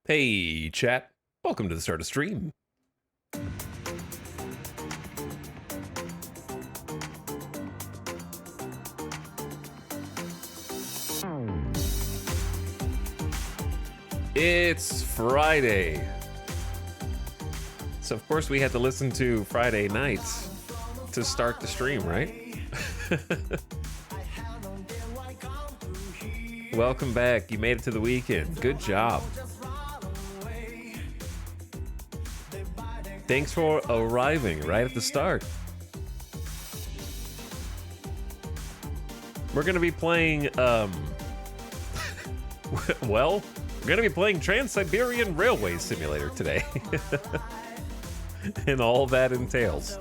Hey, chat. Welcome to the start of stream. It's Friday. So, of course, we had to listen to Friday nights to start the stream, right? Welcome back. You made it to the weekend. Good job. Thanks for arriving right at the start. We're going to be playing, well, we're going to be playing Trans-Siberian Railway Simulator today. And all that entails.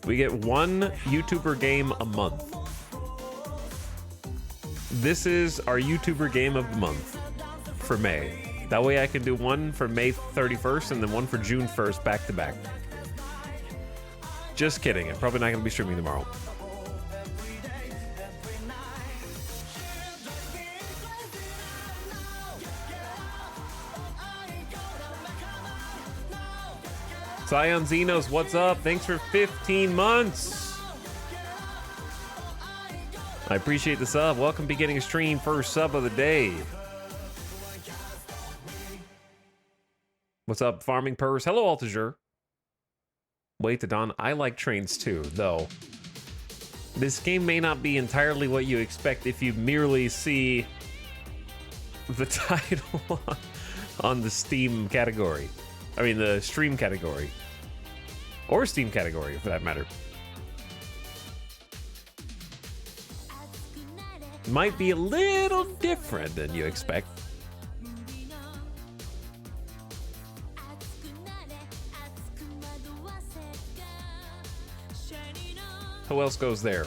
We get one YouTuber game a month. This is our YouTuber game of the month for May. That way I can do one for May 31st and then one for June 1st back to back. Just kidding. I'm probably not going to be streaming tomorrow. Sion Xenos, what's up? Thanks for 15 months. I appreciate the sub. Welcome beginning stream, first sub of the day. What's up, Farming Purse? Hello, Altager. Wait to dawn. I like trains too, though. This game may not be entirely what you expect if you merely see the title on the Steam category. I mean, the stream category. Or Steam category, for that matter. Might be a little different than you expect. Who else goes there?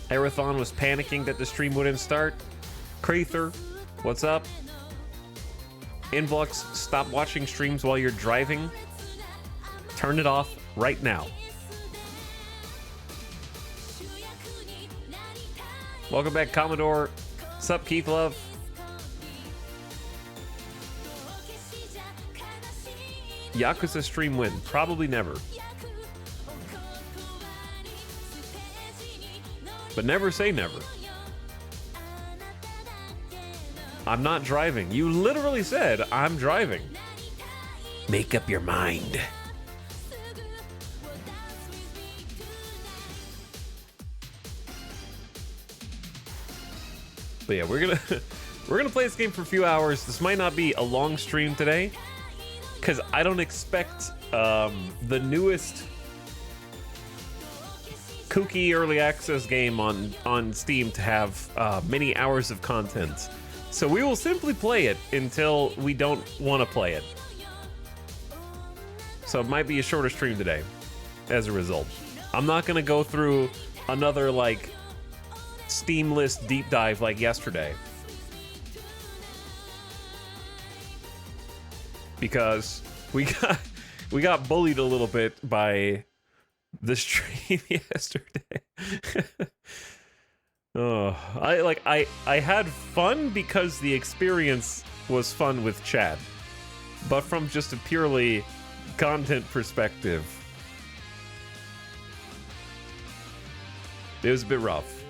Arathon was panicking that the stream wouldn't start. Crather, what's up? Influx, stop watching streams while you're driving. Turn it off right now. Welcome back, Commodore. Sup, Keith Love? Yakuza stream win? Probably never. But never say never. I'm not driving. You literally said, I'm driving. Make up your mind. But yeah, we're gonna play this game for a few hours. This might not be a long stream today, because I don't expect the newest kooky early access game on Steam to have many hours of content. So we will simply play it until we don't want to play it. So it might be a shorter stream today as a result. I'm not gonna go through another like Steam list deep dive like yesterday, because we got bullied a little bit by the stream yesterday. Oh, I had fun because the experience was fun with chat, but from just a purely content perspective, it was a bit rough.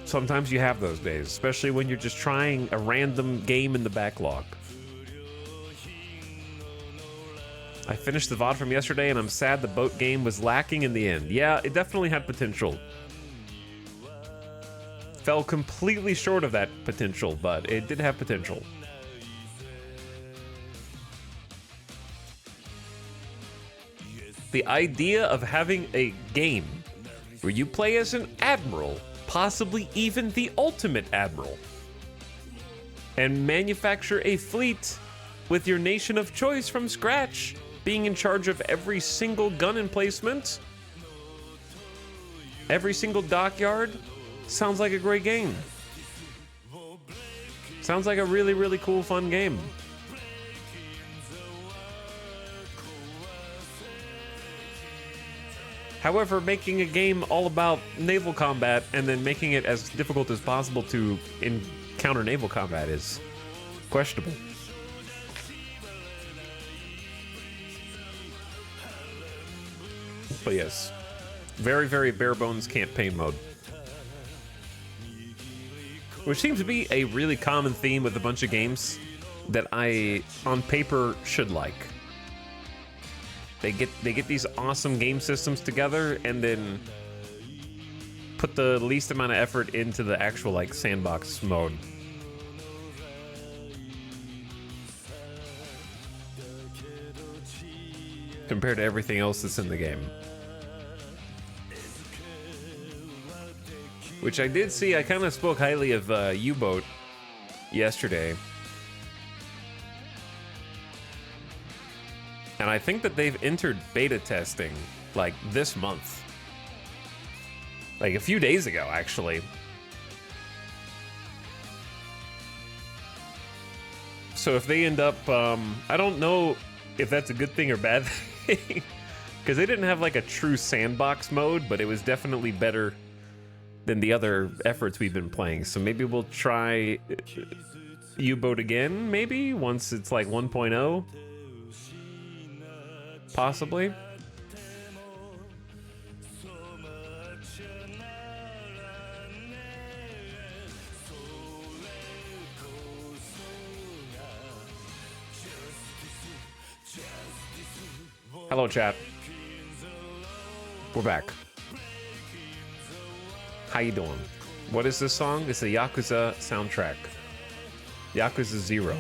Sometimes you have those days, especially when you're just trying a random game in the backlog. I finished the VOD from yesterday and I'm sad the boat game was lacking in the end. Yeah, it definitely had potential. Fell completely short of that potential, but it did have potential. The idea of having a game where you play as an admiral, possibly even the ultimate admiral, and manufacture a fleet with your nation of choice from scratch, being in charge of every single gun emplacement, every single dockyard, sounds like a great game. Sounds like a really, really cool, fun game. However, making a game all about naval combat and then making it as difficult as possible to encounter naval combat is questionable. But yes, very, very bare bones campaign mode. Which seems to be a really common theme with a bunch of games that I, on paper, should like. They get these awesome game systems together and then put the least amount of effort into the actual like sandbox mode. Compared to everything else that's in the game. Which I did see, I kind of spoke highly of U-Boat yesterday. And I think that they've entered beta testing, like, this month. Like, a few days ago, actually. So if they end up, I don't know if that's a good thing or bad thing. Because they didn't have, like, a true sandbox mode, but it was definitely better than the other efforts we've been playing. So maybe we'll try U-Boat again, maybe, once it's, like, 1.0. Possibly. Hello, chat. We're back. How you doing? What is this song? It's a Yakuza soundtrack. Yakuza 0.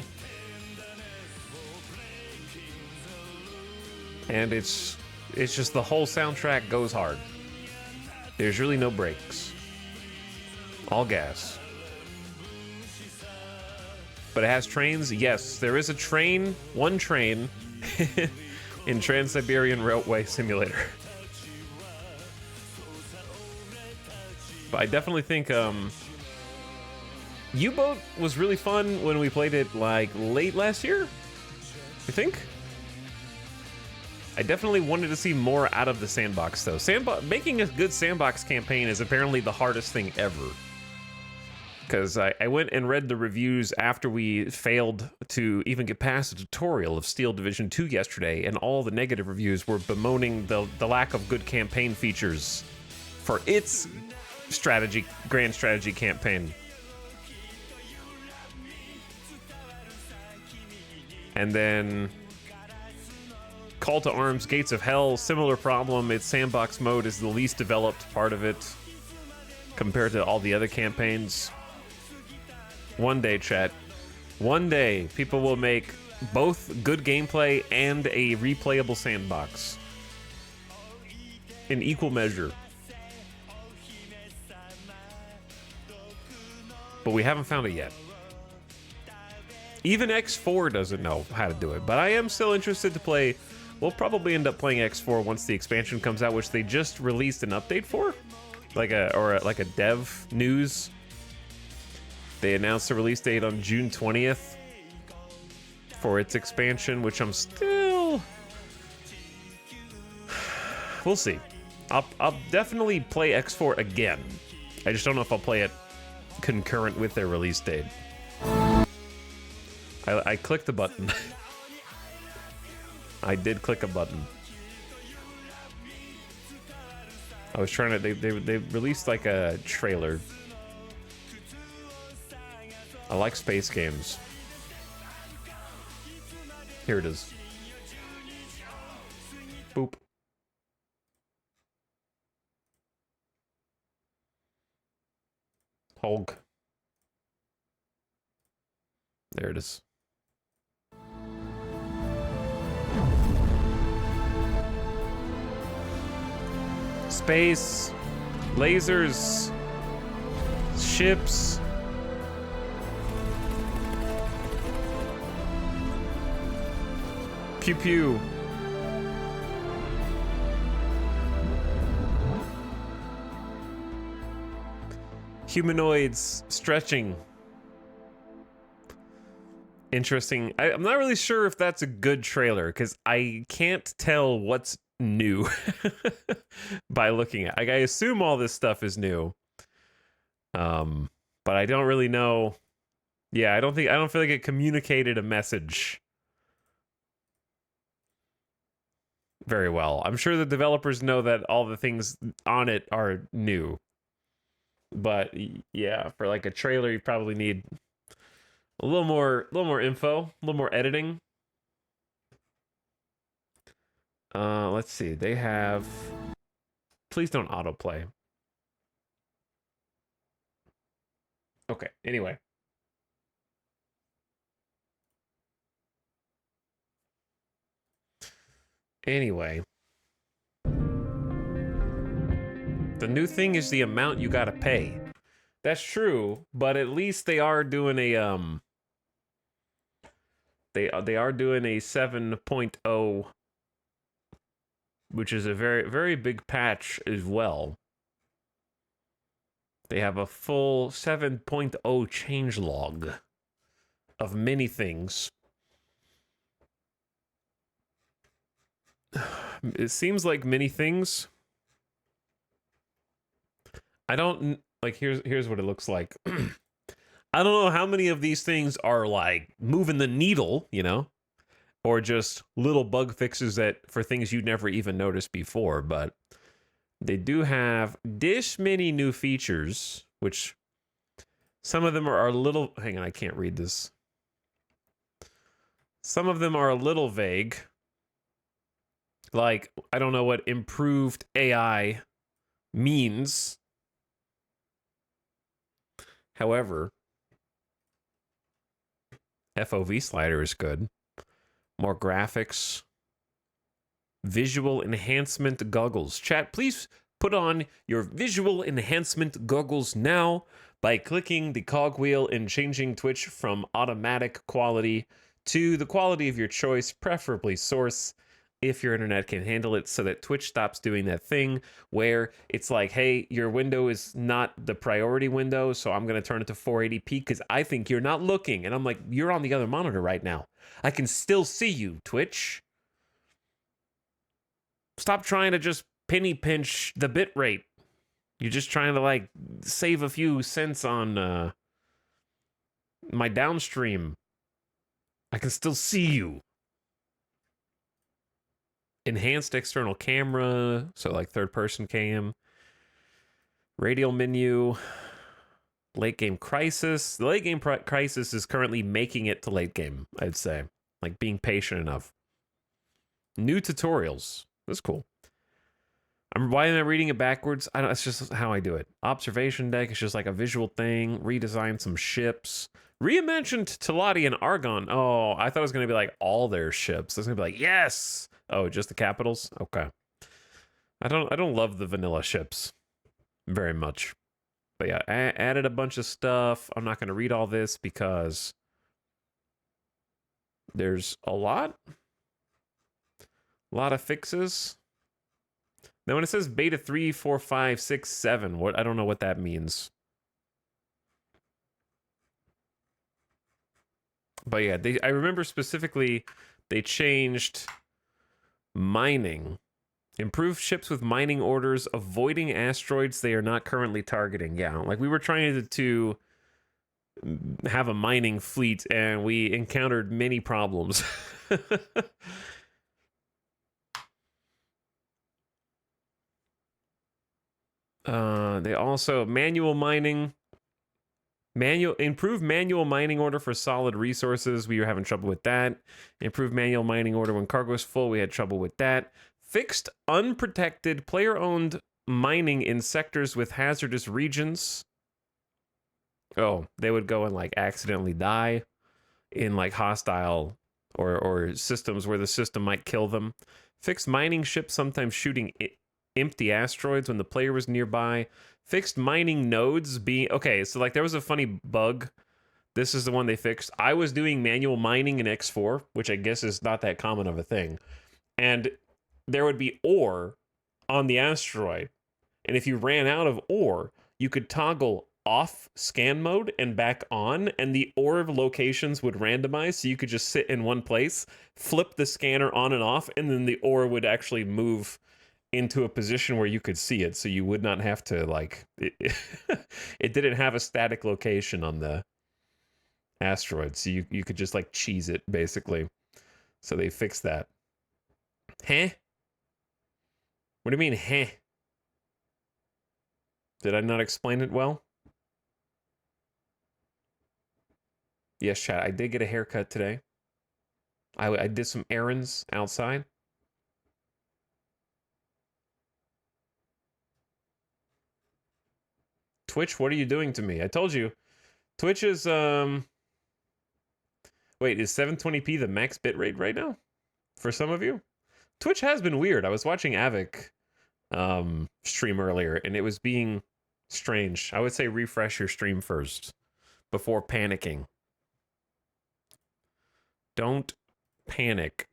And it's just the whole soundtrack goes hard. There's really no breaks. All gas. But it has trains? Yes, there is a train, one train, in Trans-Siberian Railway Simulator. But I definitely think U-Boat was really fun when we played it like late last year, I think. I definitely wanted to see more out of the sandbox, though. Making a good sandbox campaign is apparently the hardest thing ever. Because I went and read the reviews after we failed to even get past the tutorial of Steel Division 2 yesterday, and all the negative reviews were bemoaning the lack of good campaign features for its grand strategy campaign. And then Call to Arms, Gates of Hell, similar problem. Its sandbox mode is the least developed part of it compared to all the other campaigns. One day, chat. One day, people will make both good gameplay and a replayable sandbox in equal measure. But we haven't found it yet. Even X4 doesn't know how to do it, but I am still interested to play. We'll probably end up playing X4 once the expansion comes out, which they just released an update for, like a dev news. They announced the release date on June 20th for its expansion, which I'm still. We'll see. I'll definitely play X4 again. I just don't know if I'll play it concurrent with their release date. I clicked the button. I did click a button. I was trying to. They released like a trailer. I like space games. Here it is. Boop. Hulk. There it is. Space, lasers, ships. Pew pew. Humanoids stretching. Interesting. I'm not really sure if that's a good trailer because I can't tell what's new by looking at. Like, I assume all this stuff is new, but I don't really know. Yeah, I don't feel like it communicated a message very well. I'm sure the developers know that all the things on it are new, but yeah, for like a trailer, you probably need a little more info, a little more editing. Let's see. They have. Please don't autoplay. Okay. Anyway. The new thing is the amount you gotta pay. That's true, but at least they are doing a they are doing a 7.0, which is a very, very big patch as well. They have a full 7.0 changelog of many things. It seems like many things. I don't like. Here's what it looks like. I don't know how many of these things are like moving the needle, you know, or just little bug fixes that for things you'd never even noticed before. But they do have this many new features, which some of them are a little. Hang on, I can't read this. Some of them are a little vague. Like, I don't know what improved AI means. However, FOV slider is good. More graphics. Visual enhancement goggles. Chat, please put on your visual enhancement goggles now by clicking the cogwheel and changing Twitch from automatic quality to the quality of your choice, preferably source, if your internet can handle it, so that Twitch stops doing that thing where it's like, hey, your window is not the priority window, so I'm going to turn it to 480p because I think you're not looking. And I'm like, you're on the other monitor right now. I can still see you, Twitch. Stop trying to just penny pinch the bit rate. You're just trying to, like, save a few cents on my downstream. I can still see you. Enhanced external camera, so like third person cam. Radial menu. Late game crisis. The late game crisis is currently making it to late game, I'd say. Like being patient enough. New tutorials. That's cool. Why am I reading it backwards? I don't. It's just how I do it. Observation deck is just like a visual thing. Redesign some ships. Reimagined Teladi and Argon. Oh, I thought it was gonna be like all their ships. It's gonna be like, yes. Oh, just the capitals? Okay. I don't love the vanilla ships very much. But yeah, I added a bunch of stuff. I'm not gonna read all this because there's a lot of fixes. Now when it says beta 3, 4, 5, 6, 7, what, I don't know what that means. But yeah, I remember specifically they changed mining. Improved ships with mining orders, avoiding asteroids they are not currently targeting. Yeah, like we were trying to have a mining fleet and we encountered many problems. They also manual mining. Improve manual mining order for solid resources. We were having trouble with that. Improve manual mining order when cargo is full. We had trouble with that. Fixed unprotected player-owned mining in sectors with hazardous regions. Oh, they would go and like accidentally die in like hostile or systems where the system might kill them. Fixed mining ships sometimes shooting empty asteroids when the player was nearby. Fixed mining nodes being... Okay, so like there was a funny bug. This is the one they fixed. I was doing manual mining in X4, which I guess is not that common of a thing. And there would be ore on the asteroid. And if you ran out of ore, you could toggle off scan mode and back on, and the orb locations would randomize, so you could just sit in one place, flip the scanner on and off, and then the orb would actually move into a position where you could see it, so you would not have to, like, it didn't have a static location on the asteroid, so you could just, like, cheese it, basically. So they fixed that. Huh? What do you mean, huh? Did I not explain it well? Yes, chat, I did get a haircut today. I did some errands outside. Twitch, what are you doing to me? I told you. Twitch is, wait, is 720p the max bitrate right now? For some of you? Twitch has been weird. I was watching Avic stream earlier, and it was being strange. I would say refresh your stream first before panicking. Don't panic.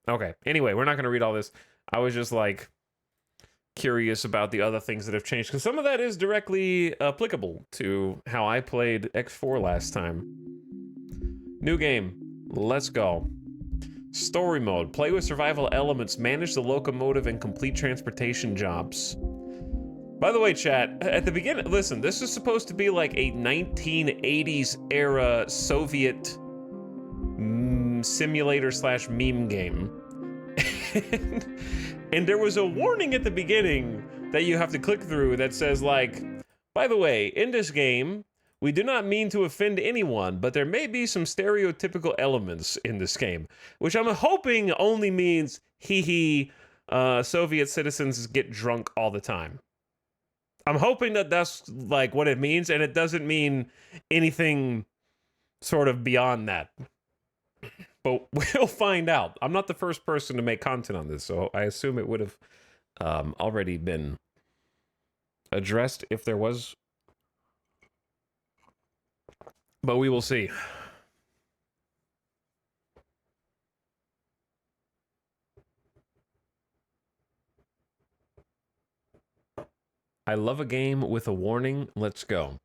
Okay, anyway, we're not going to read all this. I was just, like, curious about the other things that have changed, because some of that is directly applicable to how I played X4 last time. New game. Let's go. Story mode. Play with survival elements. Manage the locomotive and complete transportation jobs. By the way, chat, at the beginning, listen, this is supposed to be like a 1980s era Soviet simulator slash meme game. And there was a warning at the beginning that you have to click through that says, like, by the way, in this game, we do not mean to offend anyone, but there may be some stereotypical elements in this game, which I'm hoping only means, Soviet citizens get drunk all the time. I'm hoping that that's, like, what it means, and it doesn't mean anything sort of beyond that. But we'll find out. I'm not the first person to make content on this, so I assume it would have already been addressed if there was. But we will see. I love a game with a warning. Let's go.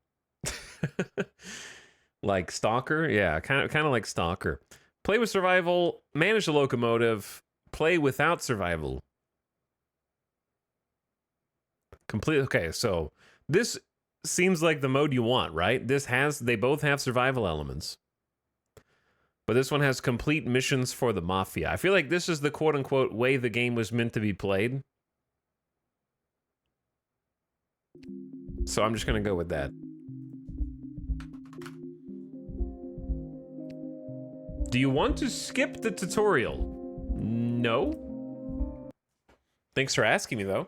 Like Stalker? Yeah, kind of like Stalker. Play with survival, manage the locomotive, play without survival. Complete. Okay, so this seems like the mode you want, right? They both have survival elements. But this one has complete missions for the Mafia. I feel like this is the quote-unquote way the game was meant to be played. So I'm just gonna go with that. Do you want to skip the tutorial? No. Thanks for asking me, though.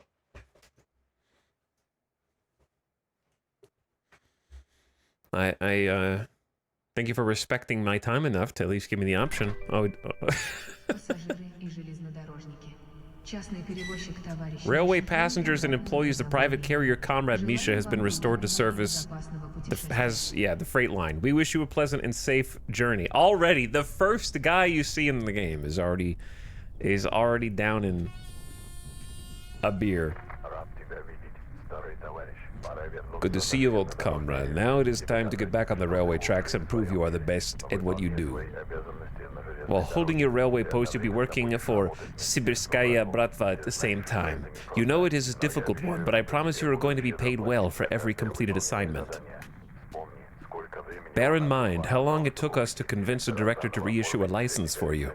I thank you for respecting my time enough to at least give me the option. Oh. Railway passengers and employees, the private carrier Comrade Misha has been restored to service. The freight line. We wish you a pleasant and safe journey. Already, the first guy you see in the game is already down in a beer. Good to see you, old comrade. Now it is time to get back on the railway tracks and prove you are the best at what you do. While holding your railway post, you'll be working for Sibirskaya Bratva at the same time. You know it is a difficult one, but I promise you are going to be paid well for every completed assignment. Bear in mind how long it took us to convince the director to reissue a license for you.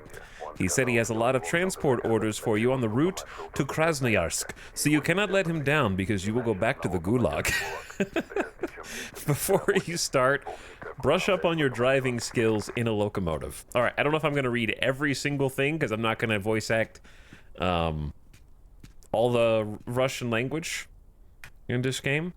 He said he has a lot of transport orders for you on the route to Krasnoyarsk, so you cannot let him down because you will go back to the gulag. Before you start, brush up on your driving skills in a locomotive. All right, I don't know if I'm going to read every single thing because I'm not going to voice act all the Russian language in this game.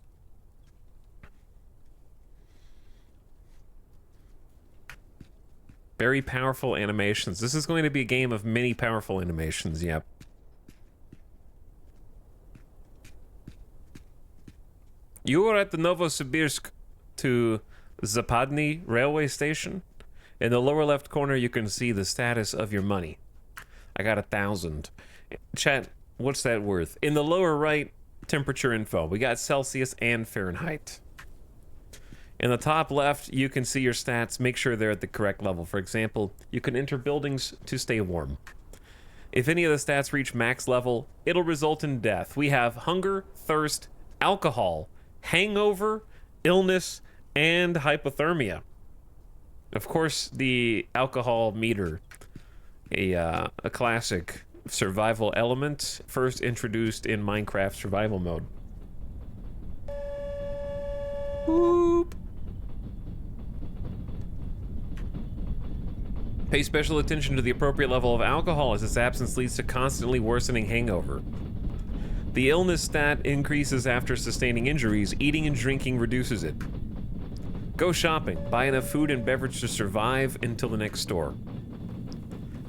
Very powerful animations. This is going to be a game of many powerful animations, yep. You are at the Novosibirsk to Zapadny railway station. In the lower left corner, you can see the status of your money. I got 1,000. Chat, what's that worth? In the lower right, temperature info. We got Celsius and Fahrenheit. In the top left, you can see your stats. Make sure they're at the correct level. For example, you can enter buildings to stay warm. If any of the stats reach max level, it'll result in death. We have hunger, thirst, alcohol, hangover, illness, and hypothermia. Of course, the alcohol meter, a classic survival element, first introduced in Minecraft survival mode. Boop. Pay special attention to the appropriate level of alcohol, as its absence leads to constantly worsening hangover. The illness stat increases after sustaining injuries. Eating and drinking reduces it. Go shopping. Buy enough food and beverage to survive until the next store.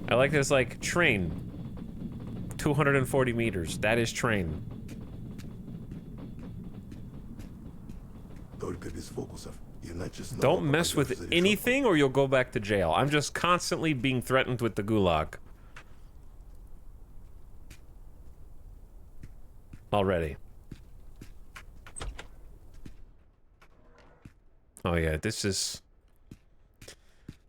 I like this, like, train. 240 meters. That is train. Don't mess with anything or you'll go back to jail. I'm just constantly being threatened with the gulag. Already. Oh yeah, this is...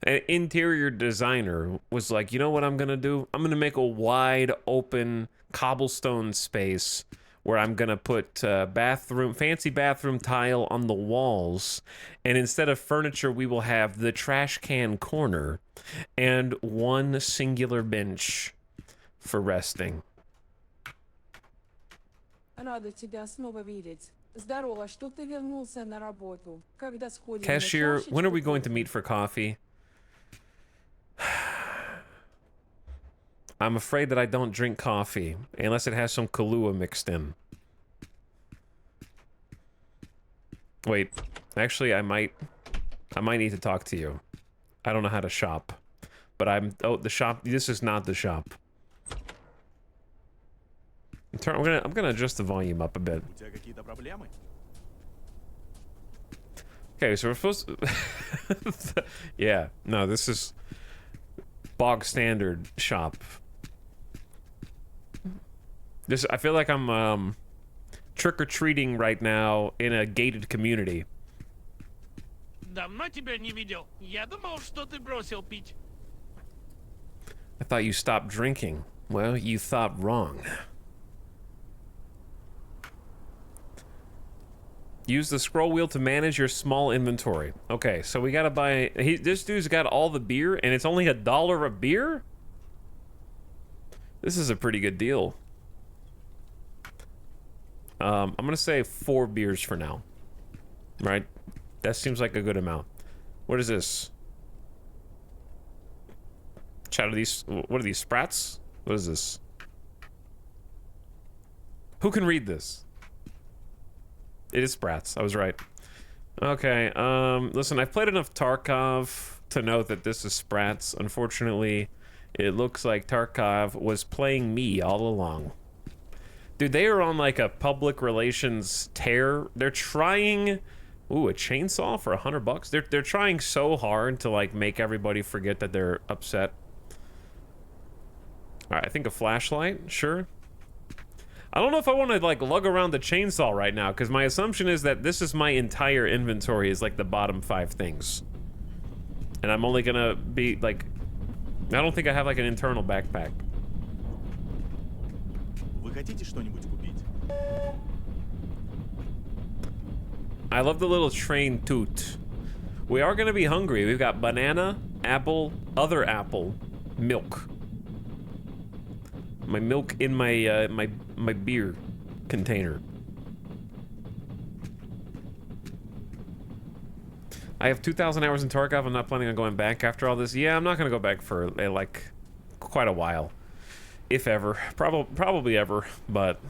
An interior designer was like, you know what I'm gonna do? I'm gonna make a wide open cobblestone space where I'm gonna put fancy bathroom tile on the walls, and instead of furniture, we will have the trash can corner and one singular bench for resting. Cashier, when are we going to meet for coffee? I'm afraid that I don't drink coffee unless it has some Kahlua mixed in. Wait, actually I might need to talk to you. I don't know how to shop. But the shop, this is not the shop. I'm gonna adjust the volume up a bit. Okay, so we're supposed to... Yeah, no, this is bog standard shop. I feel like I'm trick-or-treating right now in a gated community. I thought you stopped drinking. Well, you thought wrong. Use the scroll wheel to manage your small inventory. Okay, so we gotta buy... this dude's got all the beer, and it's only $1 a beer? This is a pretty good deal. I'm gonna say 4 beers for now. Right? That seems like a good amount. What is this? Chat, what are these, sprats? What is this? Who can read this? It is sprats, I was right. Okay, listen, I've played enough Tarkov to know that this is sprats. Unfortunately, it looks like Tarkov was playing me all along. Dude, they are on like a public relations tear. They're trying... Ooh, a chainsaw for $100? They're trying so hard to like make everybody forget that they're upset. Alright, I think a flashlight, sure. I don't know if I want to like lug around the chainsaw right now, because my assumption is that this is my entire inventory is like the bottom 5 things. And I'm only gonna be like... I don't think I have like an internal backpack. I love the little train toot. We are gonna be hungry. We've got banana, apple, other apple, milk. My milk in my my beer container. I have 2,000 hours in Tarkov. I'm not planning on going back after all this. Yeah, I'm not gonna go back for like quite a while, if ever. Probably ever. But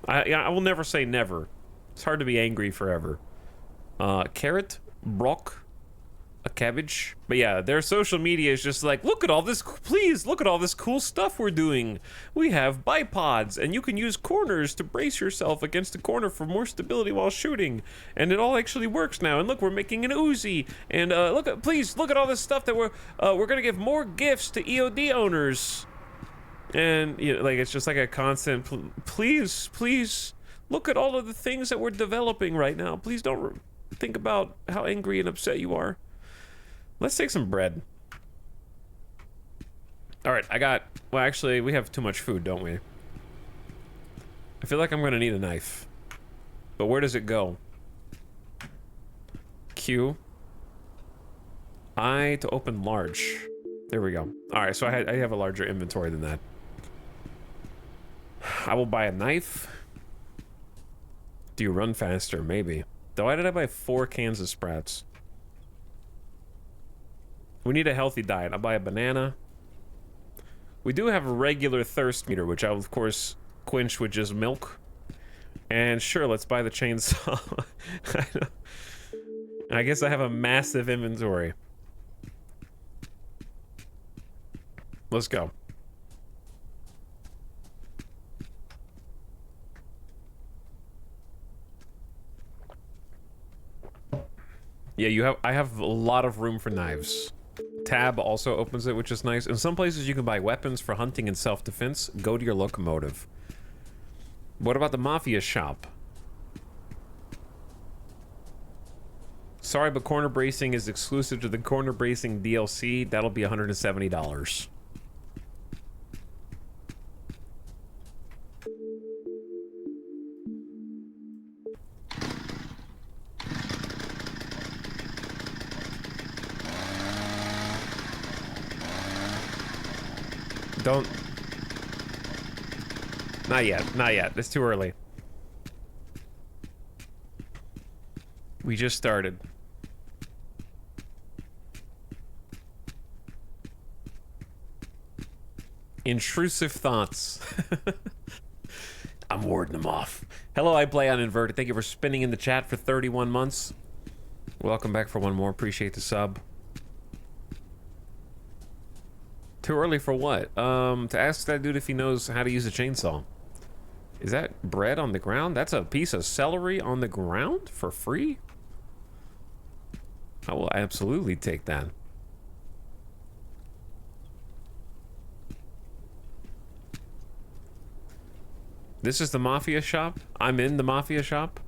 I will never say never. It's hard to be angry forever. Carrot, brock, a cabbage. But yeah, their social media is just like, look at all this, please, look at all this cool stuff we're doing. We have bipods, and you can use corners to brace yourself against a corner for more stability while shooting. And it all actually works now. And look, we're making an Uzi. And please, look at all this stuff that we're gonna give more gifts to EOD owners. And you know, like it's just like a constant please, please look at all of the things that we're developing right now. Please don't think about how angry and upset you are. Let's take some bread. All right, well, actually, we have too much food, don't we? I feel like I'm gonna need a knife. But where does it go? Q. I to open large. There we go. All right, so I have a larger inventory than that. I will buy a knife. Do you run faster? Maybe. Though, why did I buy 4 cans of Sprouts? We need a healthy diet. I'll buy a banana. We do have a regular thirst meter, which I'll, of course, quench with just milk. And sure, let's buy the chainsaw. I guess I have a massive inventory. Let's go. Yeah, I have a lot of room for knives. Tab also opens it, which is nice. In some places you can buy weapons for hunting and self-defense. Go to your locomotive. What about the Mafia shop? Sorry, but corner bracing is exclusive to the corner bracing DLC. That'll be $170. Don't. Not yet. Not yet. It's too early. We just started. Intrusive thoughts. I'm warding them off. Hello, I play on Inverted. Thank you for spinning in the chat for 31 months. Welcome back for one more. Appreciate the sub. Too early for what? To ask that dude if he knows how to use a chainsaw. Is that bread on the ground? That's a piece of celery on the ground for free? I will absolutely take that. This is the Mafia shop? I'm in the Mafia shop?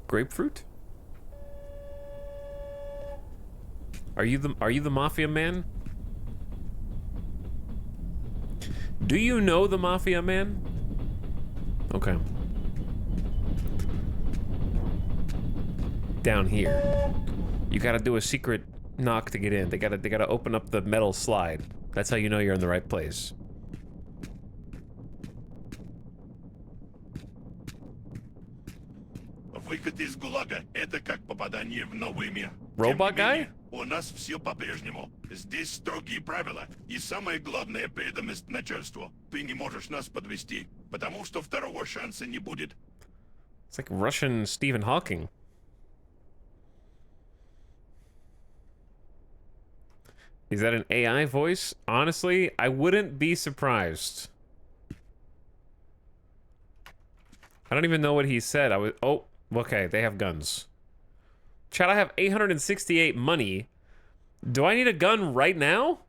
Grapefruit? Are you the Mafia man? Do you know the Mafia man? Okay. Down here. You gotta do a secret knock to get in. They gotta open up the metal slide. That's how you know you're in the right place. Выход из ГУЛАГа — это как попадание в новый мир. Robot guy? У нас все по-прежнему. Здесь строгие правила. И самое главное — преданность начальству. Ты не можешь нас подвести, потому что второго шанса не будет. It's like Russian Stephen Hawking. Is that an AI voice? Honestly, I wouldn't be surprised. I don't even know what he said. Oh, okay, they have guns. Chat, I have 868 money. Do I need a gun right now?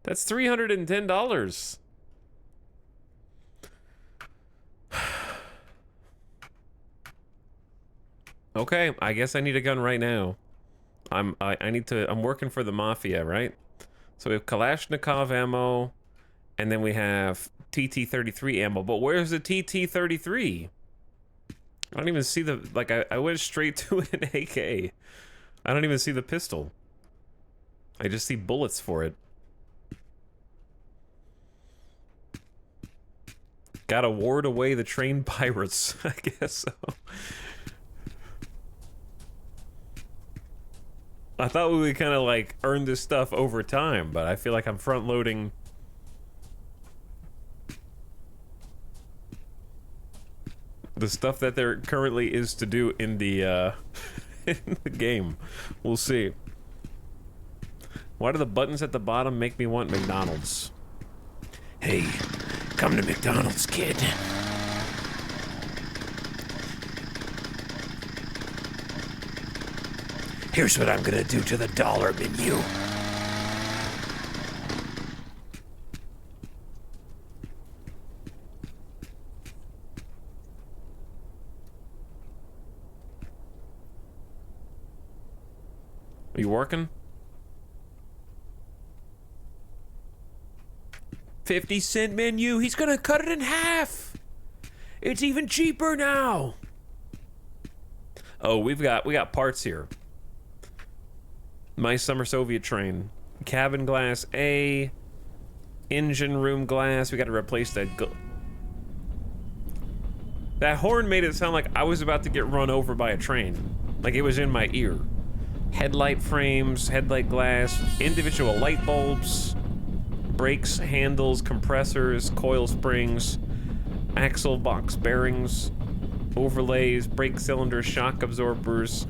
That's $310. Okay, I guess I need a gun right now. I'm working for the Mafia, right? So we have Kalashnikov ammo, and then we have TT-33 ammo. But where's the TT-33? I don't even see the, like, I went straight to an AK. I don't even see the pistol. I just see bullets for it. Gotta ward away the trained pirates, I guess so. I thought we would kind of like earn this stuff over time, but I feel like I'm front loading. The stuff that there currently is to do in the in the game. We'll see. Why do the buttons at the bottom make me want McDonald's? Hey, come to McDonald's, kid. Here's what I'm gonna do to the dollar menu. Are you working? 50-cent menu. He's gonna cut it in half. It's even cheaper now. Oh, we got parts here. My Summer Soviet Train. Cabin glass A. Engine room glass. We got to replace that. That horn made it sound like I was about to get run over by a train. Like it was in my ear. Headlight frames, headlight glass, individual light bulbs, brakes, handles, compressors, coil springs, axle box bearings, overlays, brake cylinders, shock absorbers,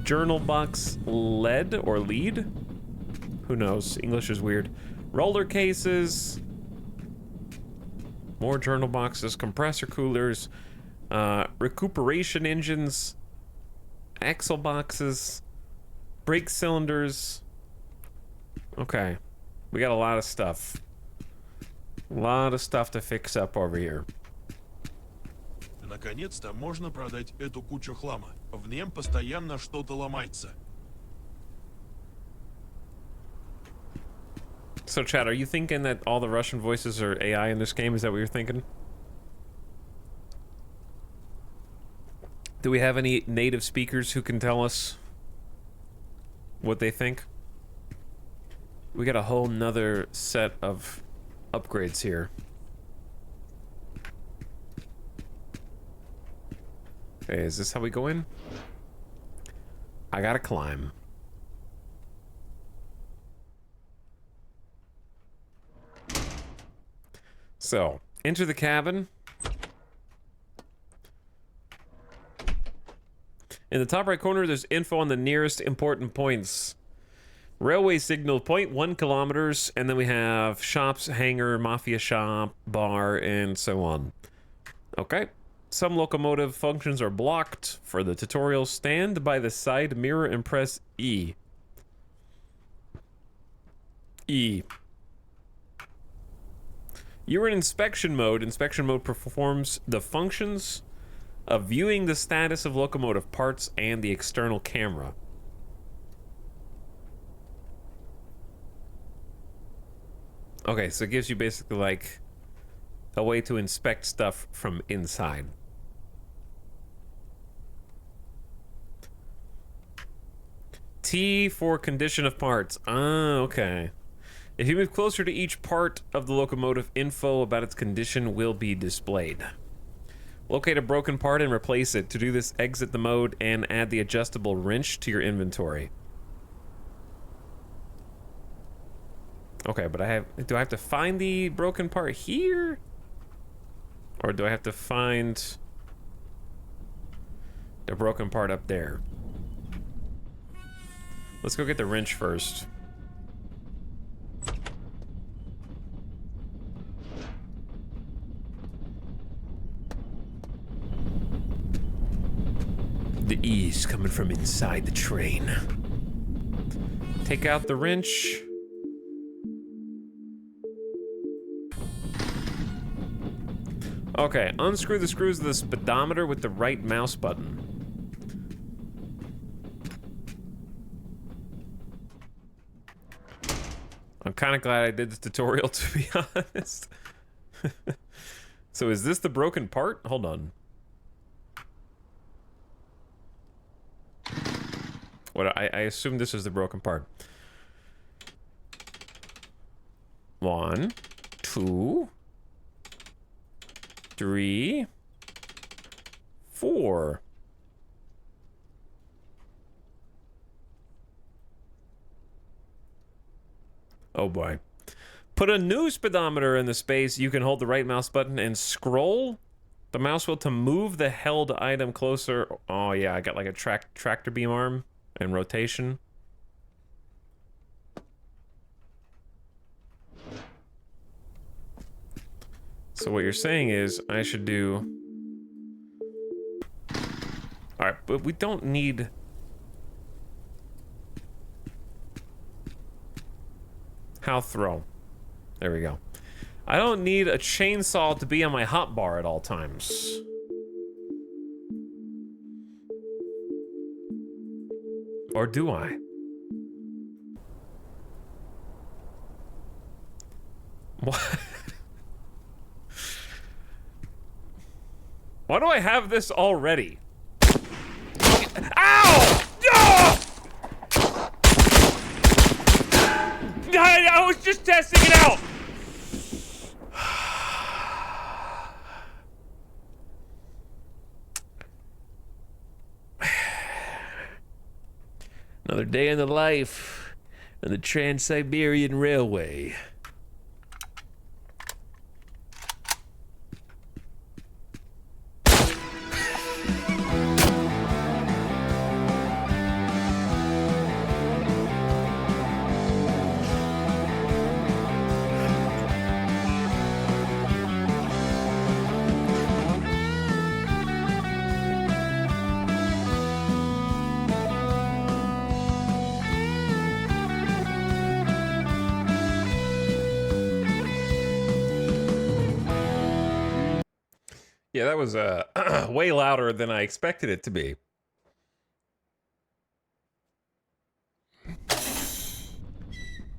journal box lead or lead? Who knows? English is weird. Roller cases, more journal boxes, compressor coolers, recuperation engines, axle boxes, brake cylinders. Okay. We got a lot of stuff. A lot of stuff to fix up over here. Наконец-то можно продать эту кучу хлама. В нем постоянно что-то ломается. So, Chad, are you thinking that all the Russian voices are AI in this game? Is that what you're thinking? Do we have any native speakers who can tell us what they think? We got a whole nother set of upgrades here. Okay, is this how we go in? I gotta climb. So, enter the cabin. In the top right corner, there's info on the nearest important points. Railway signal, 0.1 kilometers, and then we have shops, hangar, mafia shop, bar, and so on. Okay. Some locomotive functions are blocked. For the tutorial, stand by the side mirror and press E. E. You're in inspection mode. Inspection mode performs the functions of viewing the status of locomotive parts and the external camera. Okay, so it gives you basically like a way to inspect stuff from inside. T for condition of parts. Ah, okay. If you move closer to each part of the locomotive, info about its condition will be displayed. Locate a broken part and replace it. To do this, exit the mode and add the adjustable wrench to your inventory. Okay, but do I have to find the broken part here? Or do I have to find the broken part up there? Let's go get the wrench first. The E's coming from inside the train. Take out the wrench. Okay, unscrew the screws of the speedometer with the right mouse button. I'm kind of glad I did this tutorial, to be honest. So is this the broken part? Hold on. What I assume this is the broken part. 1, 2, 3, 4. Oh boy. Put a new speedometer in the space. You can hold the right mouse button and scroll the mouse wheel to move the held item closer. Oh yeah, I got like a tractor beam arm and rotation. So what you're saying is I should do... Alright, but we don't need How throw. There we go. I don't need a chainsaw to be on my hotbar at all times. Or do I? What? Why do I have this already? Ow! Oh! I was just testing it out! Another day in the life of the Trans-Siberian Railway. Yeah, that was way louder than I expected it to be.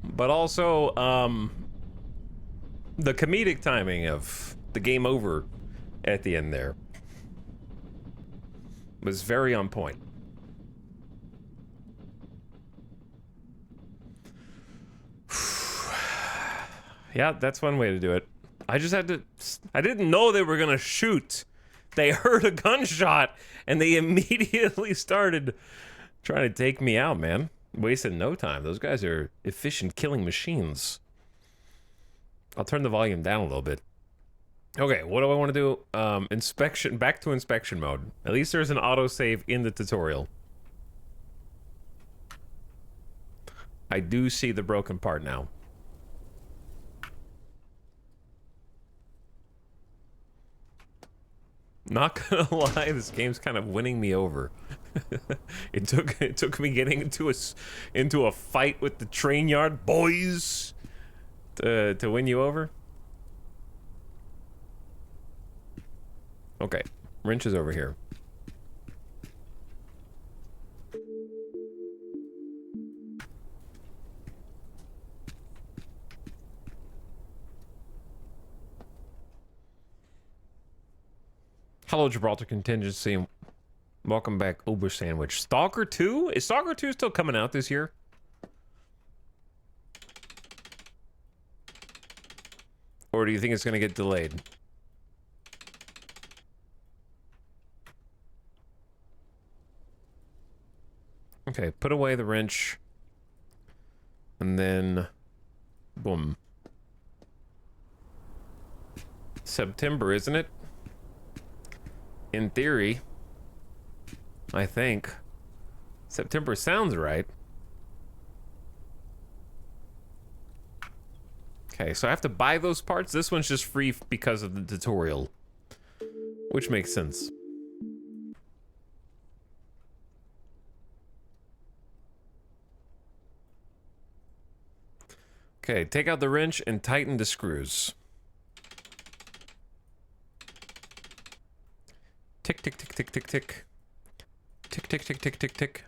But also, the comedic timing of the game over at the end there was very on point. Yeah, that's one way to do it. I just had to... I didn't know they were gonna shoot. They heard a gunshot, and they immediately started trying to take me out, man. Wasted no time. Those guys are efficient killing machines. I'll turn the volume down a little bit. Okay, what do I want to do? Inspection... Back to inspection mode. At least there's an autosave in the tutorial. I do see the broken part now. Not gonna lie, this game's kind of winning me over. It took me getting into a fight with the train yard boys to win you over. Okay, wrench is over here. Hello, Gibraltar Contingency. Welcome back, Uber Sandwich. Stalker 2? Is Stalker 2 still coming out this year? Or do you think it's going to get delayed? Okay, put away the wrench. And then... boom. September, isn't it? In theory, I think. September sounds right. Okay, so I have to buy those parts. This one's just free because of the tutorial, which makes sense. Okay, take out the wrench and tighten the screws. Tick, tick, tick, tick, tick, tick. Tick, tick, tick, tick, tick, tick.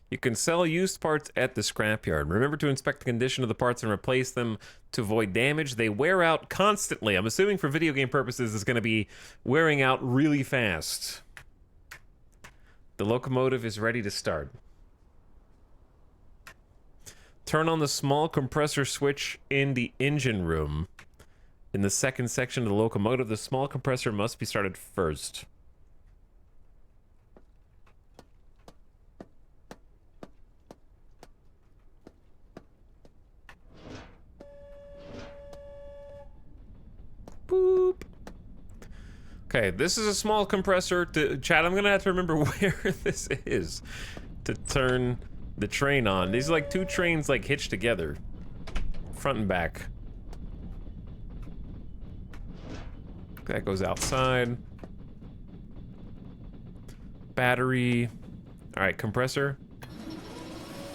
You can sell used parts at the scrapyard. Remember to inspect the condition of the parts and replace them to avoid damage. They wear out constantly. I'm assuming for video game purposes it's going to be wearing out really fast. The locomotive is ready to start. Turn on the small compressor switch in the engine room. In the second section of the locomotive, the small compressor must be started first. Boop. Okay, this is a small compressor. Chad, I'm gonna have to remember where this is to turn the train on. These are like two trains like hitched together, front and back. That goes outside. Battery. All right, compressor.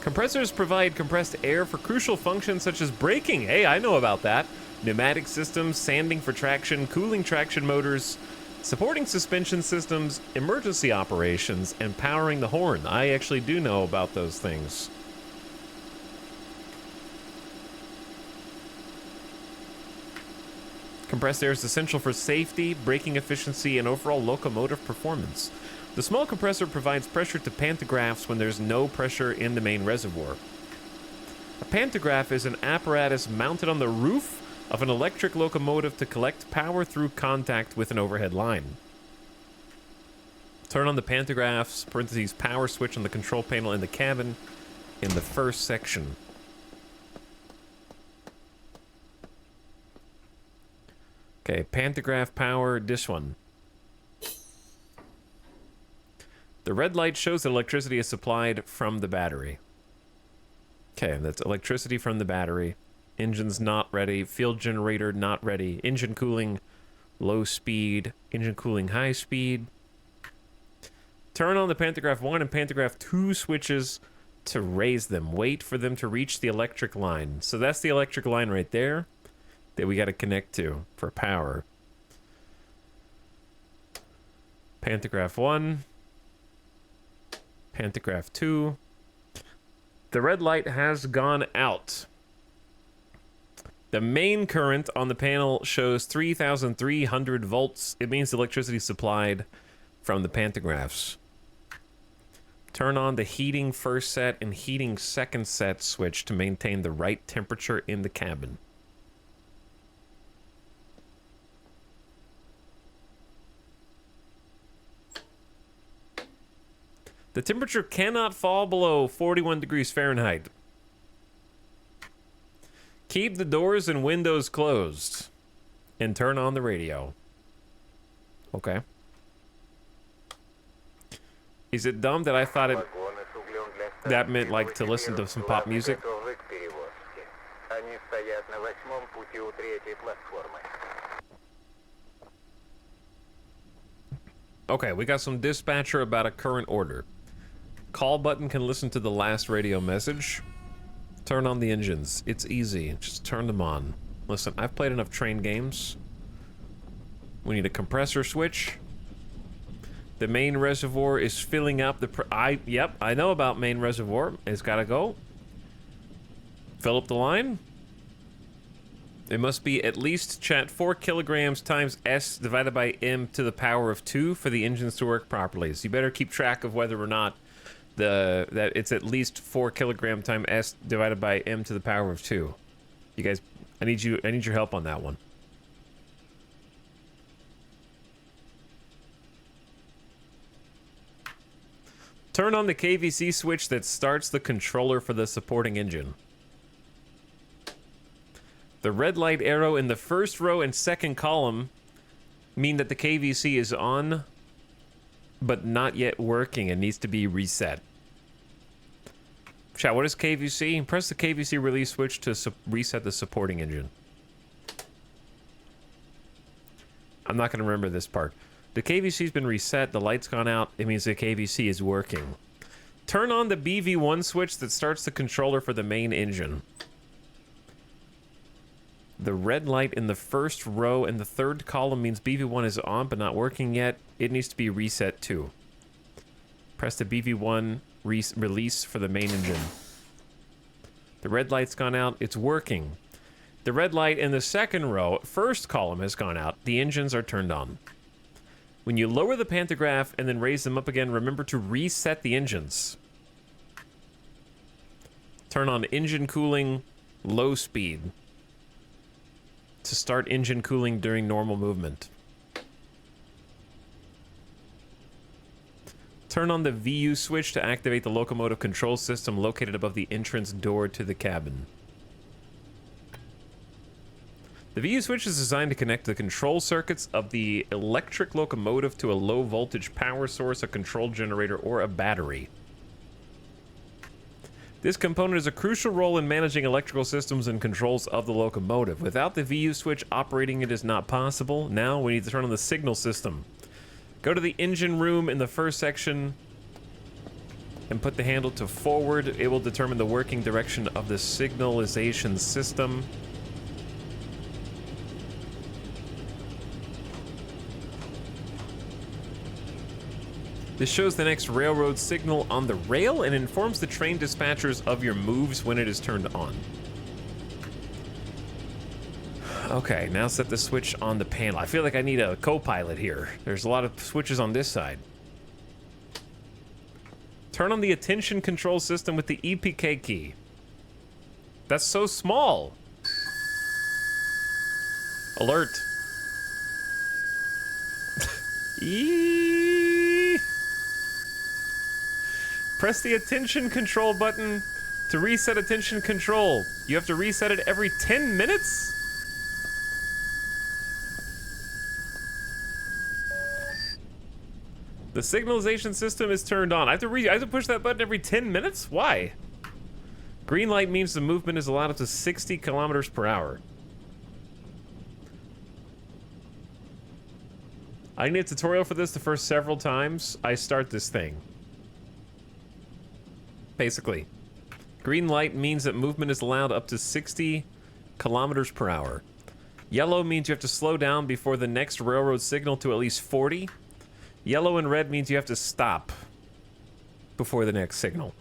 Compressors provide compressed air for crucial functions such as braking. Hey, I know about that. Pneumatic systems, sanding for traction, cooling traction motors, supporting suspension systems, emergency operations, and powering the horn. I actually do know about those things. Compressed air is essential for safety, braking efficiency, and overall locomotive performance. The small compressor provides pressure to pantographs when there's no pressure in the main reservoir. A pantograph is an apparatus mounted on the roof of an electric locomotive to collect power through contact with an overhead line. Turn on the pantographs, parentheses, power switch on the control panel in the cabin in the first section. Okay, pantograph power, this one. The red light shows that electricity is supplied from the battery. Okay, that's electricity from the battery. Engine's not ready. Field generator not ready. Engine cooling low speed. Engine cooling high speed. Turn on the pantograph 1 and pantograph 2 switches to raise them. Wait for them to reach the electric line. So that's the electric line right there that we got to connect to for power. Pantograph 1. Pantograph 2. The red light has gone out. The main current on the panel shows 3,300 volts. It means the electricity supplied from the pantographs. Turn on the heating first set and heating second set switch to maintain the right temperature in the cabin. The temperature cannot fall below 41 degrees Fahrenheit. Keep the doors and windows closed. And turn on the radio. Okay. Is it dumb that I thought that meant like to listen to some pop music? Okay, we got some dispatcher about a current order. Call button can listen to the last radio message. Turn on the engines. It's easy. Just turn them on. Listen, I've played enough train games. We need a compressor switch. The main reservoir is filling up. Yep, I know about main reservoir. It's gotta go. Fill up the line. It must be at least, chat, 4 kilograms times S divided by M to the power of 2 for the engines to work properly. So you better keep track of whether or not that it's at least 4 kilogram times S divided by M to the power of 2. You guys, I need your help on that one. Turn on the KVC switch that starts the controller for the supporting engine. The red light arrow in the first row and second column mean that the KVC is on, but not yet working and needs to be reset. Chat, what is KVC? Press the KVC release switch to reset the supporting engine. I'm not going to remember this part. The KVC's been reset, the light's gone out, it means the KVC is working. Turn on the BV1 switch that starts the controller for the main engine. The red light in the first row and the third column means BV1 is on but not working yet. It needs to be reset too. Press the BV1 release for the main engine. The red light's gone out. It's working. The red light in the second row, first column, has gone out. The engines are turned on. When you lower the pantograph and then raise them up again, remember to reset the engines. Turn on engine cooling, low speed, to start engine cooling during normal movement. Turn on the VU switch to activate the locomotive control system located above the entrance door to the cabin. The VU switch is designed to connect the control circuits of the electric locomotive to a low voltage power source, a control generator, or a battery. This component is a crucial role in managing electrical systems and controls of the locomotive. Without the VU switch, operating it is not possible. Now we need to turn on the signal system. Go to the engine room in the first section and put the handle to forward. It will determine the working direction of the signalization system. This shows the next railroad signal on the rail and informs the train dispatchers of your moves when it is turned on. Okay, now set the switch on the panel. I feel like I need a co-pilot here. There's a lot of switches on this side. Turn on the attention control system with the EPK key. That's so small. Alert. Press the attention control button to reset attention control. You have to reset it every 10 minutes? The signalization system is turned on. I have to push that button every 10 minutes? Why? Green light means the movement is allowed up to 60 kilometers per hour. I need a tutorial for this the first several times I start this thing. Basically. Green light means that movement is allowed up to 60 kilometers per hour. Yellow means you have to slow down before the next railroad signal to at least 40. Yellow and red means you have to stop before the next signal.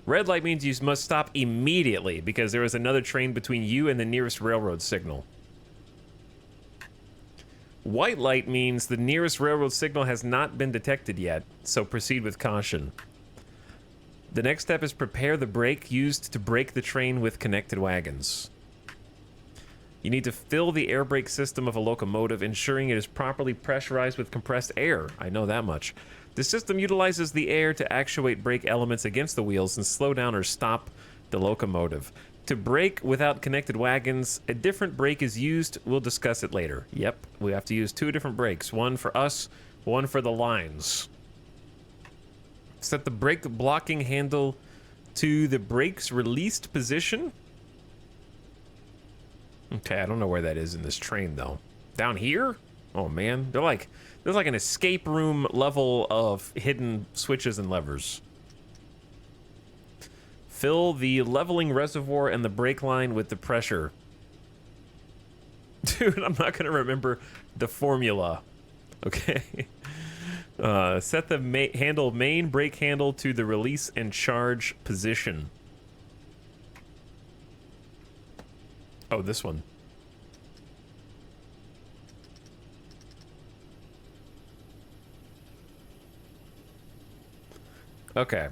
Red light means you must stop immediately because there is another train between you and the nearest railroad signal. White light means the nearest railroad signal has not been detected yet, so proceed with caution. The next step is prepare the brake used to brake the train with connected wagons. You need to fill the air brake system of a locomotive, ensuring it is properly pressurized with compressed air. I know that much. The system utilizes the air to actuate brake elements against the wheels and slow down or stop the locomotive. To brake without connected wagons, a different brake is used. We'll discuss it later. Yep, we have to use two different brakes. One for us, one for the lines. Set the brake blocking handle to the brake's released position. Okay, I don't know where that is in this train, though. Down here? Oh, man. There's like an escape room level of hidden switches and levers. Fill the leveling reservoir and the brake line with the pressure. Dude, I'm not going to remember the formula. Okay. Set the main brake handle to the release and charge position. Oh, this one. Okay.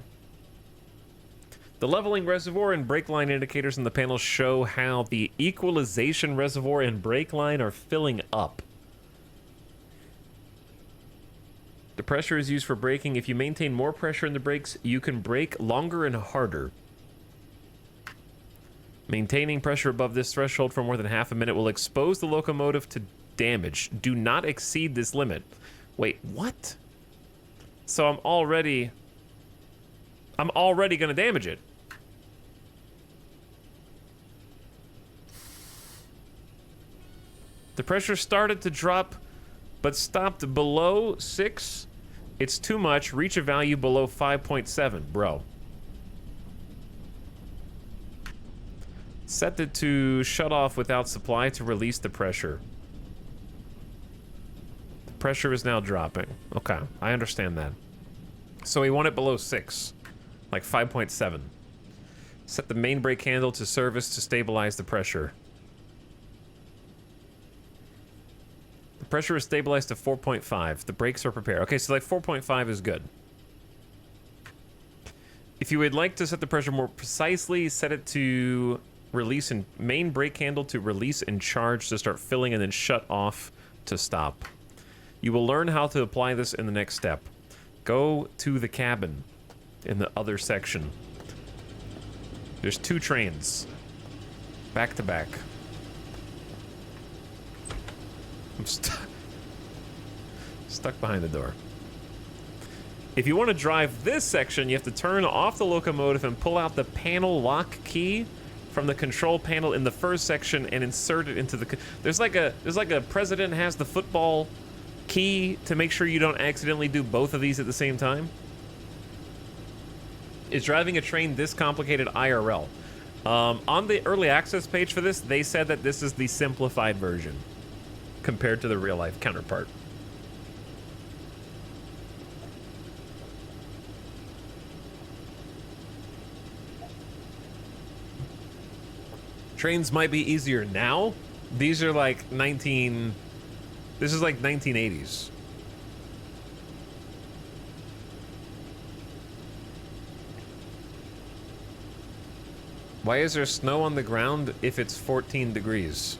The leveling reservoir and brake line indicators in the panel show how the equalization reservoir and brake line are filling up. The pressure is used for braking. If you maintain more pressure in the brakes, you can brake longer and harder. Maintaining pressure above this threshold for more than half a minute will expose the locomotive to damage. Do not exceed this limit. Wait, what? So I'm already going to damage it. The pressure started to drop, but stopped below 6. It's too much. Reach a value below 5.7, bro. Set it to shut off without supply to release the pressure. The pressure is now dropping. Okay, I understand that. So we want it below 6, like 5.7. Set the main brake handle to service to stabilize the pressure. The pressure is stabilized to 4.5. The brakes are prepared. Okay, so like 4.5 is good. If you would like to set the pressure more precisely, set it to release and main brake handle to release and charge to start filling and then shut off to stop. You will learn how to apply this in the next step. Go to the cabin in the other section. There's 2 trains. Back to back. I'm stuck behind the door. If you want to drive this section, you have to turn off the locomotive and pull out the panel lock key from the control panel in the first section and insert it into the... There's like a president has the football key to make sure you don't accidentally do both of these at the same time. Is driving a train this complicated IRL? On the early access page for this, they said that this is the simplified version compared to the real life counterpart. Trains might be easier now. These are like this is like 1980s. Why is there snow on the ground if it's 14 degrees?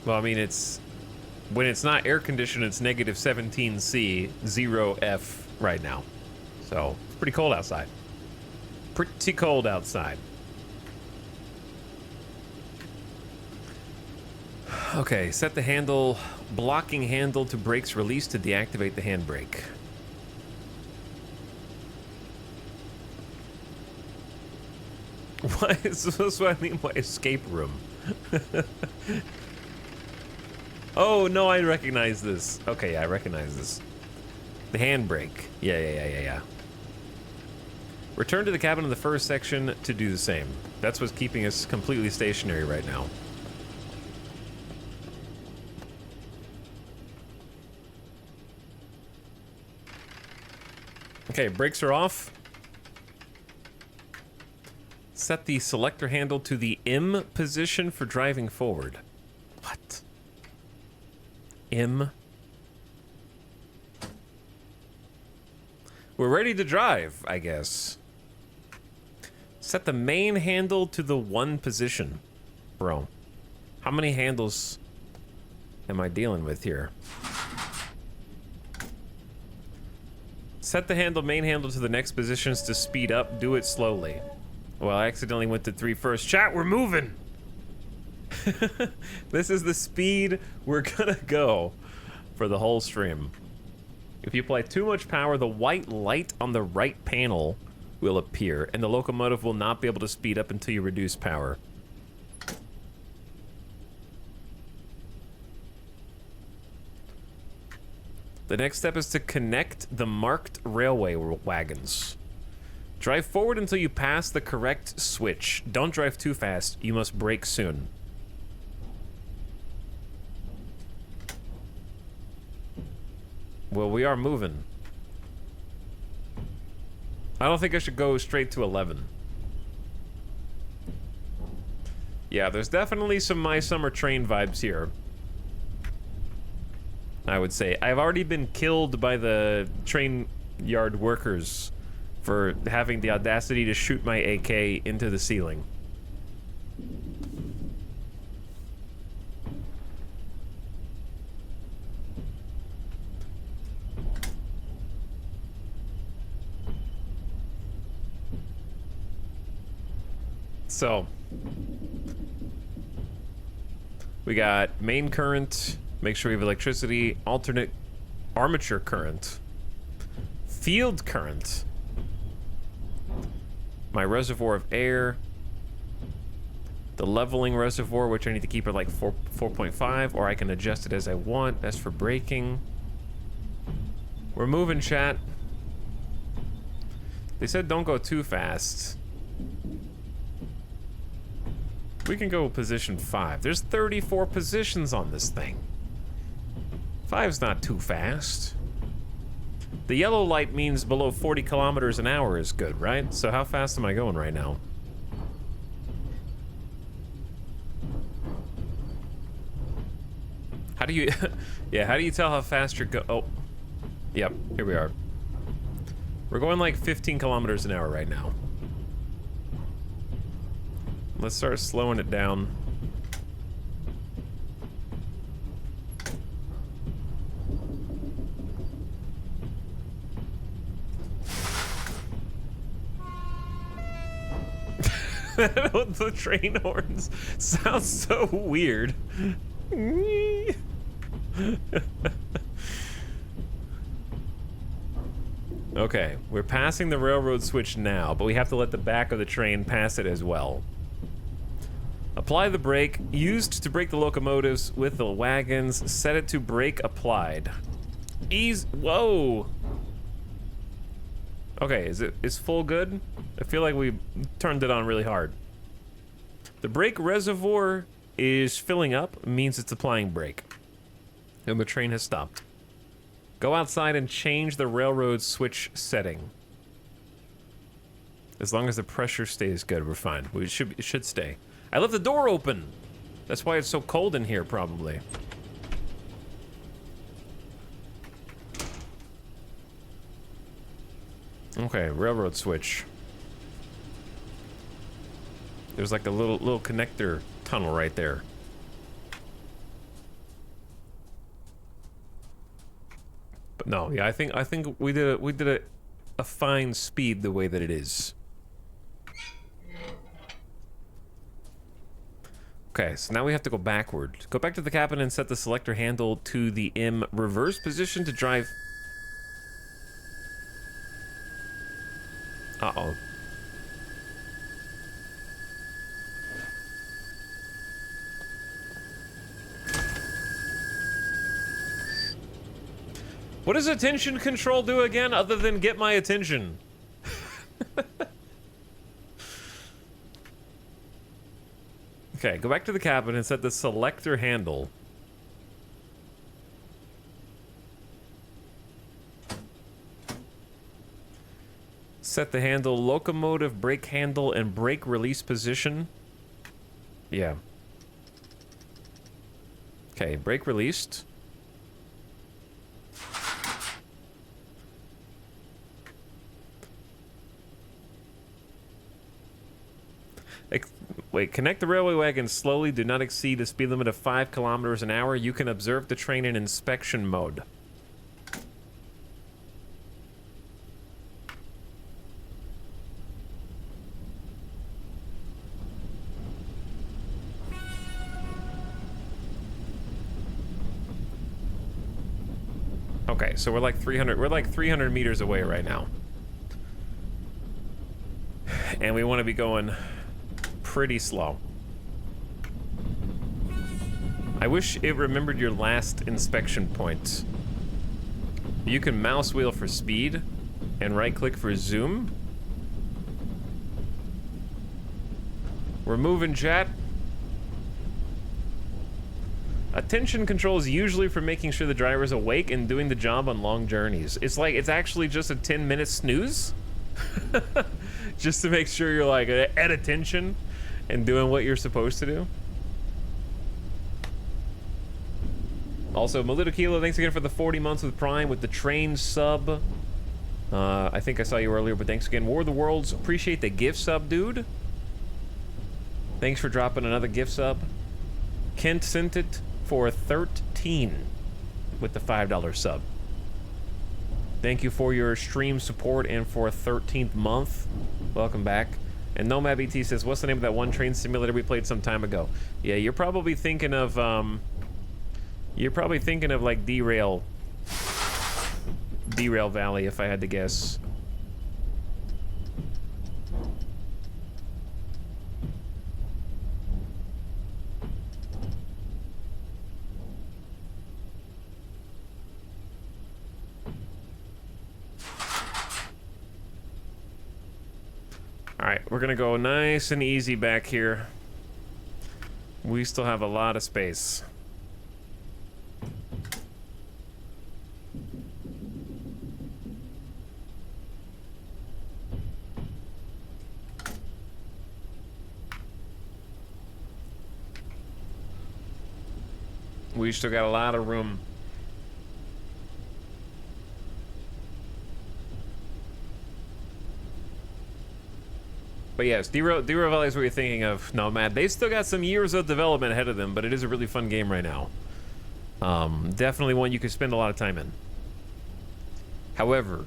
Well, I mean, when it's not air conditioned, it's negative 17C, 0F right now. So, it's pretty cold outside. Pretty cold outside. Okay, set the blocking handle to brakes release to deactivate the handbrake. Why is this what I mean by escape room? Oh, no, I recognize this. Okay, I recognize this. The handbrake. Yeah. Return to the cabin in the first section to do the same. That's what's keeping us completely stationary right now. Okay, brakes are off. Set the selector handle to the M position for driving forward. What? M? We're ready to drive, I guess. Set the main handle to the 1 position. Bro, how many handles am I dealing with here? Set the main handle to the next positions to speed up. Do it slowly. Well, I accidentally went to 3 first. Chat, we're moving! This is the speed we're gonna go for the whole stream. If you apply too much power, the white light on the right panel will appear, and the locomotive will not be able to speed up until you reduce power. The next step is to connect the marked railway wagons. Drive forward until you pass the correct switch. Don't drive too fast. You must brake soon. Well, we are moving. I don't think I should go straight to 11. Yeah, there's definitely some My Summer Train vibes here. I would say. I've already been killed by the train yard workers for having the audacity to shoot my AK into the ceiling. So, we got main current. Make sure we have electricity, alternate armature current, field current, my reservoir of air, the leveling reservoir, which I need to keep at like 4.5, or I can adjust it as I want. That's for braking. We're moving, chat. They said don't go too fast. We can go position 5. There's 34 positions on this thing. 5's not too fast. The yellow light means below 40 kilometers an hour is good, right? So how fast am I going right now? How do you... yeah, how do you tell how fast you're oh. Yep, here we are. We're going like 15 kilometers an hour right now. Let's start slowing it down. The train horns sound so weird. Okay, we're passing the railroad switch now, but we have to let the back of the train pass it as well. Apply the brake used to brake the locomotives with the wagons. Set it to brake applied. Whoa. Okay, is full good? I feel like we turned it on really hard. The brake reservoir is filling up, means it's applying brake. And the train has stopped. Go outside and change the railroad switch setting. As long as the pressure stays good, we're fine. It should stay. I left the door open! That's why it's so cold in here, probably. Okay, railroad switch. There's like a little connector tunnel right there. But no, yeah, I think we did a fine speed the way that it is. Okay, so now we have to go backward. Go back to the cabin and set the selector handle to the M reverse position to drive. Uh-oh. What does attention control do again, other than get my attention? Okay, go back to the cabin and set the selector handle. Set the handle, locomotive, brake handle, and brake release position. Yeah. Okay, brake released. Wait, connect the railway wagon slowly. Do not exceed the speed limit of 5 kilometers an hour. You can observe the train in inspection mode. Okay, so we're like 300 meters away right now. And we want to be going pretty slow. I wish it remembered your last inspection point. You can mouse wheel for speed and right click for zoom. We're moving, chat. Attention control is usually for making sure the driver is awake and doing the job on long journeys. It's like, it's actually just a 10-minute snooze. Just to make sure you're like at attention and doing what you're supposed to do. Also, Melito Kilo, thanks again for the 40 months with Prime with the train sub. I think I saw you earlier, but thanks again. War of the Worlds, appreciate the gift sub, dude. Thanks for dropping another gift sub. Kent sent it for 13 with the $5 sub. Thank you for your stream support and for a 13th month. Welcome back. And Nomad BT says, what's the name of that one train simulator we played some time ago? Yeah, you're probably thinking of like Derail Valley, if I had to guess. Alright, we're gonna go nice and easy back here. We still have a lot of space. We still got a lot of room. But yes, Derail Valley is what you're thinking of. No, Matt, they still got some years of development ahead of them, but it is a really fun game right now. Definitely one you could spend a lot of time in. However,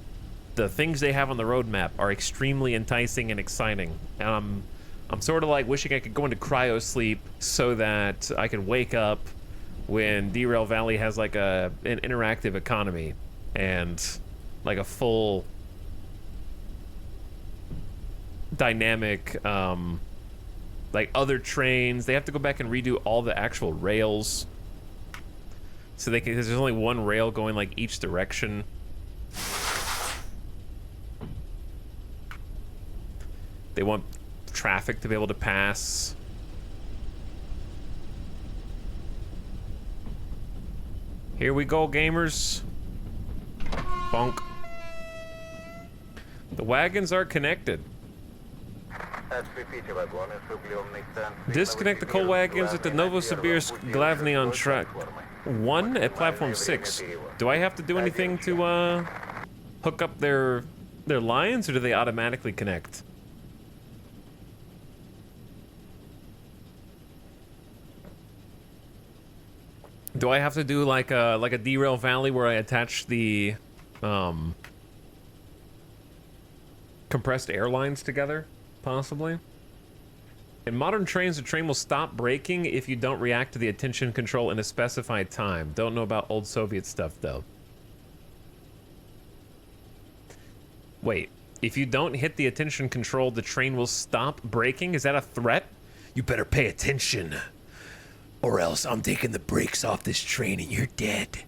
the things they have on the roadmap are extremely enticing and exciting. And I'm sort of like wishing I could go into cryo sleep so that I could wake up when Derail Valley has like an interactive economy and like a full dynamic like other trains. They have to go back and redo all the actual rails so they can, because there's only one rail going like each direction. They want traffic to be able to pass. Here we go, gamers. Bonk. The wagons are connected. Disconnect the coal wagons at the Novosibirsk Glavny on track 1 at platform 6. Do I have to do anything to hook up their lines, or do they automatically connect? Do I have to do like a derail valley where I attach the compressed air lines together? Possibly. In modern trains, the train will stop braking if you don't react to the attention control in a specified time. Don't know about old Soviet stuff, though. Wait, if you don't hit the attention control, the train will stop braking? Is that a threat? You better pay attention, or else I'm taking the brakes off this train and you're dead.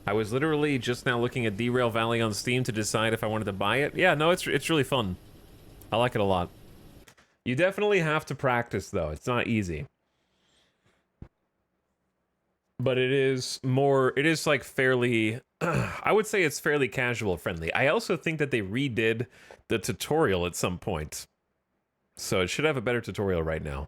I was literally just now looking at Derail Valley on Steam to decide if I wanted to buy it. Yeah, no, it's really fun. I like it a lot. You definitely have to practice, though. It's not easy. But it is like fairly, I would say it's fairly casual friendly. I also think that they redid the tutorial at some point. So it should have a better tutorial right now.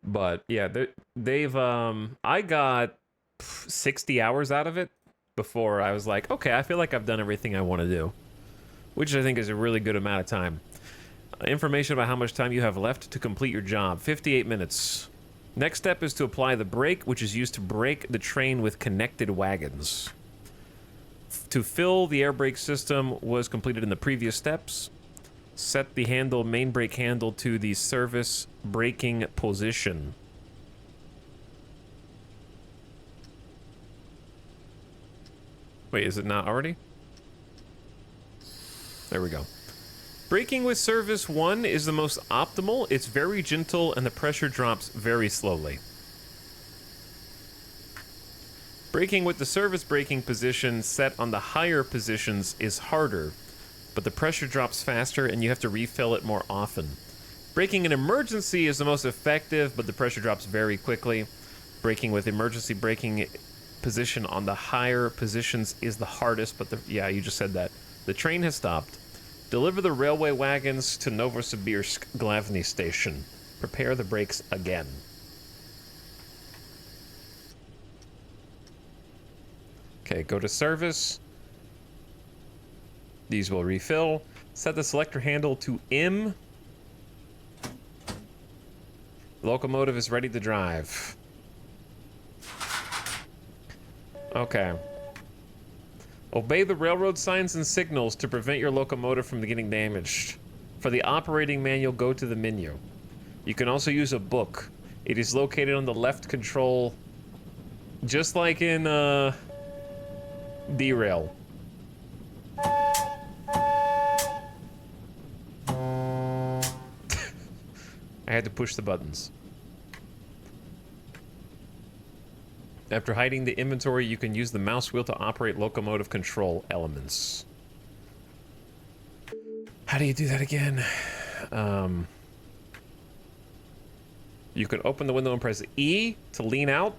But yeah, they've I got 60 hours out of it before I was like, okay, I feel like I've done everything I want to do, which I think is a really good amount of time. Information about how much time you have left to complete your job: 58 minutes. Next step is to apply the brake, which is used to brake the train with connected wagons. To fill the air brake system was completed in the previous steps. Set the main brake handle to the service braking position. Wait, is it not already? There we go. Braking with service 1 is the most optimal. It's very gentle and the pressure drops very slowly. Braking with the service braking position set on the higher positions is harder, but the pressure drops faster and you have to refill it more often. Braking in emergency is the most effective, but the pressure drops very quickly. Braking with emergency braking position on the higher positions is the hardest, but yeah, you just said that. The train has stopped. Deliver the railway wagons to Novosibirsk Glavny station. Prepare the brakes again. Okay, go to service. These will refill. Set the selector handle to M. The locomotive is ready to drive. Okay. Obey the railroad signs and signals to prevent your locomotive from getting damaged. For the operating manual, go to the menu. You can also use a book. It is located on the left control, just like in Derail. I had to push the buttons. After hiding the inventory, you can use the mouse wheel to operate locomotive control elements. How do you do that again? You can open the window and press E to lean out.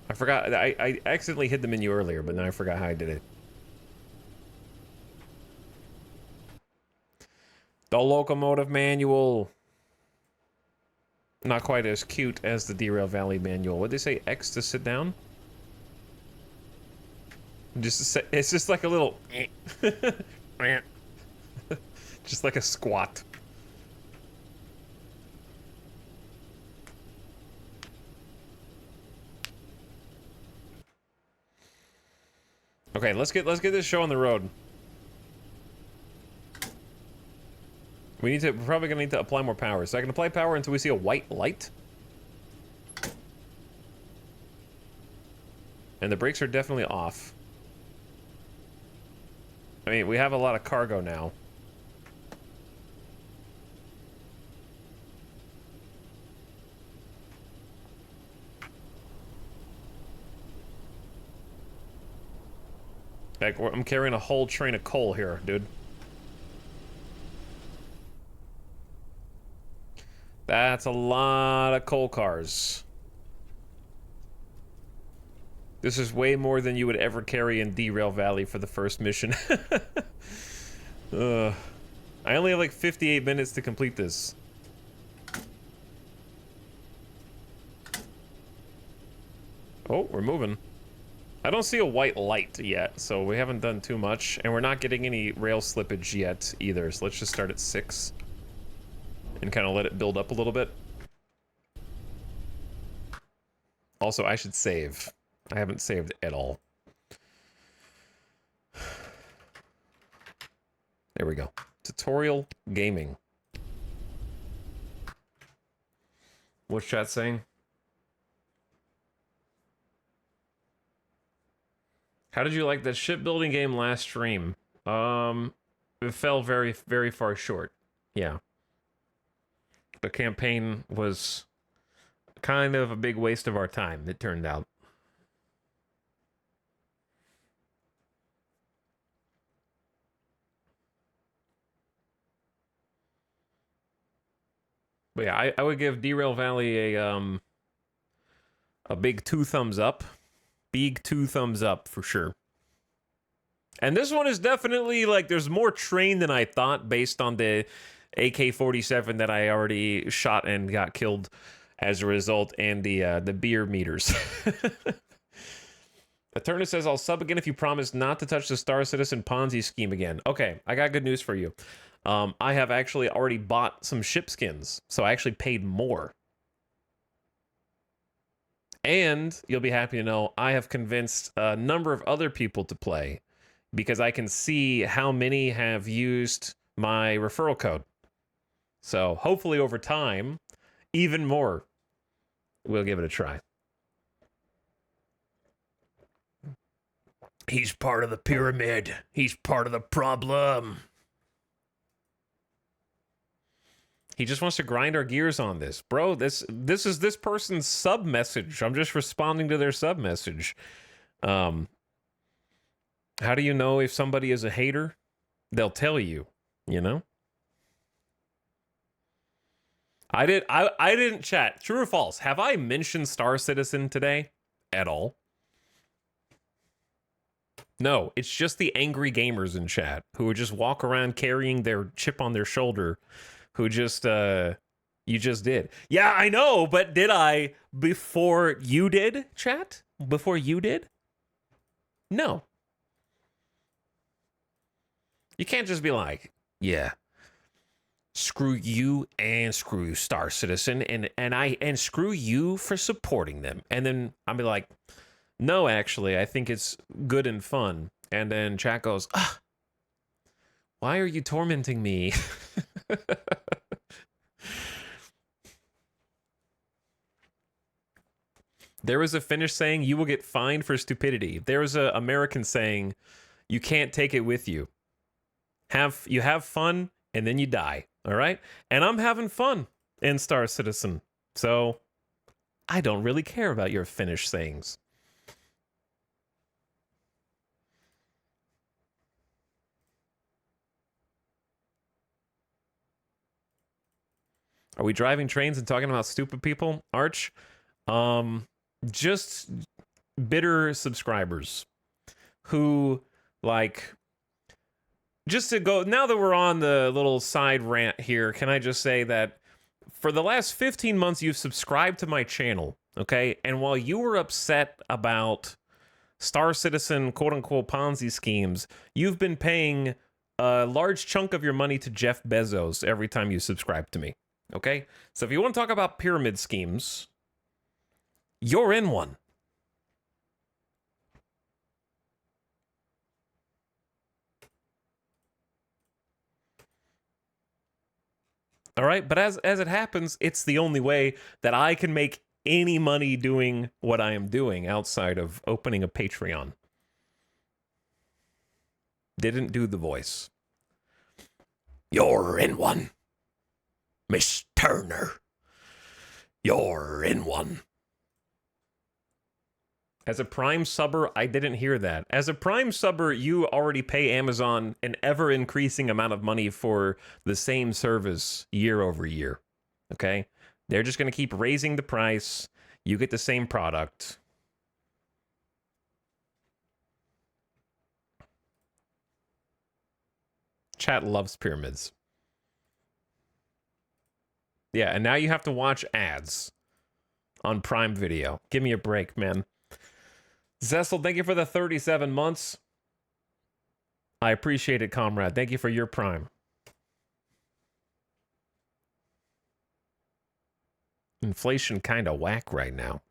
I forgot. I accidentally hid the menu earlier, but then I forgot how I did it. The locomotive manual. Not quite as cute as the Derail Valley manual. What'd they say? X to sit down? It's just like a little... just like a squat. Okay, let's get this show on the road. We're probably gonna need to apply more power. So I can apply power until we see a white light. And the brakes are definitely off. I mean, we have a lot of cargo now. Like, I'm carrying a whole train of coal here, dude. That's a lot of coal cars. This is way more than you would ever carry in Derail Valley for the first mission. I only have like 58 minutes to complete this. Oh, we're moving. I don't see a white light yet, so we haven't done too much, and we're not getting any rail slippage yet either, so let's just start at 6 and kind of let it build up a little bit. Also, I should save. I haven't saved at all. There we go. Tutorial gaming. What's chat saying? How did you like that shipbuilding game last stream? It fell very, very far short. Yeah. The campaign was kind of a big waste of our time, it turned out. But yeah, I would give Derail Valley a big 2 thumbs up. Big 2 thumbs up for sure. And this one is definitely like there's more train than I thought based on the AK-47 that I already shot and got killed as a result, and the beer meters. Eterna says, I'll sub again if you promise not to touch the Star Citizen Ponzi scheme again. Okay, I got good news for you. I have actually already bought some ship skins, so I actually paid more. And you'll be happy to know I have convinced a number of other people to play because I can see how many have used my referral code. So hopefully over time, even more, we'll give it a try. He's part of the pyramid. He's part of the problem. He just wants to grind our gears on this. Bro, this is this person's sub message. I'm just responding to their sub message. How do you know if somebody is a hater? They'll tell you, you know? I didn't chat. True or false? Have I mentioned Star Citizen today at all? No, it's just the angry gamers in chat who would just walk around carrying their chip on their shoulder, who just you just did. Yeah, I know, but did I before you did, chat? Before you did? No. You can't just be like, yeah, screw you and screw Star Citizen and screw you for supporting them. And then I'll be like, no, actually, I think it's good and fun. And then chat goes, why are you tormenting me? There was a Finnish saying, you will get fined for stupidity. There was an American saying, you can't take it with you. You have fun, and then you die, all right? And I'm having fun in Star Citizen, so I don't really care about your Finnish sayings. Are we driving trains and talking about stupid people, Arch? Just bitter subscribers who, like, just to go, now that we're on the little side rant here, can I just say that for the last 15 months, you've subscribed to my channel, okay? And while you were upset about Star Citizen, quote-unquote, Ponzi schemes, you've been paying a large chunk of your money to Jeff Bezos every time you subscribe to me, okay? So if you want to talk about pyramid schemes, you're in one. All right, but as it happens, it's the only way that I can make any money doing what I am doing outside of opening a Patreon. Didn't do the voice. You're in one, Miss Turner. You're in one. As a Prime subber, I didn't hear that. As a Prime subber, you already pay Amazon an ever-increasing amount of money for the same service year over year. Okay? They're just going to keep raising the price. You get the same product. Chat loves pyramids. Yeah, and now you have to watch ads on Prime Video. Give me a break, man. Zessel, thank you for the 37 months. I appreciate it, comrade. Thank you for your Prime. Inflation kind of whack right now.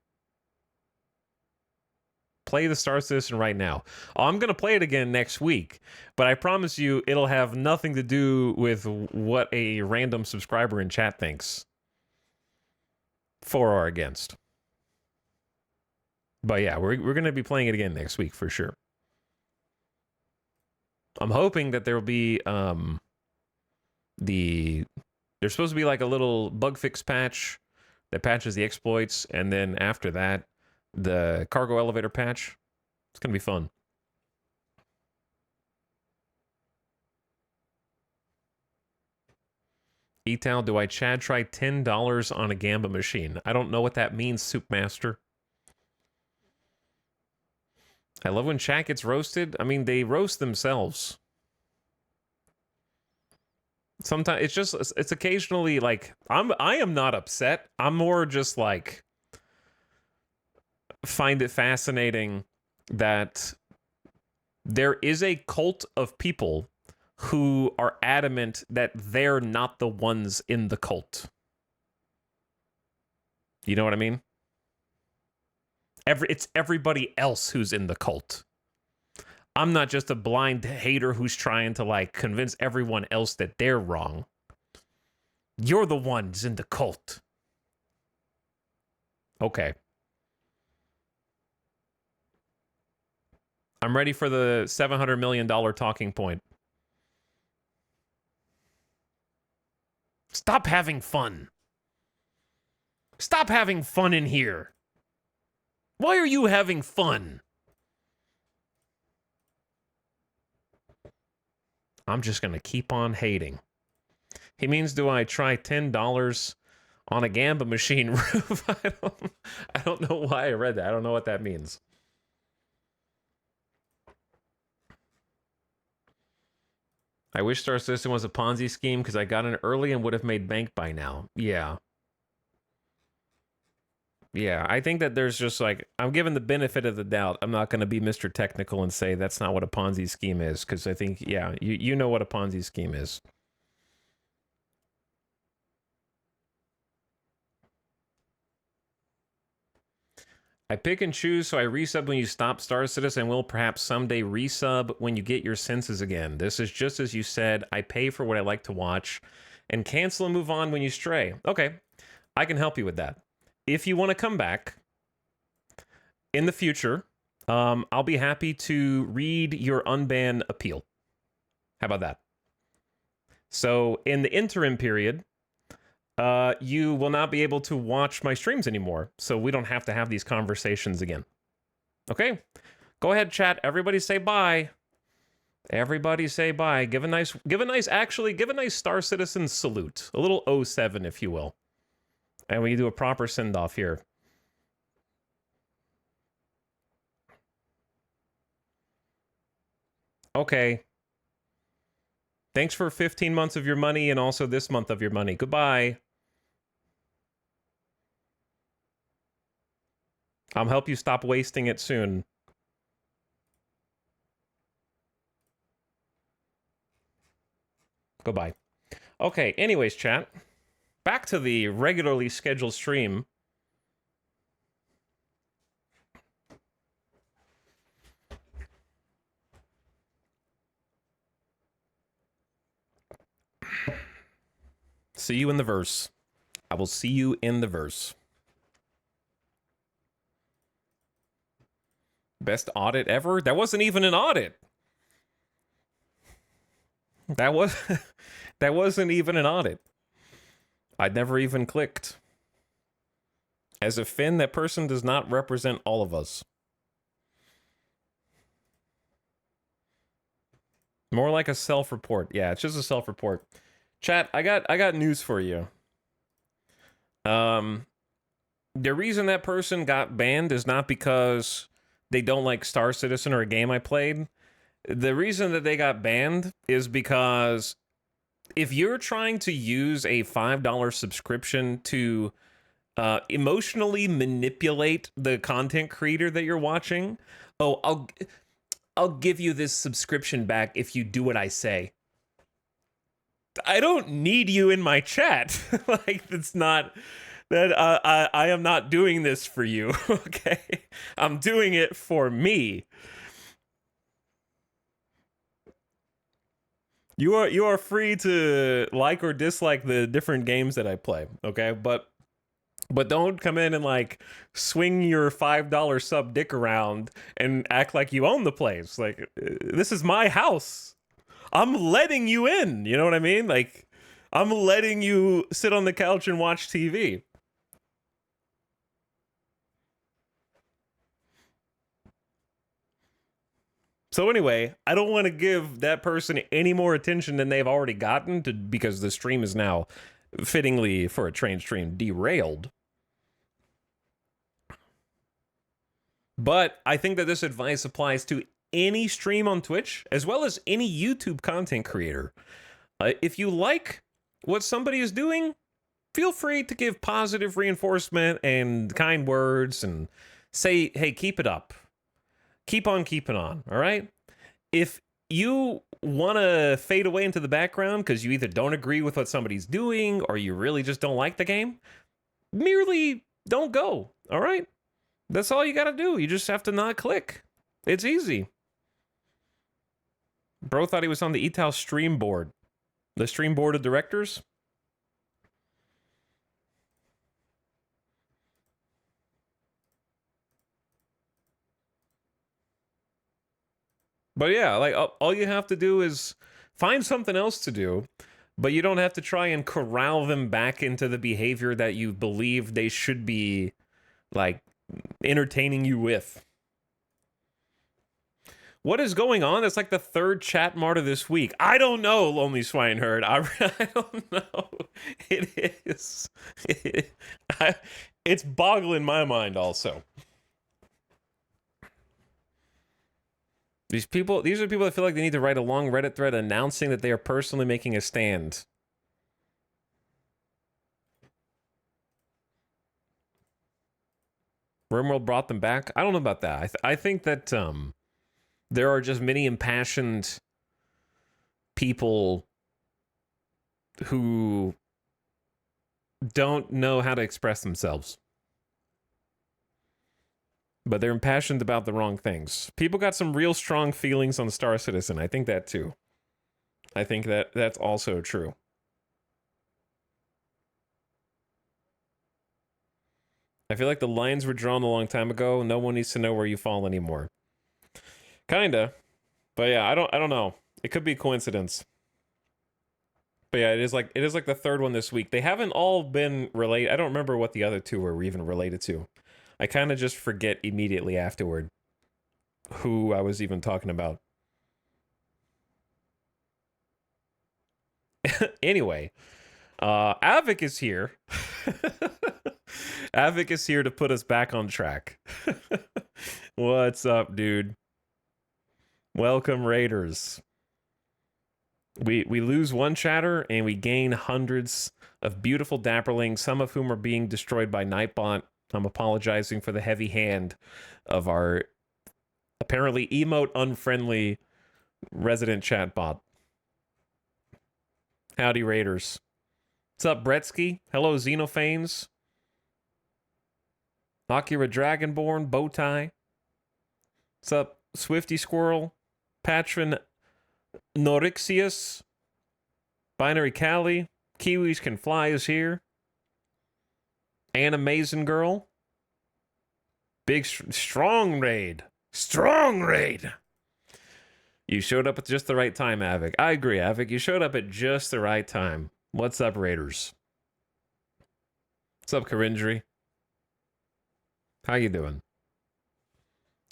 Play the Star Citizen right now. Oh, I'm going to play it again next week, but I promise you it'll have nothing to do with what a random subscriber in chat thinks. For or against. But yeah, we're going to be playing it again next week for sure. I'm hoping that there will be there's supposed to be like a little bug fix patch that patches the exploits, and then after that, the cargo elevator patch. It's going to be fun. Etal, do I Chad try $10 on a Gamba machine? I don't know what that means, Soup Master. I love when chat gets roasted. I mean, they roast themselves. Sometimes it's occasionally like I am not upset. I'm more just like find it fascinating that there is a cult of people who are adamant that they're not the ones in the cult. You know what I mean? It's everybody else who's in the cult. I'm not just a blind hater who's trying to like convince everyone else that they're wrong. You're the ones in the cult. Okay. I'm ready for the $700 million talking point. Stop having fun. Stop having fun in here. Why are you having fun? I'm just going to keep on hating. He means, do I try $10 on a Gamba machine roof? I don't know why I read that. I don't know what that means. I wish Star Citizen was a Ponzi scheme because I got in early and would have made bank by now. Yeah. Yeah, I think that there's just like, I'm given the benefit of the doubt. I'm not going to be Mr. Technical and say that's not what a Ponzi scheme is, because I think, yeah, you know what a Ponzi scheme is. I pick and choose, so I resub when you stop Star Citizen and will perhaps someday resub when you get your senses again. This is just as you said. I pay for what I like to watch and cancel and move on when you stray. Okay, I can help you with that. If you want to come back in the future, I'll be happy to read your unban appeal. How about that? So in the interim period, you will not be able to watch my streams anymore, so we don't have to have these conversations again. Okay? Go ahead, chat. Everybody say bye. Everybody say bye. Give a nice Star Citizen salute. A little 07, if you will. And we do a proper send-off here. Okay. Thanks for 15 months of your money and also this month of your money. Goodbye. I'll help you stop wasting it soon. Goodbye. Okay, anyways, chat. Back to the regularly scheduled stream. See you in the verse. I will see you in the verse. Best audit ever? That wasn't even an audit. That wasn't even an audit. I'd never even clicked. As a Finn, that person does not represent all of us. More like a self-report. Yeah, it's just a self-report. Chat, I got news for you. The reason that person got banned is not because they don't like Star Citizen or a game I played. The reason that they got banned is because if you're trying to use a $5 subscription to emotionally manipulate the content creator that you're watching, I'll give you this subscription back if you do what I say. I don't need you in my chat. Like, it's not that I am not doing this for you. Okay, I'm doing it for me. You are free to like or dislike the different games that I play. Okay, but don't come in and like swing your $5 sub dick around and act like you own the place. Like, this is my house. I'm letting you in. You know what I mean? Like, I'm letting you sit on the couch and watch TV. So anyway, I don't want to give that person any more attention than they've already gotten because the stream is now, fittingly for a train stream, derailed. But I think that this advice applies to any stream on Twitch, as well as any YouTube content creator. If you like what somebody is doing, feel free to give positive reinforcement and kind words and say, hey, keep it up. Keep on keeping on, all right? If you want to fade away into the background because you either don't agree with what somebody's doing or you really just don't like the game, merely don't go, all right? That's all you got to do. You just have to not click. It's easy. Bro thought he was on the ETAL stream board. The stream board of directors? But yeah, like all you have to do is find something else to do, but you don't have to try and corral them back into the behavior that you believe they should be, like, entertaining you with. What is going on? It's like the third chat martyr this week. I don't know, Lonely Swineherd. I don't know. It is. It's boggling my mind also. These are people that feel like they need to write a long Reddit thread announcing that they are personally making a stand. RimWorld brought them back. I don't know about that. I think that there are just many impassioned people who don't know how to express themselves. But they're impassioned about the wrong things. People got some real strong feelings on Star Citizen. I think that too. I think that that's also true. I feel like the lines were drawn a long time ago. No one needs to know where you fall anymore. Kinda. But yeah, I don't know. It could be a coincidence. But yeah, it is like the third one this week. They haven't all been related. I don't remember what the other two were even related to. I kind of just forget immediately afterward who I was even talking about. Anyway, Avik is here. Avik is here to put us back on track. What's up, dude? Welcome, Raiders. We lose one chatter and we gain hundreds of beautiful dapperlings, some of whom are being destroyed by Nightbot. I'm apologizing for the heavy hand of our apparently emote unfriendly resident chatbot. Howdy, Raiders. What's up, Bretsky? Hello, Xenophanes. Akira Dragonborn, Bowtie. What's up, Swifty Squirrel? Patron Norixius. Binary Cali. Kiwis Can Fly is here. Animazing Girl. Big, strong raid. Strong raid. You showed up at just the right time, Avik. I agree, Avik. You showed up at just the right time. What's up, Raiders? What's up, Karindri? How you doing?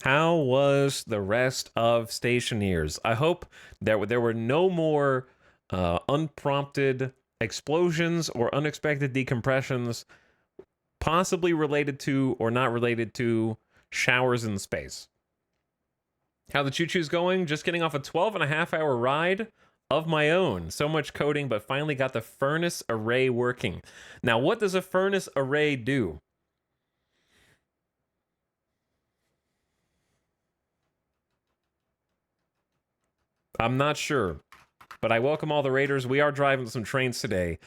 How was the rest of Stationeers? I hope there were no more unprompted explosions or unexpected decompressions, possibly related to or not related to showers in space. How the choo-choo's going? Just getting off a 12.5-hour ride of my own. So much coding, but finally got the furnace array working. Now, what does a furnace array do? I'm not sure, but I welcome all the raiders. We are driving some trains today.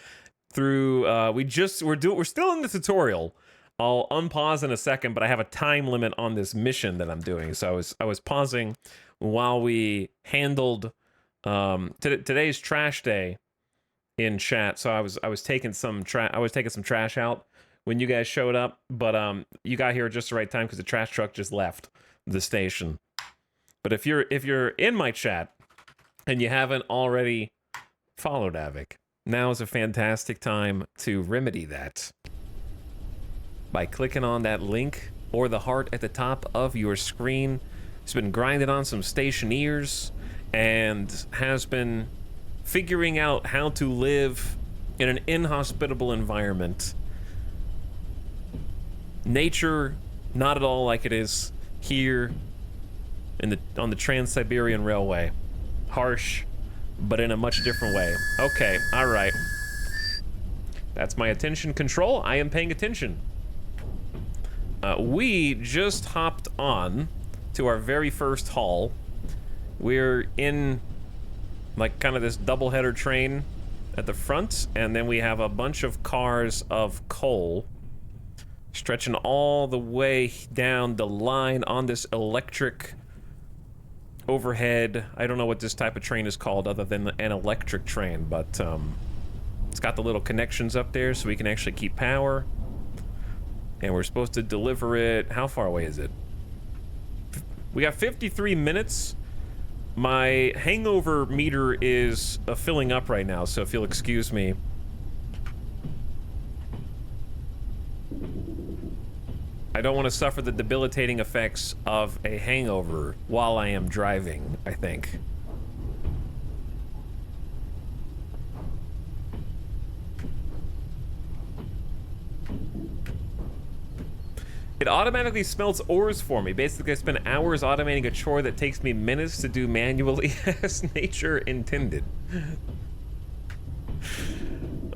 Through we're still in the tutorial. I'll unpause in a second, but I have a time limit on this mission that I'm doing. So I was pausing while we handled today's trash day in chat. So I was taking some trash out when you guys showed up, but you got here at just the right time because the trash truck just left the station. But if you're in my chat and you haven't already followed Aavik, now is a fantastic time to remedy that by clicking on that link or the heart at the top of your screen. He's been grinding on some Stationeers and has been figuring out how to live in an inhospitable environment. Nature, not at all like it is here on the Trans-Siberian Railway. Harsh, but in a much different way. Okay, all right. That's my attention control. I am paying attention. We just hopped on to our very first haul. We're in like kind of this double-header train at the front, and then we have a bunch of cars of coal stretching all the way down the line on this electric overhead. I don't know what this type of train is called other than an electric train, but it's got the little connections up there so we can actually keep power. And we're supposed to deliver it. How far away is it? We got 53 minutes. My hangover meter is filling up right now, so if you'll excuse me. I don't want to suffer the debilitating effects of a hangover while I am driving, I think. It automatically smelts ores for me. Basically, I spend hours automating a chore that takes me minutes to do manually as nature intended.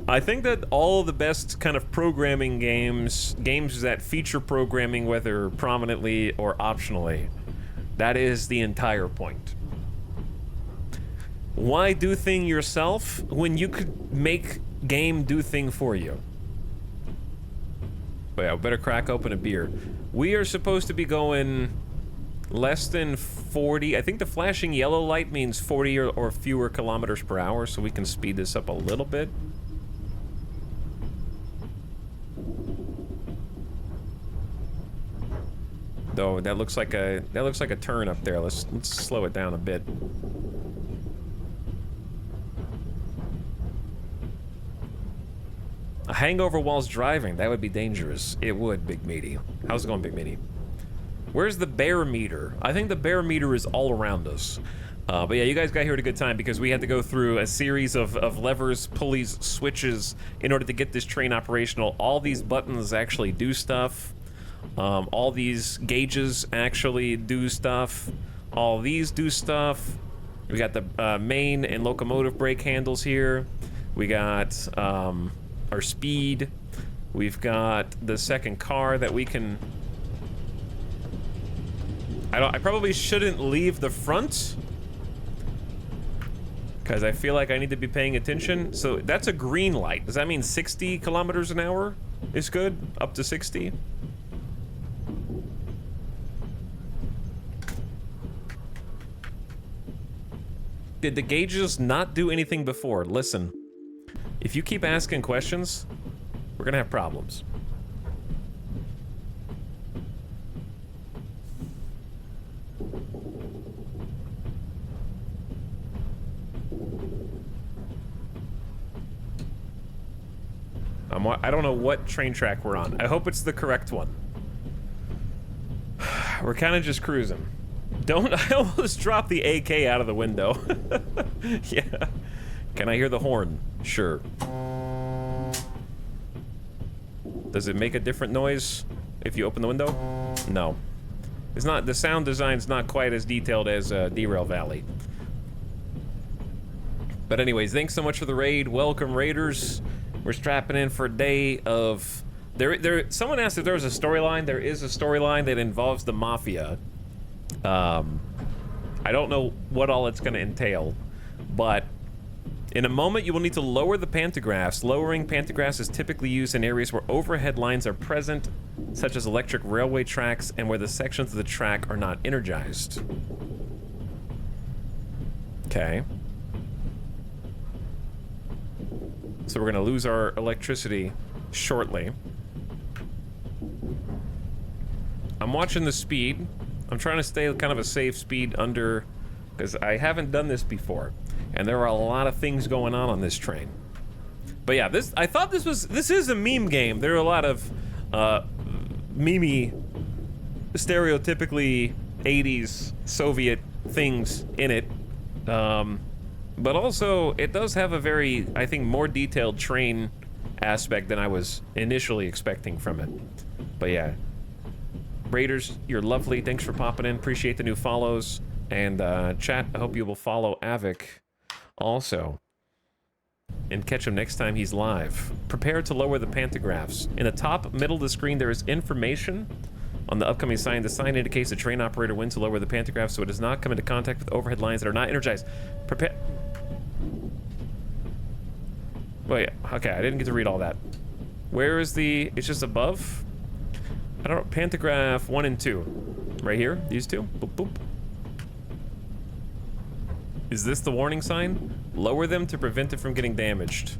I think that all of the best kind of programming games that feature programming, whether prominently or optionally, that is the entire point. Why do thing yourself when you could make game do thing for you? But yeah, we better crack open a beer. We are supposed to be going less than 40. I think the flashing yellow light means 40 or fewer kilometers per hour, so we can speed this up a little bit. Though that looks like a turn up there. Let's slow it down a bit. A hangover whilst driving, that would be dangerous. It would, Big Meaty. How's it going, Big Meaty? Where's the bear meter? I think the bear meter is all around us. But yeah, you guys got here at a good time because we had to go through a series of levers, pulleys, switches in order to get this train operational. All these buttons actually do stuff. All these gauges actually do stuff. All these do stuff. We got the main and locomotive brake handles here. We got our speed. We've got the second car that we can... I probably shouldn't leave the front because I feel like I need to be paying attention. So that's a green light. Does that mean 60 kilometers an hour is good? Up to 60? Did the gauges not do anything before? Listen, if you keep asking questions, we're gonna have problems. I don't know what train track we're on. I hope it's the correct one. We're kind of just cruising. Don't, I almost dropped the AK out of the window. Yeah. Can I hear the horn? Sure. Does it make a different noise if you open the window? No. It's not, the sound design's not quite as detailed as Derail Valley. But anyways, thanks so much for the raid. Welcome, raiders. We're strapping in for a day of... Someone asked if there was a storyline. There is a storyline that involves the Mafia. I don't know what all it's going to entail, but in a moment you will need to lower the pantographs. Lowering pantographs is typically used in areas where overhead lines are present, such as electric railway tracks, and where the sections of the track are not energized. Okay. So we're going to lose our electricity shortly. I'm watching the speed. I'm trying to stay kind of a safe speed under, because I haven't done this before, and there are a lot of things going on this train. But yeah, I thought this is a meme game. There are a lot of memey, stereotypically 80s Soviet things in it. But also, it does have a very, I think, more detailed train aspect than I was initially expecting from it. But yeah. Raiders, you're lovely. Thanks for popping in. Appreciate the new follows. And chat, I hope you will follow Avik also. And catch him next time he's live. Prepare to lower the pantographs. In the top middle of the screen, there is information on the upcoming sign. The sign indicates the train operator when to lower the pantographs so it does not come into contact with overhead lines that are not energized. Prepare... Wait, okay, I didn't get to read all that. Where is the... It's just above? I don't know, pantograph 1 and 2. Right here, these two, boop, boop. Is this the warning sign? Lower them to prevent it from getting damaged.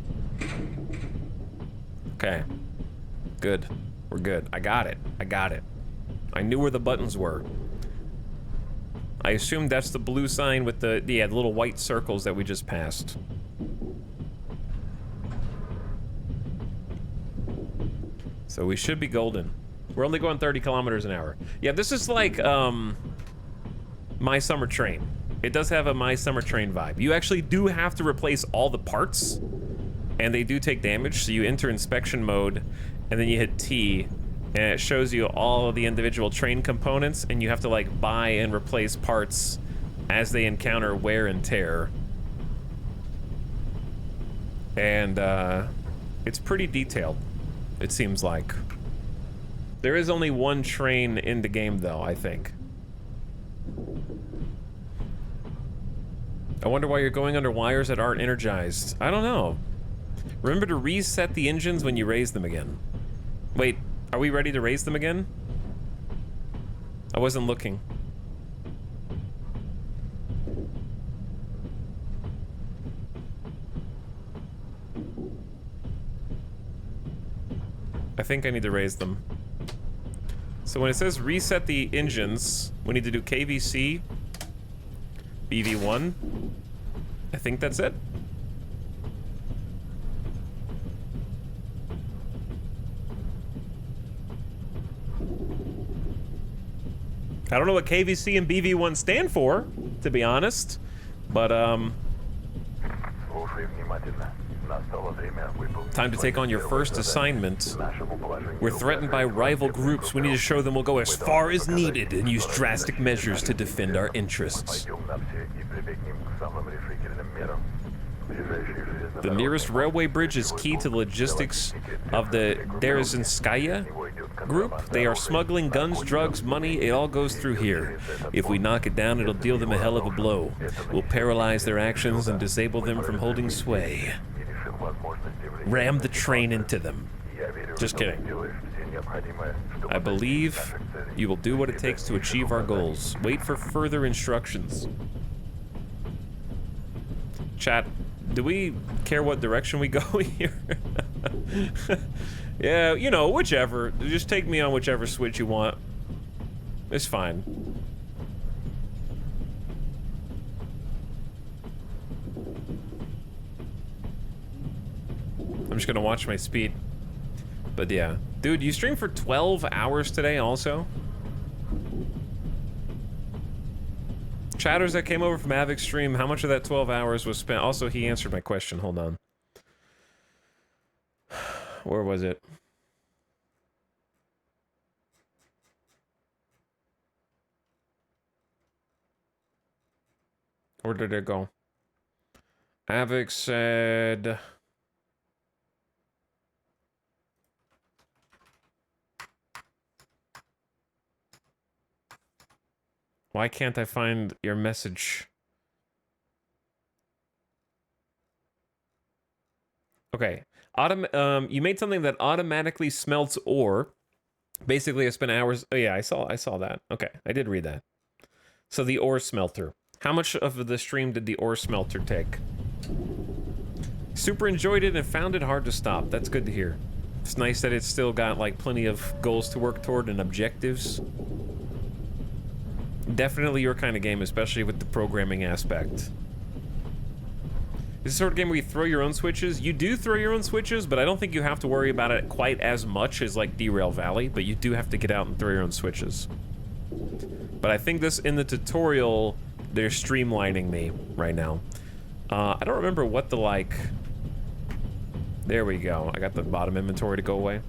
Okay, good, we're good. I got it, I got it. I knew where the buttons were. I assumed that's the blue sign with the little white circles that we just passed. So we should be golden. We're only going 30 kilometers an hour. Yeah, this is like, My Summer Train. It does have a My Summer Train vibe. You actually do have to replace all the parts, and they do take damage, so you enter inspection mode, and then you hit T, and it shows you all of the individual train components, and you have to, like, buy and replace parts as they encounter wear and tear. And, it's pretty detailed, it seems like. There is only one train in the game, though, I think. I wonder why you're going under wires that aren't energized. I don't know. Remember to reset the engines when you raise them again. Wait, are we ready to raise them again? I wasn't looking. I think I need to raise them. So when it says reset the engines, we need to do KVC, BV1. I think that's it. I don't know what KVC and BV1 stand for, to be honest, but time to take on your first assignment. We're threatened by rival groups. We need to show them we'll go as far as needed and use drastic measures to defend our interests. The nearest railway bridge is key to the logistics of the Derezhinskaya group. They are smuggling guns, drugs, money. It all goes through here. If we knock it down, it'll deal them a hell of a blow. We'll paralyze their actions and disable them from holding sway. Ram the train into them. Just kidding. I believe you will do what it takes to achieve our goals. Wait for further instructions. Chat, do we care what direction we go here? Yeah, you know, whichever. Just take me on whichever switch you want. It's fine. I'm just gonna watch my speed. But yeah. Dude, you streamed for 12 hours today also? Chatters that came over from Avic's stream, how much of that 12 hours was spent? Also, he answered my question. Hold on. Where was it? Where did it go? Avic said... Why can't I find your message? Okay. You made something that automatically smelts ore. Basically, I spent hours... Oh, yeah, I saw that. Okay, I did read that. So the ore smelter. How much of the stream did the ore smelter take? Super enjoyed it and found it hard to stop. That's good to hear. It's nice that it's still got, like, plenty of goals to work toward and objectives. Definitely your kind of game, especially with the programming aspect. Is this the sort of game where you throw your own switches? You do throw your own switches, but I don't think you have to worry about it quite as much as, like, Derail Valley, but you do have to get out and throw your own switches. But I think this, in the tutorial, they're streamlining me right now. I don't remember what the, like... There we go. I got the bottom inventory to go away.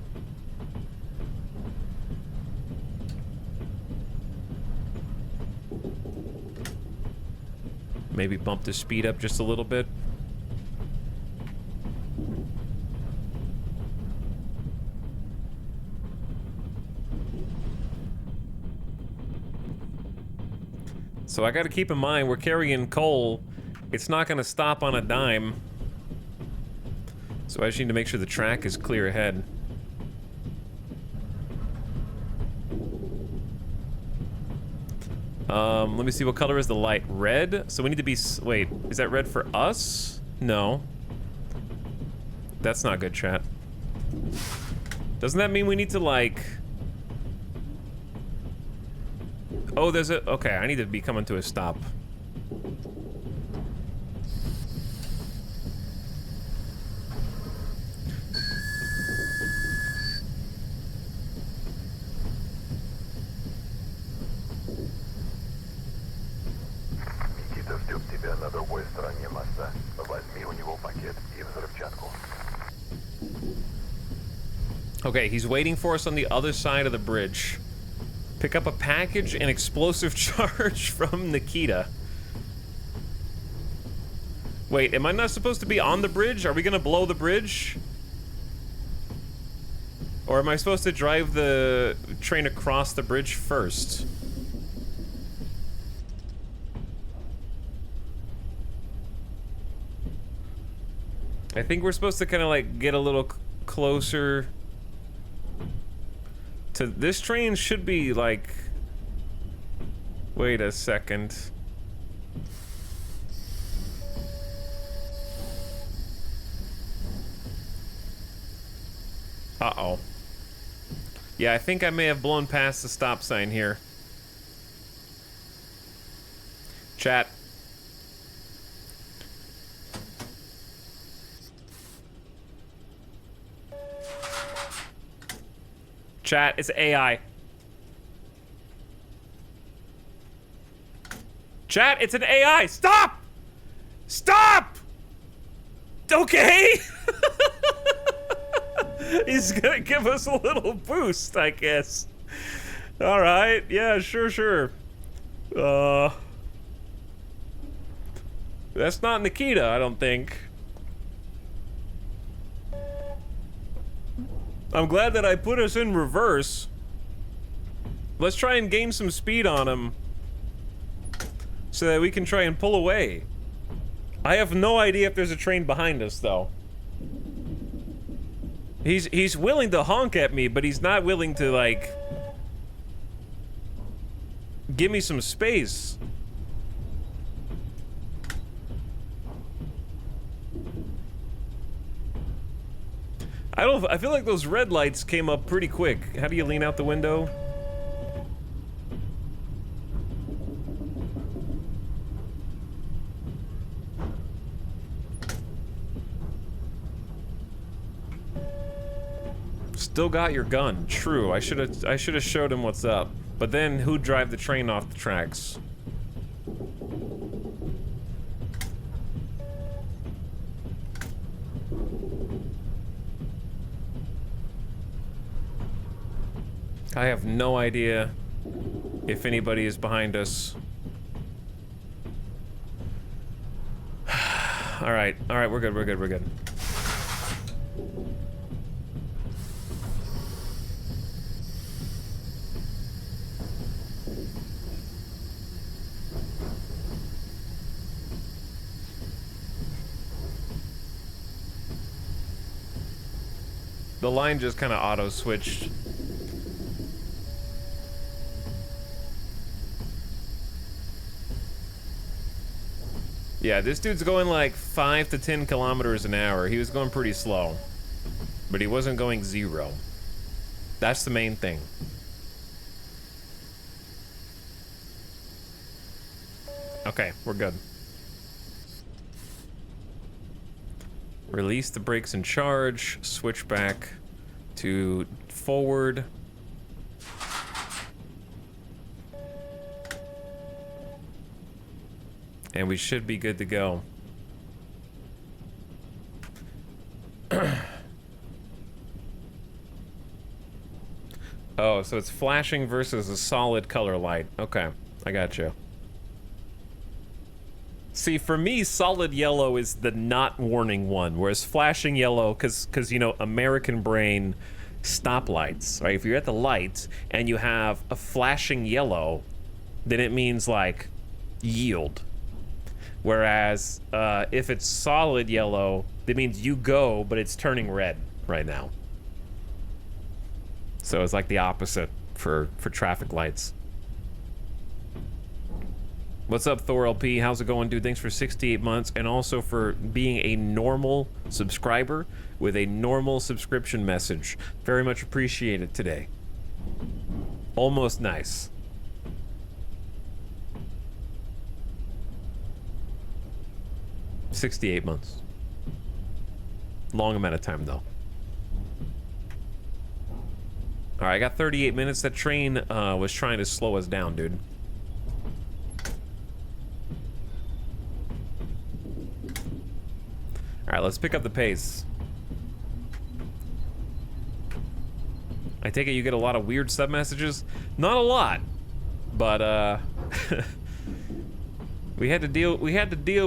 Maybe bump the speed up just a little bit. So I gotta keep in mind, we're carrying coal. It's not gonna stop on a dime. So I just need to make sure the track is clear ahead. Let me see, what color is the light? Red? So we need to be... Wait, is that red for us? No. That's not good, chat. Doesn't that mean we need to, like... Oh, there's a... Okay, I need to be coming to a stop. Okay, he's waiting for us on the other side of the bridge. Pick up a package and explosive charge from Nikita. Wait, am I not supposed to be on the bridge? Are we gonna blow the bridge? Or am I supposed to drive the train across the bridge first? I think we're supposed to kind of like get a little closer to this train. Should be like, wait a second. Uh-oh. Yeah, I think I may have blown past the stop sign here. Chat. Chat, it's AI. Chat, it's an AI. Stop! Stop! Okay. He's gonna give us a little boost, I guess. All right. Yeah, sure. That's not Nikita, I don't think. I'm glad that I put us in reverse. Let's try and gain some speed on him so that we can try and pull away. I have no idea if there's a train behind us, though. He's willing to honk at me, but he's not willing to, like, give me some space. I feel like those red lights came up pretty quick. How do you lean out the window? Still got your gun. True. I should have showed him what's up. But then who'd drive the train off the tracks? I have no idea if anybody is behind us. All right, we're good, we're good, we're good. The line just kind of auto-switched. Yeah, this dude's going like 5 to 10 kilometers an hour. He was going pretty slow. But he wasn't going 0. That's the main thing. Okay, we're good. Release the brakes and charge. Switch back to forward. And we should be good to go. Oh, so it's flashing versus a solid color light. Okay, I got you. See, for me, solid yellow is the not warning one, whereas flashing yellow, because you know, American brain stoplights, right? If you're at the light and you have a flashing yellow, then it means like yield. Whereas if it's solid yellow, it means you go, but it's turning red right now. So it's like the opposite for traffic lights. What's up, Thor LP? How's it going, dude? Thanks for 68 months and also for being a normal subscriber with a normal subscription message. Very much appreciated today. Almost nice. $68 months. Long amount of time, though. All right, I got 38 minutes. That train was trying to slow us down, dude. All right, let's pick up the pace. I take it you get a lot of weird sub messages? Not a lot, but we had to deal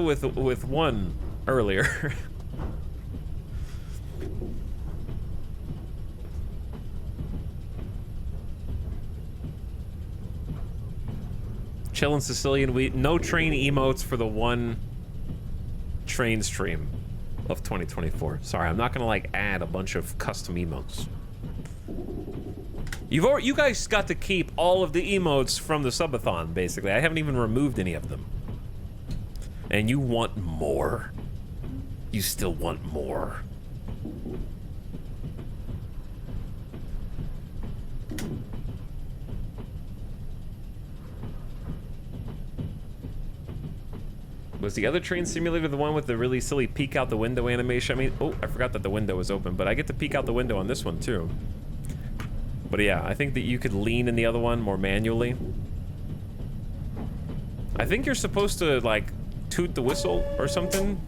with one earlier. Chillin' Sicilian, no train emotes for the one train stream of 2024. Sorry, I'm not gonna like add a bunch of custom emotes. You guys got to keep all of the emotes from the subathon, basically. I haven't even removed any of them. And you want more. You still want more. Was the other train simulator the one with the really silly peek out the window animation? I mean, oh, I forgot that the window was open, but I get to peek out the window on this one too. But yeah, I think that you could lean in the other one more manually. I think you're supposed to like toot the whistle or something.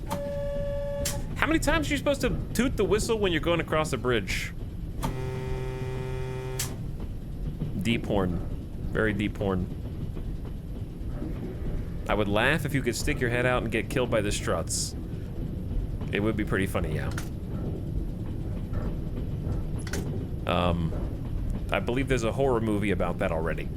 How many times are you supposed to toot the whistle when you're going across a bridge? Deep horn. Very deep horn. I would laugh if you could stick your head out and get killed by the struts. It would be pretty funny, yeah. I believe there's a horror movie about that already.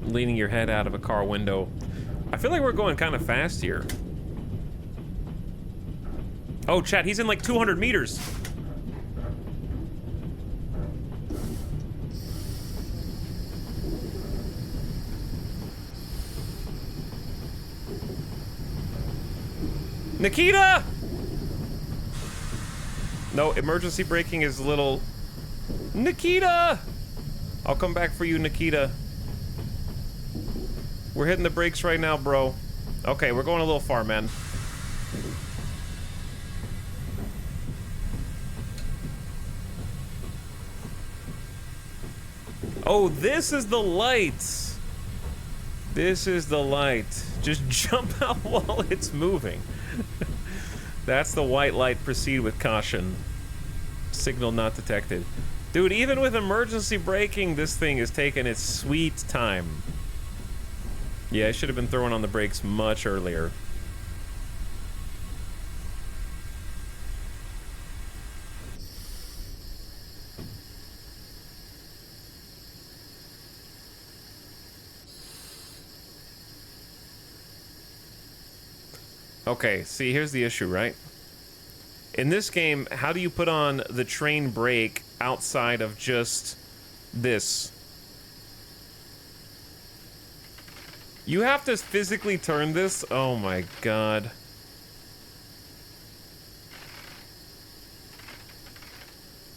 Leaning your head out of a car window. I feel like we're going kind of fast here. Oh, chat, he's in like 200 meters. Nikita! No, emergency braking is a little... Nikita! I'll come back for you, Nikita. We're hitting the brakes right now, bro. Okay, we're going a little far, man. Oh, this is the light. This is the light. Just jump out while it's moving. That's the white light. Proceed with caution. Signal not detected. Dude, even with emergency braking, this thing is taking its sweet time. Yeah, I should have been throwing on the brakes much earlier. Okay, see, here's the issue, right? In this game, how do you put on the train brake outside of just this? You have to physically turn this? Oh my god.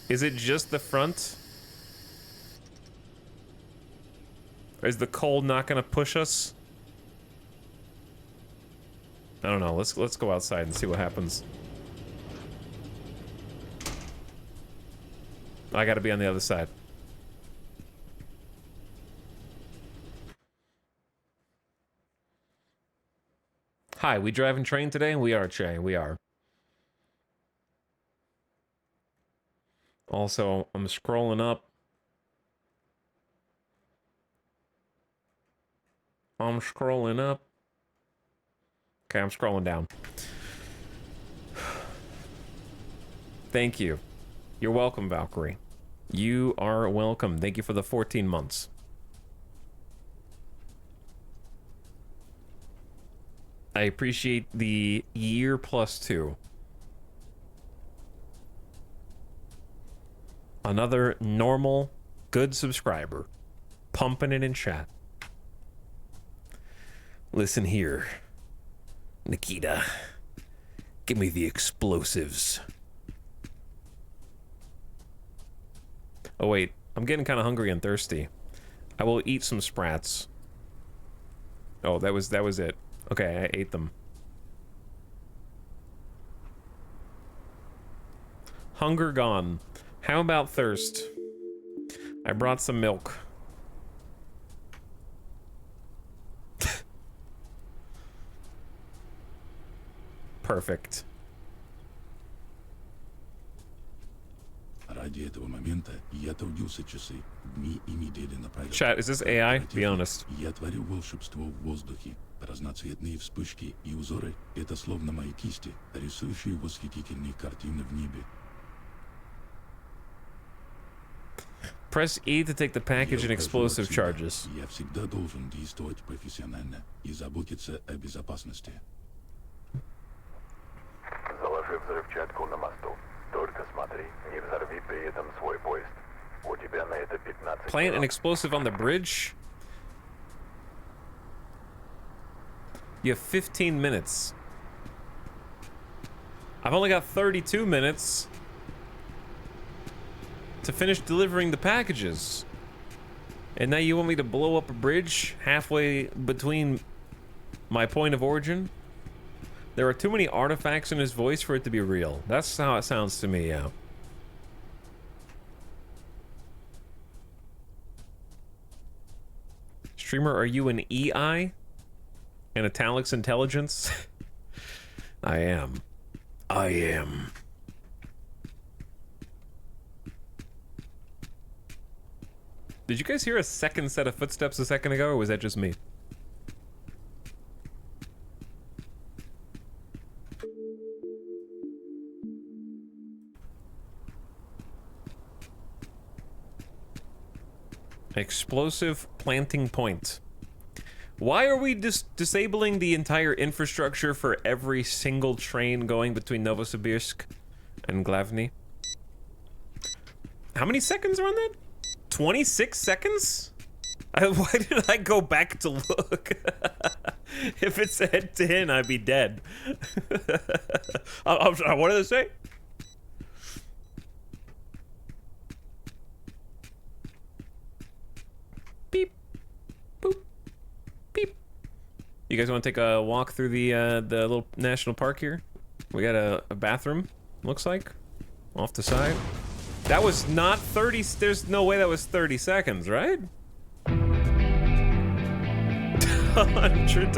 Is it just the front? Or is the cold not gonna push us? I don't know. Let's go outside and see what happens. I gotta be on the other side. Hi, we driving train today? We are, Che. We are. Also, I'm scrolling up. I'm scrolling up. Okay, I'm scrolling down. Thank you. You're welcome, Valkyrie. You are welcome. Thank you for the 14 months. I appreciate the year plus 2. Another normal, good subscriber. Pumping it in chat. Listen here, Nikita. Give me the explosives. Oh wait, I'm getting kind of hungry and thirsty. I will eat some sprats. Oh, that was it. Okay, I ate them. Hunger gone. How about thirst? I brought some milk. Perfect. Ради этого момента я трудился часы, дни и недели напролет. Chat, is this AI? Be honest. Я творю волшебство в воздухе. Разноцветные вспышки и узоры — это словно мои кисти, рисующие восхитительные картины в небе. Press E to take the package and explosive charges. Я всегда должен действовать профессионально и заботиться о безопасности. Заложи взрывчатку на мосту. Только смотри, не взорви при этом свой поезд. У тебя на это 15 Plant an explosive on the bridge? You have 15 minutes. I've only got 32 minutes to finish delivering the packages. And now you want me to blow up a bridge halfway between my point of origin? There are too many artifacts in his voice for it to be real. That's how it sounds to me, yeah. Streamer, are you an EI? An Italics Intelligence? I am. I am. Did you guys hear a second set of footsteps a second ago, or was that just me? Explosive planting point. Why are we disabling the entire infrastructure for every single train going between Novosibirsk and Glavny? How many seconds are on that? 26 seconds? Why did I go back to look? If it said 10, I'd be dead. I'm sorry, what did it say? Beep. Boop. Beep. You guys want to take a walk through the little national park here? We got a bathroom, looks like, off the side. That was not 30. There's no way that was 30 seconds, right? $100.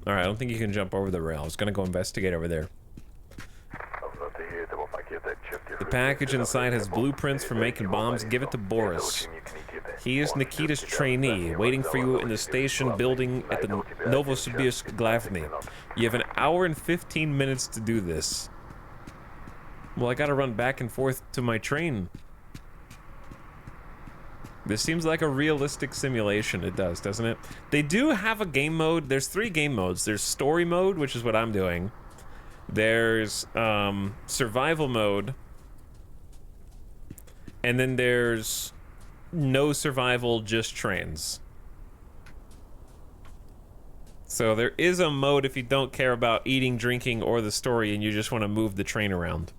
All right, I don't think you can jump over the rail. I was gonna go investigate over there. The package inside has blueprints for making bombs. Give it to Boris. He is Nikita's trainee, waiting for you in the station building at the Novosibirsk Glavny. You have an hour and 15 minutes to do this. Well, I gotta run back and forth to my train. This seems like a realistic simulation. It does, doesn't it? They do have a game mode. There's 3 game modes. There's story mode, which is what I'm doing. There's survival mode. And then there's no survival, just trains. So there is a mode if you don't care about eating, drinking, or the story, and you just want to move the train around.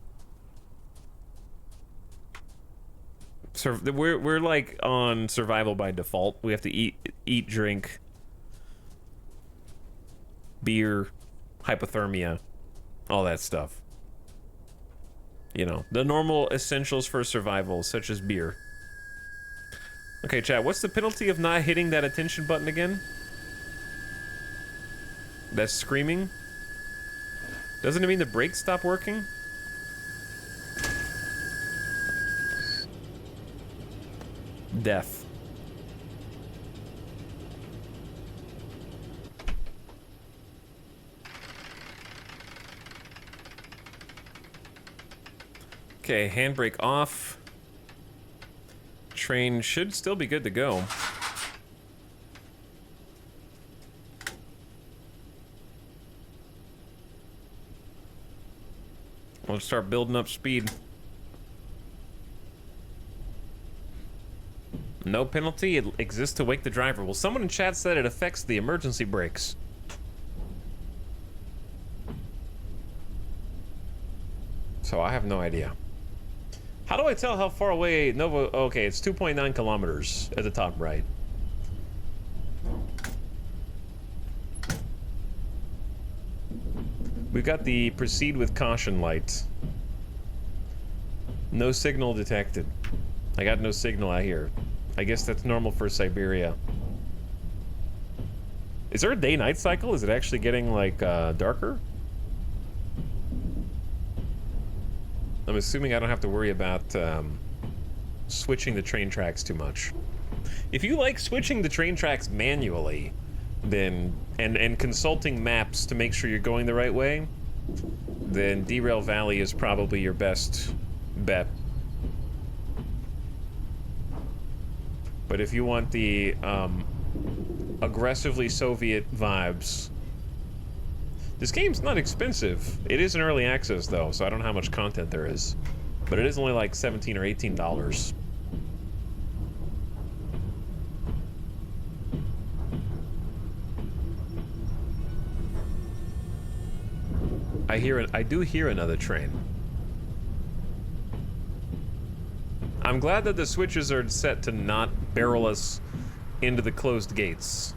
So we're like on survival by default. We have to eat, drink, beer, hypothermia, all that stuff. You know, the normal essentials for survival, such as beer. Okay, chat, what's the penalty of not hitting that attention button again? That's screaming? Doesn't it mean the brakes stop working? Death. Okay, handbrake off. Train should still be good to go. We'll start building up speed. No penalty, it exists to wake the driver. Well, someone in chat said it affects the emergency brakes. So I have no idea. How do I tell how far away Novo... Okay, it's 2.9 kilometers at the top right. We've got the proceed with caution light. No signal detected. I got no signal out here. I guess that's normal for Siberia. Is there a day-night cycle? Is it actually getting, like, darker? I'm assuming I don't have to worry about switching the train tracks too much. If you like switching the train tracks manually, then and consulting maps to make sure you're going the right way, then Derail Valley is probably your best bet. But if you want the aggressively Soviet vibes, this game's not expensive. It is an early access though, so I don't know how much content there is. But it is only like $17 or $18. I do hear another train. I'm glad that the switches are set to not barrel us into the closed gates.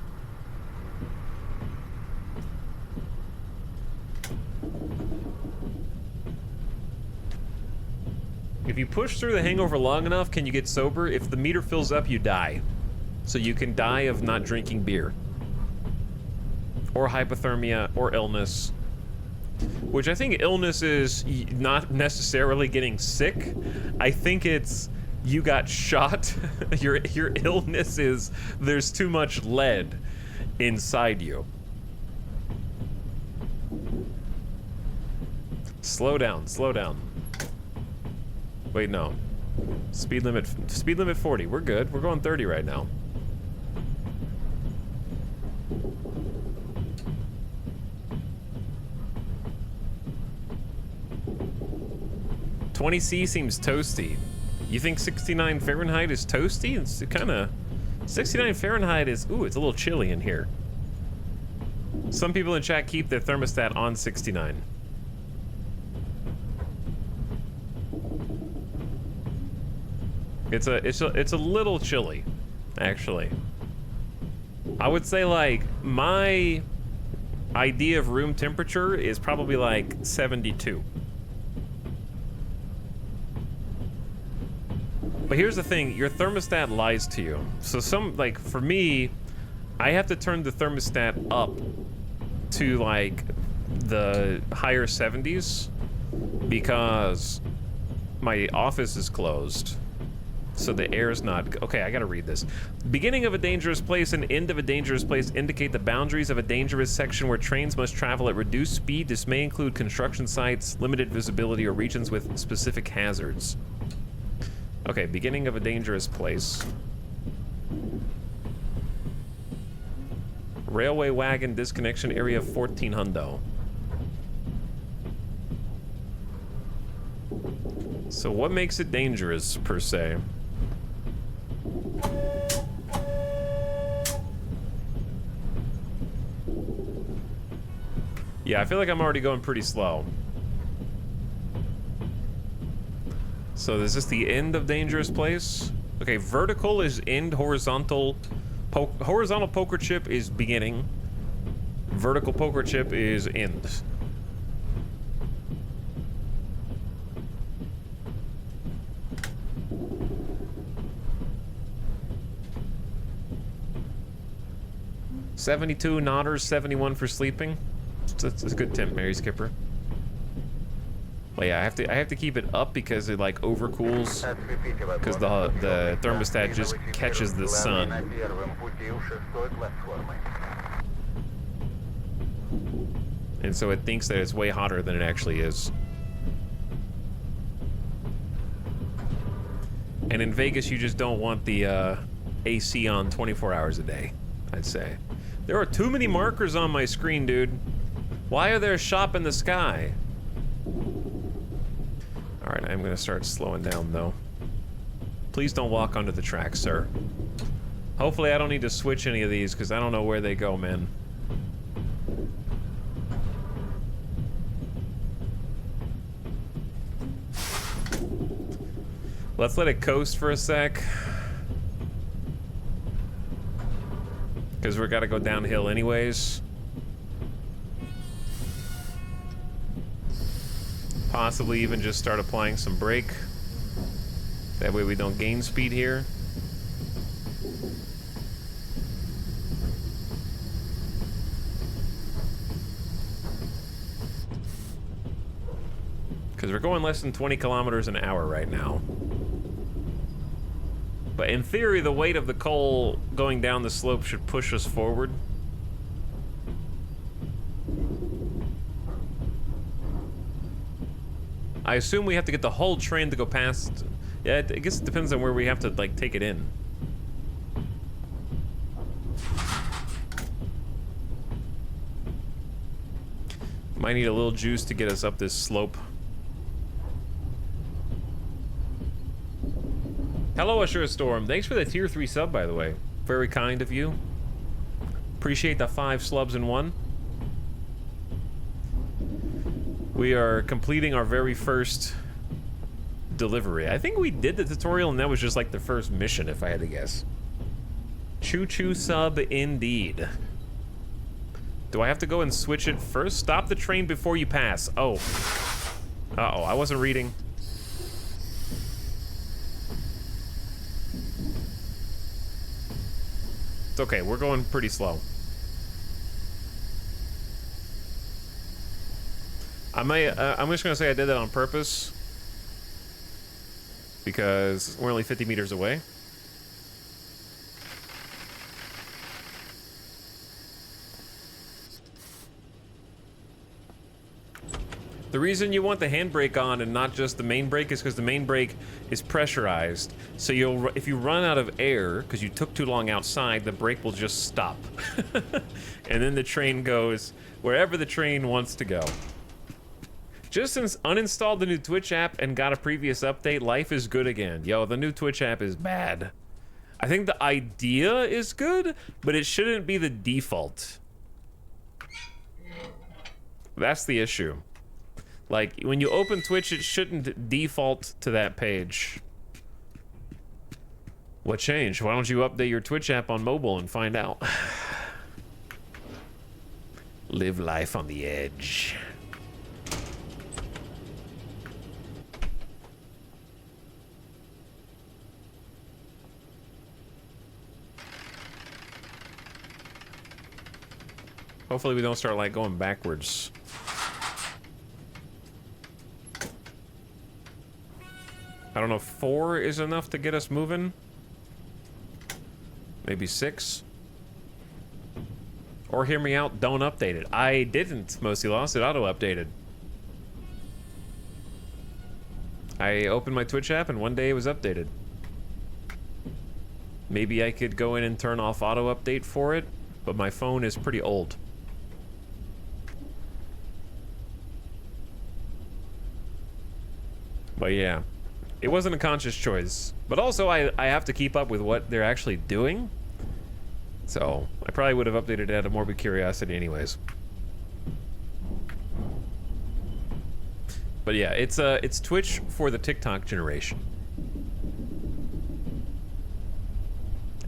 If you push through the hangover long enough, can you get sober? If the meter fills up, you die. So you can die of not drinking beer. Or hypothermia, or illness. Which I think illness is not necessarily getting sick. I think it's you got shot. Your illness is there's too much lead inside you. Slow down, slow down. Wait, no. Speed limit 40. We're good. We're going 30 right now. $20C seems toasty. You think 69 Fahrenheit is toasty? It's kind of... 69 Fahrenheit is... Ooh, it's a little chilly in here. Some people in chat keep their thermostat on 69. It's a little chilly, actually. I would say like my idea of room temperature is probably like 72. But here's the thing, your thermostat lies to you. So like, for me, I have to turn the thermostat up to, like, the higher 70s because my office is closed. So the air's not... Okay, I gotta read this. Beginning of a dangerous place and end of a dangerous place indicate the boundaries of a dangerous section where trains must travel at reduced speed. This may include construction sites, limited visibility, or regions with specific hazards. Okay, beginning of a dangerous place. Railway wagon disconnection area 14 hundo. So what makes it dangerous, per se? Yeah, I feel like I'm already going pretty slow. So is this the end of dangerous place? Okay, vertical is end, horizontal poker chip is beginning. Vertical poker chip is end. $72 nodders, 71 for sleeping. That's a good temp, Mary Skipper. Well, yeah, I have to keep it up because it like overcools because the thermostat just catches the sun. And so it thinks that it's way hotter than it actually is. And in Vegas, you just don't want the AC on 24 hours a day, I'd say. There are too many markers on my screen, dude. Why are there a shop in the sky? Alright, I'm gonna start slowing down, though. Please don't walk onto the track, sir. Hopefully I don't need to switch any of these, because I don't know where they go, man. Let's let it coast for a sec. Because we're gotta go downhill anyways. Possibly even just start applying some brake. That way we don't gain speed here. Because we're going less than 20 kilometers an hour right now. But in theory, the weight of the coal going down the slope should push us forward. I assume we have to get the whole train to go past... Yeah, I guess it depends on where we have to, like, take it in. Might need a little juice to get us up this slope. Hello, Ashura Storm. Thanks for the tier 3 sub, by the way. Very kind of you. Appreciate the 5 slubs in one. We are completing our very first delivery. I think we did the tutorial and that was just like the first mission, if I had to guess. Choo-choo sub indeed. Do I have to go and switch it first? Stop the train before you pass. Oh. Uh-oh, I wasn't reading. It's okay, we're going pretty slow. I'm just gonna say I did that on purpose because we're only 50 meters away. The reason you want the handbrake on and not just the main brake is because the main brake is pressurized. So if you run out of air because you took too long outside, the brake will just stop. And then the train goes wherever the train wants to go. Just since uninstalled the new Twitch app and got a previous update, life is good again. Yo, the new Twitch app is bad. I think the idea is good, but it shouldn't be the default. That's the issue. Like, when you open Twitch, it shouldn't default to that page. What changed? Why don't you update your Twitch app on mobile and find out? Live life on the edge. Hopefully we don't start like going backwards. I don't know if 4 is enough to get us moving. Maybe 6. Or hear me out, don't update it. I didn't, Mostly Lost, it auto-updated. I opened my Twitch app and one day it was updated. Maybe I could go in and turn off auto-update for it, but my phone is pretty old. But yeah, it wasn't a conscious choice. But also, I have to keep up with what they're actually doing. So, I probably would have updated it out of morbid curiosity anyways. But yeah, it's Twitch for the TikTok generation.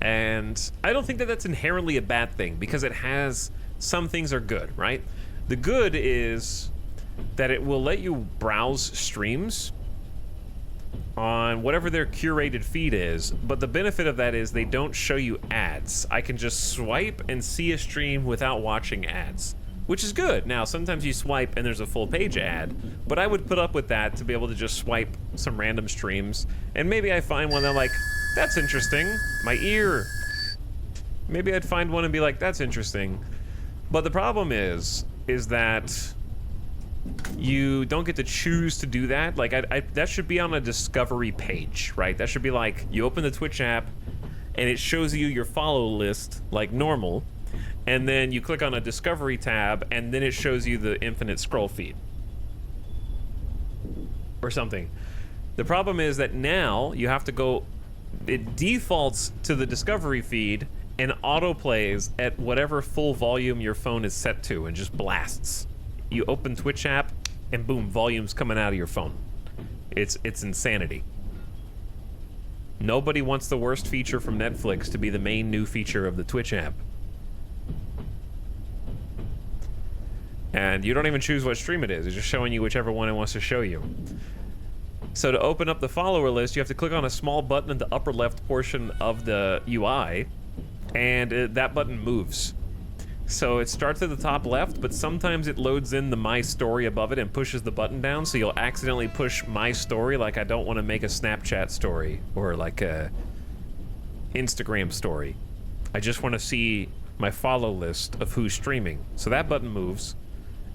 And I don't think that that's inherently a bad thing, because it has... Some things are good, right? The good is that it will let you browse streams on whatever their curated feed is, but the benefit of that is they don't show you ads. I can just swipe and see a stream without watching ads, which is good. Now, sometimes you swipe and there's a full page ad, but I would put up with that to be able to just swipe some random streams, and maybe I find one that I'm like, that's interesting. My ear. Maybe I'd find one and be like, that's interesting. But the problem is that you don't get to choose to do that. Like, that should be on a discovery page, right? That should be like, you open the Twitch app, and it shows you your follow list, like normal, and then you click on a discovery tab, and then it shows you the infinite scroll feed. Or something. The problem is that now, you have to go... It defaults to the discovery feed, and autoplays at whatever full volume your phone is set to, and just blasts. You open Twitch app, and boom, volume's coming out of your phone. It's insanity. Nobody wants the worst feature from Netflix to be the main new feature of the Twitch app. And you don't even choose what stream it is. It's just showing you whichever one it wants to show you. So to open up the follower list, you have to click on a small button in the upper left portion of the UI, and that button moves. So it starts at the top left, but sometimes it loads in the My Story above it and pushes the button down, so you'll accidentally push My Story, like I don't want to make a Snapchat story or like a Instagram story. I just want to see my follow list of who's streaming. So that button moves,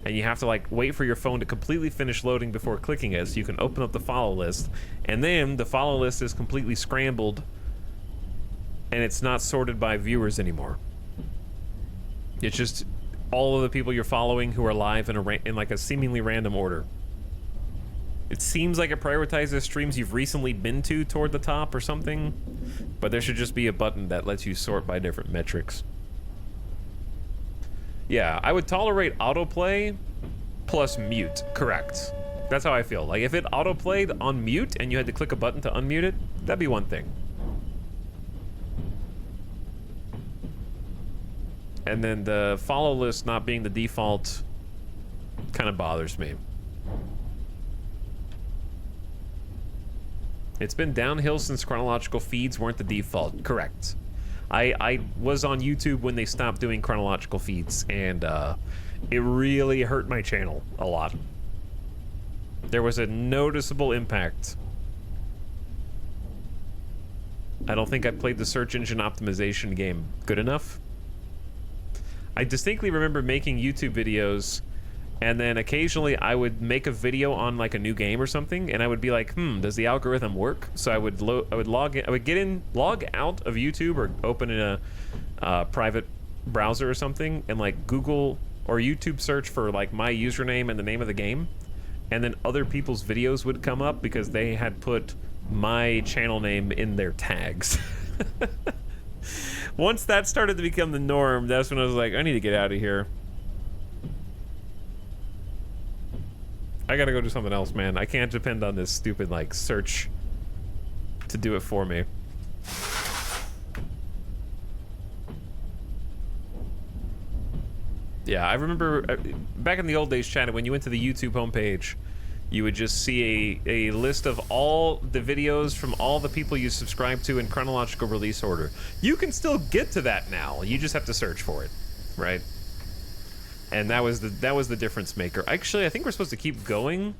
and you have to like wait for your phone to completely finish loading before clicking it so you can open up the follow list, and then the follow list is completely scrambled and it's not sorted by viewers anymore. It's just all of the people you're following who are live in like a seemingly random order. It seems like it prioritizes streams you've recently been to toward the top or something, but there should just be a button that lets you sort by different metrics. Yeah, I would tolerate autoplay plus mute, correct. That's how I feel. Like, if it autoplayed on mute and you had to click a button to unmute it, that'd be one thing. And then the follow list not being the default kind of bothers me. It's been downhill since chronological feeds weren't the default, correct. I was on YouTube when they stopped doing chronological feeds, and it really hurt my channel a lot. There was a noticeable impact. I don't think I played the search engine optimization game good enough. I distinctly remember making YouTube videos, and then occasionally I would make a video on like a new game or something, and I would be like, does the algorithm work? So I would log out of YouTube or open in a private browser or something, and like Google or YouTube search for like my username and the name of the game, and then other people's videos would come up because they had put my channel name in their tags. Once that started to become the norm, that's when I was like, I need to get out of here. I gotta go do something else, man. I can't depend on this stupid, like, search to do it for me. Yeah, I remember back in the old days, Chad, when you went to the YouTube homepage, you would just see a list of all the videos from all the people you subscribe to in chronological release order. You can still get to that now. You just have to search for it, right? And that was the difference maker. Actually, I think we're supposed to keep going.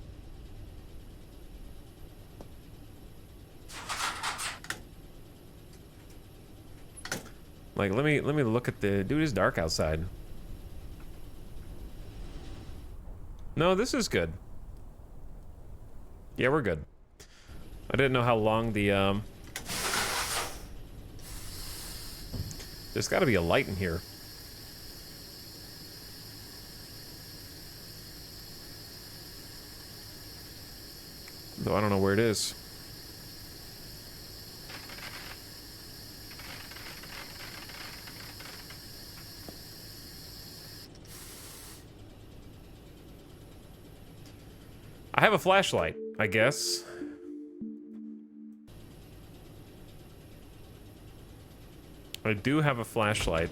Like, let me look at the dude. It's dark outside. No, this is good. Yeah, we're good. I didn't know how long the there's got to be a light in here. Though I don't know where it is. I have a flashlight, I guess. I do have a flashlight.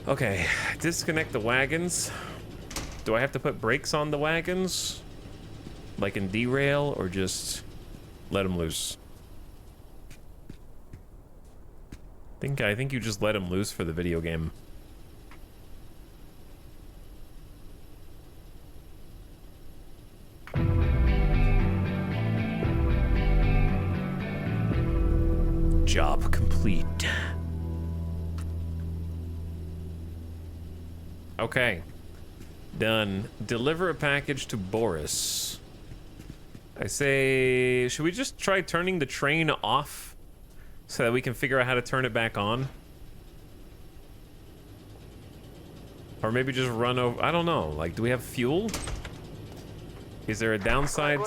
Okay, disconnect the wagons. Do I have to put brakes on the wagons? Like in derail, or just let them loose? I think you just let them loose for the video game. Job complete. Okay. Done. Deliver a package to Boris. I say, should we just try turning the train off so that we can figure out how to turn it back on? Or maybe just run over, I don't know. Like, do we have fuel? Is there a downside?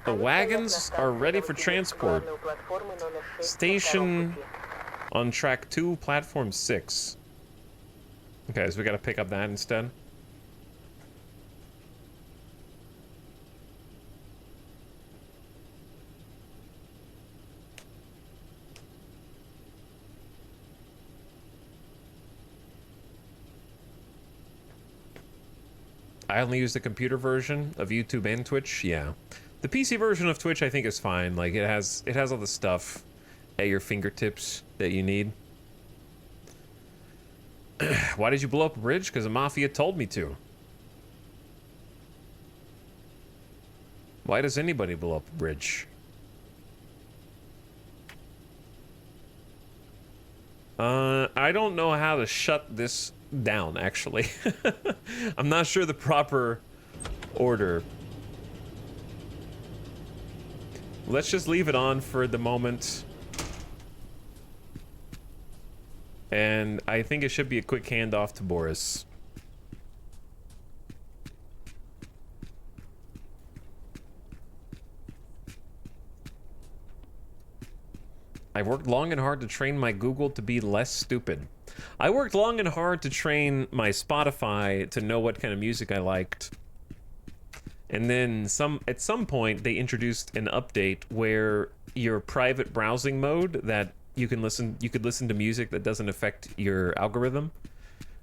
The wagons are ready for transport. Station on track 2, platform 6. Okay, so we gotta pick up that instead. I only use the computer version of YouTube and Twitch. Yeah, the PC version of Twitch I think is fine. Like it has all the stuff at your fingertips that you need. Why did you blow up a bridge? Because the Mafia told me to. Why does anybody blow up a bridge? I don't know how to shut this down, actually. I'm not sure the proper order. Let's just leave it on for the moment. And I think it should be a quick handoff to Boris. I've worked long and hard to train my Google to be less stupid. I worked long and hard to train my Spotify to know what kind of music I liked. And then at some point they introduced an update where your private browsing mode that you could listen to music that doesn't affect your algorithm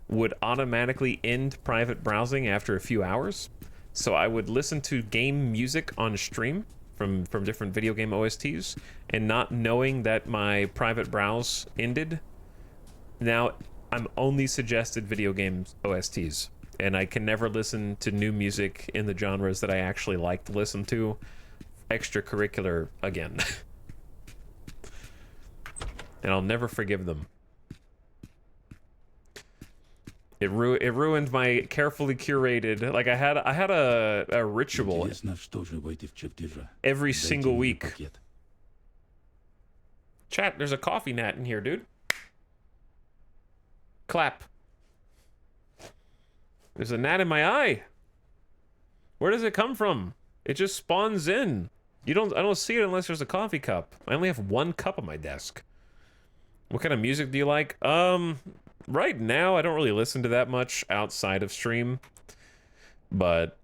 would automatically end private browsing after a few hours. So I would listen to game music on stream from different video game OSTs, and not knowing that my private browse ended. Now I'm only suggested video game OSTs, and I can never listen to new music in the genres that I actually like to listen to extracurricular again. And I'll never forgive them. It ruined my carefully curated, like I had a ritual every single week. Chat, there's a coffee gnat in here, dude. Clap. There's a gnat in my eye. Where does it come from? It just spawns in. I don't see it unless there's a coffee cup. I only have one cup on my desk. What kind of music do you like? Right now, I don't really listen to that much outside of stream, but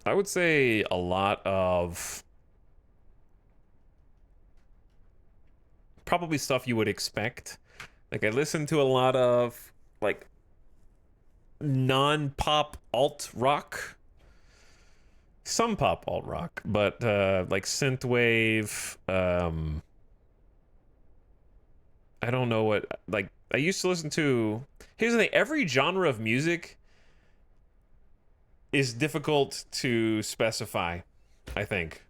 I would say a lot of probably stuff you would expect. Like, I listen to a lot of, like, non-pop alt rock. Some pop alt rock, but like synthwave. I don't know what. Like, I used to listen to. Here's the thing: every genre of music is difficult to specify, I think.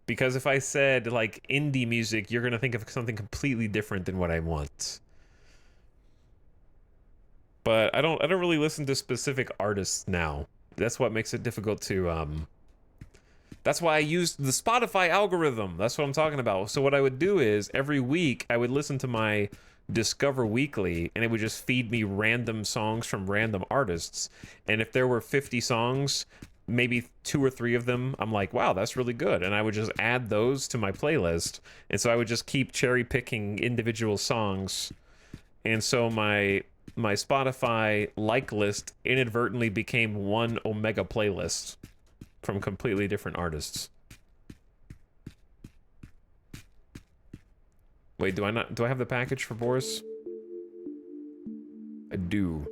Because if I said like indie music, you're gonna think of something completely different than what I want. But I don't really listen to specific artists now. That's what makes it difficult to that's why I used the Spotify algorithm. That's what I'm talking about. So what I would do is every week I would listen to my Discover Weekly, and it would just feed me random songs from random artists. And if there were 50 songs, maybe 2 or 3 of them, I'm like, wow, that's really good. And I would just add those to my playlist. And so I would just keep cherry picking individual songs. And so my Spotify like list inadvertently became one Omega playlist from completely different artists. Wait, do I have the package for Boris? I do.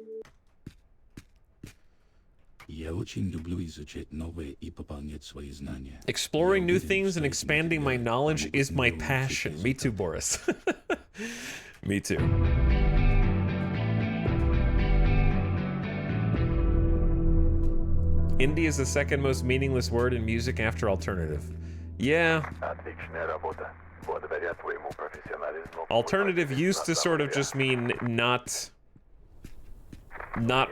Я очень люблю изучать новое и пополнять свои знания. Exploring Я new уверен, things что and эти expanding my материалы knowledge помогут is my мне улучшить passion. Me too, результат. Boris. Me too. Indie is the second most meaningless word in music after alternative. Yeah, Отличная работа. Благодаря твоему профессионализму. alternative used to sort of just mean not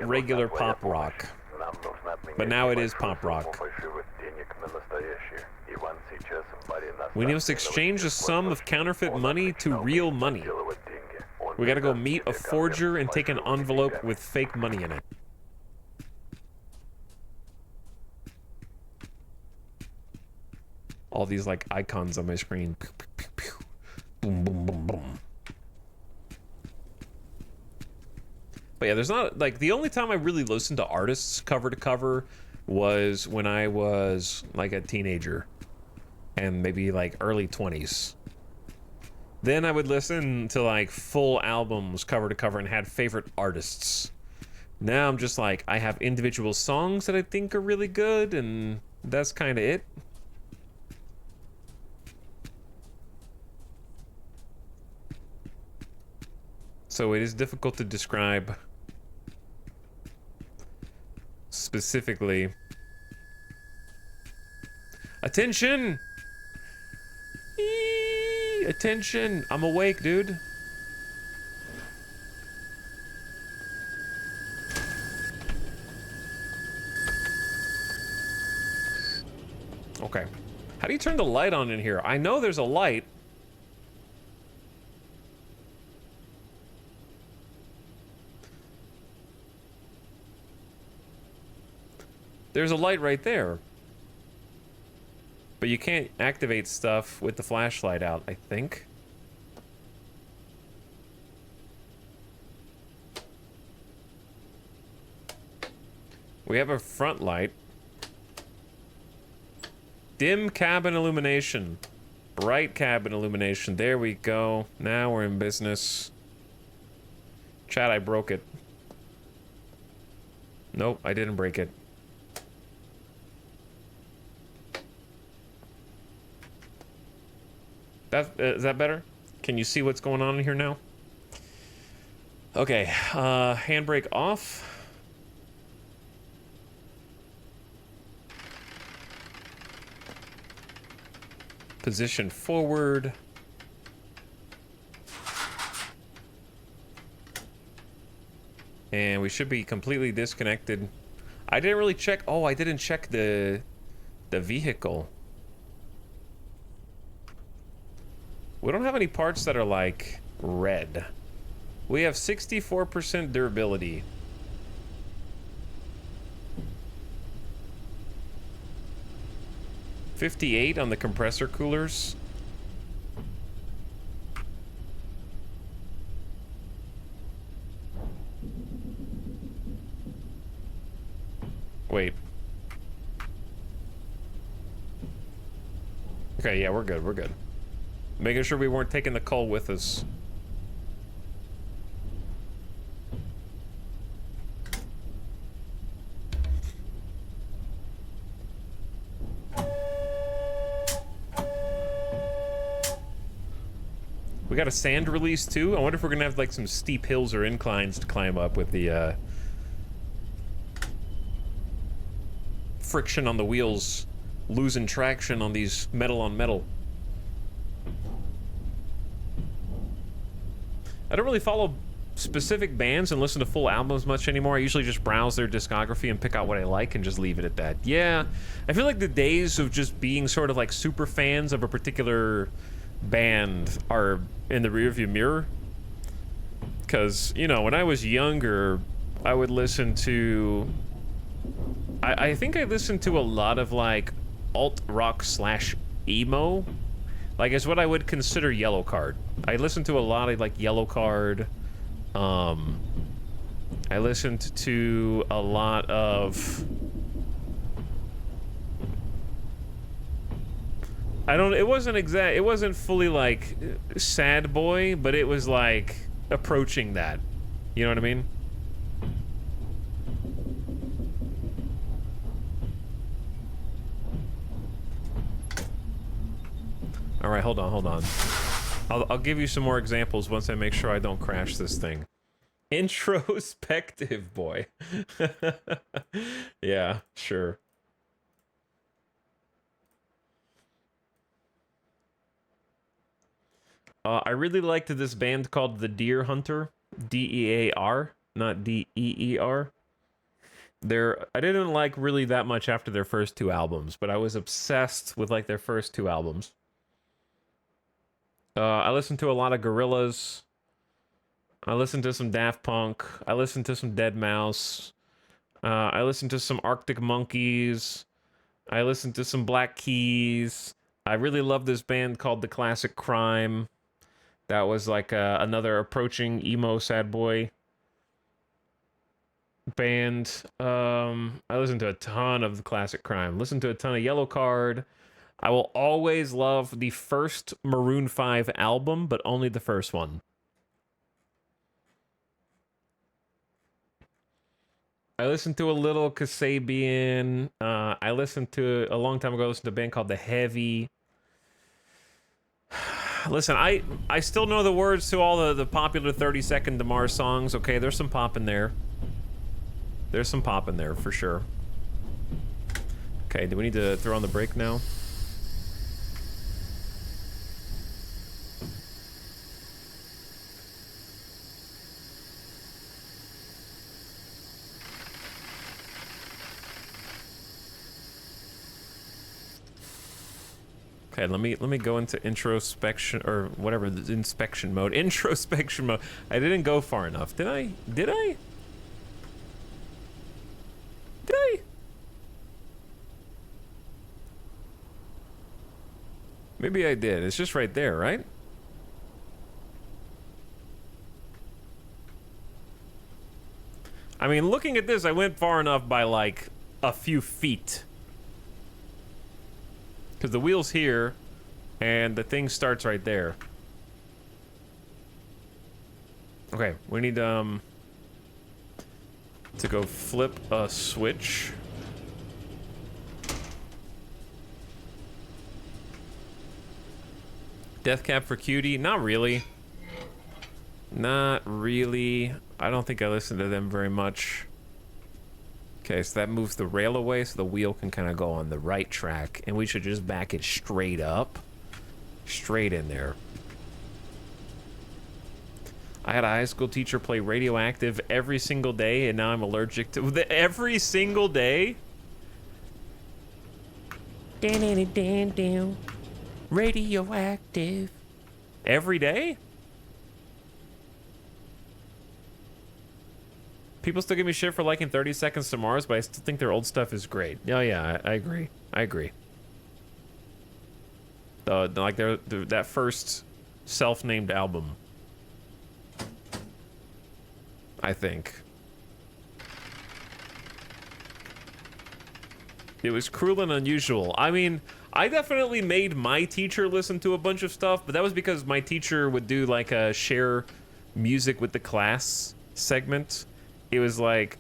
regular pop rock. Нам нужно отменять But now it is небольшую pop сумму rock. фальшивых денег на настоящие. Иван сейчас в баре на We must станции exchange a sum of Новосибирск. counterfeit Он money to отлично real умеет money. подделывать деньги. Он We gotta go передаст meet a тебе конверт forger с and take an фальшивыми envelope деньгами. with fake money in it. All these like icons on my screen. Pew, pew, pew, pew. Boom, boom, boom, boom. But yeah, there's not like the only time I really listened to artists cover to cover was when I was like a teenager and maybe like early 20s. Then I would listen to like full albums cover to cover and had favorite artists. Now I'm just like, I have individual songs that I think are really good, and that's kind of it. So it is difficult to describe specifically. Attention! Attention! I'm awake, dude. Okay. How do you turn the light on in here? I know there's a light. There's a light right there. But you can't activate stuff with the flashlight out, I think. We have a front light. Dim cabin illumination. Bright cabin illumination. There we go. Now we're in business. Chat, I broke it. Nope, I didn't break it. Is that better? Can you see what's going on in here now? Okay, handbrake off. Position forward. And we should be completely disconnected. I didn't really check. Oh, I didn't check the vehicle. We don't have any parts that are like red. We have 64% durability. $58 on the compressor coolers. Wait. Okay, yeah, we're good, we're good. Making sure we weren't taking the call with us. We got a sand release too. I wonder if we're gonna have like some steep hills or inclines to climb up with the friction on the wheels, losing traction on these metal on metal. I don't really follow specific bands and listen to full albums much anymore. I usually just browse their discography and pick out what I like and just leave it at that. Yeah, I feel like the days of just being sort of like super fans of a particular band are in the rearview mirror. Because, you know, when I was younger, I would listen to... I think I listened to a lot of, like, alt-rock slash emo. Like, it's what I would consider Yellowcard. I listened to a lot of, like, Yellowcard. I listened to a lot of... it wasn't fully, like, sad boy, but it was, like, approaching that. You know what I mean? All right, hold on. I'll give you some more examples once I make sure I don't crash this thing. Introspective boy. Yeah, sure. I really liked this band called The Deer Hunter. D-E-A-R, not D-E-E-R. I didn't like really that much after their first two albums, but I was obsessed with like their first two albums. I listened to a lot of Gorillaz. I listened to some Daft Punk. I listened to some Deadmau5. I listened to some Arctic Monkeys. I listened to some Black Keys. I really love this band called The Classic Crime. That was like another approaching emo sad boy band. I listened to a ton of The Classic Crime. Listened to a ton of Yellowcard. I will always love the first Maroon 5 album, but only the first one. I listened to a little Kasabian. I listened to, a long time ago, I listened to a band called The Heavy. Listen, I still know the words to all the popular 30-second DeMar songs. Okay, there's some pop in there. There's some pop in there, for sure. Okay, do we need to throw on the brake now? Okay, let me go into introspection or whatever, inspection mode. Introspection mode. I didn't go far enough. Did I? Did I? Did I? Maybe I did. It's just right there, right? I mean, looking at this, I went far enough by like a few feet. Because the wheel's here, and the thing starts right there. Okay, we need to go flip a switch. Death Cab for Cutie? Not really. Not really. I don't think I listen to them very much. Okay, so that moves the rail away so the wheel can kind of go on the right track, and we should just back it straight up. Straight in there. I had a high school teacher play Radioactive every single day, and now I'm allergic to every single day. Radioactive. Every day? People still give me shit for liking 30 Seconds to Mars, but I still think their old stuff is great. Oh yeah, I agree. I agree. Like that first self-named album, I think. It was cruel and unusual. I mean, I definitely made my teacher listen to a bunch of stuff, but that was because my teacher would do like a share music with the class segment. It was like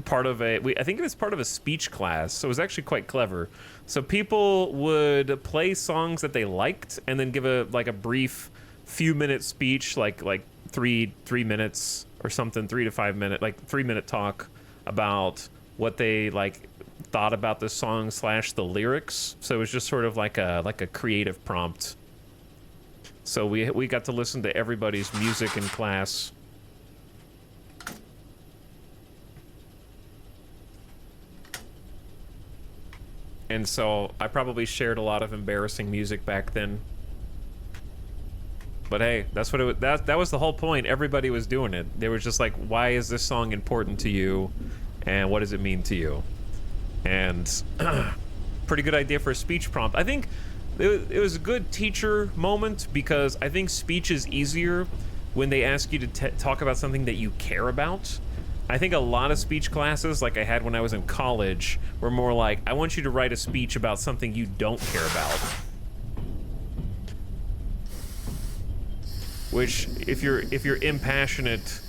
part of I think it was part of a speech class, so it was actually quite clever. So people would play songs that they liked and then give a brief few minute speech, like 3 minutes or something, 3 to 5 minute, like 3-minute talk about what they like thought about the song / the lyrics. So it was just sort of like a creative prompt. So we got to listen to everybody's music in class. And so I probably shared a lot of embarrassing music back then. But hey, that's what that was the whole point. Everybody was doing it. They were just like, why is this song important to you? And what does it mean to you? And pretty good idea for a speech prompt. I think it was a good teacher moment because I think speech is easier when they ask you to talk about something that you care about. I think a lot of speech classes, like I had when I was in college, were more like, I want you to write a speech about something you don't care about. Which, if you're impassionate,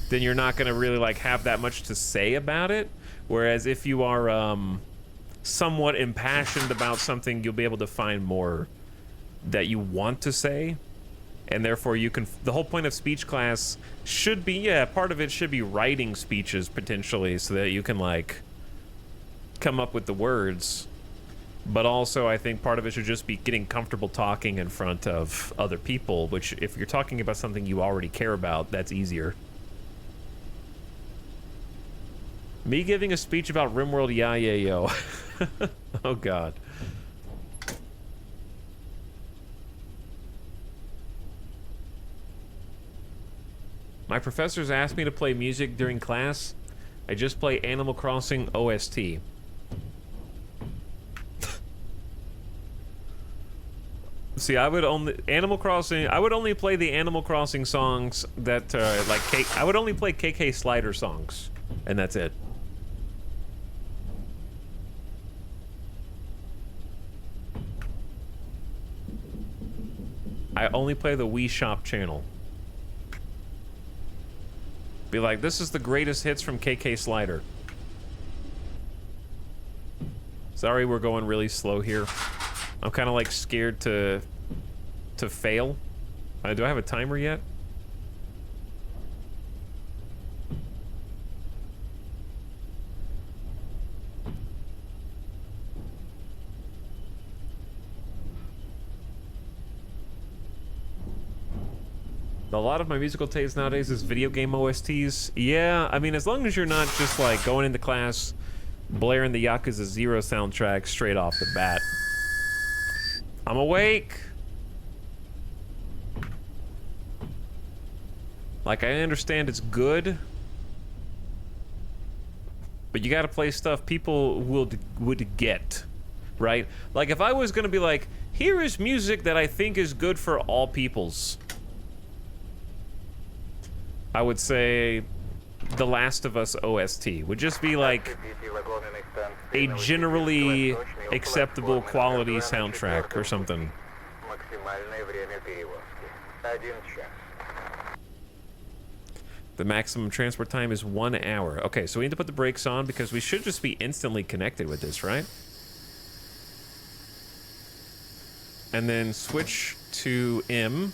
then you're not going to really like have that much to say about it. Whereas if you are somewhat impassioned about something, you'll be able to find more that you want to say. And therefore you can, the whole point of speech class should be, part of it should be writing speeches potentially so that you can like come up with the words. But also I think part of it should just be getting comfortable talking in front of other people, which if you're talking about something you already care about, that's easier. Me giving a speech about RimWorld, yeah, yo. Oh god. My professors asked me to play music during class. I just play Animal Crossing OST. See, I would only play the Animal Crossing songs that I would only play KK Slider songs, and that's it. I only play the Wii Shop channel. Be like, this is the greatest hits from KK Slider. Sorry, we're going really slow here. I'm kind of like scared to fail. Do I have a timer yet? A lot of my musical taste nowadays is video game OSTs. Yeah, I mean, as long as you're not just like going into class blaring the Yakuza 0 soundtrack straight off the bat. I'm awake. Like, I understand it's good, but you gotta play stuff people would get, right? Like, if I was gonna be like, here is music that I think is good for all peoples, I would say The Last of Us OST would just be like a generally acceptable quality soundtrack or something. The maximum transport time is 1 hour. Okay, so we need to put the brakes on because we should just be instantly connected with this, right? And then switch to M.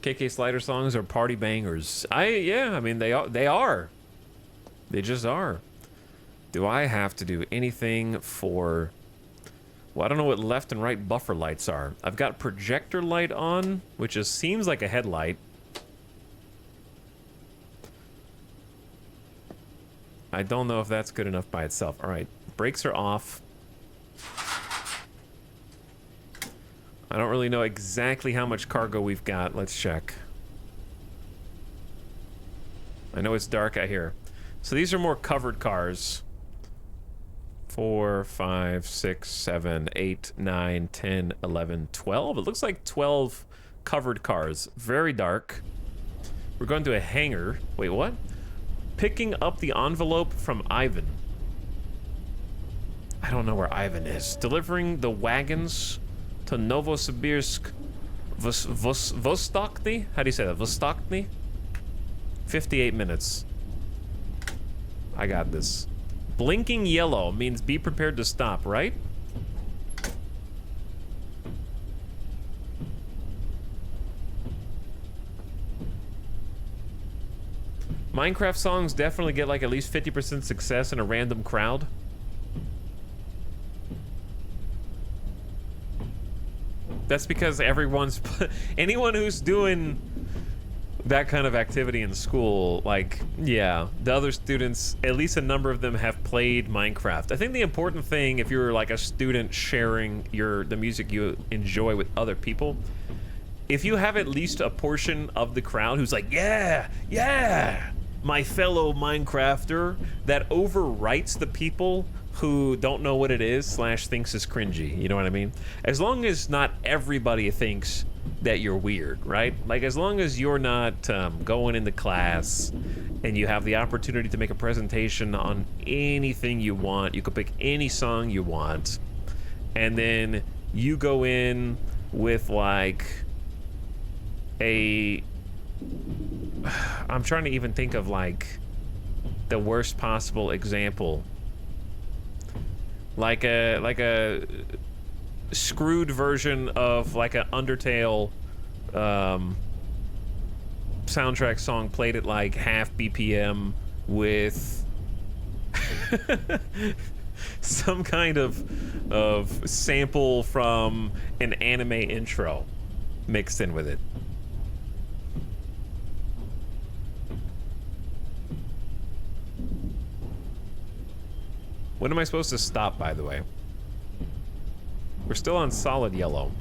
KK Slider songs are party bangers. I mean, they are. They just are. Do I have to do anything for... Well, I don't know what left and right buffer lights are. I've got projector light on, which just seems like a headlight. I don't know if that's good enough by itself. All right, brakes are off. I don't really know exactly how much cargo we've got. Let's check. I know it's dark out here. So these are more covered cars. 4, 5, 6, 7, 8, 9, 10, 11, 12. It looks like 12 covered cars. Very dark. We're going to a hangar. Wait, what? Picking up the envelope from Ivan. I don't know where Ivan is. Delivering the wagons to Novosibirsk Vostokny? How do you say that? Vostokny? 58 minutes. I got this. Blinking yellow means be prepared to stop, right? Minecraft songs definitely get like at least 50% success in a random crowd. That's because everyone's anyone who's doing that kind of activity in school, like, yeah, the other students, at least a number of them have played Minecraft. I think the important thing, if you're like a student sharing the music you enjoy with other people, if you have at least a portion of the crowd who's like, yeah, yeah, my fellow Minecrafter, that overwrites the people who don't know what it is / thinks is cringy, you know what I mean? As long as not everybody thinks that you're weird, right? Like, as long as you're not going into class and you have the opportunity to make a presentation on anything you want, you could pick any song you want, and then you go in with like I'm trying to even think of like the worst possible example. Like a screwed version of like an Undertale soundtrack song played at like half BPM with some kind of sample from an anime intro mixed in with it. When am I supposed to stop, by the way? We're still on solid yellow.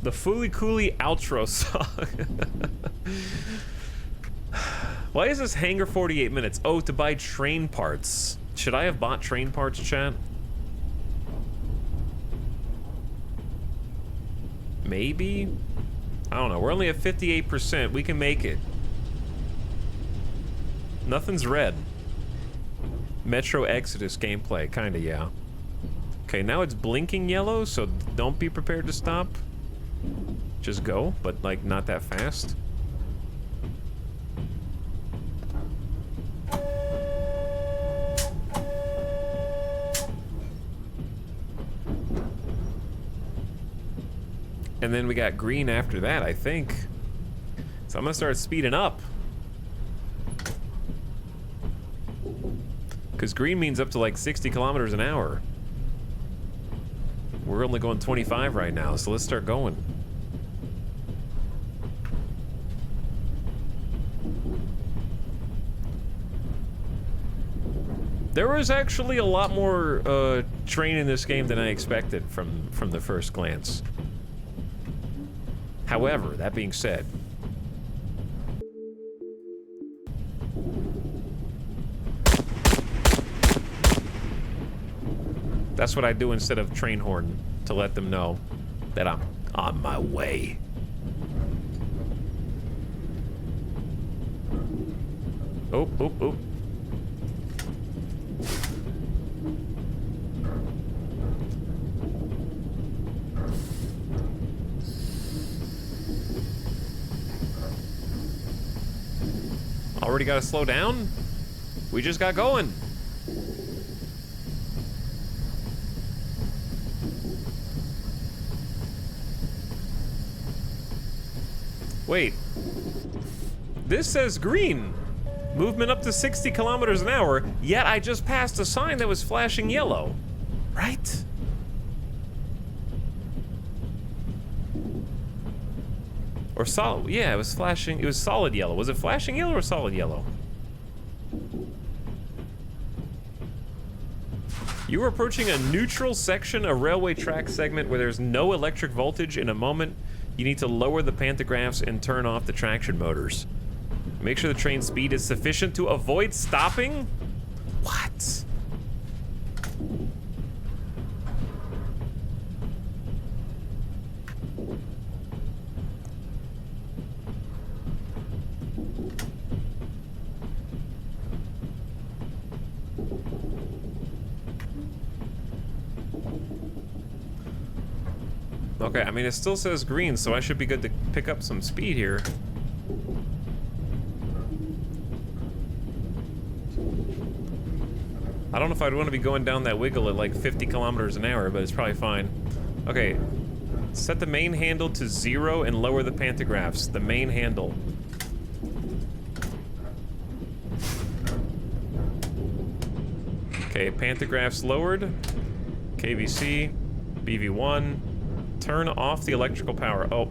The Fooly Cooly outro song. Why is this hangar 48 minutes? Oh, to buy train parts. Should I have bought train parts, chat? Maybe? I don't know. We're only at 58%. We can make it. Nothing's red. Metro Exodus gameplay, kinda, yeah. Okay, now it's blinking yellow, so don't be prepared to stop. Just go, but like not that fast. And then we got green after that, I think. So I'm gonna start speeding up. Because green means up to like 60 kilometers an hour. We're only going 25 right now, so let's start going. There was actually a lot more train in this game than I expected from the first glance. However, that being said, that's what I do instead of train horn, to let them know that I'm on my way. Oh, oh, oh. Already gotta slow down? We just got going. Wait. This says green. Movement up to 60 kilometers an hour, yet I just passed a sign that was flashing yellow. Right? Or solid, yeah, it was flashing, it was solid yellow. Was it flashing yellow or solid yellow? You are approaching a neutral section, a railway track segment where there's no electric voltage. In a moment, you need to lower the pantographs and turn off the traction motors. Make sure the train speed is sufficient to avoid stopping? What? Okay, I mean, it still says green, so I should be good to pick up some speed here. I don't know if I'd want to be going down that wiggle at like 50 kilometers an hour, but it's probably fine. Okay, set the main handle to 0 and lower the pantographs. The main handle. Okay, pantographs lowered. KVC, BV1. Turn off the electrical power. Oh.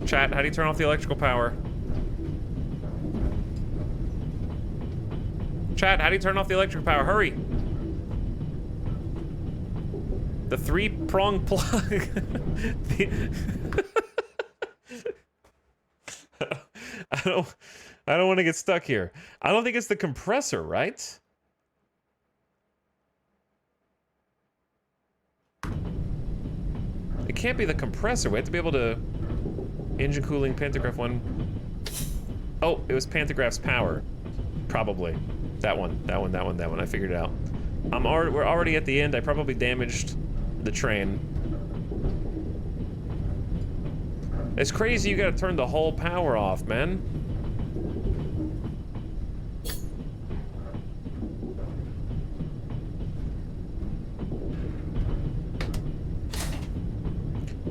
Chat, how do you turn off the electrical power? Chat, how do you turn off the electrical power? Hurry! The 3-prong plug. I don't want to get stuck here. I don't think it's the compressor, right? It can't be the compressor. We have to be able to... Engine cooling, pantograph 1. Oh, it was pantograph's power. Probably. That one. I figured it out. We're already at the end. I probably damaged the train. It's crazy you gotta turn the whole power off, man.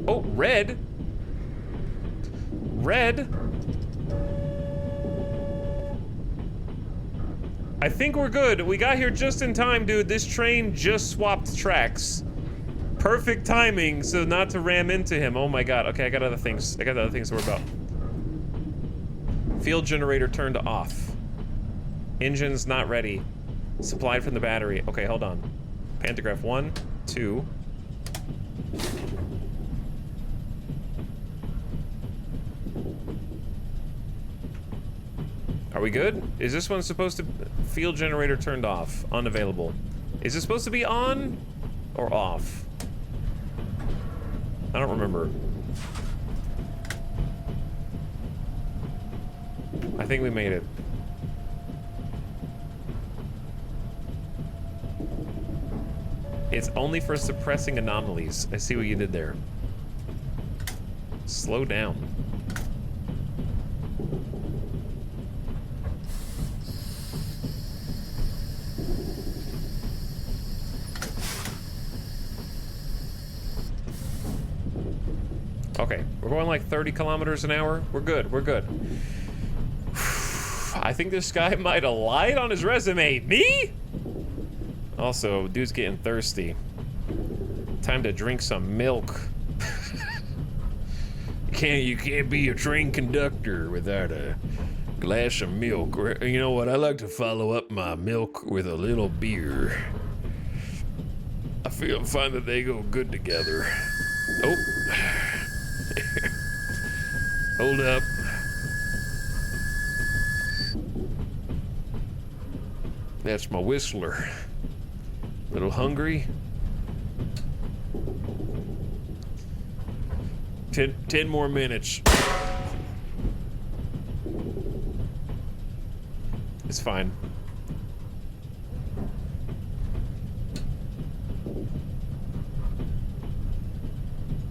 Oh, red. Red. I think we're good. We got here just in time, dude. This train just swapped tracks. Perfect timing, so not to ram into him. Oh my god. Okay, I got other things. I got other things to worry about. Field generator turned off. Engine's not ready. Supplied from the battery. Okay, hold on. Pantograph 1, 2. Are we good? Is this one supposed to... Field generator turned off. Unavailable. Is it supposed to be on or off? I don't remember. I think we made it. It's only for suppressing anomalies. I see what you did there. Slow down. Okay, we're going like 30 kilometers an hour. We're good, we're good. I think this guy might have lied on his resume. Me? Also, dude's getting thirsty. Time to drink some milk. You can't be a train conductor without a glass of milk. You know what? I like to follow up my milk with a little beer. I find that they go good together. Oh. Hold up. That's my Whistler. Little hungry? 10 more minutes. It's fine.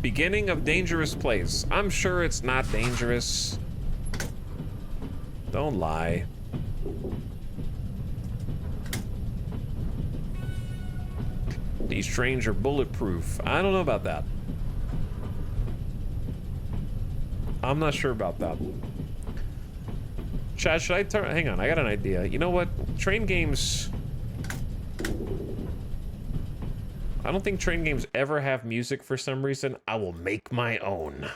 Beginning of dangerous place. I'm sure it's not dangerous. Don't lie. These trains are bulletproof. I don't know about that. I'm not sure about that. Chad, should I turn... Hang on, I got an idea. You know what? Train games... I don't think train games ever have music for some reason. I will make my own.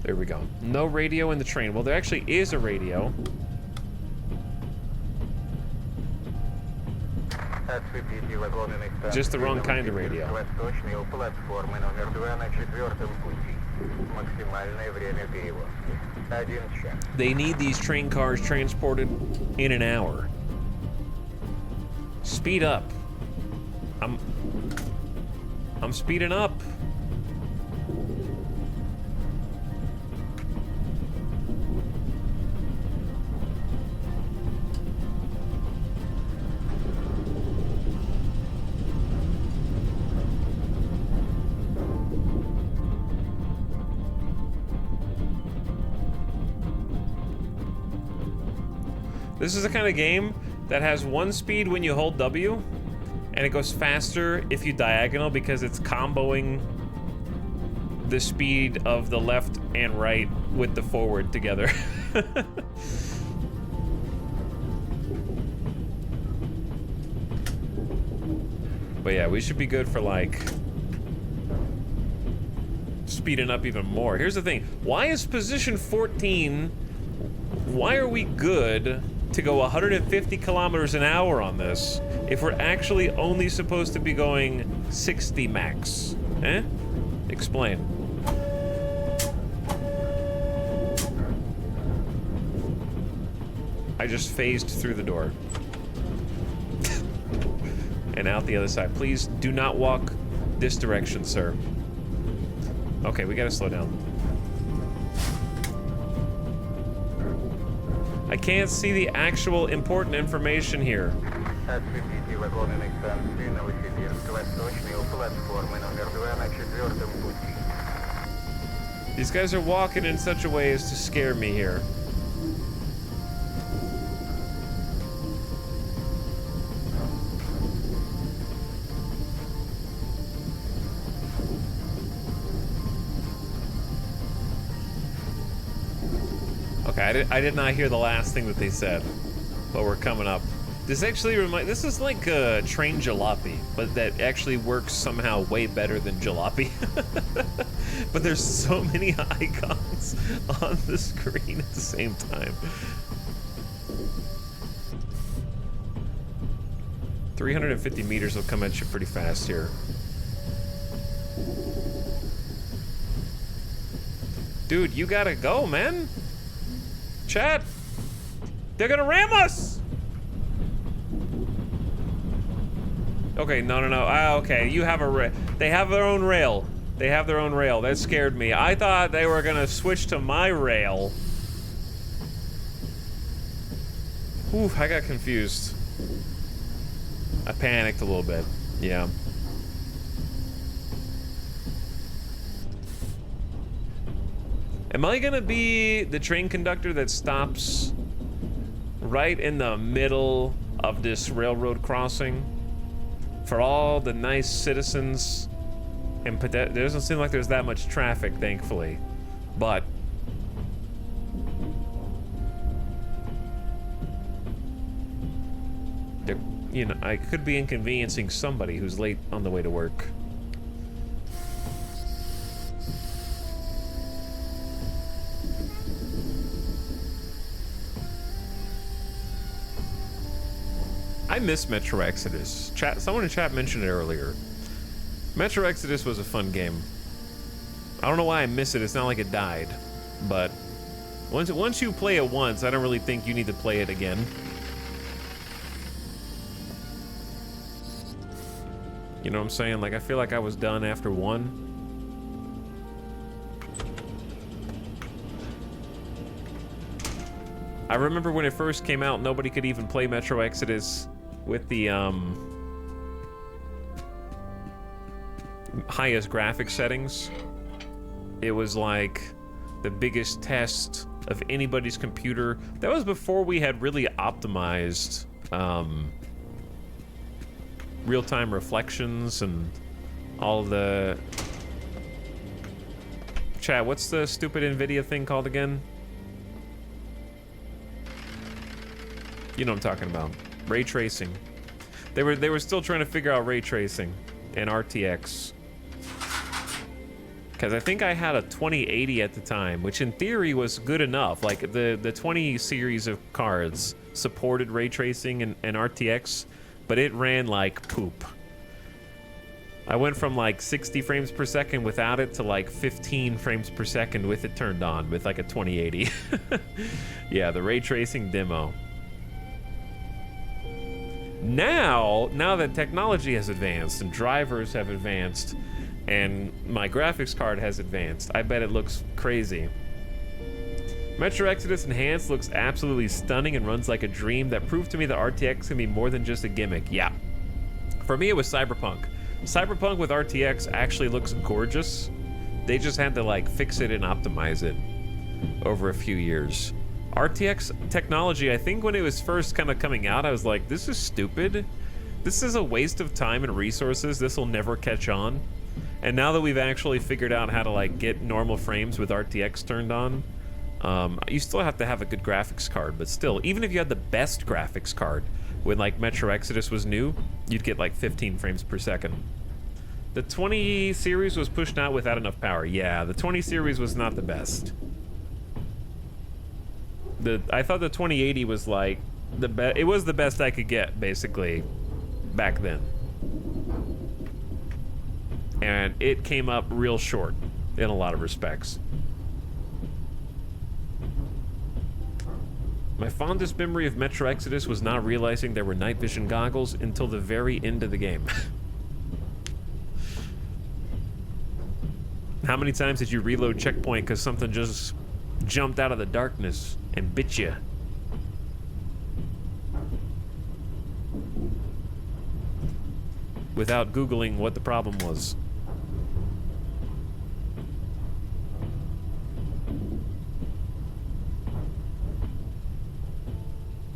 There we go. No radio in the train. Well, there actually is a radio. Just the wrong kind of radio. They need these train cars transported in an hour. Speed up. I'm speeding up. This is the kind of game that has one speed when you hold W, and it goes faster if you diagonal because it's comboing the speed of the left and right with the forward together. But yeah, we should be good for like speeding up even more. Here's the thing. Why is position 14, why are we good to go 150 kilometers an hour on this if we're actually only supposed to be going 60 max? Eh? Explain. I just phased through the door. And out the other side. Please do not walk this direction, sir. Okay, we gotta slow down. I can't see the actual important information here. These guys are walking in such a way as to scare me here. Okay, I did not hear the last thing that they said, but we're coming up. This actually this is like a train jalopy, but that actually works somehow way better than jalopy. But there's so many icons on the screen at the same time. 350 meters will come at you pretty fast here. Dude, you gotta go, man. Chat, they're gonna ram us. Okay, no. Ah, okay, you have a they have their own rail. They have their own rail. That scared me. I thought they were gonna switch to my rail. Ooh, I got confused. I panicked a little bit. Yeah. Am I gonna be the train conductor that stops right in the middle of this railroad crossing for all the nice citizens? And there doesn't seem like there's that much traffic, thankfully, but you know, I could be inconveniencing somebody who's late on the way to work. I miss Metro Exodus. Someone in chat mentioned it earlier. Metro Exodus was a fun game. I don't know why I miss it. It's not like it died, but once you play it once, I don't really think you need to play it again. You know what I'm saying? Like, I feel like I was done after one. I remember when it first came out, nobody could even play Metro Exodus with the highest graphics settings. It was like the biggest test of anybody's computer. That was before we had really optimized real-time reflections and all the... Chat, what's the stupid NVIDIA thing called again? You know what I'm talking about. Ray tracing. They were still trying to figure out ray tracing and RTX. Because I think I had a 2080 at the time, which in theory was good enough. Like the 20 series of cards supported ray tracing and RTX, but it ran like poop. I went from like 60 frames per second without it to like 15 frames per second with it turned on with like a 2080. Yeah, the ray tracing demo. Now that technology has advanced and drivers have advanced and my graphics card has advanced, I bet it looks crazy. Metro Exodus Enhanced looks absolutely stunning and runs like a dream. That proved to me that RTX can be more than just a gimmick. Yeah. For me, it was Cyberpunk. Cyberpunk with RTX actually looks gorgeous. They just had to like fix it and optimize it over a few years. RTX technology, I think when it was first kind of coming out, I was like, this is stupid. This is a waste of time and resources. This will never catch on. And now that we've actually figured out how to like get normal frames with RTX turned on, you still have to have a good graphics card, but still, even if you had the best graphics card, when like Metro Exodus was new, you'd get like 15 frames per second. The 20 series was pushed out without enough power. Yeah, the 20 series was not the best. I thought the 2080 was like the best. It was the best I could get, basically, back then. And it came up real short in a lot of respects. My fondest memory of Metro Exodus was not realizing there were night vision goggles until the very end of the game. How many times did you reload checkpoint because something just jumped out of the darkness and bit you? Without Googling what the problem was.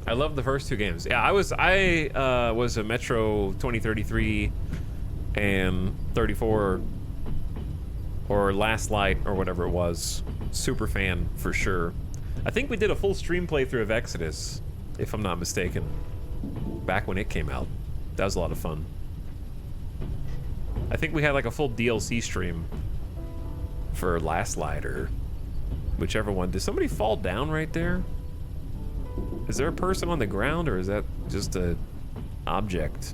I love the first two games. Yeah, I was a Metro 2033 and 34 or Last Light or whatever it was. Super fan for sure. I think we did a full stream playthrough of Exodus, if I'm not mistaken, back when it came out. That was a lot of fun. I think we had like a full DLC stream for Last Light or whichever one. Did somebody fall down right there? Is there a person on the ground, or is that just a object?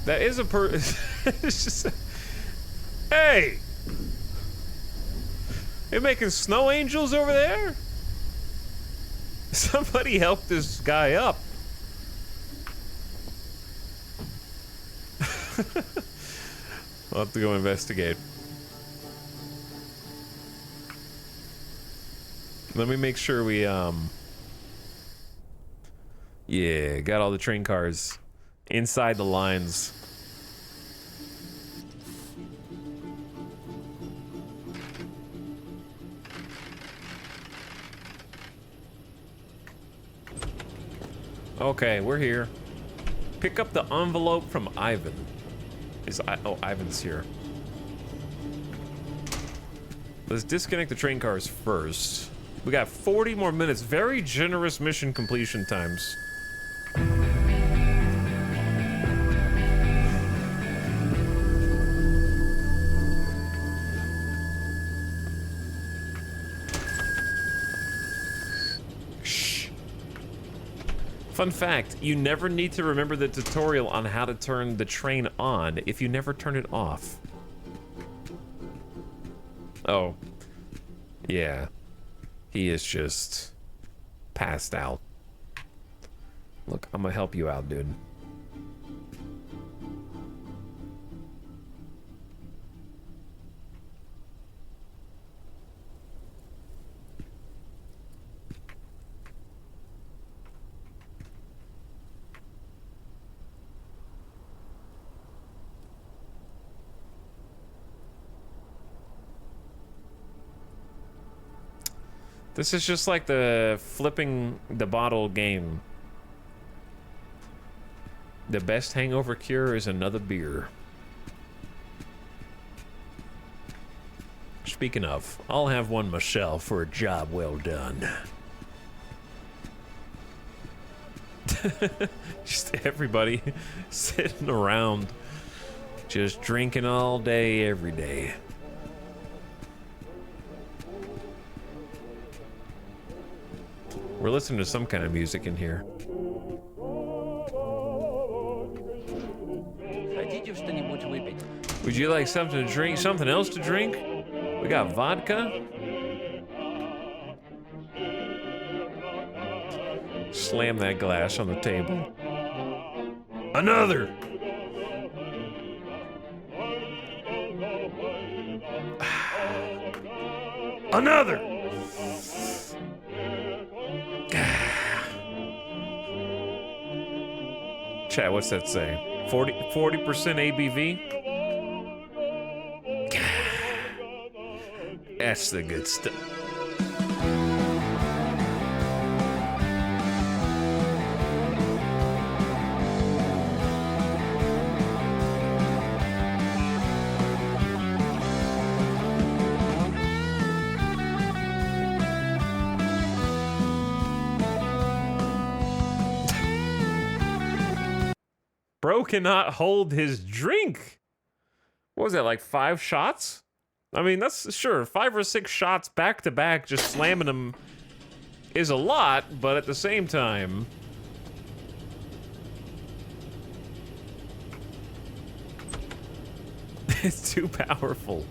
That is a it's just hey! They're making snow angels over there? Somebody help this guy up. I'll have to go investigate. Let me make sure we, yeah, got all the train cars inside the lines. Okay, we're here. Pick up the envelope from Ivan. Oh, Ivan's here. Let's disconnect the train cars first. We got 40 more minutes. Very generous mission completion times. Fun fact, you never need to remember the tutorial on how to turn the train on if you never turn it off. Oh. Yeah. He is just passed out. Look, I'm gonna help you out, dude. This is just like the flipping the bottle game. The best hangover cure is another beer. Speaking of, I'll have one myself for a job well done. Just everybody sitting around, just drinking all day, every day. We're listening to some kind of music in here. Would you like something to drink? Something else to drink? We got vodka. Slam that glass on the table. Another! Another! Chat, what's that say? 40% ABV? That's the good stuff. Bro cannot hold his drink. What was that, like 5 shots? I mean, that's sure, 5 or 6 shots back to back, just slamming them is a lot, but at the same time, it's too powerful.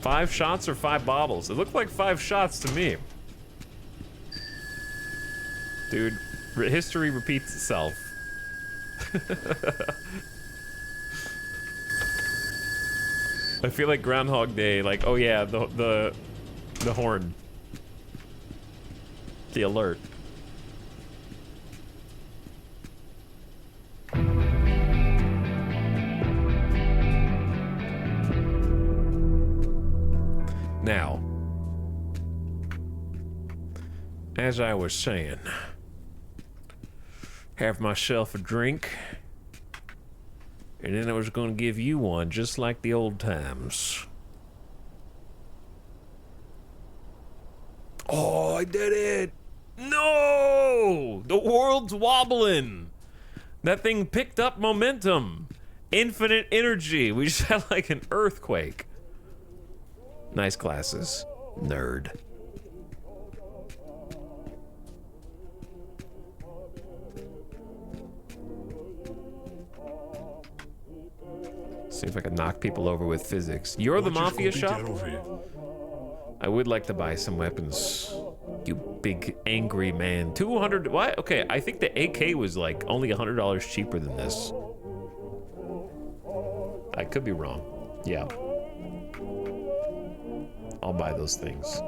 5 shots or 5 bottles? It looked like 5 shots to me. Dude, history repeats itself. I feel like Groundhog Day, like, oh yeah, the horn. The alert. Now, as I was saying, have myself a drink, and then I was going to give you one just like the old times. Oh, I did it! No! The world's wobbling! That thing picked up momentum. Infinite energy. We just had like an earthquake. Nice glasses. Nerd. See if I can knock people over with physics. You're the mafia shop? I would like to buy some weapons. You big angry man. 200, what? Okay, I think the AK was like only $100 cheaper than this. I could be wrong. Yeah. I'll buy those things.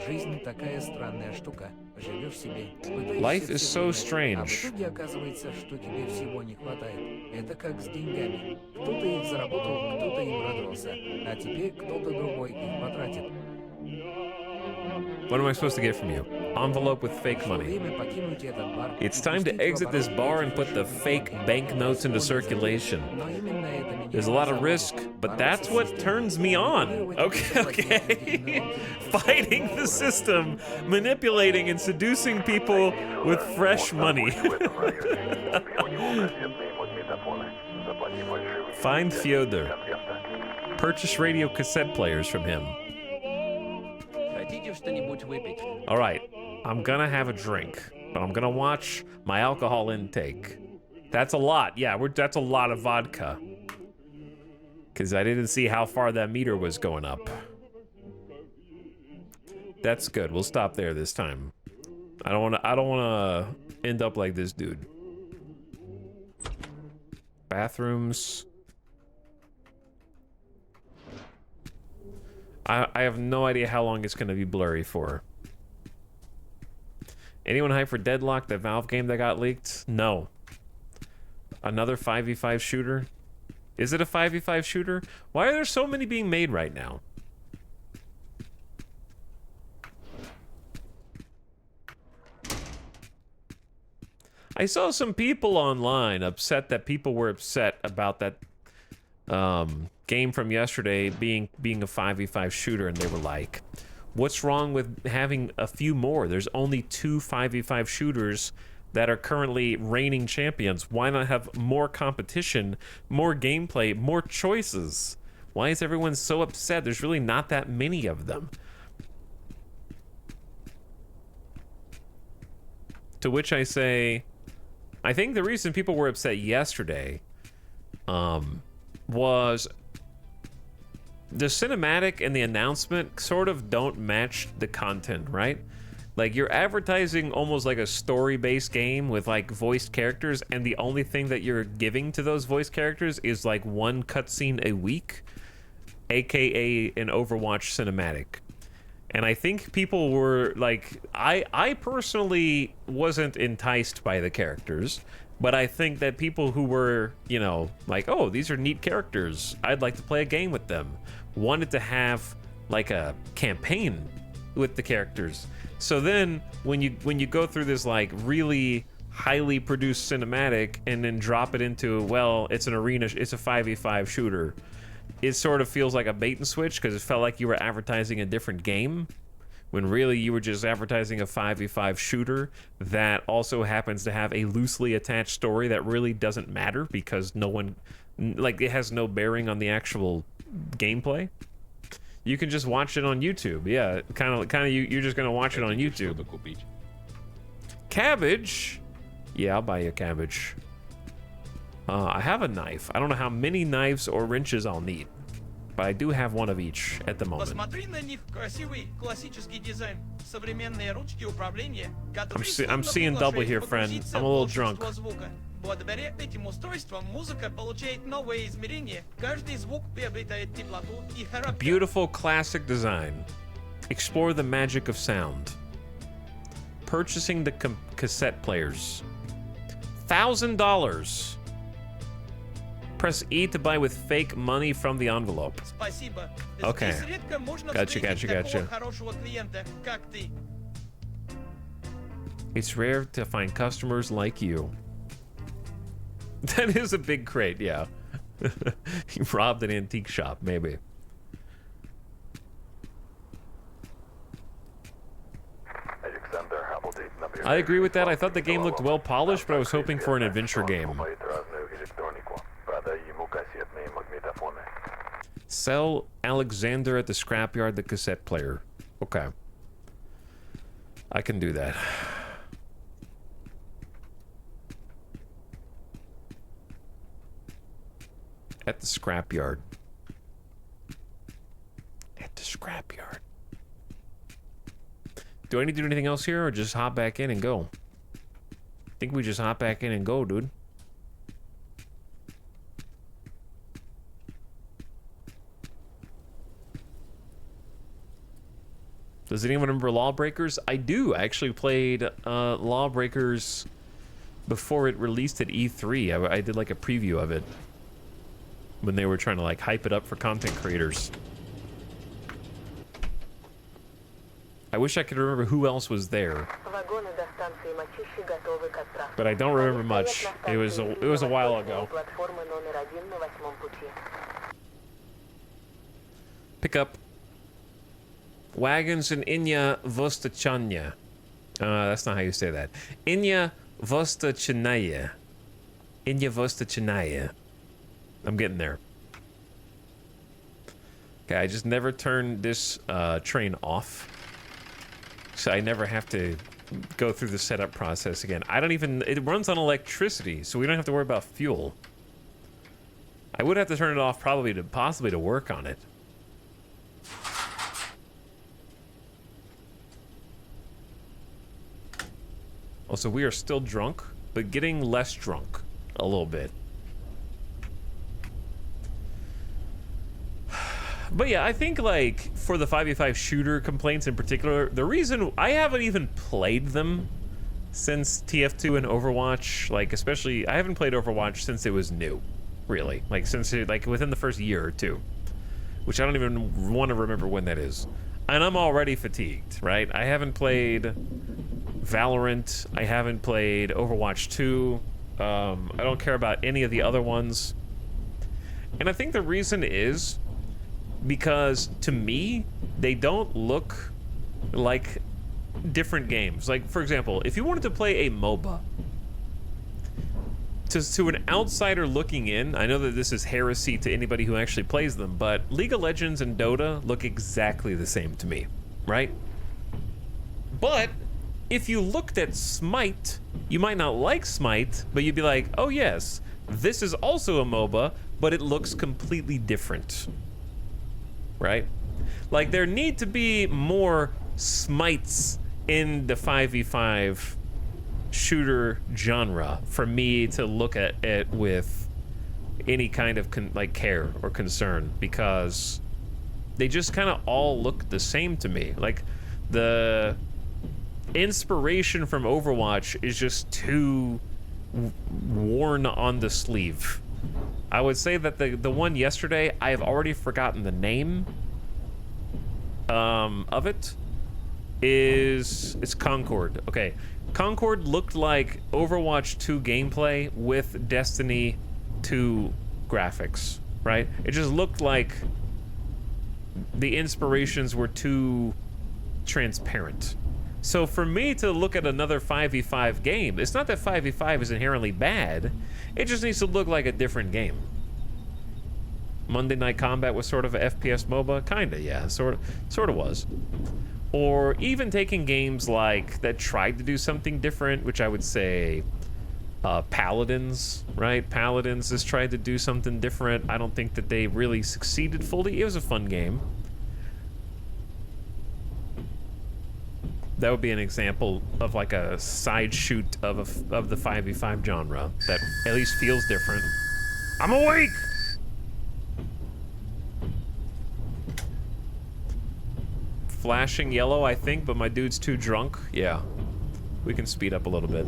Жизнь такая странная штука. Живешь себе, пытаешься Life is все so понять, strange. а в итоге оказывается, что тебе всего не хватает. Это как с деньгами. Кто-то их заработал, кто-то им радовался, а теперь кто-то другой их потратит. What am I supposed to get from you? Envelope with fake Пришло money. время покинуть этот бар It's и time to пустить в exit this оборот bar and эти put the фальшивые fake деньги. banknotes into Это circulation. Но именно это меня There's a lot of волновало. risk, but Бороться that's с what системой. turns me on. Манипулировать Okay, okay. Fighting the system, manipulating and seducing people with fresh money. Find Fyodor. Purchase radio cassette players from him. Хотите что-нибудь выпить? All right, I'm gonna have a drink, but I'm gonna watch my alcohol intake. That's a lot. Yeah, that's a lot of vodka. Because I didn't see how far that meter was going up. That's good. We'll stop there this time. I don't wanna end up like this dude. Bathrooms. I have no idea how long it's gonna be blurry for. Anyone hype for Deadlock, the Valve game that got leaked? No. Another 5v5 shooter? Is it a 5v5 shooter? Why are there so many being made right now? I saw some people online upset that people were upset about that game from yesterday being a 5v5 shooter, and they were like, what's wrong with having a few more? There's only 2 5v5 shooters that are currently reigning champions. Why not have more competition, more gameplay, more choices? Why is everyone so upset? There's really not that many of them. To which I say, I think the reason people were upset yesterday was the cinematic and the announcement sort of don't match the content, right? Like, you're advertising almost like a story-based game with, like, voiced characters, and the only thing that you're giving to those voiced characters is, like, one cutscene a week, aka an Overwatch cinematic. And I think people were, like... I personally wasn't enticed by the characters, but I think that people who were, you know, like, oh, these are neat characters, I'd like to play a game with them, wanted to have, like, a campaign with the characters. So then when you go through this like really highly produced cinematic and then drop it into, well, it's an arena, it's a 5v5 shooter, it sort of feels like a bait and switch because it felt like you were advertising a different game when really you were just advertising a 5v5 shooter that also happens to have a loosely attached story that really doesn't matter because no one, like, it has no bearing on the actual gameplay. You can just watch it on YouTube. Yeah, kind of. You're just gonna watch it on YouTube. Cabbage. Yeah, I'll buy you a cabbage. I have a knife. I don't know how many knives or wrenches I'll need, but I do have one of each at the moment. Посмотри на них, красивый классический дизайн, современные ручки управления, I'm seeing double here, friend. I'm a little drunk. Благодаря этим устройствам музыка получает новые измерения. Каждый звук приобретает теплоту и характер. Beautiful classic design. Explore the magic of sound. Purchasing the cassette players. $1,000. Press E to buy with fake money from the envelope. Спасибо. Okay. Здесь редко можно Gotcha. встретить такого хорошего клиента, как ты. It's rare to find customers like you. That is a big crate, yeah. He robbed an antique shop, maybe. I agree with that. I thought the game looked well polished, but I was hoping for an adventure game. Sell Alexander at the scrapyard the cassette player. Okay. I can do that. At the scrapyard. At the scrapyard. Do I need to do anything else here or just hop back in and go? I think we just hop back in and go, dude. Does anyone remember Lawbreakers? I do. I actually played Lawbreakers before it released at E3. I did like a preview of it when they were trying to like hype it up for content creators. I wish I could remember who else was there, but I don't remember much. It was a while ago. Pick up wagons in Inya Vostochnaya. That's not how you say that. Inya Vostochnaya. Inya Vostochnaya. I'm getting there. Okay, I just never turn this train off, so I never have to go through the setup process again. I don't even... It runs on electricity, so we don't have to worry about fuel. I would have to turn it off possibly to work on it. Also, we are still drunk, but getting less drunk a little bit. But yeah, I think like for the 5v5 shooter complaints in particular, the reason I haven't even played them since TF2 and Overwatch, like especially I haven't played Overwatch since it was new, really, like since it, like within the first year or two, which I don't even want to remember when that is. And I'm already fatigued, right? I haven't played Valorant, I haven't played Overwatch 2, I don't care about any of the other ones. And I think the reason is because to me, they don't look like different games. Like, for example, if you wanted to play a MOBA, to an outsider looking in, I know that this is heresy to anybody who actually plays them, but League of Legends and Dota look exactly the same to me, right? But if you looked at Smite, you might not like Smite, but you'd be like, oh yes, this is also a MOBA, but it looks completely different. Right? Like, there need to be more Smites in the 5v5 shooter genre for me to look at it with any kind of like care or concern, because they just kind of all look the same to me. Like, the inspiration from Overwatch is just too worn on the sleeve. I would say that the one yesterday, I have already forgotten the name of it. It's Concord. Okay, Concord looked like Overwatch 2 gameplay with Destiny 2 graphics, right? It just looked like the inspirations were too transparent. So for me to look at another 5v5 game, it's not that 5v5 is inherently bad, it just needs to look like a different game. Monday Night Combat was sort of a FPS MOBA, kinda, yeah, sort of was. Or even taking games like that tried to do something different, which I would say Paladins, right? Paladins has tried to do something different. I don't think that they really succeeded fully. It was a fun game. That would be an example of like a side shoot of the 5v5 genre that at least feels different. I'm awake! Flashing yellow, I think, but my dude's too drunk. Yeah. We can speed up a little bit.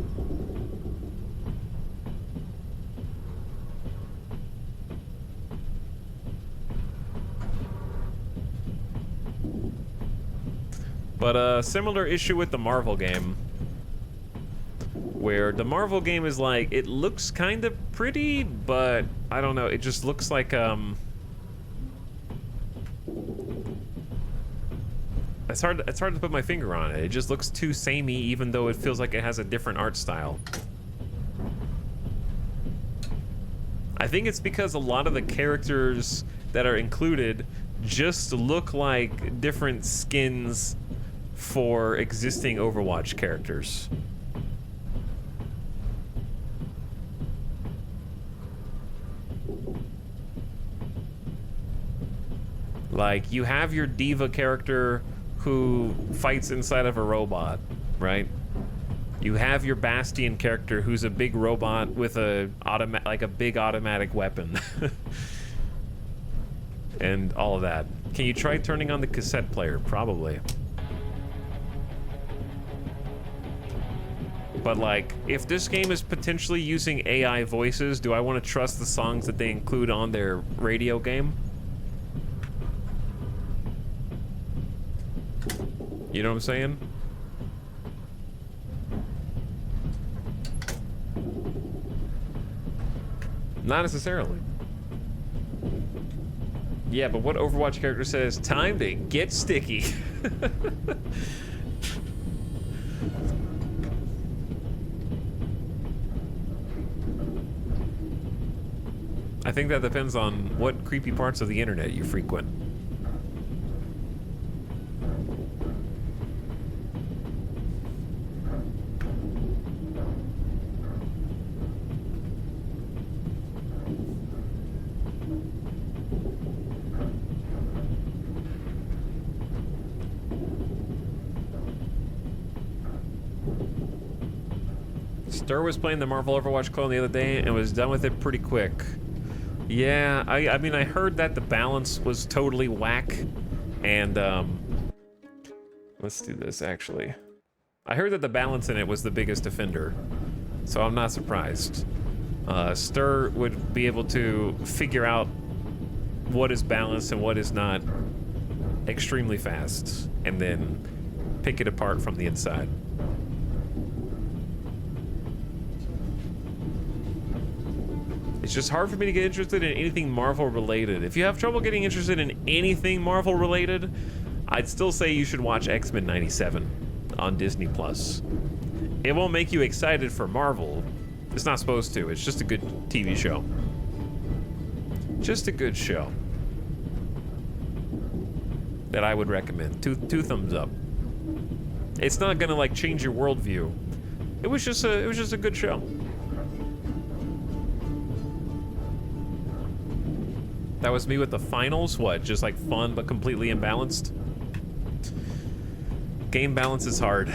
But a similar issue with the Marvel game, where the Marvel game is like, it looks kind of pretty, but I don't know, it just looks like, it's hard to put my finger on it. It just looks too samey, even though it feels like it has a different art style. I think it's because a lot of the characters that are included just look like different skins for existing Overwatch characters. Like, you have your diva character who fights inside of a robot, right? You have your Bastion character who's a big robot with a big automatic weapon. And all of that. Can you try turning on the cassette player? Probably. But like, if this game is potentially using AI voices, do I want to trust the songs that they include on their radio game? You know what I'm saying? Not necessarily. Yeah, but what Overwatch character says, time to get sticky? I think that depends on what creepy parts of the internet you frequent. Stir was playing the Marvel Overwatch clone the other day and was done with it pretty quick. Yeah, I mean, I heard that the balance was totally whack, and, let's do this, actually. I heard that the balance in it was the biggest offender, so I'm not surprised. Stir would be able to figure out what is balanced and what is not extremely fast, and then pick it apart from the inside. It's just hard for me to get interested in anything Marvel related. If you have trouble getting interested in anything Marvel related, I'd still say you should watch X-Men 97 on Disney+. It won't make you excited for Marvel. It's not supposed to. It's just a good TV show. Just a good show that I would recommend. Two thumbs up. It's not gonna like change your worldview. It was just a good show. That was me with the finals. What? Just like fun but completely imbalanced? Game balance is hard.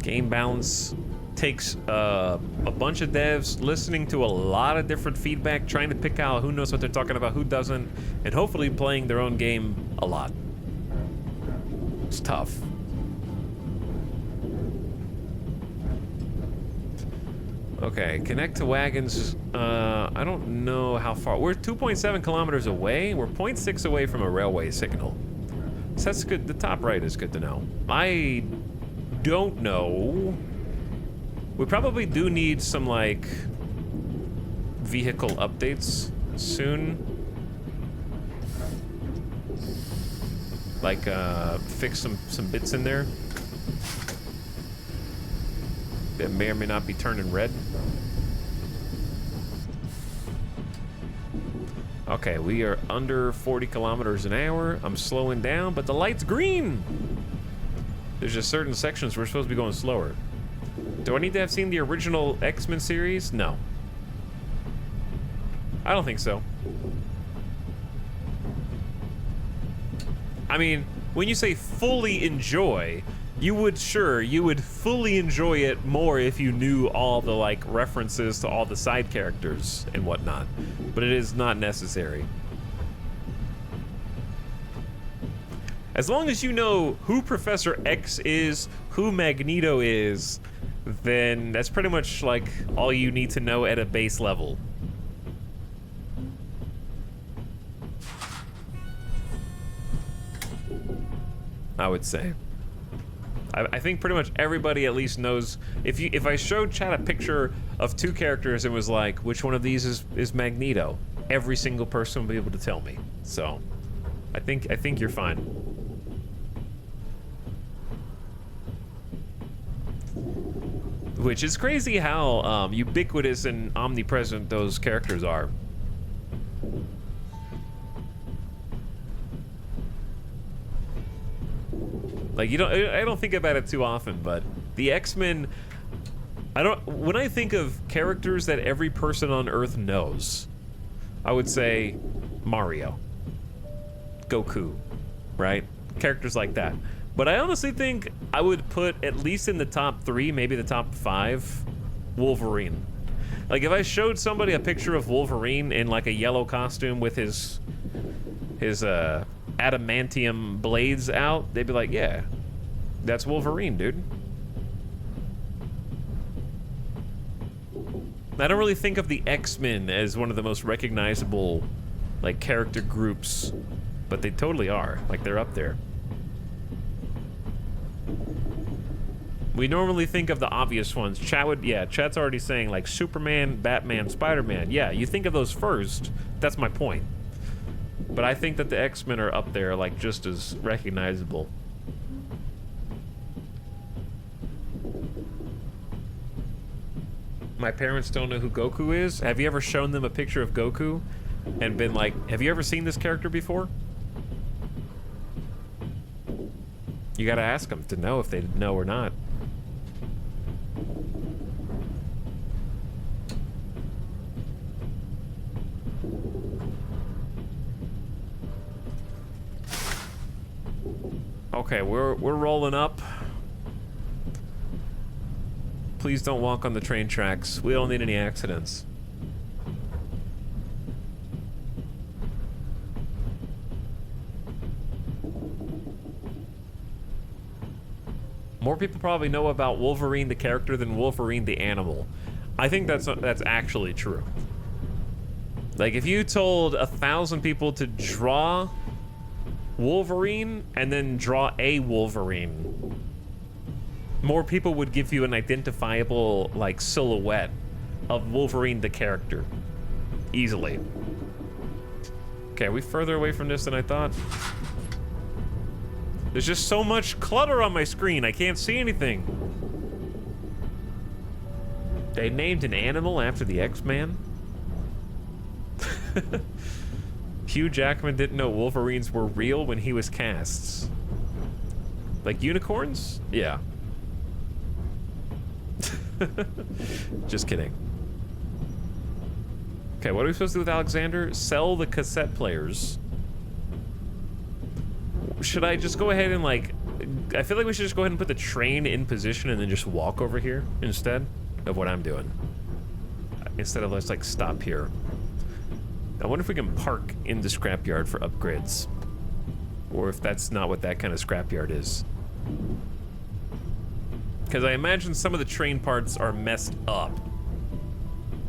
Game balance takes a bunch of devs listening to a lot of different feedback, trying to pick out who knows what they're talking about, who doesn't, and hopefully playing their own game a lot. It's tough. Okay, connect to wagons. I don't know how far. We're 2.7 kilometers away. We're 0.6 away from a railway signal. So that's good. The top right is good to know. I don't know. We probably do need some, like, vehicle updates soon. Like, fix some bits in there that may or may not be turning red. Okay, we are under 40 kilometers an hour. I'm slowing down, but the light's green. There's just certain sections we're supposed to be going slower. Do I need to have seen the original X-Men series? No. I don't think so. I mean, when you say fully enjoy, you would fully enjoy it more if you knew all the, like, references to all the side characters and whatnot. But it is not necessary. As long as you know who Professor X is, who Magneto is, then that's pretty much, like, all you need to know at a base level. I would say. I think pretty much everybody at least knows. If I showed chat a picture of two characters and was like, which one of these is Magneto, every single person will be able to tell me. So, I think you're fine. Which is crazy how ubiquitous and omnipresent those characters are. Like, I don't think about it too often, but the X-Men, when I think of characters that every person on Earth knows, I would say Mario, Goku, right? Characters like that. But I honestly think I would put, at least in the top 3, maybe the top 5, Wolverine. Like, if I showed somebody a picture of Wolverine in, like, a yellow costume with his adamantium blades out, they'd be like, yeah, that's Wolverine, dude. I don't really think of the X-Men as one of the most recognizable, like, character groups, but they totally are. Like, they're up there. We normally think of the obvious ones. Chat's already saying, like, Superman, Batman, Spider-Man. Yeah, you think of those first. That's my point. But I think that the X-Men are up there, like, just as recognizable. My parents don't know who Goku is. Have you ever shown them a picture of Goku and been like, have you ever seen this character before? You gotta ask them to know if they know or not. Okay, we're rolling up. Please don't walk on the train tracks. We don't need any accidents. More people probably know about Wolverine the character than Wolverine the animal. I think that's actually true. Like, if you told 1,000 people to draw Wolverine and then draw a Wolverine, more people would give you an identifiable, like, silhouette of Wolverine the character easily. Okay, are we further away from this than I thought? There's just so much clutter on my screen, I can't see anything. They named an animal after the X-Man? Hugh Jackman didn't know Wolverines were real when he was cast. Like unicorns? Yeah. Just kidding. Okay, what are we supposed to do with Alexander? Sell the cassette players. should I just go ahead and like... I feel like we should just go ahead and put the train in position and then just walk over here instead of what I'm doing. Instead of let's like stop here. I wonder if we can park in the scrapyard for upgrades. Or if that's not what that kind of scrapyard is. Because I imagine some of the train parts are messed up.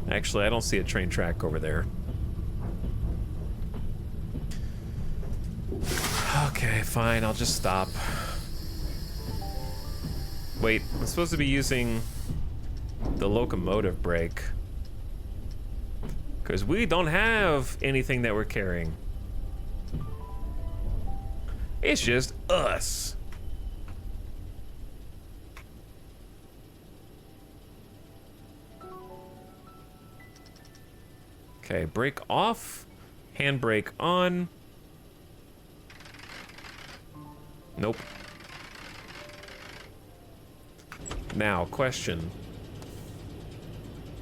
Actually, I don't see a train track over there. Okay, fine, I'll just stop. Wait, I'm supposed to be using the locomotive brake. Because we don't have anything that we're carrying. It's just us. Okay, brake off, handbrake on. Nope. Now, question.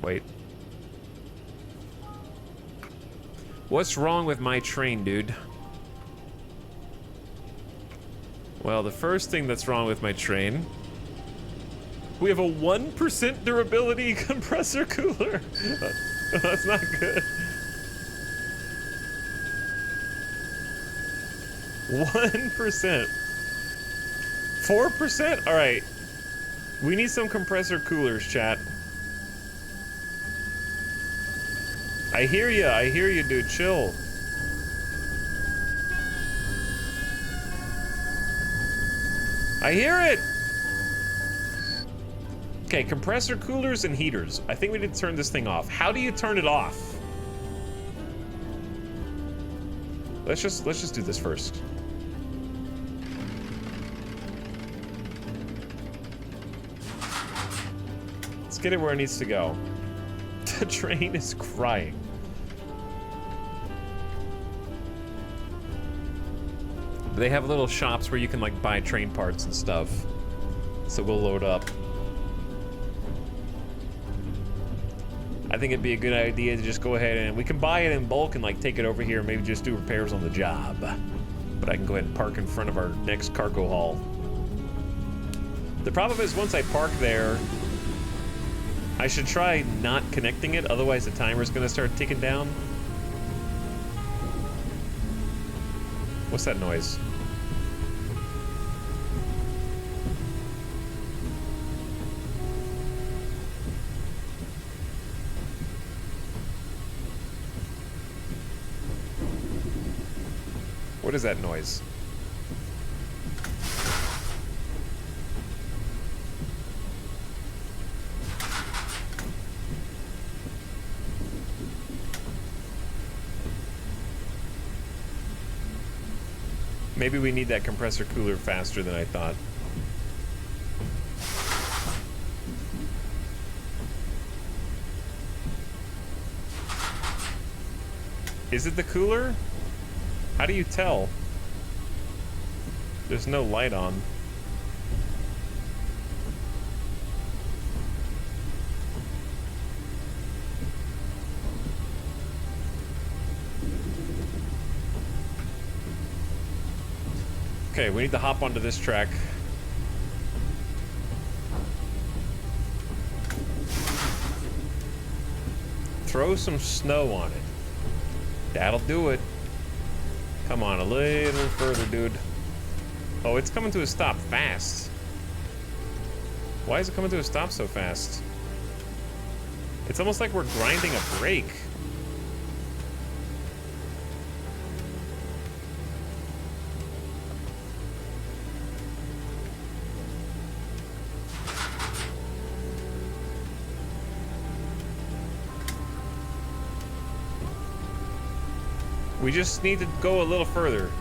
Wait. What's wrong with my train, dude? Well, the first thing that's wrong with my train... We have a 1% durability compressor cooler. That's not good. 1%. 4%? Alright. We need some compressor coolers, chat. I hear you, dude. Chill. I hear it! Okay, compressor coolers and heaters. I think we need to turn this thing off. How do you turn it off? Let's just do this first. Let's get it where it needs to go. The train is crying. They have little shops where you can like buy train parts and stuff. So we'll load up. I think it'd be a good idea to just go ahead and we can buy it in bulk and like take it over here and maybe just do repairs on the job. But I can go ahead and park in front of our next cargo haul. The problem is once I park there, I should try not connecting it, otherwise the timer's gonna start ticking down. What's that noise? What is that noise? Maybe we need that compressor cooler faster than I thought. Is it the cooler? How do you tell? There's no light on. Okay, we need to hop onto this track. Throw some snow on it. That'll do it. Come on, a little further, dude. Oh, it's coming to a stop fast. Why is it coming to a stop so fast? It's almost like we're grinding a brake. We just need to go a little further.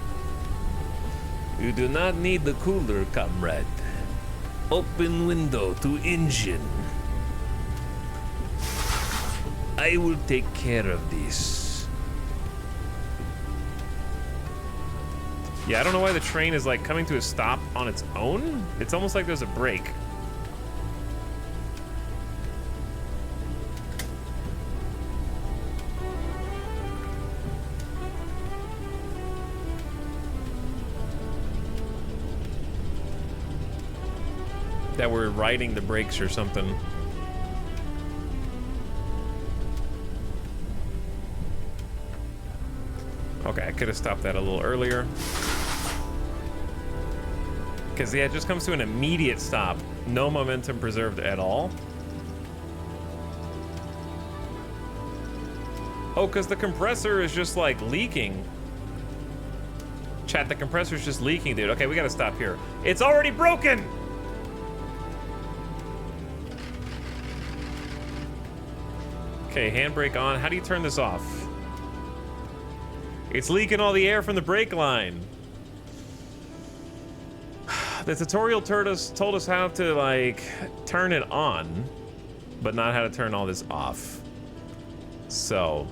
You do not need the cooler, comrade. Open window to engine. I will take care of this. Yeah, I don't know why the train is like coming to a stop on its own. It's almost like there's a brake. that we're riding the brakes or something. Okay, I could have stopped that a little earlier. Because, yeah, it just comes to an immediate stop. No momentum preserved at all. Oh, because the compressor is just, like, leaking. Chat, the compressor's just leaking, dude. Okay, we gotta stop here. It's already broken! Okay, handbrake on. How do you turn this off? It's leaking all the air from the brake line. The tutorial told us how to, like, turn it on, but not how to turn all this off. So...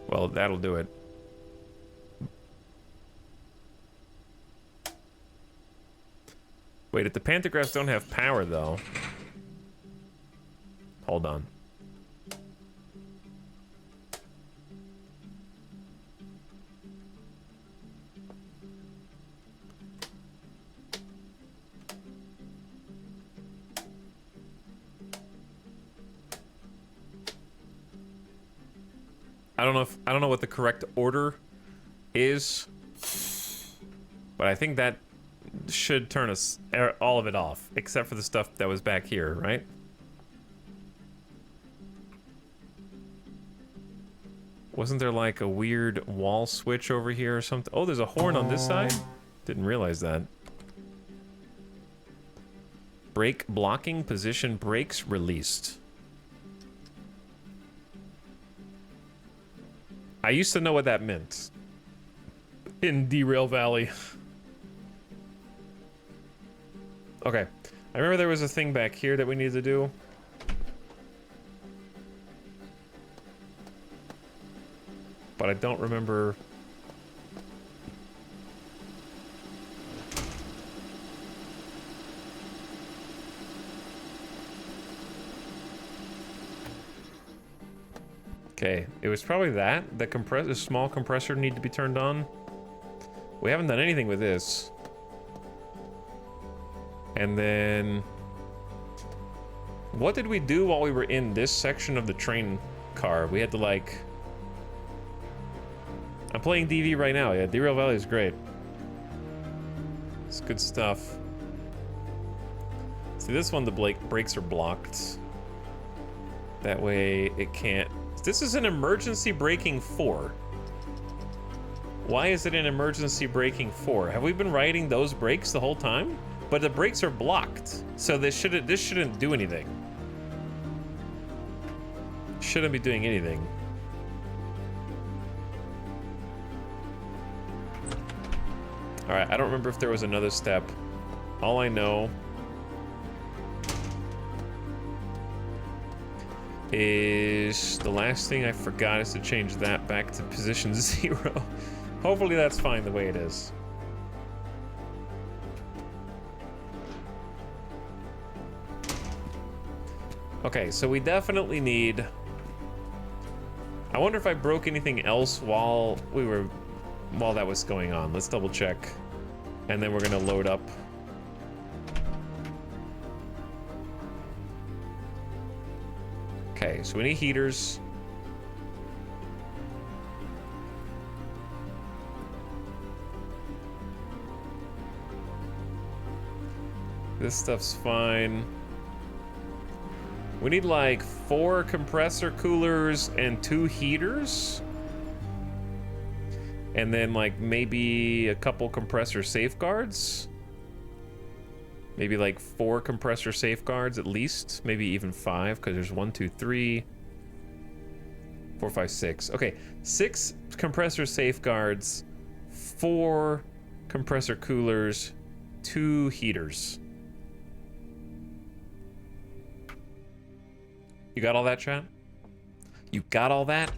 well, that'll do it. Wait, if the pantographs don't have power, though... hold on. I don't know what the correct order is, but I think that should turn us all of it off, except for the stuff that was back here, right? Wasn't there like a weird wall switch over here or something? Oh, there's a horn on this side? Didn't realize that. Brake blocking position, brakes released. I used to know what that meant in Derail Valley. Okay, I remember there was a thing back here that we needed to do. But I don't remember. Okay, it was probably that. The small compressor need to be turned on. We haven't done anything with this. And then... what did we do while we were in this section of the train car? We had to, like... I'm playing DV right now. Yeah, Derail Valley is great. It's good stuff. See, this one, the brakes are blocked. That way, it can't... This is an emergency braking 4. Why is it an emergency braking 4? Have we been riding those brakes the whole time? But the brakes are blocked, so this shouldn't do anything. Shouldn't be doing anything. All right, I don't remember if there was another step. All I know is the last thing I forgot is to change that back to position 0. Hopefully that's fine the way it is. Okay, so we definitely need... I wonder if I broke anything else while that was going on. Let's double check. And then we're gonna load up. Okay, so we need heaters. This stuff's fine. We need like 4 compressor coolers and 2 heaters. And then like maybe a couple compressor safeguards. Maybe like 4 compressor safeguards at least. Maybe even 5, because there's 1, 2, 3, 4, 5, 6. Okay, 6 compressor safeguards, 4 compressor coolers, 2 heaters. You got all that, chat? You got all that?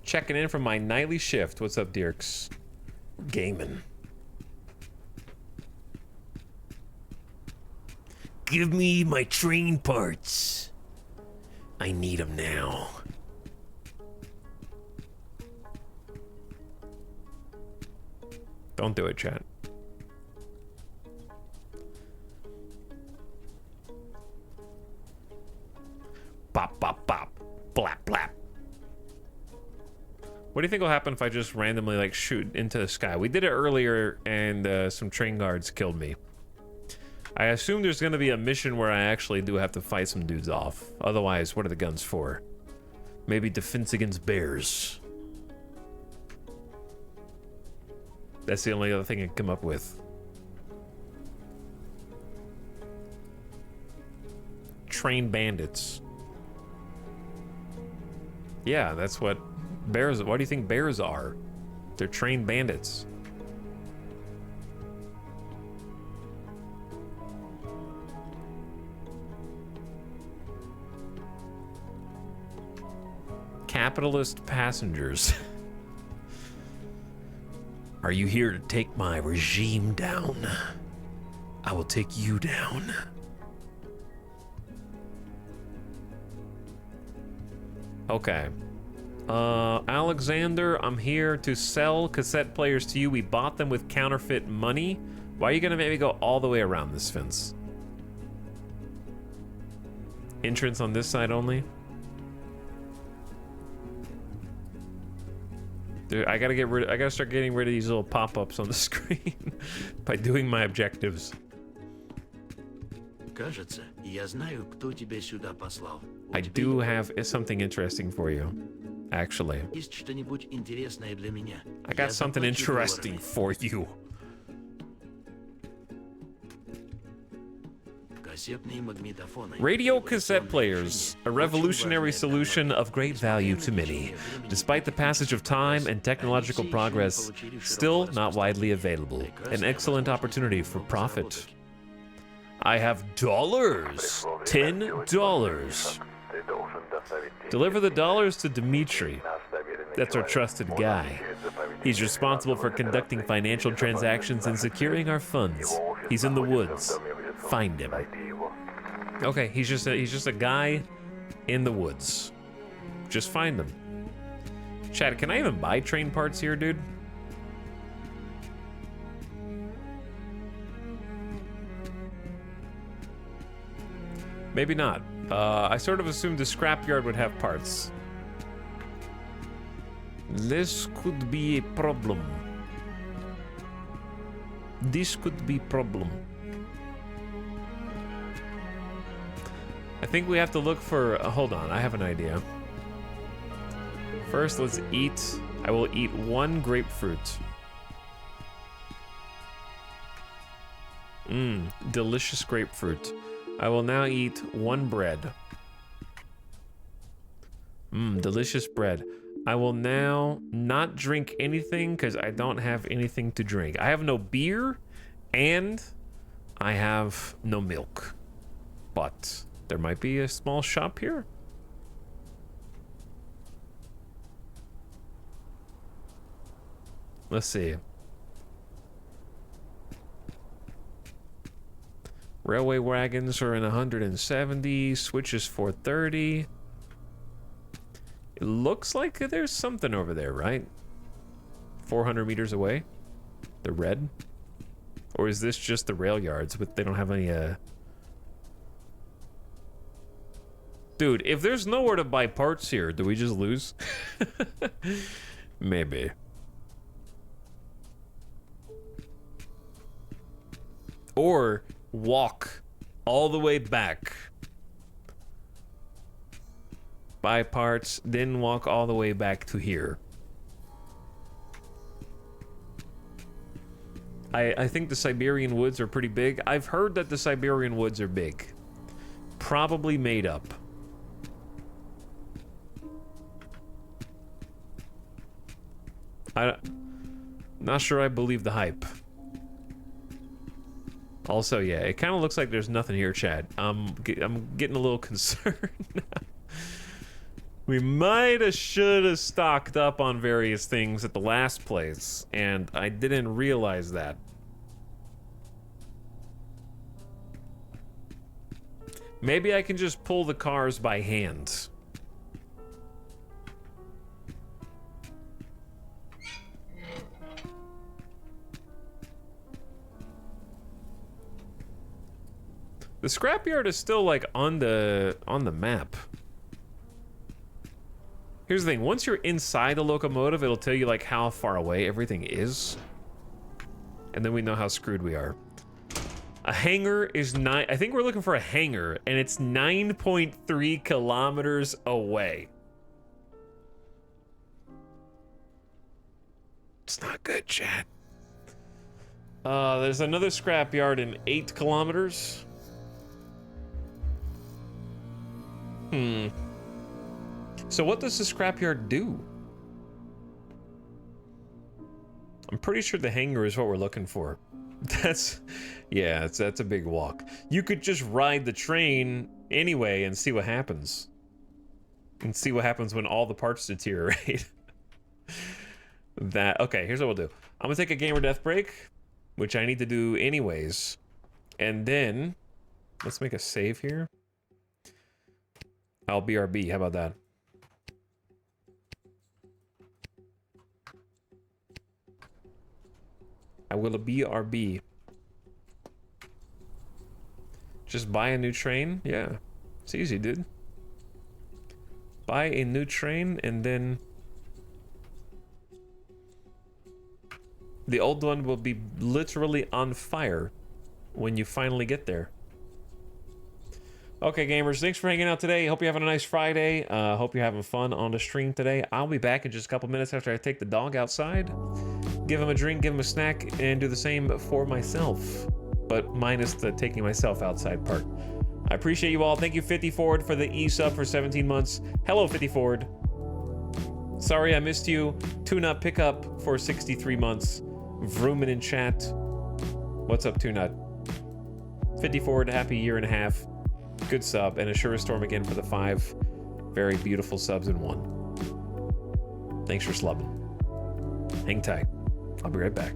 Checking in from my nightly shift. What's up, Dirks? Gaming. Give me my train parts. I need them now. Don't do it, chat. Pop, pop, pop. Blap, blap. What do you think will happen if I just randomly, like, shoot into the sky? We did it earlier, and some train guards killed me. I assume there's going to be a mission where I actually do have to fight some dudes off. Otherwise, what are the guns for? Maybe defense against bears. That's the only other thing I can come up with. Train bandits. Yeah, that's what bears... Why do you think bears are? They're trained bandits. Capitalist passengers. Are you here to take my regime down? I will take you down. Okay. Alexander, I'm here to sell cassette players to you. We bought them with counterfeit money. Why are you gonna make me go all the way around this fence? Entrance on this side only? Dude, I gotta start getting rid of these little pop-ups on the screen by doing my objectives. Кажется, я знаю, кто тебя сюда послал. I do have something interesting for you, actually. Есть что-нибудь интересное для меня? I got something interesting for you. Radio cassette players, a revolutionary solution of great value to many. Despite the passage of time and technological progress, still not widely available. An excellent opportunity for profit. I have dollars. $10. Deliver the dollars to Dmitry. That's our trusted guy. He's responsible for conducting financial transactions and securing our funds. He's in the woods. Find him. Okay, he's just a guy in the woods. Just find him. Chad, can I even buy train parts here, dude? Maybe not. I sort of assumed the scrapyard would have parts. This could be a problem. This could be problem. I think we have to look for... hold on, I have an idea. First, let's eat... I will eat one grapefruit. Delicious grapefruit. I will now eat one bread. Delicious bread. I will now not drink anything because I don't have anything to drink. I have no beer and I have no milk. But there might be a small shop here. Let's see. Railway wagons are in 170, switches 430. It looks like there's something over there, right? 400 meters away. The red. Or is this just the rail yards, but they don't have any, Dude, if there's nowhere to buy parts here, do we just lose? Maybe. Or walk all the way back. Buy parts, then walk all the way back to here. I think the Siberian woods are pretty big. I've heard that the Siberian woods are big. Probably made up. Not sure I believe the hype. Also, yeah, it kind of looks like there's nothing here, Chad. I'm getting a little concerned now. We might have should have stocked up on various things at the last place, and I didn't realize that. Maybe I can just pull the cars by hand. The scrapyard is still like on the map. Here's the thing, once you're inside the locomotive, it'll tell you like how far away everything is. And then we know how screwed we are. A hangar is I think we're looking for a hangar, and it's 9.3 kilometers away. It's not good, chat. There's another scrapyard in 8 kilometers. So what does the scrapyard do? I'm pretty sure the hangar is what we're looking for. That's a big walk. You could just ride the train anyway and see what happens. And see what happens when all the parts deteriorate. Okay, here's what we'll do. I'm gonna take a gamer death break, which I need to do anyways. And then let's make a save here. I'll BRB, how about that? I will BRB. Just buy a new train? Yeah. It's easy, dude. Buy a new train and then the old one will be literally on fire when you finally get there. Okay, gamers, thanks for hanging out today. Hope you're having a nice Friday. Hope you're having fun on the stream today. I'll be back in just a couple minutes after I take the dog outside. Give him a drink, give him a snack, and do the same for myself. But minus the taking myself outside part. I appreciate you all. Thank you, 50 Ford, for the e-sub for 17 months. Hello, 50 Ford. Sorry I missed you. Tune-Up Pickup for 63 months. Vroomin in chat. What's up, Tune-Up? 50 Ford, happy year and a half. Good sub, and Assura Storm again for the 5 very beautiful subs in one. Thanks for slubbing. Hang tight. I'll be right back.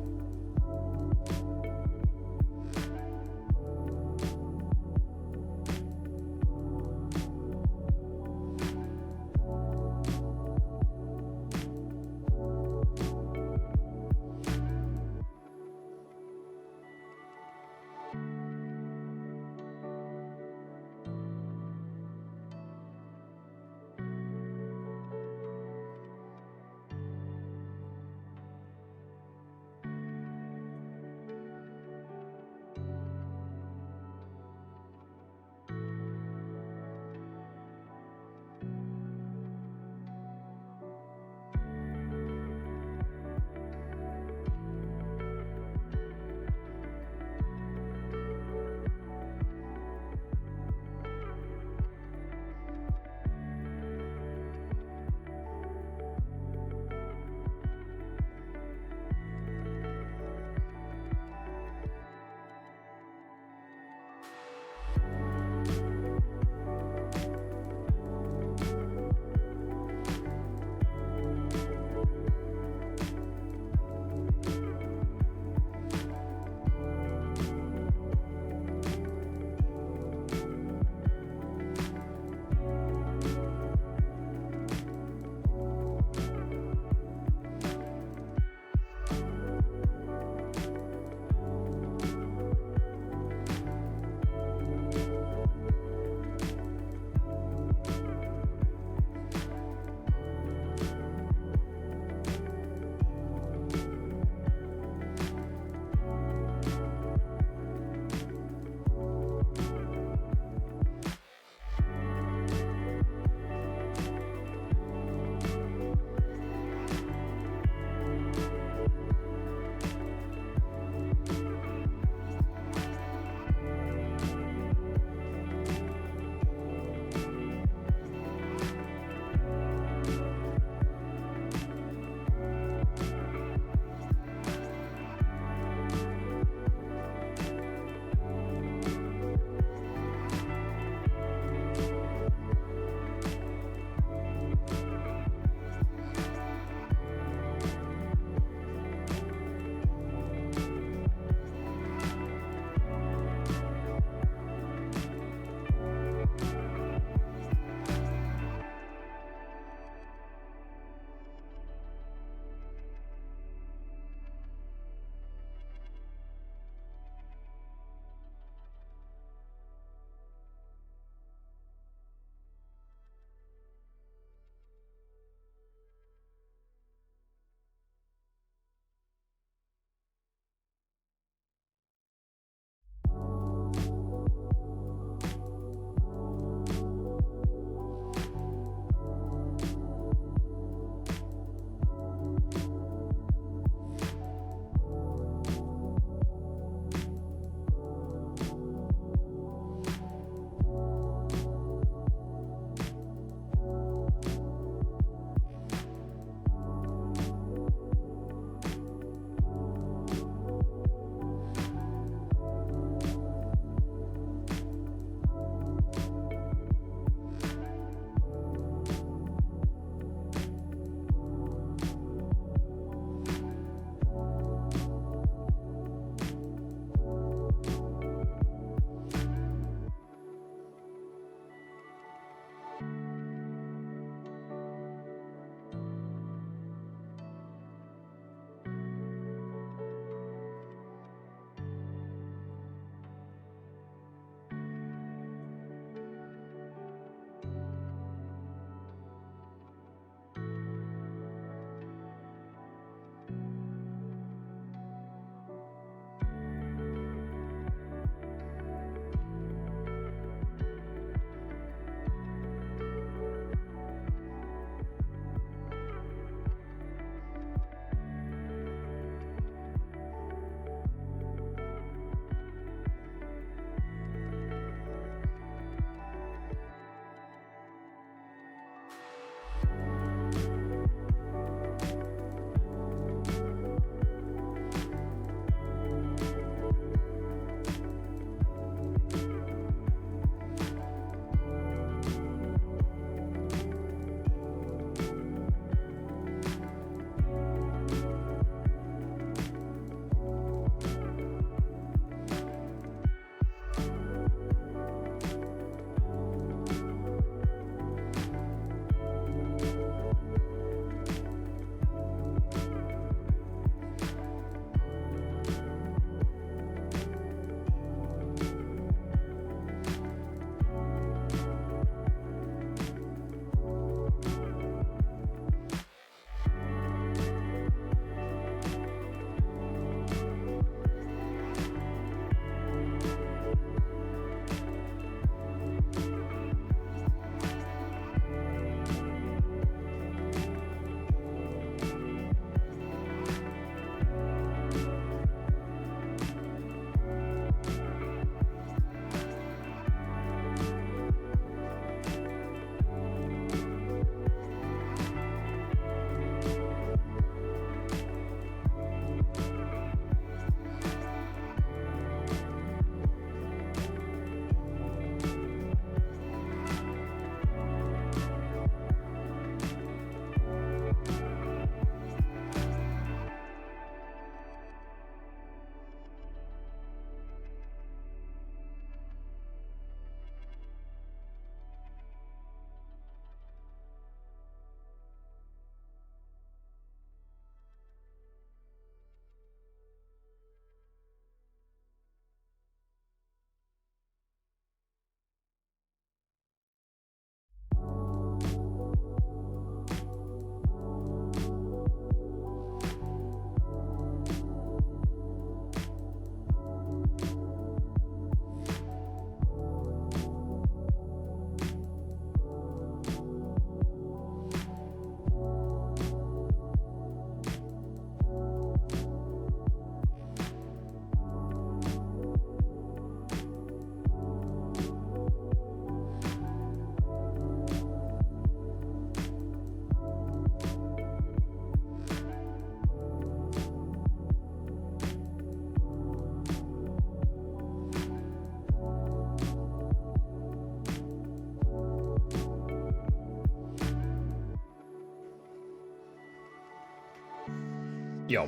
Yo.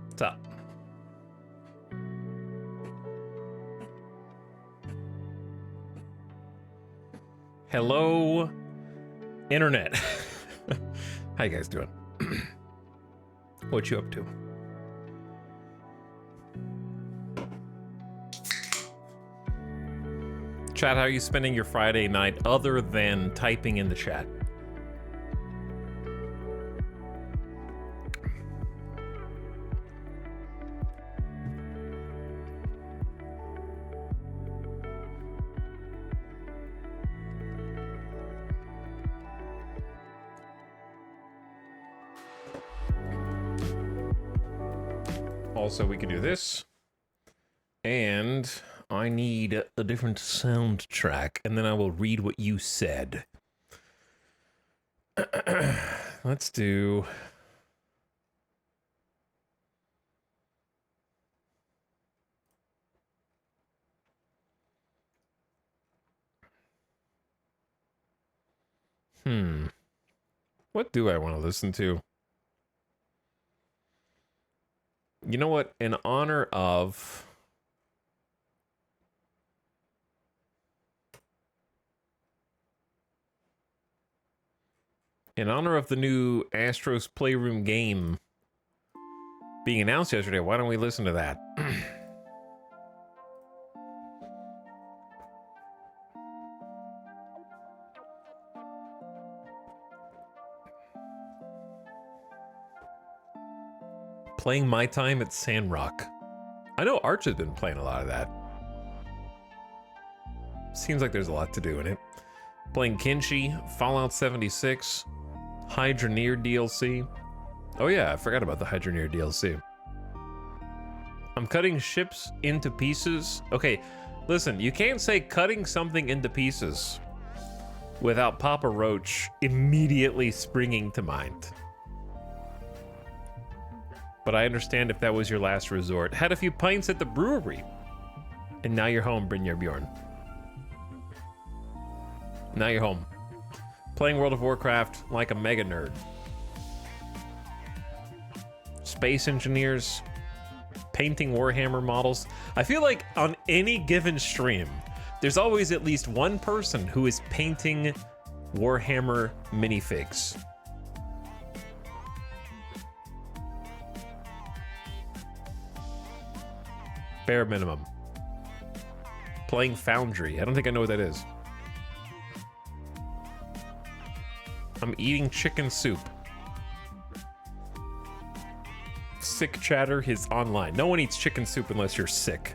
What's up? Hello, internet. How you guys doing? What you up to? Chat, how are you spending your Friday night other than typing in the chat? Also, we can do this. And I need a different soundtrack, and then I will read what you said. Let's do... What do I want to listen to? You know what? In honor of... In honor of the new Astros Playroom game being announced yesterday, why don't we listen to that? Playing My Time at Sandrock. I know Arch has been playing a lot of that. Seems like there's a lot to do in it. Playing Kenshi, Fallout 76, Hydroneer DLC. Oh yeah, I forgot about the Hydroneer DLC. I'm cutting ships into pieces. Okay, listen, you can't say cutting something into pieces without Papa Roach immediately springing to mind. But I understand if that was your last resort. Had a few pints at the brewery. And now you're home, Brynjar Bjorn. Now you're home. Playing World of Warcraft like a mega nerd. Space engineers. Painting Warhammer models. I feel like on any given stream, there's always at least one person who is painting Warhammer minifigs. Bare minimum. Playing Foundry. I don't think I know what that is. I'm eating chicken soup. Sick chatter is online. No one eats chicken soup unless you're sick.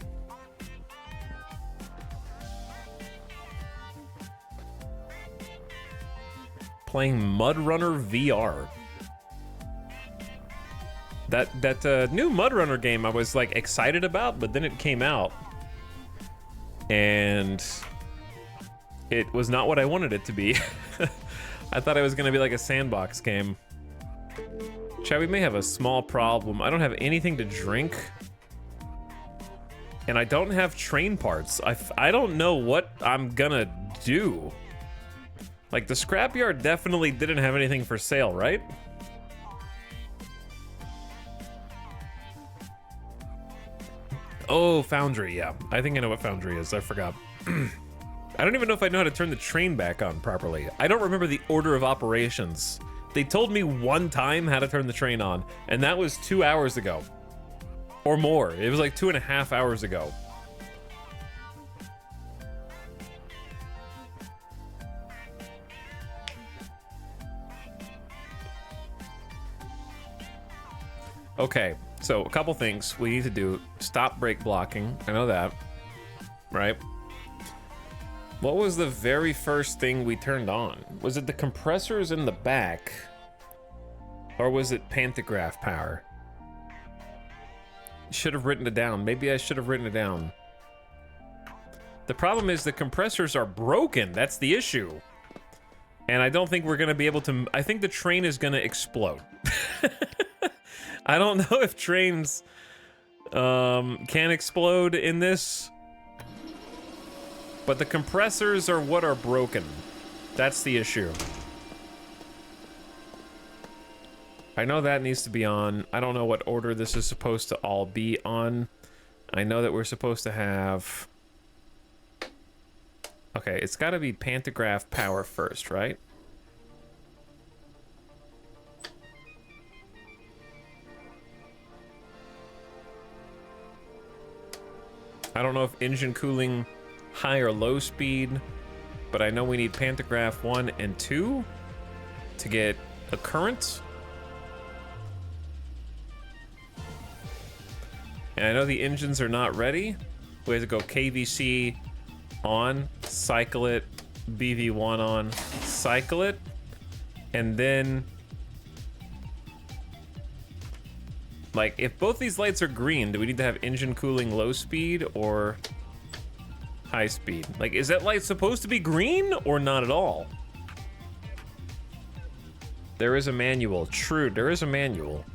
Playing Mudrunner VR. That new Mudrunner game I was like excited about, but then it came out and it was not what I wanted it to be. I thought it was gonna be like a sandbox game. Chat, we may have a small problem. I don't have anything to drink and I don't have train parts. I don't know what I'm gonna do. Like the scrapyard definitely didn't have anything for sale, right? Oh, Foundry, yeah. I think I know what Foundry is. I forgot. I don't even know if I know how to turn the train back on properly. I don't remember the order of operations. They told me one time how to turn the train on, and that was 2 hours ago. Or more. It was like 2.5 hours ago. Okay, so a couple things we need to do. Stop brake blocking. I know that. Right? What was the very first thing we turned on? Was it the compressors in the back? Or was it pantograph power? Should have written it down. Maybe I should have written it down. The problem is the compressors are broken. That's the issue. And I don't think we're going to be able to... I think the train is going to explode. I don't know if trains can explode in this. But the compressors are what are broken. That's the issue. I know that needs to be on. I don't know what order this is supposed to all be on. I know that we're supposed to have... Okay, it's got to be pantograph power first, right? I don't know if engine cooling high or low speed, but I know we need pantograph 1 and 2 to get a current. And I know the engines are not ready. We have to go KVC on, cycle it, BV1 on, cycle it, and then... Like, if both these lights are green, do we need to have engine cooling low speed or high speed? Like, is that light supposed to be green or not at all? There is a manual. True, there is a manual.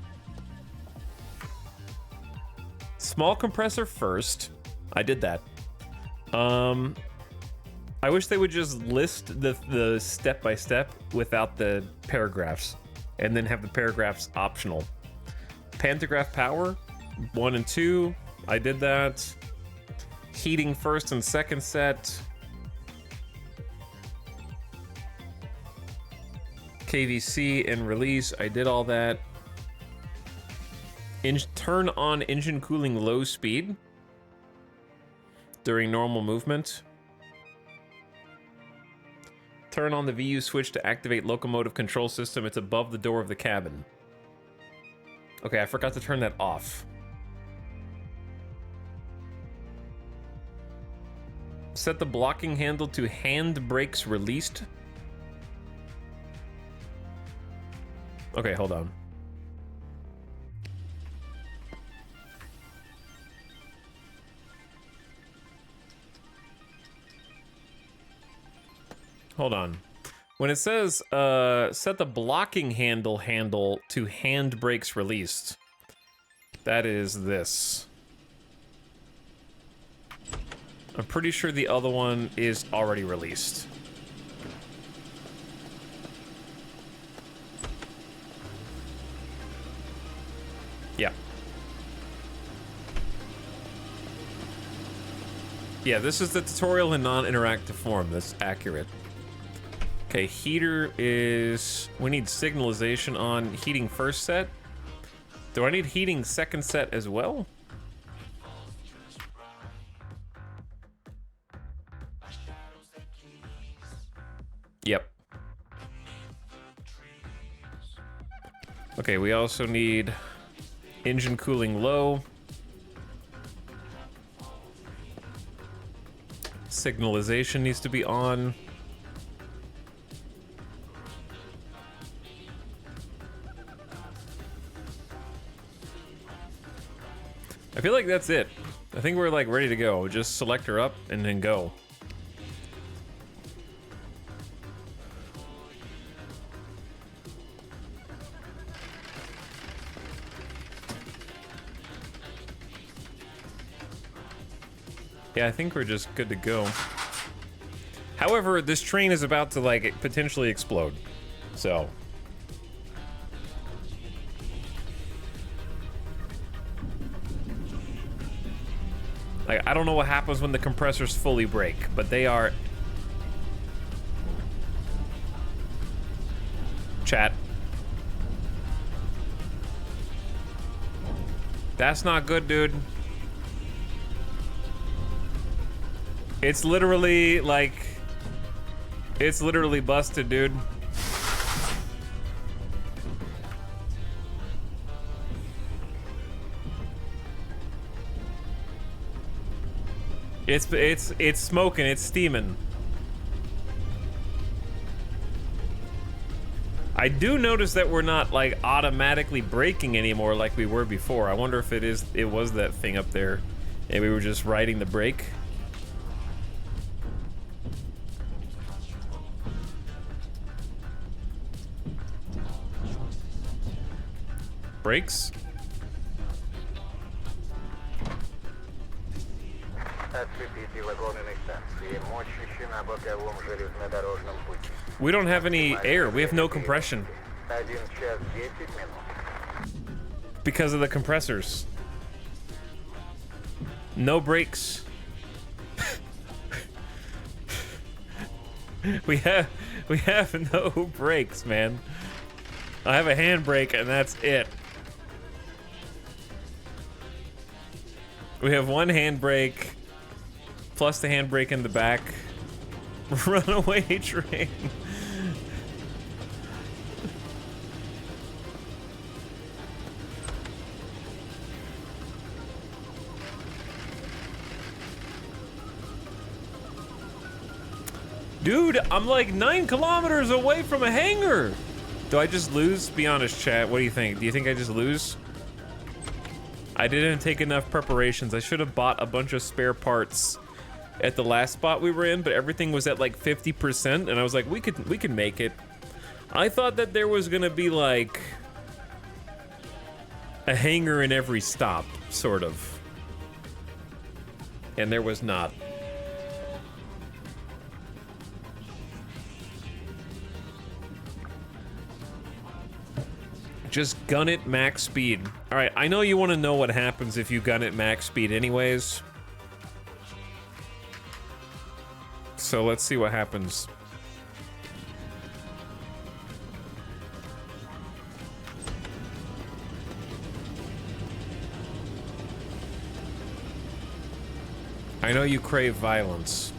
Small compressor first. I did that. I wish they would just list the step-by-step without the paragraphs, and then have the paragraphs optional. Pantograph power, 1 and 2. I did that. Heating first and second set. KVC and release. I did all that. Turn on engine cooling low speed during normal movement. Turn on the VU switch to activate locomotive control system. It's above the door of the cabin. Okay, I forgot to turn that off. Set the blocking handle to hand brakes released. Okay, hold on. Hold on. When it says, set the blocking handle to hand brakes released, that is this. I'm pretty sure the other one is already released. Yeah. Yeah, this is the tutorial in non-interactive form. That's accurate. Okay, heater is... We need signalization on heating first set. Do I need heating second set as well? Yep. Okay, we also need engine cooling low. Signalization needs to be on. I feel like that's it. I think we're like ready to go. Just select her up and then go. Yeah, I think we're just good to go. However, this train is about to like potentially explode. So... Like, I don't know what happens when the compressors fully break, but they are... Chat. That's not good, dude. It's literally, like... It's literally busted, dude. It's smoking, it's steaming. I do notice that we're not like automatically braking anymore like we were before. I wonder if it was that thing up there and we were just riding the brake. Brakes? We don't have any air. We have no compression. Because of the compressors. No brakes. we have no brakes, man. I have a handbrake and that's it. We have one handbrake plus the handbrake in the back. Runaway train. Dude, I'm like 9 kilometers away from a hangar. Do I just lose? Be honest, chat. What do you think? Do you think I just lose? I didn't take enough preparations. I should have bought a bunch of spare parts at the last spot we were in, but everything was at like 50%, and I was like, we could make it. I thought that there was gonna be like a hangar in every stop, sort of. And there was not. Just gun it max speed. All right, I know you want to know what happens if you gun it max speed anyways. So let's see what happens. I know you crave violence.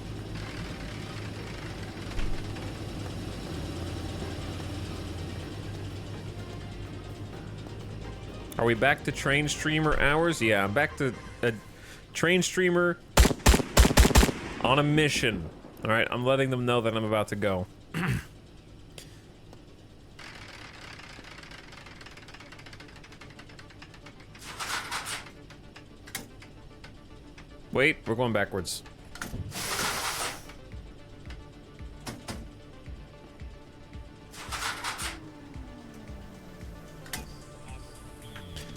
Are we back to train streamer hours? Yeah, I'm back to a train streamer on a mission. All right, I'm letting them know that I'm about to go. Wait, we're going backwards.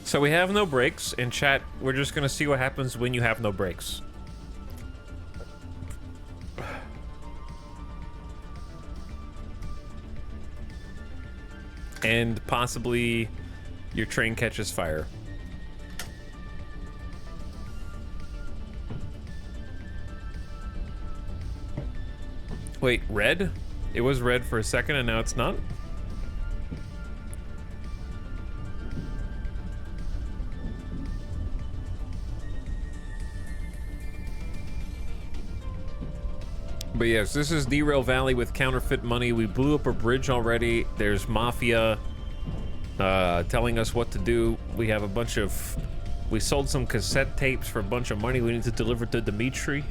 So we have no brakes. In chat, we're just gonna see what happens when you have no brakes. And possibly your train catches fire. Wait, red? It was red for a second and now it's not? But yes, this is Derail Valley with counterfeit money. We blew up a bridge already. There's Mafia telling us what to do. We have a bunch of... We sold some cassette tapes for a bunch of money we need to deliver to Dimitri.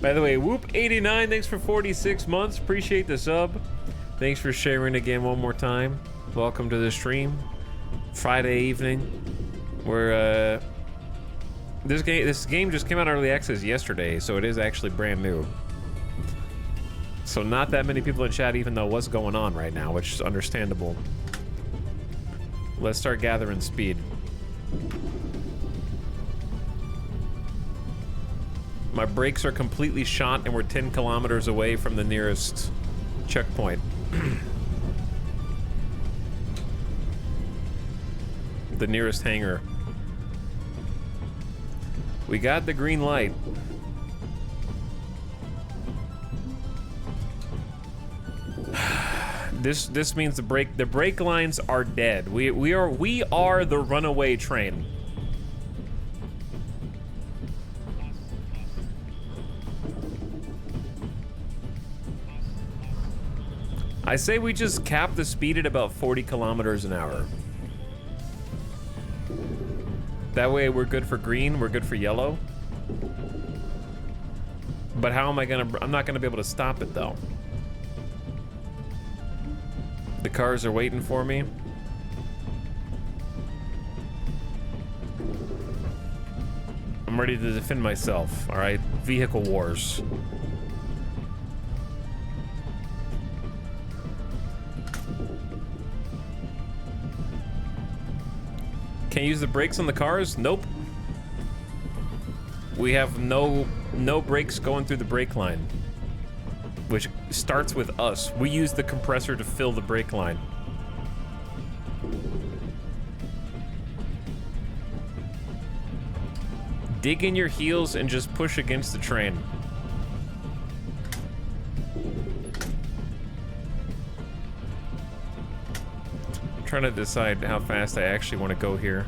By the way, Whoop89, thanks for 46 months. Appreciate the sub. Thanks for sharing again one more time. Welcome to the stream. Friday evening. We're, This game just came out early access yesterday, so it is actually brand new. So not that many people in chat even know what's going on right now, which is understandable. Let's start gathering speed. My brakes are completely shot and we're 10 kilometers away from the nearest checkpoint. The nearest hangar. We got the green light. This means the brake lines are dead. We are the runaway train. I say we just cap the speed at about 40 kilometers an hour. That way we're good for green, we're good for yellow. But how am I gonna... I'm not gonna be able to stop it though. The cars are waiting for me. I'm ready to defend myself, all right? Vehicle wars. Can't use the brakes on the cars? Nope. We have no brakes going through the brake line, which starts with us. We use the compressor to fill the brake line. Dig in your heels and just push against the train. I'm trying to decide how fast I actually want to go here.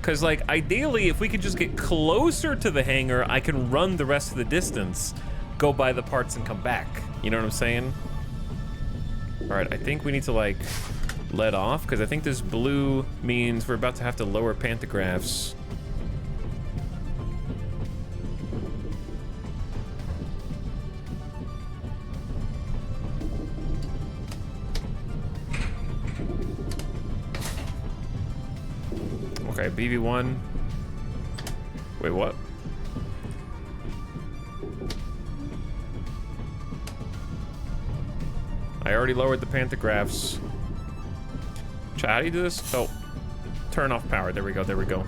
Because, like, ideally, if we could just get closer to the hangar, I can run the rest of the distance, go buy the parts, and come back. You know what I'm saying? All right, I think we need to, like, let off, because I think this blue means we're about to have to lower pantographs. Okay, BV1. Wait, what? I already lowered the pantographs. Chat, how do you do this? Oh, turn off power. There we go, there we go.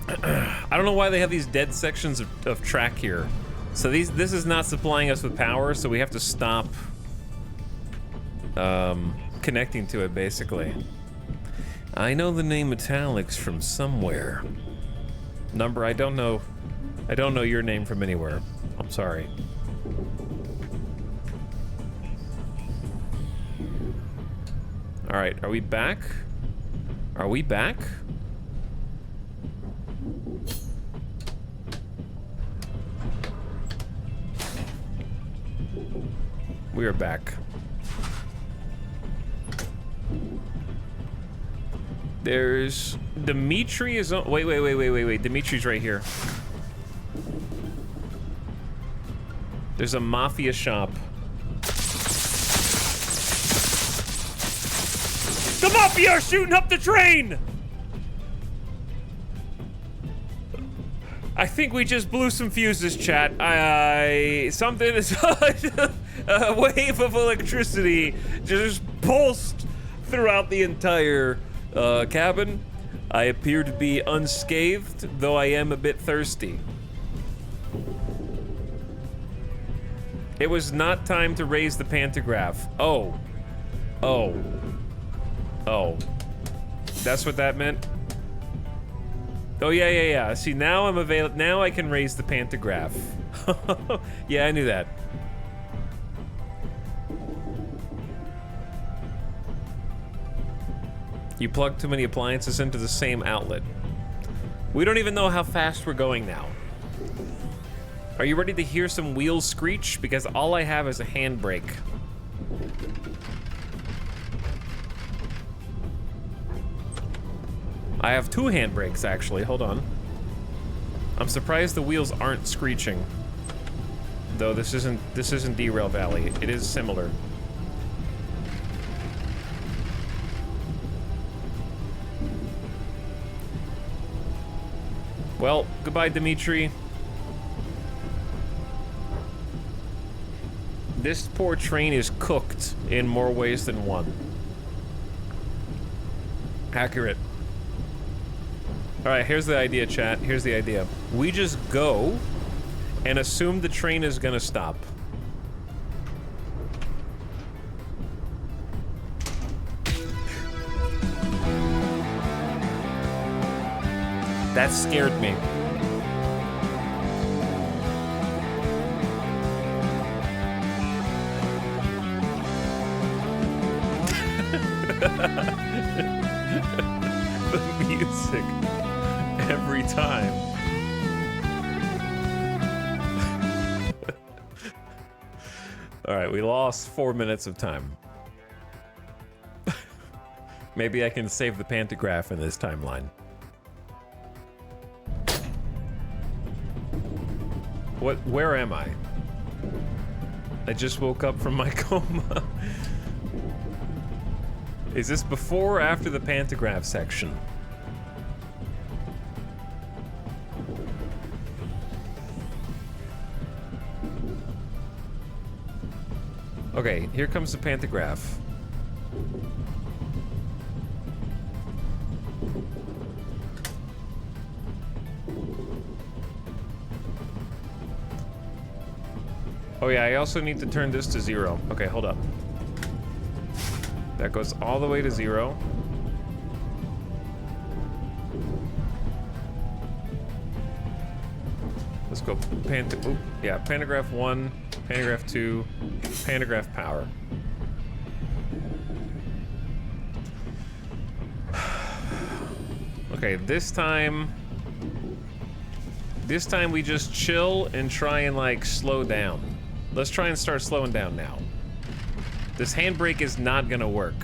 I don't know why they have these dead sections of track here. So this is not supplying us with power, so we have to stop connecting to it, basically. I know the name Metallics from somewhere. Number, I don't know your name from anywhere. I'm sorry. All right, are we back? Are we back? We are back. There's Dimitri is on. Wait. Dimitri's right here. There's a mafia shop. The mafia are shooting up the train! I think we just blew some fuses, chat. Something is a wave of electricity just pulsed throughout the entire cabin. I appear to be unscathed, though I am a bit thirsty. It was not time to raise the pantograph. Oh. That's what that meant? Oh, yeah. See, now I'm available. Now I can raise the pantograph. Yeah, I knew that. You plug too many appliances into the same outlet. We don't even know how fast we're going now. Are you ready to hear some wheels screech? Because all I have is a handbrake. I have two handbrakes, actually. Hold on. I'm surprised the wheels aren't screeching. Though this isn't Derail Valley. It is similar. Well, goodbye, Dimitri. This poor train is cooked in more ways than one. Accurate. Alright, here's the idea, chat. Here's the idea. We just go and assume the train is gonna stop. That scared me. The music every time. All right, we lost 4 minutes of time. Maybe I can save the pantograph in this timeline. Where am I? I just woke up from my coma. Is this before or after the pantograph section? Okay, here comes the pantograph. Oh yeah, I also need to turn this to 0. Okay, hold up. That goes all the way to 0. go pantograph 1, pantograph 2, pantograph power. Okay, this time we just chill and try and like slow down. Let's try and start slowing down now. This handbrake is not gonna work.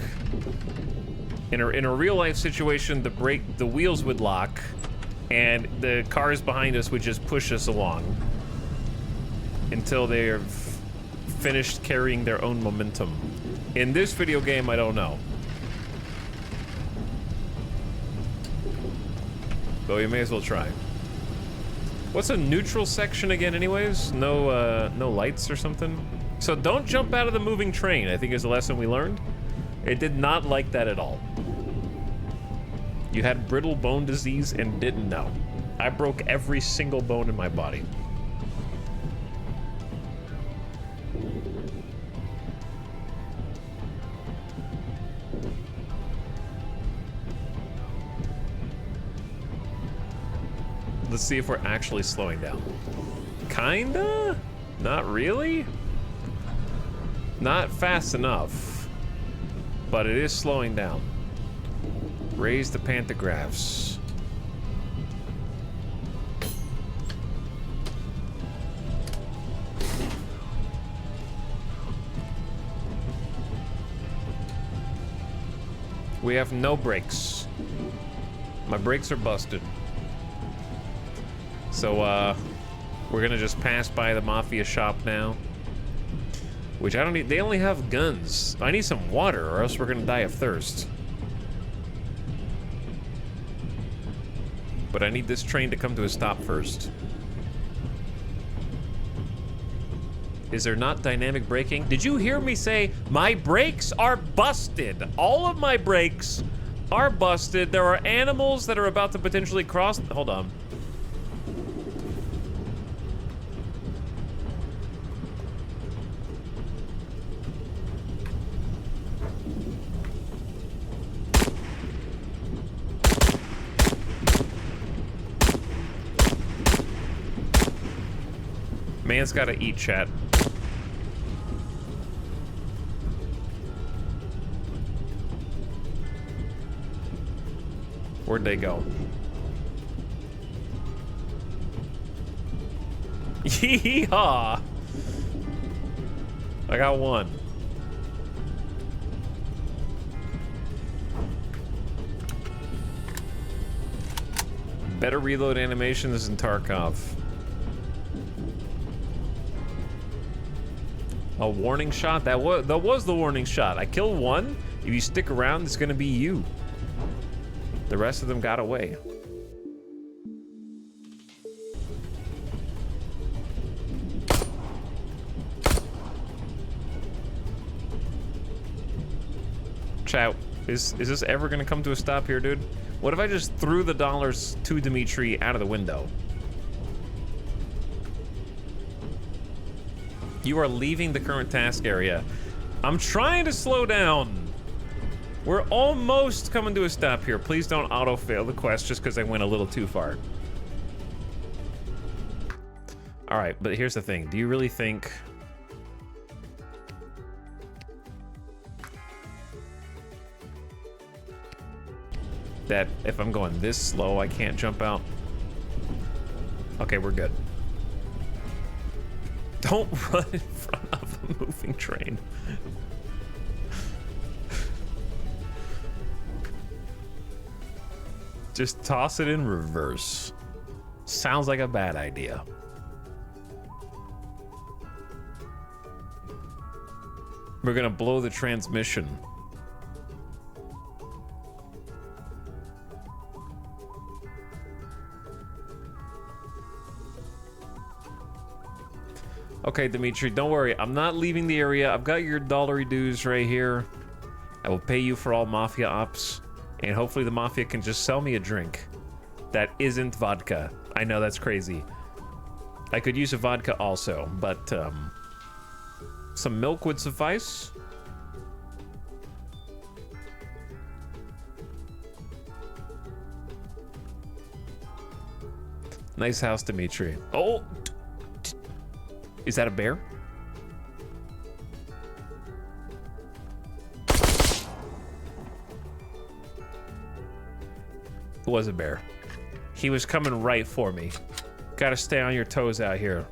In a real life situation, the wheels would lock and the cars behind us would just push us along until they're finished carrying their own momentum. In this video game, I don't know. But we may as well try. What's a neutral section again anyways? No lights or something? So don't jump out of the moving train, I think is a lesson we learned. It did not like that at all. You had brittle bone disease and didn't know. I broke every single bone in my body. Let's see if we're actually slowing down. Kinda? Not really? Not fast enough. But it is slowing down. Raise the pantographs. We have no brakes. My brakes are busted. So, we're gonna just pass by the Mafia shop now. Which I don't need, they only have guns. I need some water or else we're gonna die of thirst. But I need this train to come to a stop first. Is there not dynamic braking? Did you hear me say my brakes are busted? All of my brakes are busted. There are animals that are about to potentially cross. Hold on. Man's gotta eat, chat. Where'd they go? Yeehaw! I got one. Better reload animations than Tarkov. A warning shot? That was the warning shot. I killed one. If you stick around, it's gonna be you. The rest of them got away. Chat, is this ever gonna come to a stop here, dude? What if I just threw the dollars to Dimitri out of the window? You are leaving the current task area. I'm trying to slow down. We're almost coming to a stop here. Please don't auto-fail the quest just because I went a little too far. All right, but here's the thing. Do you really think... that if I'm going this slow, I can't jump out? Okay, we're good. Don't run in front of a moving train. Just toss it in reverse. Sounds like a bad idea. We're gonna blow the transmission. Okay, Dimitri, don't worry. I'm not leaving the area. I've got your dollary dues right here. I will pay you for all Mafia ops. And hopefully the Mafia can just sell me a drink that isn't vodka. I know that's crazy. I could use a vodka also, but some milk would suffice. Nice house, Dimitri. Oh, Is that a bear? It was a bear. He was coming right for me. Gotta stay on your toes out here.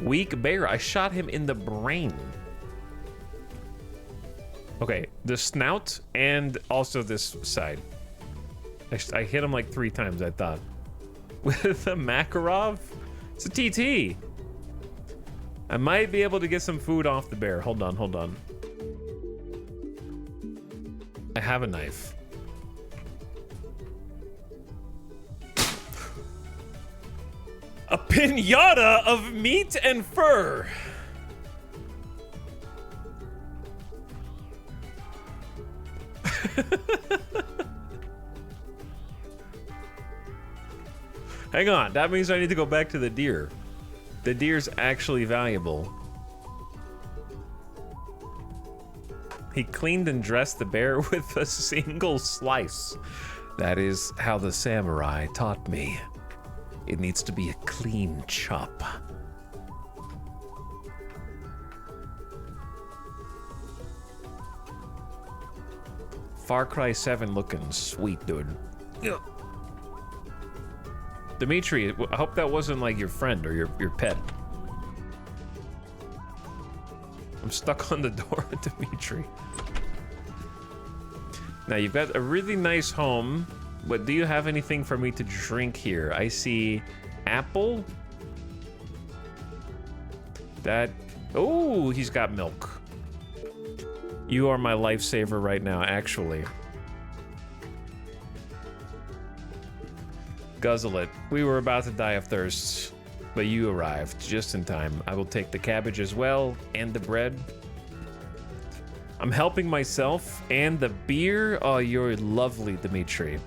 Weak bear. I shot him in the brain. Okay, the snout and also this side. I hit him like 3 times, I thought. With a Makarov? It's a TT. I might be able to get some food off the bear. Hold on, hold on. I have a knife. A pinata of meat and fur. Hang on, that means I need to go back to the deer. The deer's actually valuable. He cleaned and dressed the bear with a single slice. That is how the samurai taught me. It needs to be a clean chop. Far Cry 7 looking sweet, dude. Ugh. Dimitri, I hope that wasn't like your friend or your pet. I'm stuck on the door, Dimitri. Now, you've got a really nice home, but do you have anything for me to drink here? I see apple. That... Oh, he's got milk. You are my lifesaver right now, actually. Guzzle it. We were about to die of thirst, but you arrived just in time. I will take the cabbage as well, and the bread. I'm helping myself, and the beer. Oh, you're lovely, Dimitri.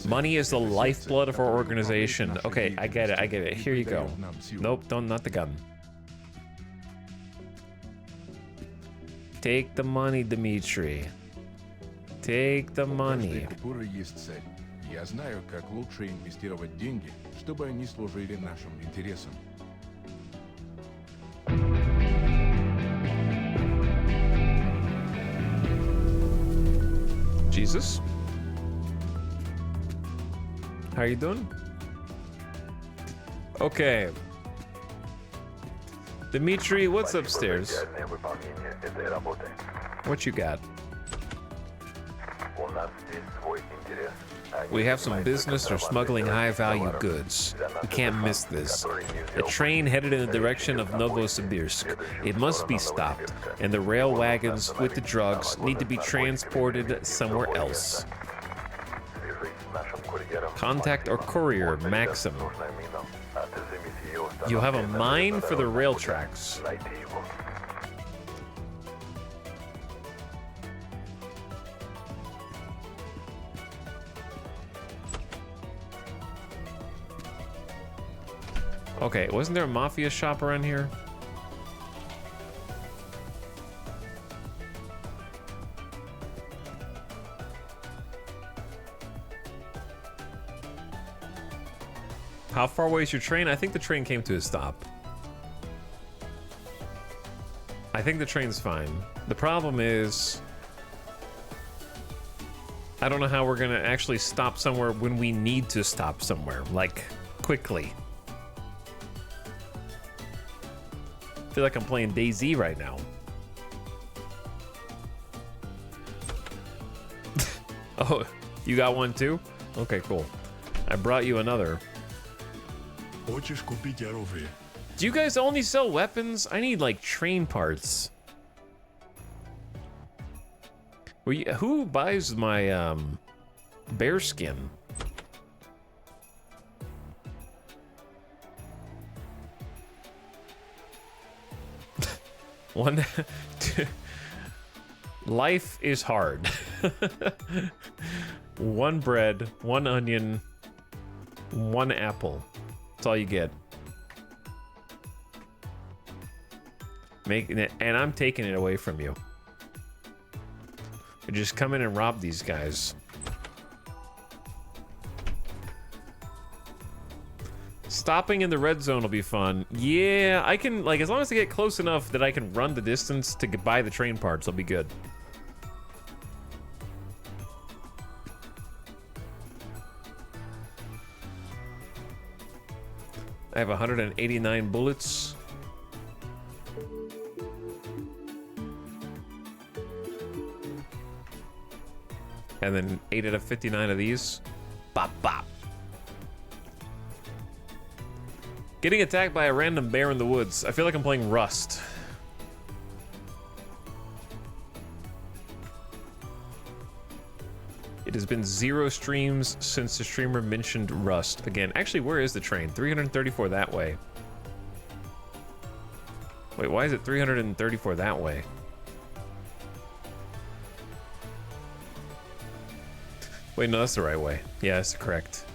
Money is the lifeblood of our organization. Okay, I get it, I get it. Here you go. Nope, don't, not the gun. Take the money, Dimitri. Take the money. Я знаю, как лучше инвестировать деньги, чтобы они служили нашим интересам. Jesus? How you doing? Okay. Dimitri, what's upstairs? What you got? We have some business or smuggling high-value goods. We can't miss this. A train headed in the direction of Novosibirsk. It must be stopped, and the rail wagons with the drugs need to be transported somewhere else. Contact our courier, Maxim. You have a mine for the rail tracks. Okay, wasn't there a mafia shop around here? How far away is your train? I think the train came to a stop. I think the train's fine. The problem is... I don't know how we're gonna actually stop somewhere when we need to stop somewhere, like, quickly. I feel like I'm playing DayZ right now. Oh, you got one too? Okay, cool. I brought you another. Хочешь купить оружие? Do you guys only sell weapons? I need like train parts. Who buys my bear skin? One, two, life is hard. One bread, one onion, one apple. That's all you get. Making it, and I'm taking it away from you. could just come in and rob these guys. Stopping in the red zone will be fun. Yeah, I can, like, as long as I get close enough that I can run the distance to buy the train parts, I'll be good. I have 189 bullets. And then 8 out of 59 of these. Bop, bop. Getting attacked by a random bear in the woods. I feel like I'm playing Rust. It has been 0 streams since the streamer mentioned Rust. Again, actually, where is the train? 334 that way. Wait, why is it 334 that way? Wait, no, that's the right way. Yeah, that's correct.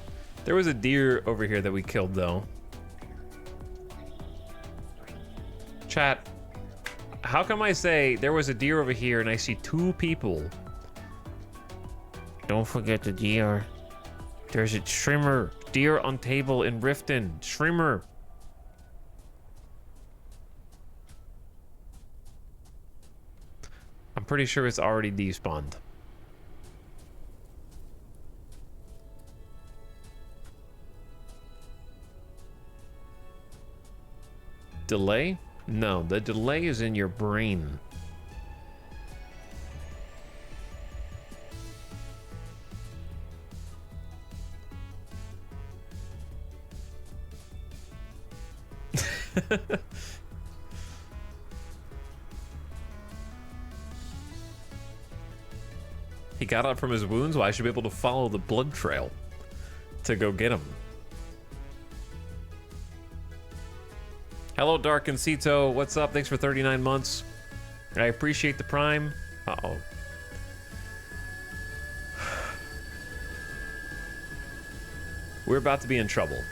There was a deer over here that we killed, though. Chat, how come I say there was a deer over here and I see 2 people? Don't forget the deer. There's a streamer. Deer on table in Riften. Streamer. I'm pretty sure it's already despawned. Delay? No, the delay is in your brain. He got up from his wounds. Well, I should be able to follow the blood trail to go get him. Hello, Dark and Cito. What's up? Thanks for 39 months. I appreciate the prime. Uh-oh. We're about to be in trouble.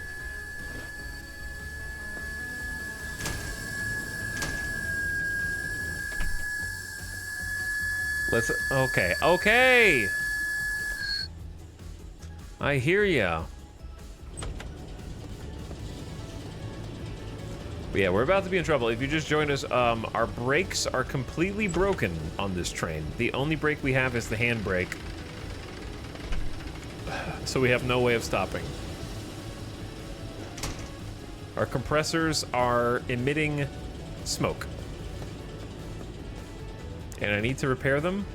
Let's... Okay. Okay! I hear ya. But yeah, we're about to be in trouble. If you just joined us, our brakes are completely broken on this train. The only brake we have is the handbrake. So we have no way of stopping. Our compressors are emitting smoke. And I need to repair them.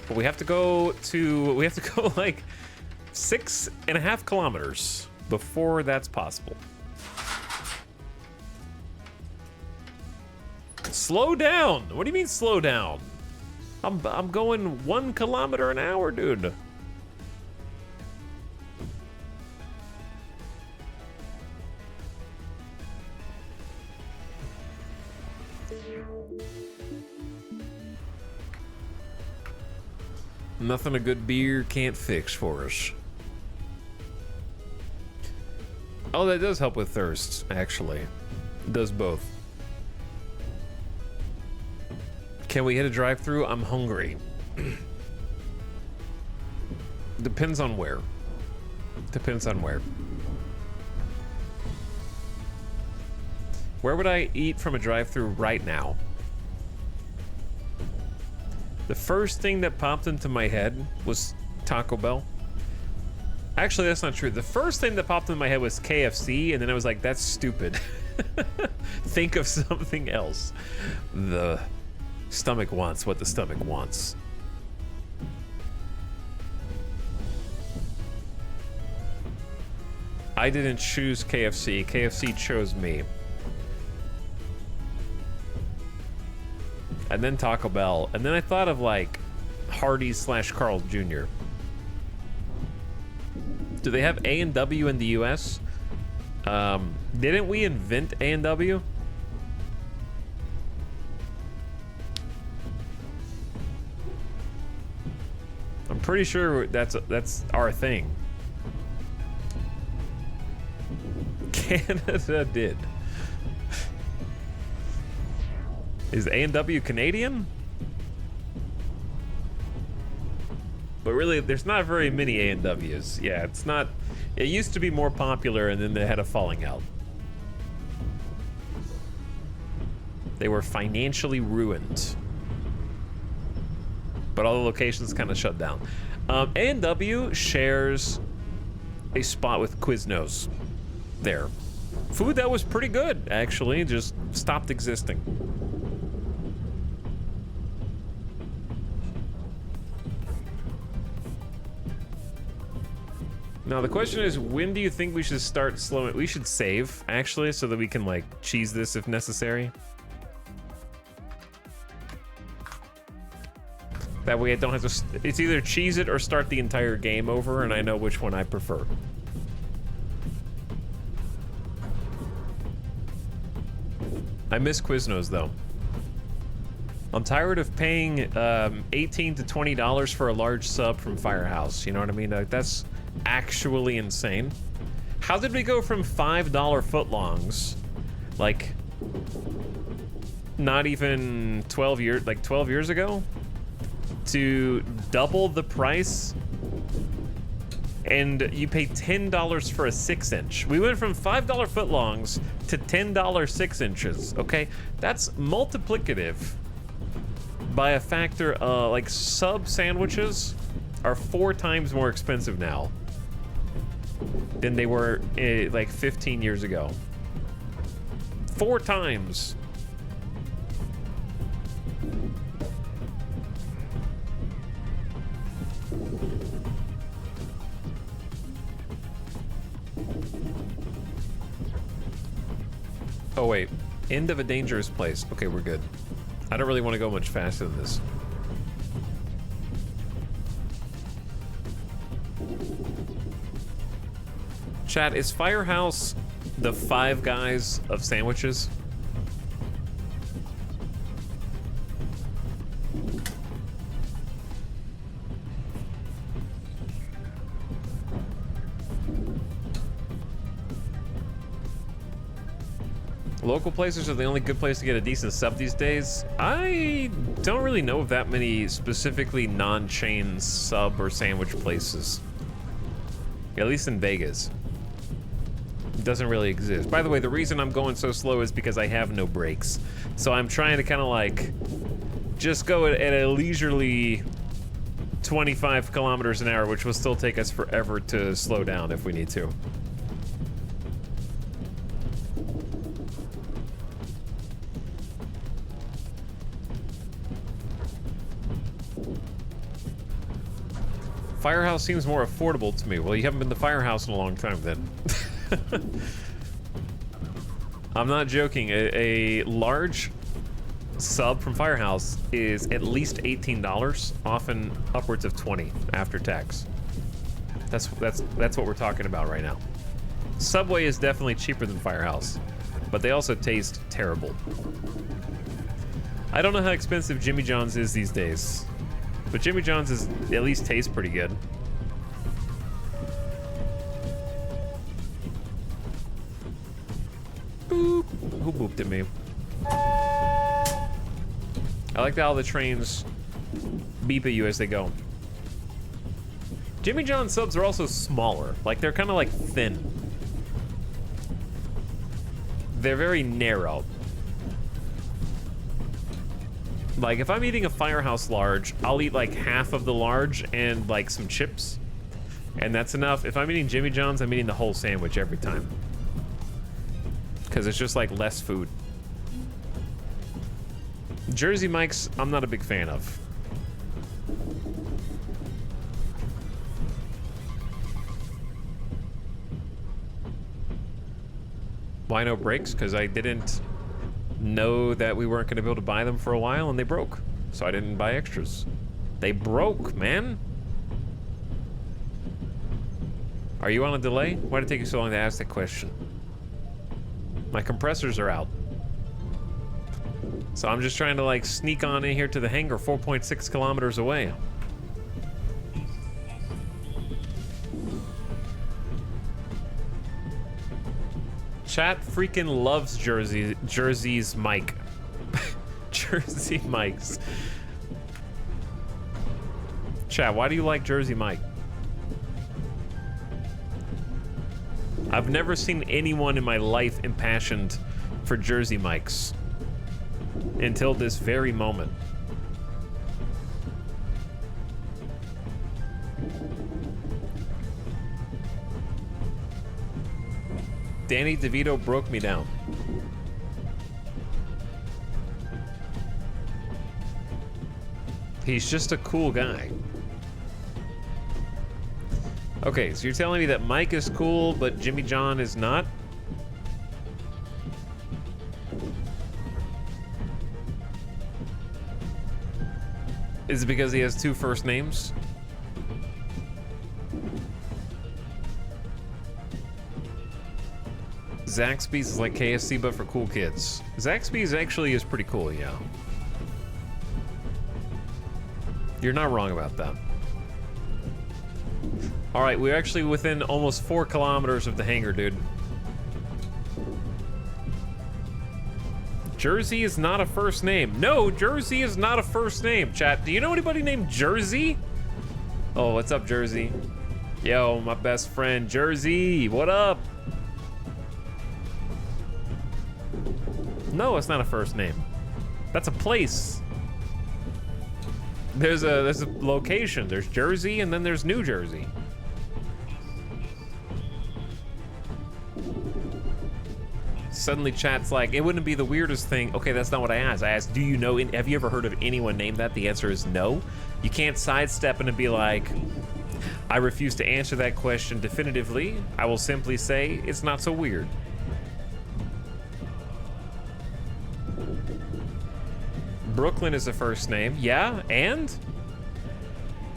But we have to go like 6.5 kilometers before that's possible. Slow down. What do you mean slow down? I'm going 1 kilometer an hour, dude. Nothing a good beer can't fix for us. Oh, that does help with thirst, actually. It does both. Can we hit a drive-through? I'm hungry. Depends on where. Depends on where. Where would I eat from a drive-through right now? The first thing that popped into my head was Taco Bell. Actually, that's not true. The first thing that popped into my head was KFC, and then I was like, that's stupid. Think of something else. The stomach wants what the stomach wants. I didn't choose KFC. KFC chose me. And then Taco Bell. And then I thought of like Hardee's / Carl's Jr. Do they have A&W in the US? Didn't we invent A&W? I'm pretty sure that's our thing. Canada did. Is A&W Canadian? but really, there's not very many A&Ws. Yeah, it's not. It used to be more popular, and then they had a falling out. They were financially ruined. But all the locations kind of shut down. A&W shares a spot with Quiznos there. Food that was pretty good, actually, just stopped existing. Now, the question is, when do you think we should start slowing? We should save, actually, so that we can, like, cheese this if necessary. That way I don't have to... It's either cheese it or start the entire game over, and I know which one I prefer. I miss Quiznos, though. I'm tired of paying $18 to $20 for a large sub from Firehouse. You know what I mean? Like, that's actually insane. How did we go from $5 footlongs, like, not even 12 years, like 12 years ago, to double the price, and you pay $10 for a 6-inch. We went from $5 footlongs to $10 6 inches, okay? That's multiplicative by a factor, like sub sandwiches are 4 times more expensive now than they were like 15 years ago. 4 times. Oh wait, end of a dangerous place. Okay, we're good. I don't really want to go much faster than this. Chat, is Firehouse the Five Guys of sandwiches? Local places are the only good place to get a decent sub these days. I don't really know of that many specifically non-chain sub or sandwich places. At least in Vegas. It doesn't really exist. By the way, the reason I'm going so slow is because I have no brakes. So I'm trying to kind of like just go at a leisurely 25 kilometers an hour, which will still take us forever to slow down if we need to. Firehouse seems more affordable to me. Well, you haven't been to Firehouse in a long time then. I'm not joking. A large sub from Firehouse is at least $18, often upwards of $20 after tax. That's what we're talking about right now. Subway is definitely cheaper than Firehouse, but they also taste terrible. I don't know how expensive Jimmy John's is these days. But Jimmy John's is at least tastes pretty good. Boop. Who booped at me? I like how the trains beep at you as they go. Jimmy John's subs are also smaller. Like, they're kind of like thin. They're very narrow. Like, if I'm eating a Firehouse large, I'll eat like half of the large and like some chips. And that's enough. If I'm eating Jimmy John's, I'm eating the whole sandwich every time. Because it's just like less food. Jersey Mike's, I'm not a big fan of. Why no brakes? Because I didn't know that we weren't going to be able to buy them for a while, and they broke. So I didn't buy extras. They broke, man. Are you on a delay? Why did it take you so long to ask that question? My compressors are out. So I'm just trying to like sneak on in here to the hangar 4.6 kilometers away. Chat freaking loves Jersey's Mike. Jersey Mike's. Chat, why do you like Jersey Mike? I've never seen anyone in my life impassioned for Jersey Mikes until this very moment. Danny DeVito broke me down. He's just a cool guy. Okay, so you're telling me that Mike is cool, but Jimmy John is not? Is it because he has two first names? Zaxby's is like KFC, but for cool kids. Zaxby's actually is pretty cool, yeah. You're not wrong about that. All right, we're actually within almost 4 kilometers of the hangar, dude. Jersey is not a first name. No, Jersey is not a first name. Chat, do you know anybody named Jersey? Oh, what's up, Jersey? Yo, my best friend, Jersey. What up? No, it's not a first name. That's a place. There's a location. There's Jersey, and then there's New Jersey. Suddenly chat's like, it wouldn't be the weirdest thing. Okay, that's not what I asked. I asked, do you know, have you ever heard of anyone named that? The answer is no. You can't sidestep and be like, I refuse to answer that question definitively. I will simply say, it's not so weird. Brooklyn is a first name. Yeah, and?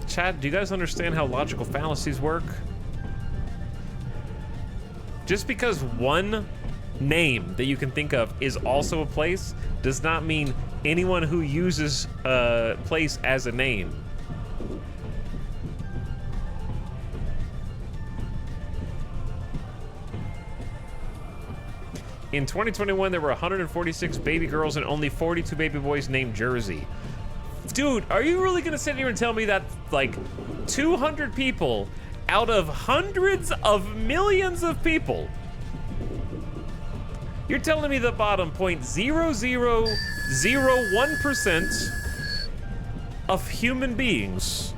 Chat, do you guys understand how logical fallacies work? Just because one name that you can think of is also a place does not mean anyone who uses a place as a name. In 2021, there were 146 baby girls and only 42 baby boys named Jersey. Dude, are you really gonna sit here and tell me that like 200 people out of hundreds of millions of people, you're telling me the bottom 0.0001% of human beings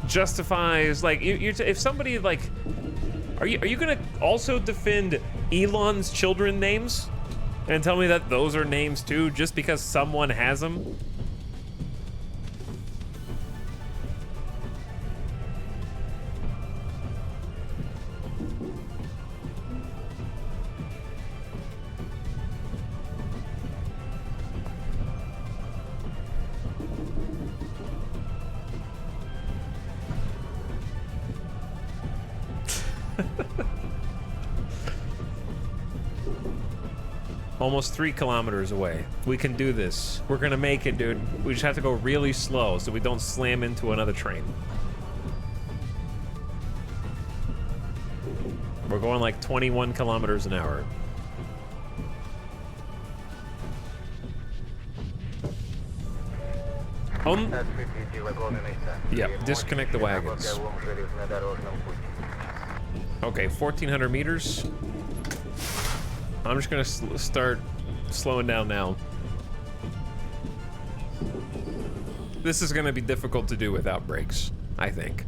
justifies, like, if somebody, like, are you gonna also defend Elon's children names and tell me that those are names too just because someone has them? Almost 3 kilometers away. We can do this. We're gonna make it, dude. We just have to go really slow so we don't slam into another train. We're going like 21 kilometers an hour. Yeah, disconnect the wagons. Okay, 1,400 meters. I'm just gonna start slowing down now. This is gonna be difficult to do without brakes, I think.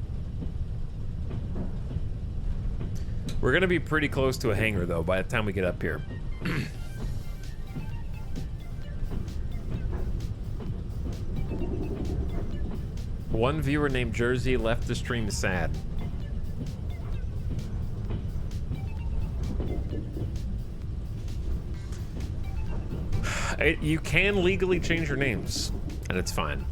We're gonna be pretty close to a hangar though by the time we get up here. One viewer named Jersey left the stream sad. You can legally change your names, and it's fine.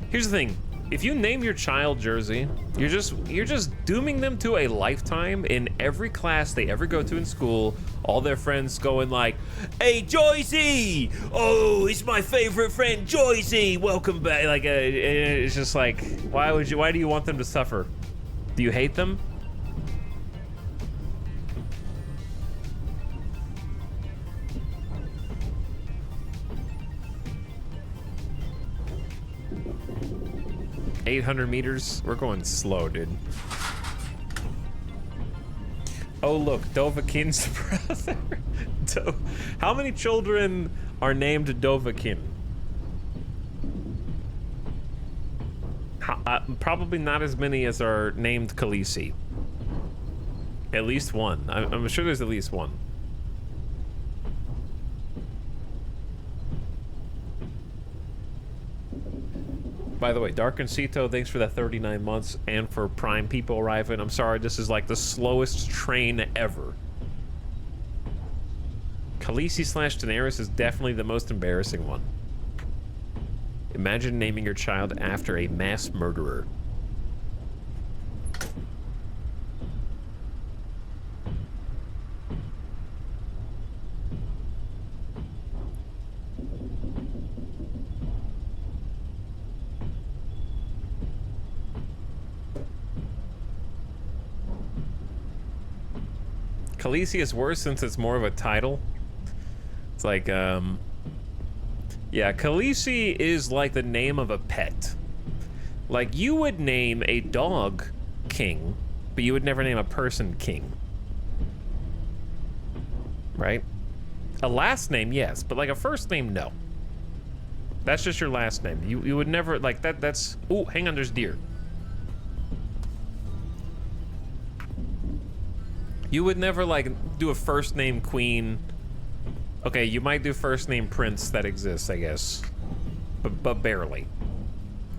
Here's the thing: if you name your child Jersey, you're just dooming them to a lifetime in every class they ever go to in school. All their friends going like, "Hey, Joycey! Oh, it's my favorite friend, Joycey. Welcome back." Like, it's just like, why do you want them to suffer? Do you hate them? 800 meters. We're going slow, dude. Oh, look, Dovahkiin's brother. How many children are named Dovahkiin? Probably not as many as are named Khaleesi. At least one. I'm sure there's at least one. By the way, Dark and Cito, thanks for that 39 months and for Prime people arriving. I'm sorry, this is like the slowest train ever. Khaleesi / Daenerys is definitely the most embarrassing one. Imagine naming your child after a mass murderer. Khaleesi is worse since it's more of a title. It's like, yeah, Khaleesi is like the name of a pet. Like, you would name a dog king, but you would never name a person king. Right? A last name, yes, but like a first name, no. That's just your last name. You would never, like, that's... Oh, hang on, there's deer. You would never, like, do a first name queen. Okay, you might do first name prince, that exists, I guess. But barely.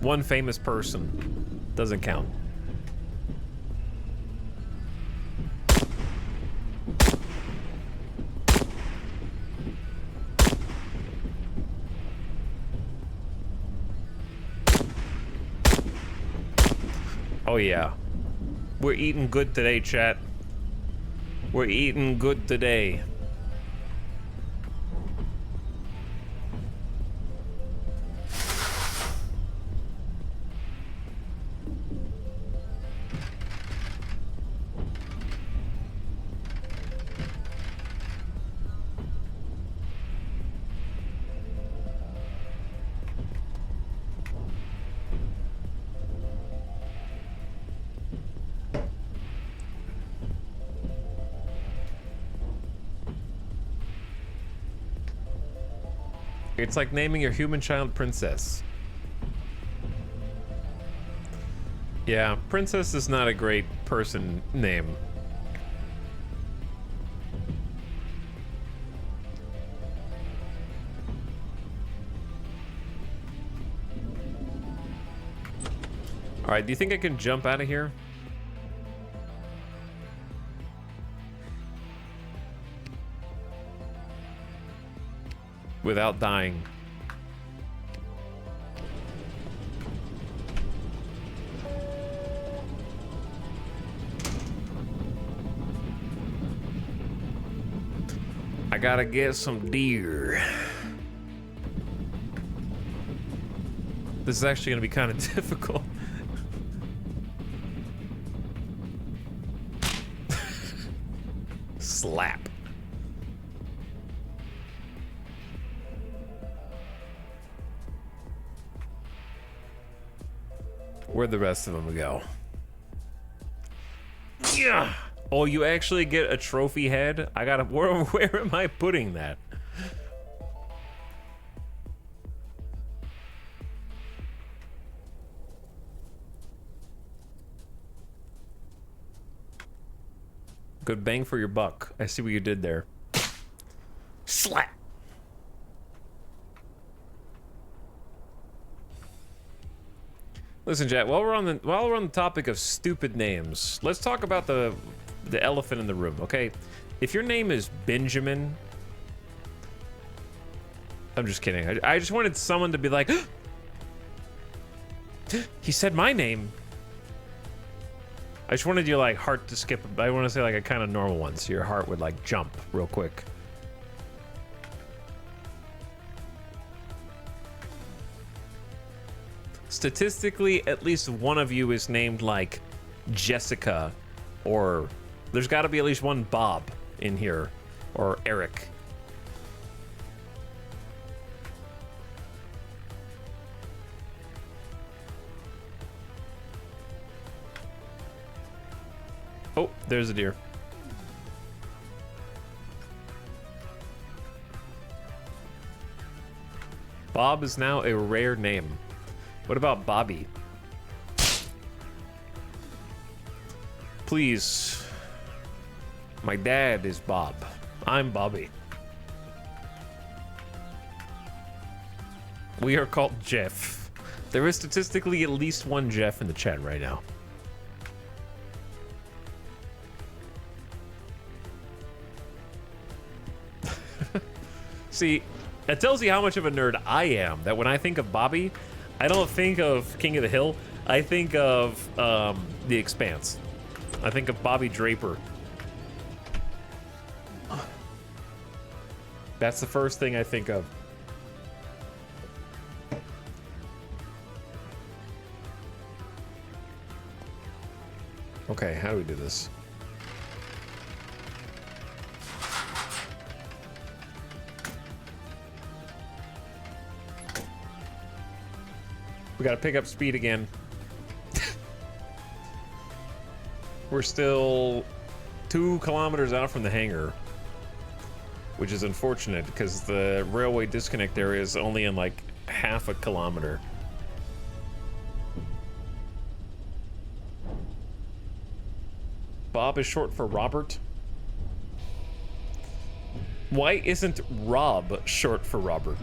One famous person. Doesn't count. Oh yeah. We're eating good today, chat. We're eating good today. It's like naming your human child Princess. Yeah, Princess is not a great person name. All right, do you think I can jump out of here? Without dying. I gotta get some deer. This is actually gonna be kind of difficult. Slap. Where'd the rest of them go? Yeah. Oh, you actually get a trophy head? I gotta. Where am I putting that? Good bang for your buck. I see what you did there. Slap. Listen, chat. While we're on the topic of stupid names, let's talk about the elephant in the room. Okay, if your name is Benjamin, I'm just kidding. I just wanted someone to be like, he said my name. I just wanted your like heart to skip. I want to say like a kind of normal one, so your heart would like jump real quick. Statistically, at least one of you is named like Jessica, or there's got to be at least one Bob in here, or Eric. Oh, there's a deer. Bob is now a rare name. What about Bobby? Please. My dad is Bob. I'm Bobby. We are called Jeff. There is statistically at least one Jeff in the chat right now. See, that tells you how much of a nerd I am, that when I think of Bobby, I don't think of King of the Hill. I think of The Expanse. I think of Bobby Draper. That's the first thing I think of. Okay, how do we do this? We gotta pick up speed again. We're still 2 kilometers out from the hangar, which is unfortunate because the railway disconnect area is only in like half a kilometer. Bob is short for Robert. Why isn't Rob short for Robert?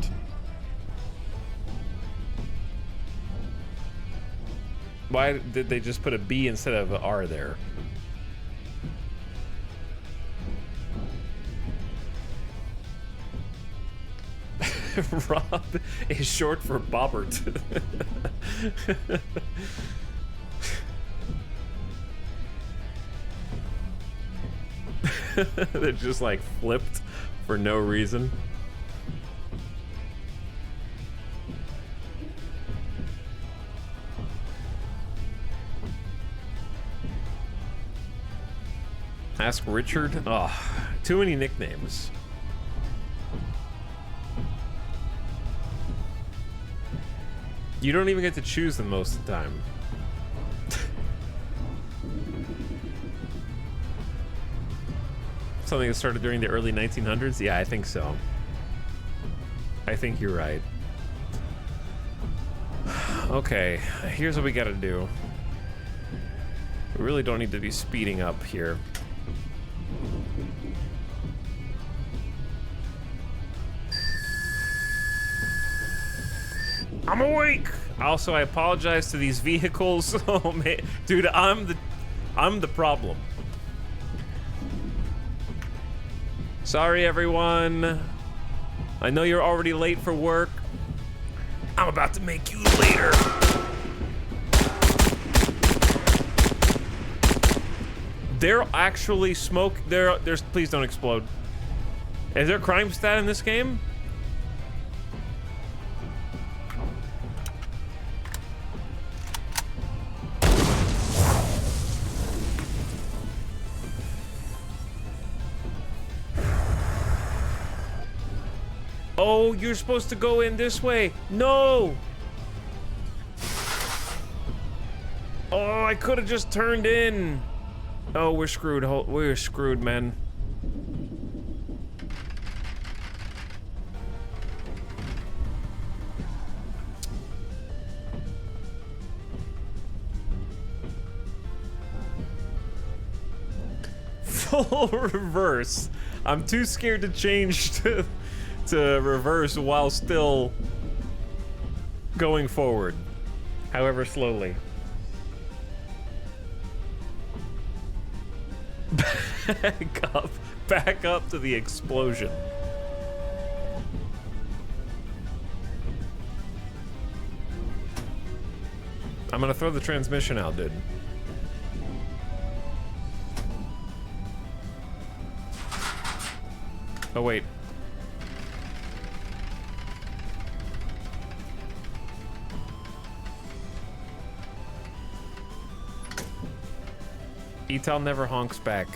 Why did they just put a B instead of an R there? Rob is short for Bobbert. They're just like flipped for no reason. Ask Richard. Oh, too many nicknames. You don't even get to choose them most of the time. Something that started during the early 1900s? Yeah, I think so. I think you're right. Okay, here's what we gotta do. We really don't need to be speeding up here. I'm awake! Also, I apologize to these vehicles. Oh man, dude, I'm the problem. Sorry, everyone. I know you're already late for work. I'm about to make you later. They're actually smoke. There's. Please don't explode. Is there crime stat in this game? Oh, you're supposed to go in this way. No! Oh, I could have just turned in. Oh, we're screwed. We're screwed, man. Full reverse. I'm too scared to change to reverse while still going forward, however slowly. Back up to the explosion. I'm gonna throw the transmission out, dude. Oh wait. Etal never honks back.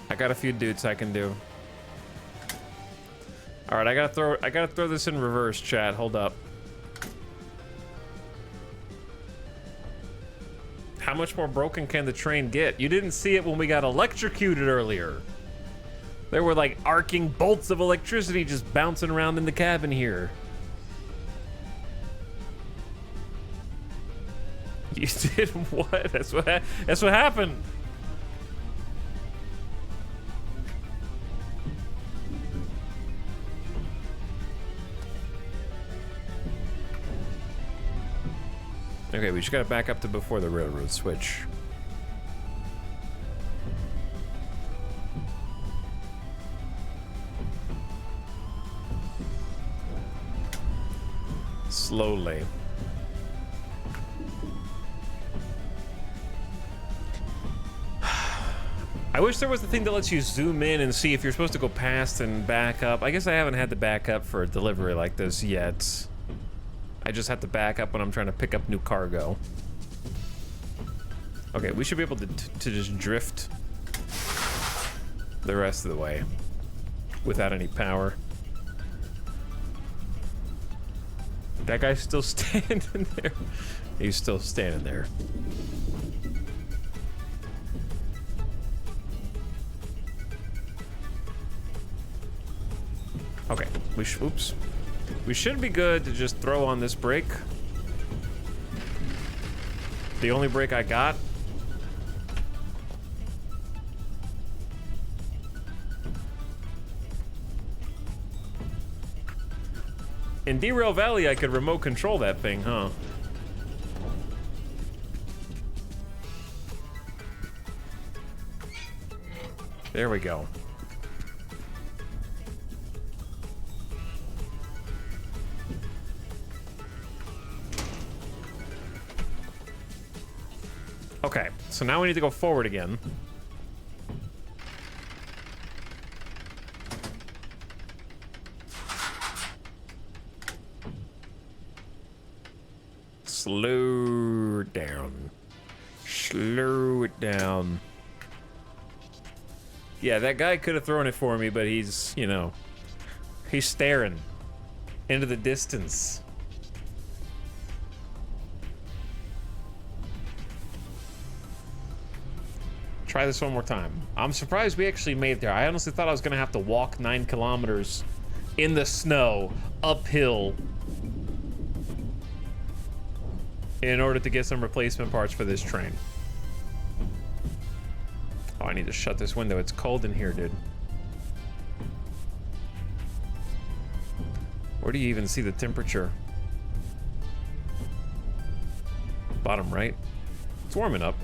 I got a few dudes I can do. All right, I gotta throw this in reverse, chat. Hold up. How much more broken can the train get? You didn't see it when we got electrocuted earlier. There were like arcing bolts of electricity just bouncing around in the cabin here. You did what? That's what happened. Okay, we just gotta back up to before the railroad switch. Slowly. I wish there was a thing that lets you zoom in and see if you're supposed to go past and back up. I guess I haven't had to back up for a delivery like this yet. I just have to back up when I'm trying to pick up new cargo. Okay, we should be able to just drift the rest of the way without any power. That guy's still standing there. He's still standing there. Okay, oops. We should be good to just throw on this brake. The only brake I got. In Derail Valley, I could remote control that thing, huh? There we go. Okay, so now we need to go forward again. Slow down. Slow it down. Yeah, that guy could have thrown it for me, but he's, you know, he's staring into the distance. Try this one more time. I'm surprised we actually made it there. I honestly thought I was gonna have to walk 9 kilometers in the snow, uphill, in order to get some replacement parts for this train. Oh, I need to shut this window. It's cold in here, dude. Where do you even see the temperature? Bottom right. It's warming up.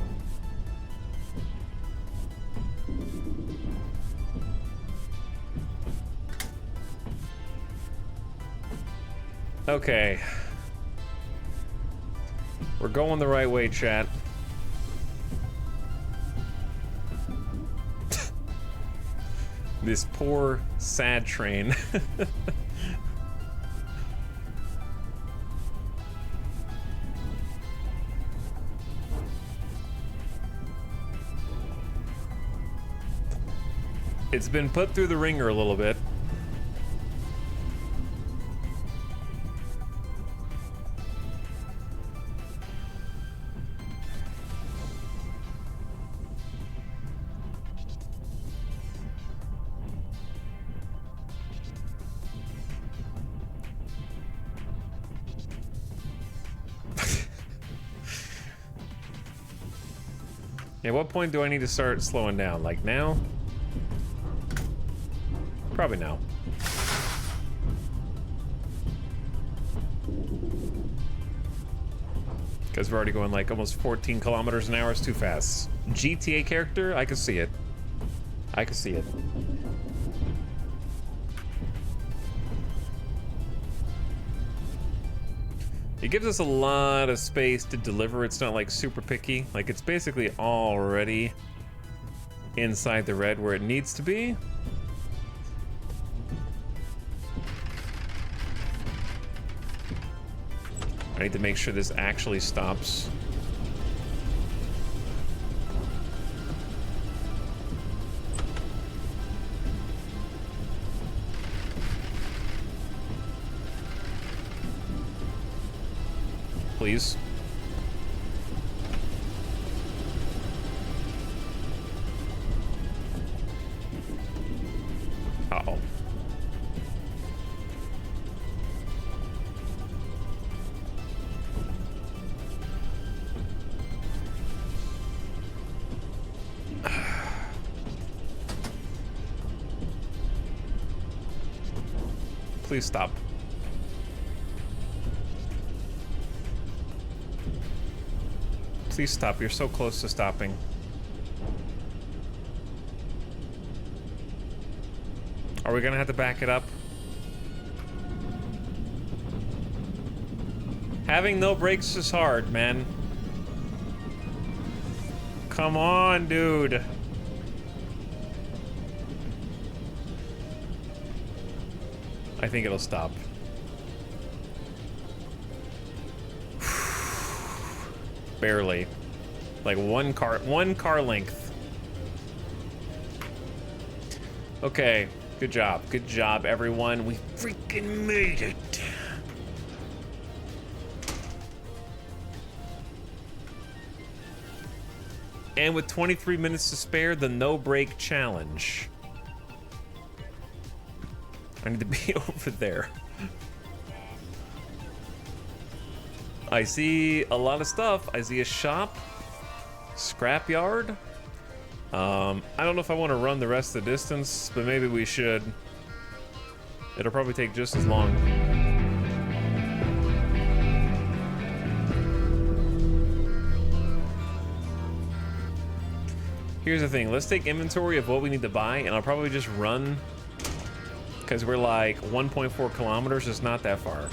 Okay. We're going the right way, chat. This poor, sad train. It's been put through the ringer a little bit. At what point do I need to start slowing down? Like now? Probably now. Because we're already going like almost 14 kilometers an hour. It's too fast. GTA character? I can see it. I can see it. It gives us a lot of space to deliver. It's not like super picky. Like it's basically already inside the red where it needs to be. I need to make sure this actually stops. Please. Please stop. Please stop. You're so close to stopping. Are we gonna have to back it up? Having no brakes is hard, man. Come on, dude. I think it'll stop. Barely. Like one car length. Okay, good job. Good job, everyone. We freaking made it. And with 23 minutes to spare, the no brake challenge. I need to be over there. I see a lot of stuff. I see a shop, scrapyard. I don't know if I want to run the rest of the distance, but maybe we should. It'll probably take just as long. Here's the thing. Let's take inventory of what we need to buy, and I'll probably just run because we're like 1.4 kilometers. It's not that far.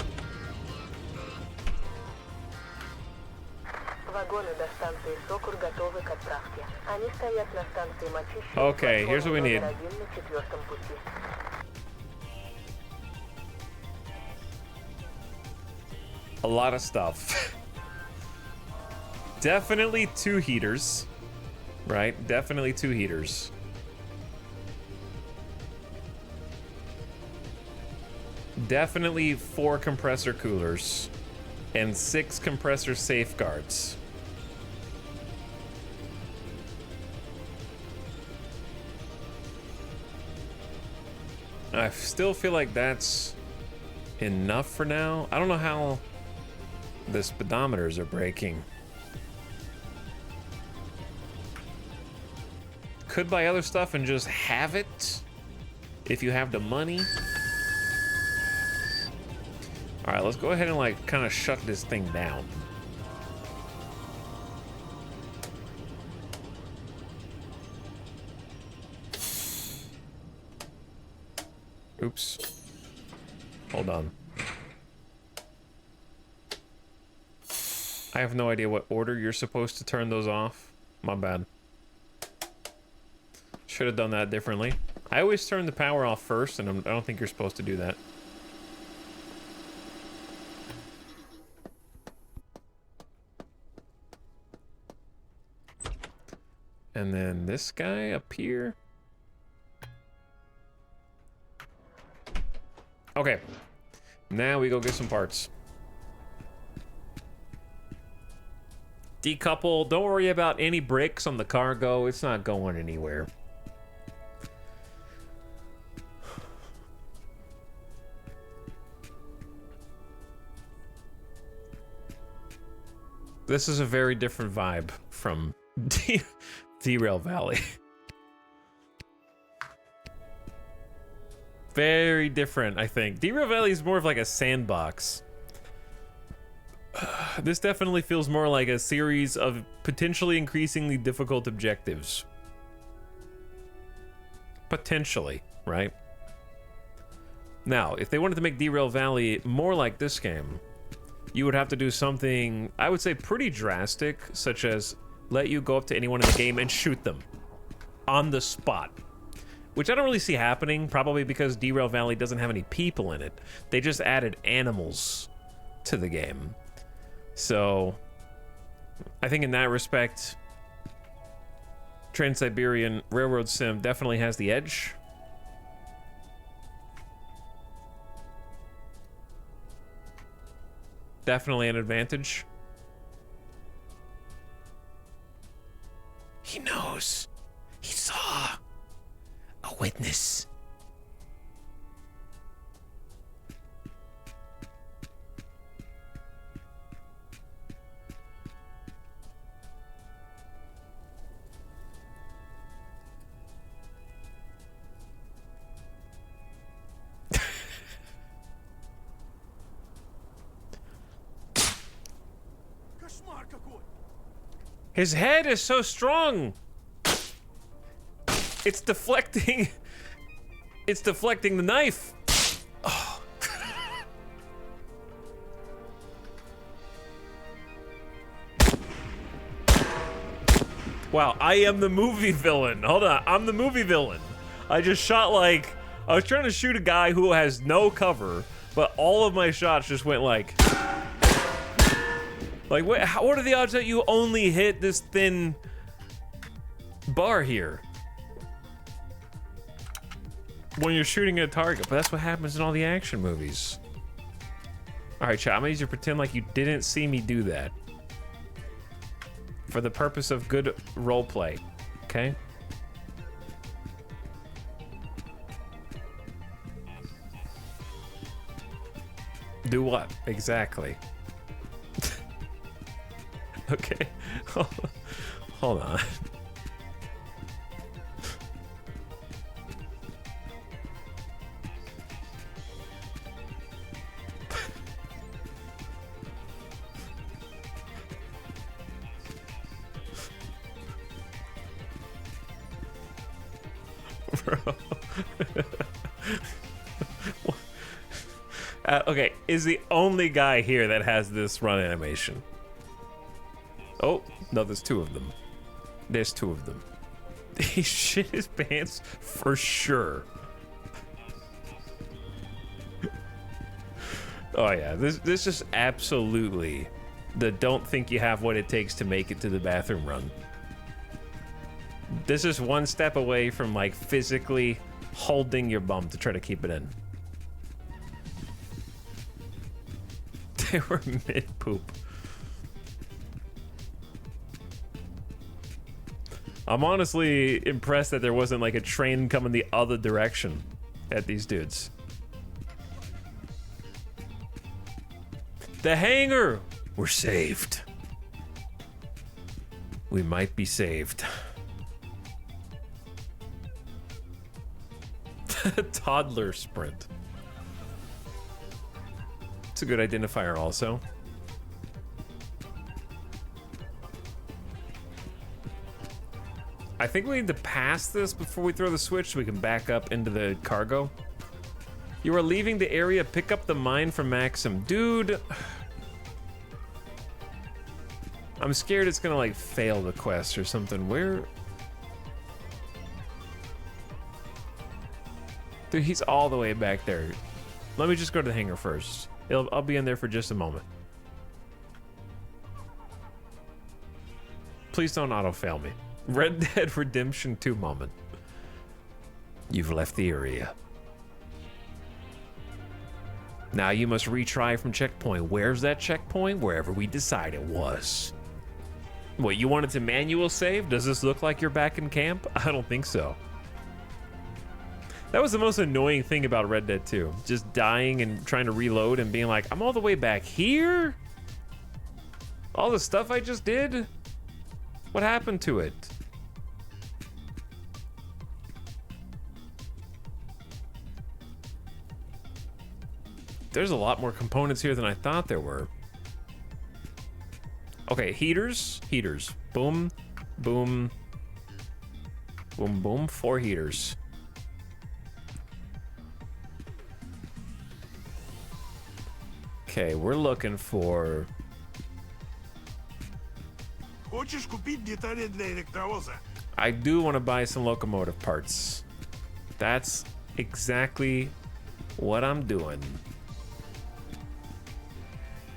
Okay, here's what we need. A lot of stuff. Definitely 2 heaters. Right? Definitely 2 heaters. Definitely 4 compressor coolers. And 6 compressor safeguards. I still feel like that's enough for now. I don't know how the speedometers are breaking. Could buy other stuff and just have it if you have the money. All right, let's go ahead and like kind of shut this thing down. Oops. Hold on. I have no idea what order you're supposed to turn those off. My bad. Should have done that differently. I always turn the power off first, and I don't think you're supposed to do that. And then this guy up here. Okay. Now we go get some parts. Decouple. Don't worry about any brakes on the cargo. It's not going anywhere. This is a very different vibe from Derail Valley. Very different, I think. Derail Valley is more of like a sandbox. This definitely feels more like a series of potentially increasingly difficult objectives. Potentially, right? Now, if they wanted to make Derail Valley more like this game, you would have to do something, I would say, pretty drastic, such as let you go up to anyone in the game and shoot them on the spot. Which I don't really see happening, probably because Derail Valley doesn't have any people in it. They just added animals to the game. So, I think in that respect, Trans-Siberian Railroad Sim definitely has the edge. Definitely an advantage. He knows. He saw. A witness. His head is so strong. It's deflecting. It's deflecting the knife. Oh. Wow, I am the movie villain. Hold on, I'm the movie villain. I just shot like, I was trying to shoot a guy who has no cover, but all of my shots just went like what are the odds that you only hit this thin bar here when you're shooting at a target? But that's what happens in all the action movies. All right, chat, I'm gonna need you to pretend like you didn't see me do that for the purpose of good role play, okay? Do what exactly? Okay, hold on. Bro. Okay, is the only guy here that has this run animation. Oh, no, there's two of them. There's two of them. He shit his pants for sure. Oh yeah, this is absolutely the don't think you have what it takes to make it to the bathroom run. This is one step away from like physically holding your bum to try to keep it in. They were mid-poop. I'm honestly impressed that there wasn't like a train coming the other direction at these dudes. The hangar! We're saved. We might be saved. Toddler sprint. It's a good identifier also. I think we need to pass this before we throw the switch so we can back up into the cargo. You are leaving the area, pick up the mine from Maxim. Dude. I'm scared it's gonna like fail the quest or something. Where? Dude, he's all the way back there. Let me just go to the hangar first. I'll be in there for just a moment. Please don't auto-fail me. Red Dead Redemption 2 moment. You've left the area. Now you must retry from checkpoint. Where's that checkpoint? Wherever we decide it was. What, you wanted to manual save? Does this look like you're back in camp? I don't think so. That was the most annoying thing about Red Dead 2. Just dying and trying to reload and being like, I'm all the way back here? All the stuff I just did? What happened to it? There's a lot more components here than I thought there were. Okay, heaters. Heaters. Boom, boom, boom, boom. 4 heaters. Okay, we're looking for... Хочешь купить детали для электровоза? I do want to buy some locomotive parts. That's exactly what I'm doing.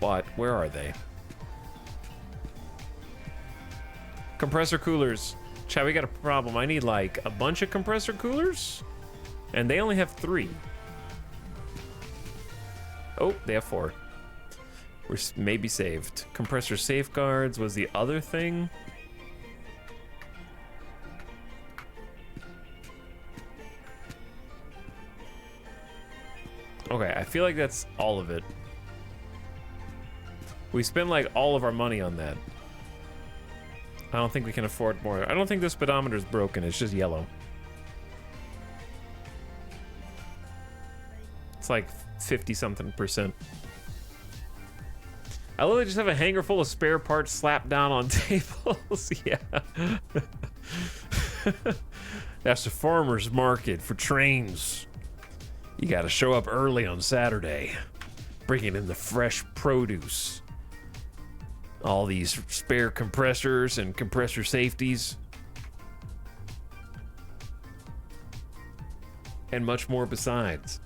But where are they? Compressor coolers. Chat, we got a problem. I need like a bunch of compressor coolers, and they only have 3. Oh, they have 4. We're maybe saved. Compressor safeguards was the other thing. Okay, I feel like that's all of it. We spent like all of our money on that. I don't think we can afford more. I don't think this speedometer is broken. It's just yellow. It's like 50-something%. I literally just have a hanger full of spare parts slapped down on tables. Yeah. That's the farmer's market for trains. You gotta show up early on Saturday, bringing in the fresh produce. All these spare compressors and compressor safeties. And much more besides.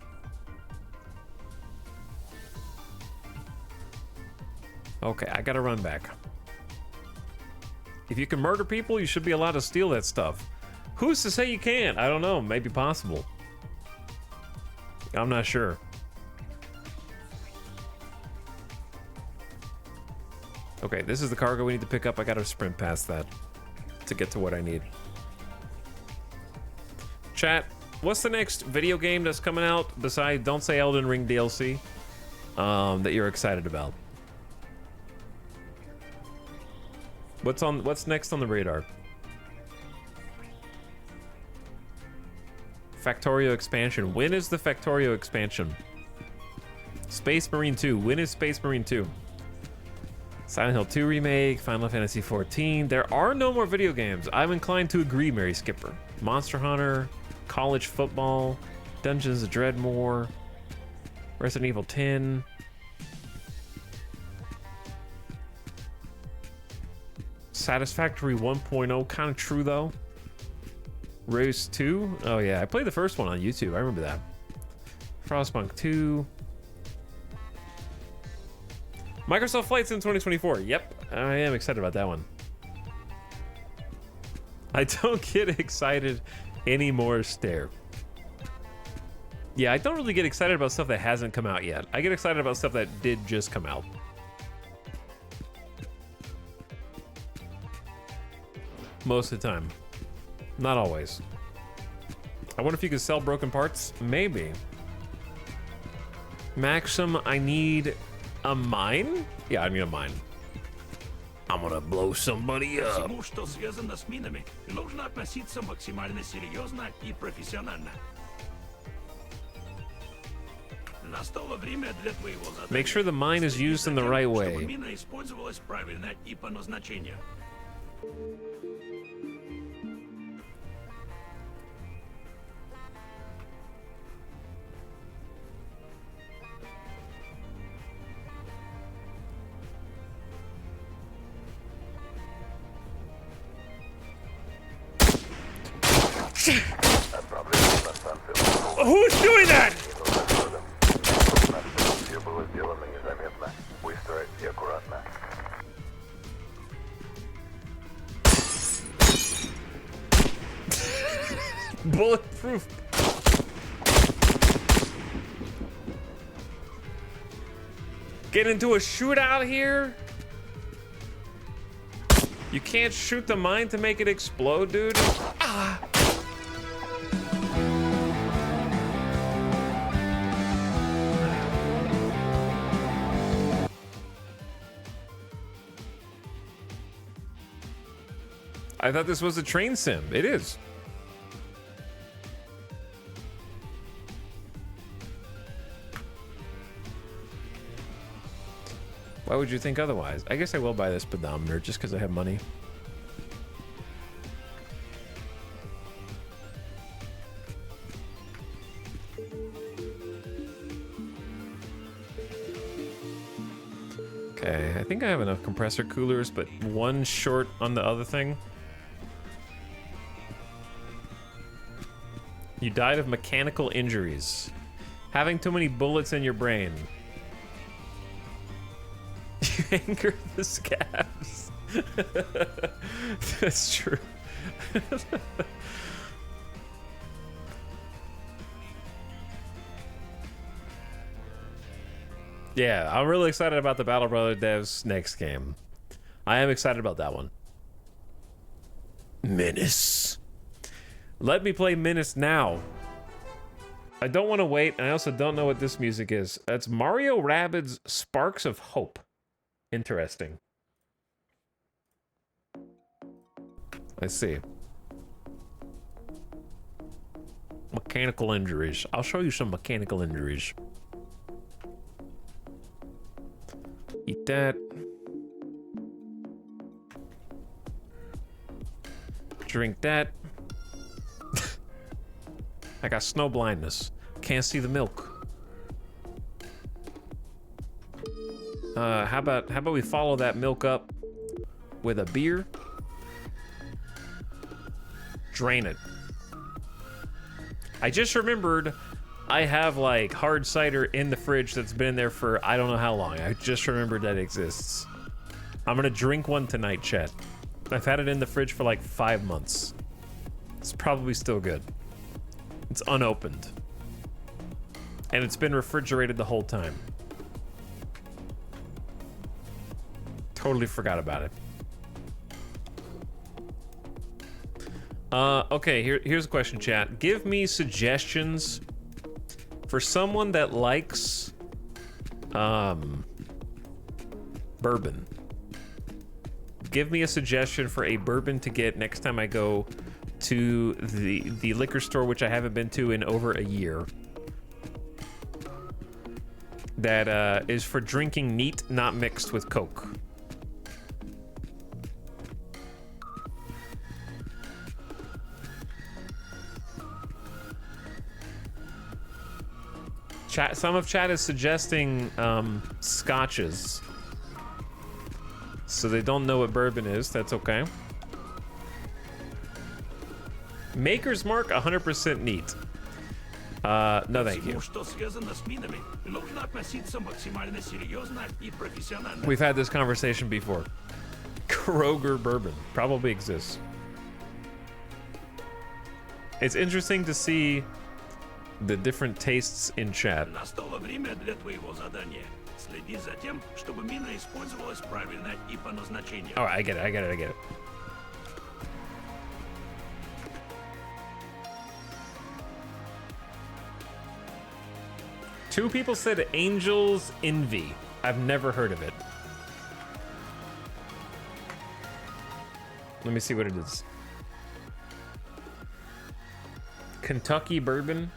Okay, I gotta run back. If you can murder people, you should be allowed to steal that stuff. Who's to say you can't? I don't know. Maybe possible. I'm not sure. Okay, this is the cargo we need to pick up. I gotta sprint past that to get to what I need. Chat, what's the next video game that's coming out besides Don't Say Elden Ring DLC that you're excited about? What's next on the radar? Factorio expansion. When is the Factorio expansion? Space Marine 2. When is Space Marine 2? Silent Hill 2 remake, Final Fantasy 14. There are no more video games. I'm inclined to agree, Mary Skipper. Monster Hunter, College Football, Dungeons of Dreadmore, Resident Evil 10. Satisfactory 1.0, kind of true though. Rose 2? Oh yeah, I played the first one on YouTube. I remember that. Frostpunk 2. Microsoft Flight Sim 2024. Yep, I am excited about that one. I don't get excited anymore, Stare. Yeah, I don't really get excited about stuff that hasn't come out yet. I get excited about stuff that did just come out. Most of the time. Not always. I wonder if you could sell broken parts? Maybe. Maxim, I need a mine? Yeah, I need a mine. I'm gonna blow somebody up. Всему, что связано с минами, нужно относиться максимально серьезно и профессионально. Настало время для твоего задания. Make sure the mine is used in the right Чтобы way. мина использовалась правильно и по назначению. Who's doing that? Все было сделано незаметно, быстро и аккуратно. Bulletproof. Get into a shootout here? You can't shoot the mine to make it explode, dude? Ah. I thought this was a train sim. It is. Why would you think otherwise? I guess I will buy this pedometer just because I have money. Okay, I think I have enough compressor coolers, but one short on the other thing. You died of mechanical injuries. Having too many bullets in your brain. You anger the scabs. That's true. Yeah, I'm really excited about the Battle Brother devs next game. I am excited about that one. Menace. Let me play Menace now. I don't want to wait, and I also don't know what this music is. That's Mario Rabbids Sparks of Hope. Interesting. I see. Mechanical injuries. I'll show you some mechanical injuries. Eat that. drink that. I got snow blindness. Can't see the milk. How about we follow that milk up with a beer? Drain it. I just remembered I have like hard cider in the fridge that's been there for I don't know how long. I just remembered that exists. I'm gonna drink one tonight, chat. I've had it in the fridge for like 5 months. It's probably still good. It's unopened. And it's been refrigerated the whole time. Totally forgot about it. Okay, here's a question, chat. Give me suggestions for someone that likes bourbon. Give me a suggestion for a bourbon to get next time I go to the liquor store, which I haven't been to in over a year. That is for drinking neat, not mixed with Coke. Chat, some of chat is suggesting scotches. So they don't know what bourbon is. That's okay. Maker's Mark, 100% neat. No, thank you. We've had this conversation before. Kroger bourbon probably exists. It's interesting to see the different tastes in chat. Настало время для твоего задания. Следи за тем, чтобы мина использовалась правильно и по назначению. All right, I get it. Two people said Angel's Envy. I've never heard of it. Let me see what it is. Kentucky bourbon.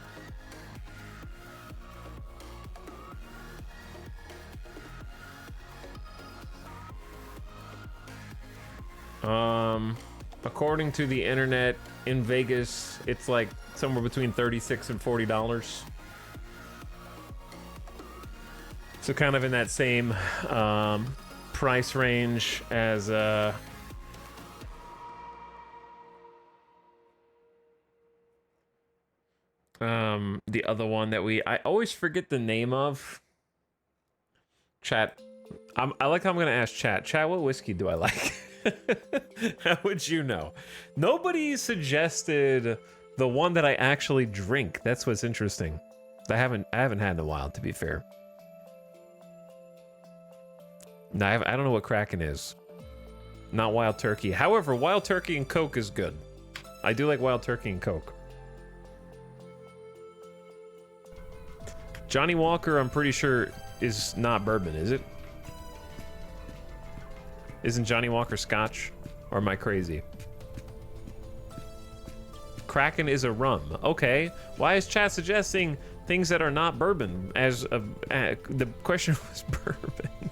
According to the internet, in Vegas, it's like somewhere between $36 and $40. So kind of in that same price range as the other one that I always forget the name of. Chat, I like how I'm gonna ask chat, what whiskey do I like? How would you know? Nobody suggested the one that I actually drink. That's what's interesting. I haven't had in a while, to be fair. No, I don't know what Kraken is. Not Wild Turkey. However, Wild Turkey and Coke is good. I do like Wild Turkey and Coke. Johnny Walker, I'm pretty sure, is not bourbon, is it? Isn't Johnny Walker Scotch? Or am I crazy? Kraken is a rum. Okay. Why is chat suggesting things that are not bourbon? As the question was bourbon.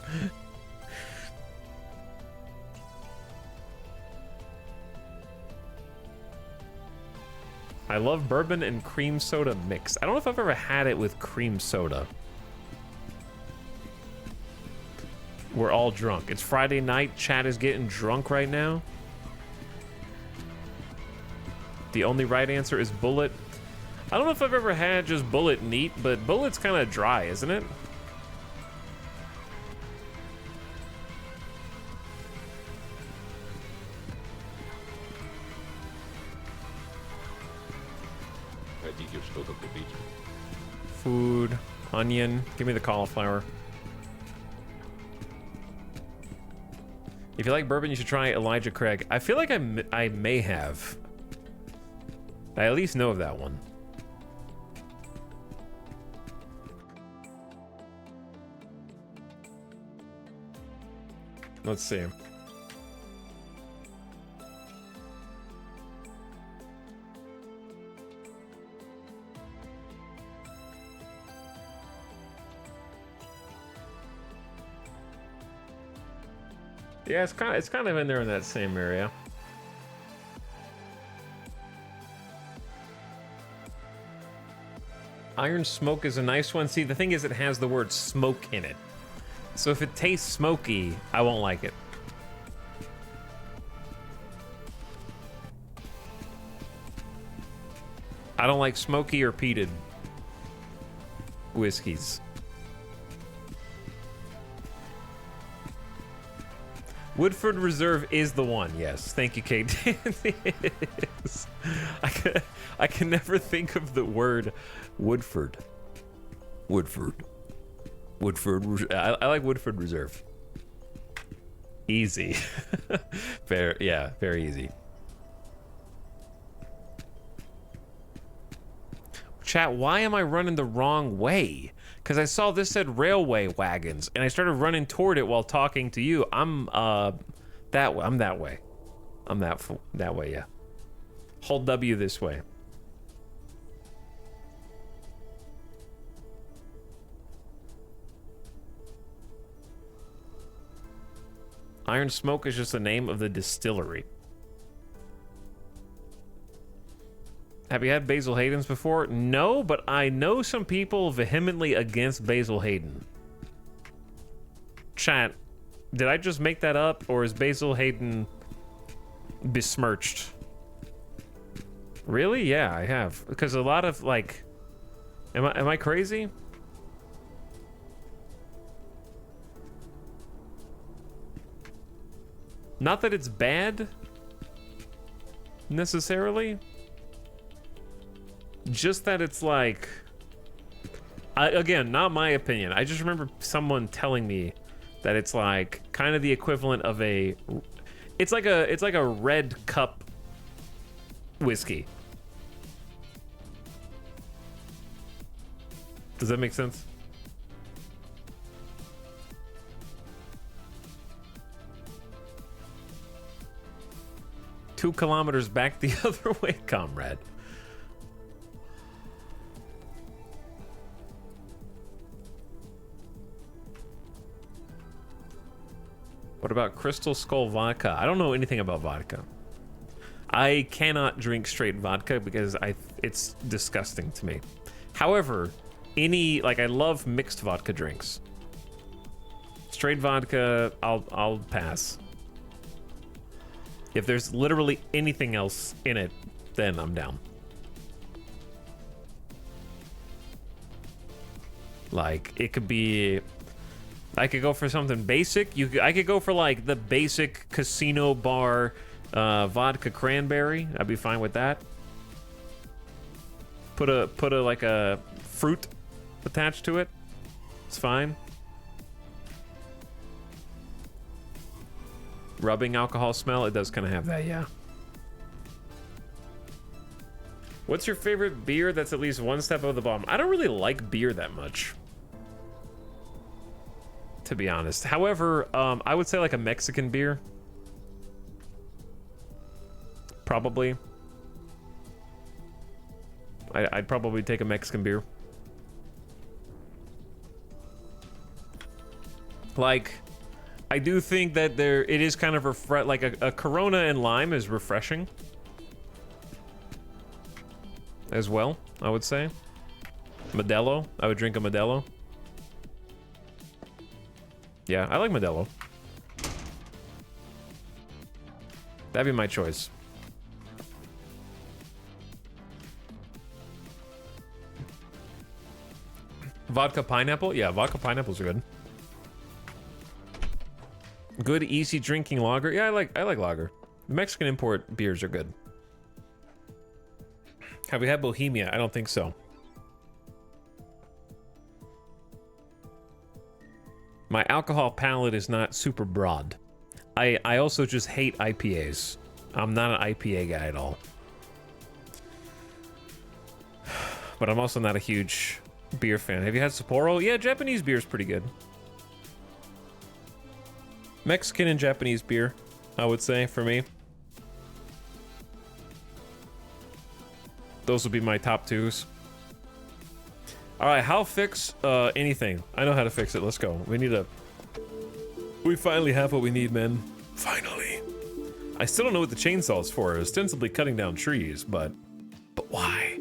I love bourbon and cream soda mix. I don't know if I've ever had it with cream soda. We're all drunk. It's Friday night. Chat is getting drunk right now. The only right answer is Bullet. I don't know if I've ever had just Bullet neat, but Bullet's kind of dry, isn't it? Food, onion. Give me the cauliflower. If you like bourbon, you should try Elijah Craig. I feel like I may have. I at least know of that one. Let's see. Yeah, it's kind of in there in that same area. Iron Smoke is a nice one. See, the thing is, it has the word smoke in it. So if it tastes smoky, I won't like it. I don't like smoky or peated whiskeys. Woodford Reserve is the one. Yes, thank you, Kate. It is. I can never think of the word Woodford. Woodford. I like Woodford Reserve. Easy. Fair, yeah, very easy. Chat, why am I running the wrong way? Because I saw this said railway wagons, and I started running toward it while talking to you. I'm that way. I'm that way. I'm that way. Yeah. Hold W this way. Iron Smoke is just the name of the distillery. Have you had Basil Hayden's before? No, but I know some people vehemently against Basil Hayden. Chat, did I just make that up, or is Basil Hayden besmirched? Really? Yeah, I have. Because a lot of, like... Am I crazy? Not that it's bad, necessarily. Just that it's like... again, not my opinion. I just remember someone telling me that it's like kind of the equivalent of a... It's like a red cup whiskey. Does that make sense? "2 kilometers back the other way, comrade." What about Crystal Skull vodka? I don't know anything about vodka. I cannot drink straight vodka because it's disgusting to me. However, I love mixed vodka drinks. Straight vodka, I'll pass. If there's literally anything else in it, then I'm down. Like, it could be... I could go for something basic. I could go for like the basic casino bar vodka cranberry. I'd be fine with that. Put a like a fruit attached to it. It's fine. Rubbing alcohol smell. It does kind of have that, yeah. What's your favorite beer that's at least one step above the bottom? I don't really like beer that much, to be honest. However, I would say like a Mexican beer. Probably. I'd probably take a Mexican beer. Like, I do think that it is kind of like a Corona and lime is refreshing as well, I would say. Modelo, I would drink a Modelo. Yeah, I like Modelo. That'd be my choice. Vodka pineapple? Yeah, vodka pineapples are good. Good, easy drinking lager. Yeah, I like lager. Mexican import beers are good. Have we had Bohemia? I don't think so. My alcohol palate is not super broad. I also just hate IPAs. I'm not an IPA guy at all. But I'm also not a huge beer fan. Have you had Sapporo? Yeah, Japanese beer is pretty good. Mexican and Japanese beer, I would say, for me. Those would be my top twos. Alright, how fix anything? I know how to fix it. Let's go. We finally have what we need, man. Finally. I still don't know what the chainsaw is for. Ostensibly cutting down trees, but why?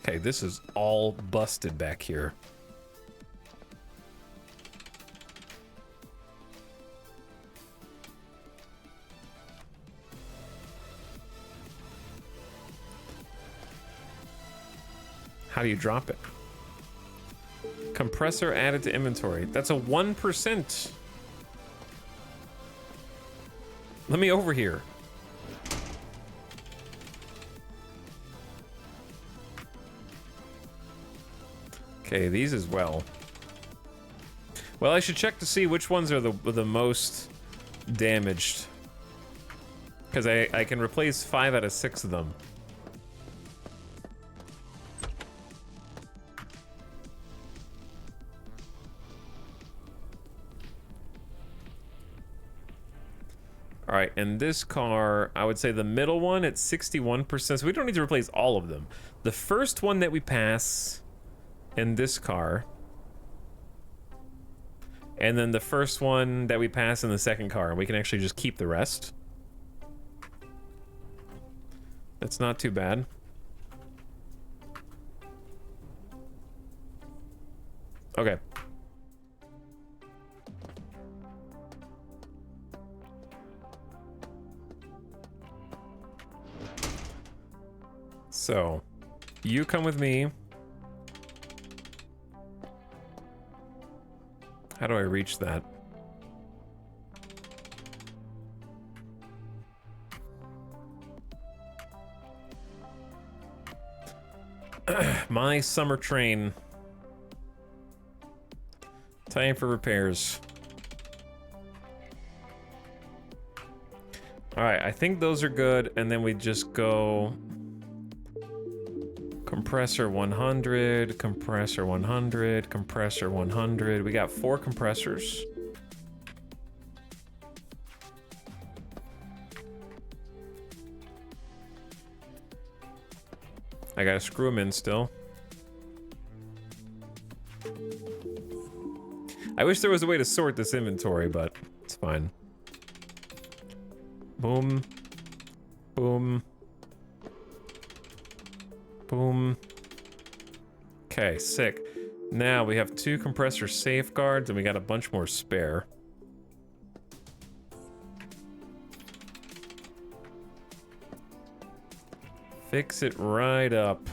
Okay, this is all busted back here. How do you drop it? Compressor added to inventory. That's a 1%. Let me over here. Okay, these as well. Well, I should check to see which ones are the most damaged. Because I can replace 5 out of 6 of them. All right, and this car, I would say the middle one at 61%, so we don't need to replace all of them. The first one that we pass in this car, and then the first one that we pass in the second car, and we can actually just keep the rest. That's not too bad. Okay. So, you come with me. How do I reach that? My summer train. Time for repairs. All right, I think those are good, and then we just go compressor 100, compressor 100, compressor 100. We got 4 compressors. I gotta screw them in still. I wish there was a way to sort this inventory, but it's fine. Boom. Boom. Boom. Okay, sick. Now we have 2 compressor safeguards and we got a bunch more spare. Fix it right up.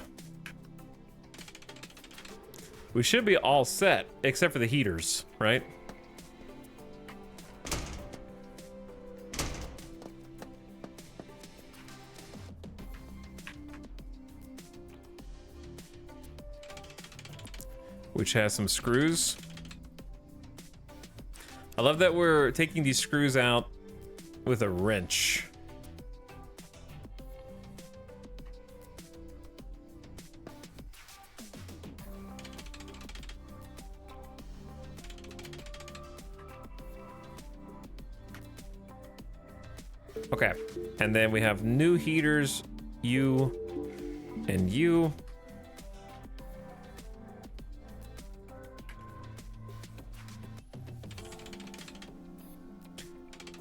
We should be all set, except for the heaters, right? Which has some screws. I love that we're taking these screws out with a wrench. Okay, and then we have new heaters, you and you.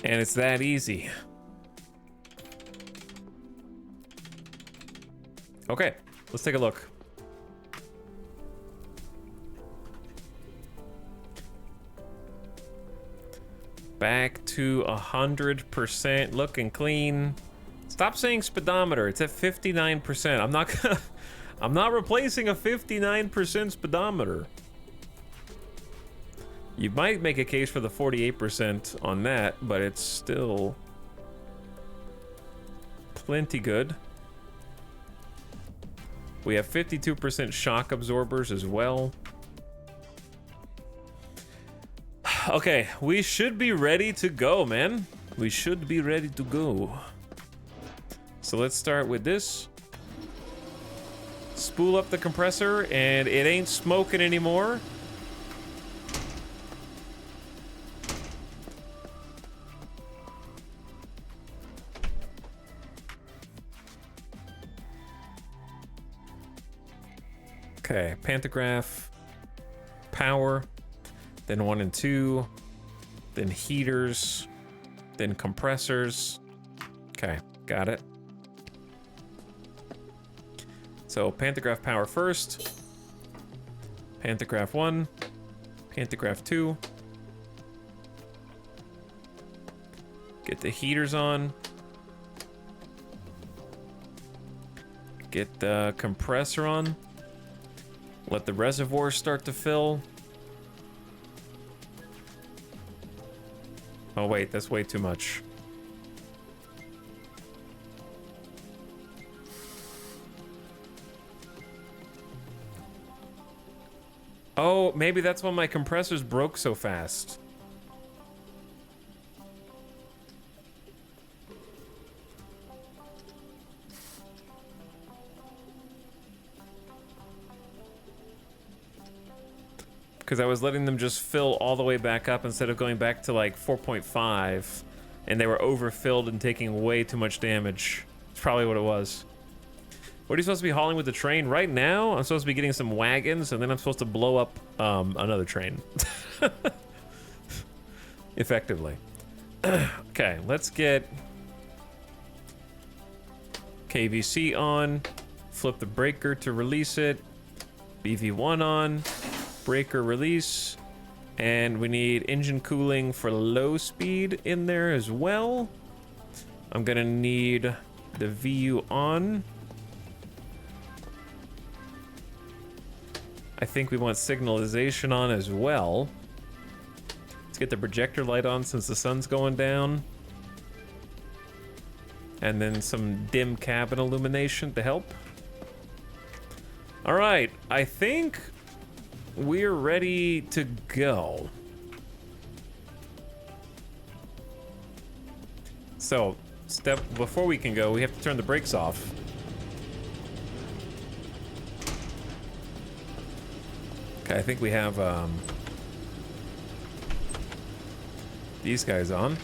And it's that easy. Okay, let's take a look. Back to 100%, looking clean. Stop saying speedometer. It's at 59%. I'm not gonna. I'm not replacing a 59% speedometer. You might make a case for the 48% on that, but it's still plenty good. We have 52% shock absorbers as well. Okay, we should be ready to go, man. We should be ready to go. So let's start with this. Spool up the compressor, and it ain't smoking anymore. Okay, pantograph, power, then 1 and 2, then heaters, then compressors. Okay, got it. So pantograph power first. Pantograph 1. Pantograph 2. Get the heaters on. Get the compressor on. Let the reservoir start to fill. Oh wait, that's way too much. Oh, maybe that's why my compressors broke so fast. Because I was letting them just fill all the way back up instead of going back to like 4.5, and they were overfilled and taking way too much damage. It's probably what it was. What are you supposed to be hauling with the train? Right now, I'm supposed to be getting some wagons, and then I'm supposed to blow up another train. Effectively. Okay, let's get KVC on. Flip the breaker to release it. BV1 on. Breaker release. And we need engine cooling for low speed in there as well. I'm gonna need the VU on. I think we want signalization on as well. Let's get the projector light on since the sun's going down. And then some dim cabin illumination to help. All right, I think we're ready to go. So, before we can go, we have to turn the brakes off. Okay, I think we have these guys on.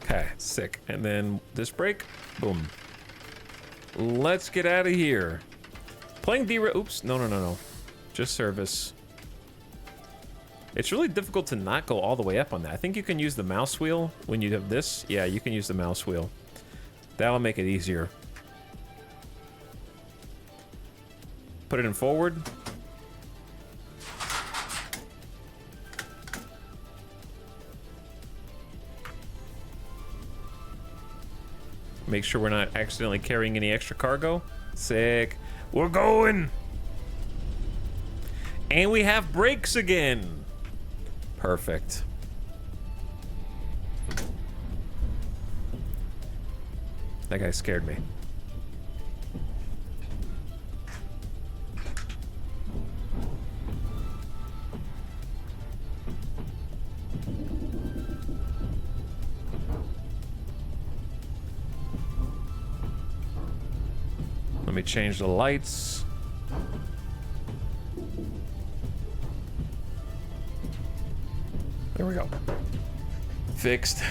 Okay, sick. And then this brake, boom. Let's get out of here. Playing derail. Oops, no. Just service. It's really difficult to not go all the way up on that. I think you can use the mouse wheel when you have this. Yeah, you can use the mouse wheel. That'll make it easier. Put it in forward. Make sure we're not accidentally carrying any extra cargo. Sick. We're going! And we have brakes again. Perfect. That guy scared me. Let me change the lights. There we go. Fixed.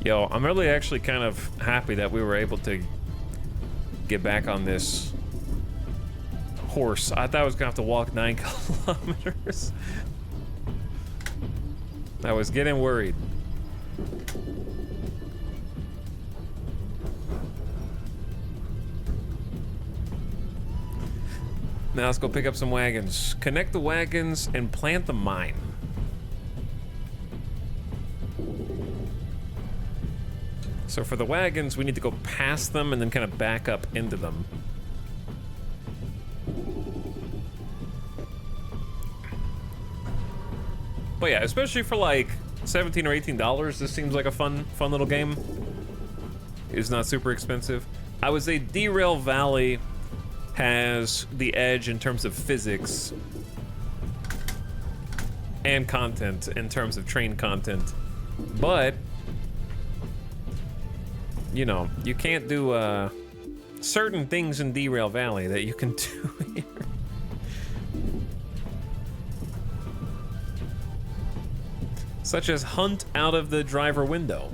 Yo, I'm really actually kind of happy that we were able to get back on this horse. I thought I was gonna have to walk 9 kilometers. I was getting worried. Now let's go pick up some wagons. Connect the wagons and plant the mine. So for the wagons, we need to go past them and then kind of back up into them. But yeah, especially for like $17 or $18, this seems like a fun little game. It's not super expensive. I would say Derail Valley has the edge in terms of physics and content in terms of train content, but you know, you can't do certain things in Derail Valley that you can do here. Such as hunt out of the driver window.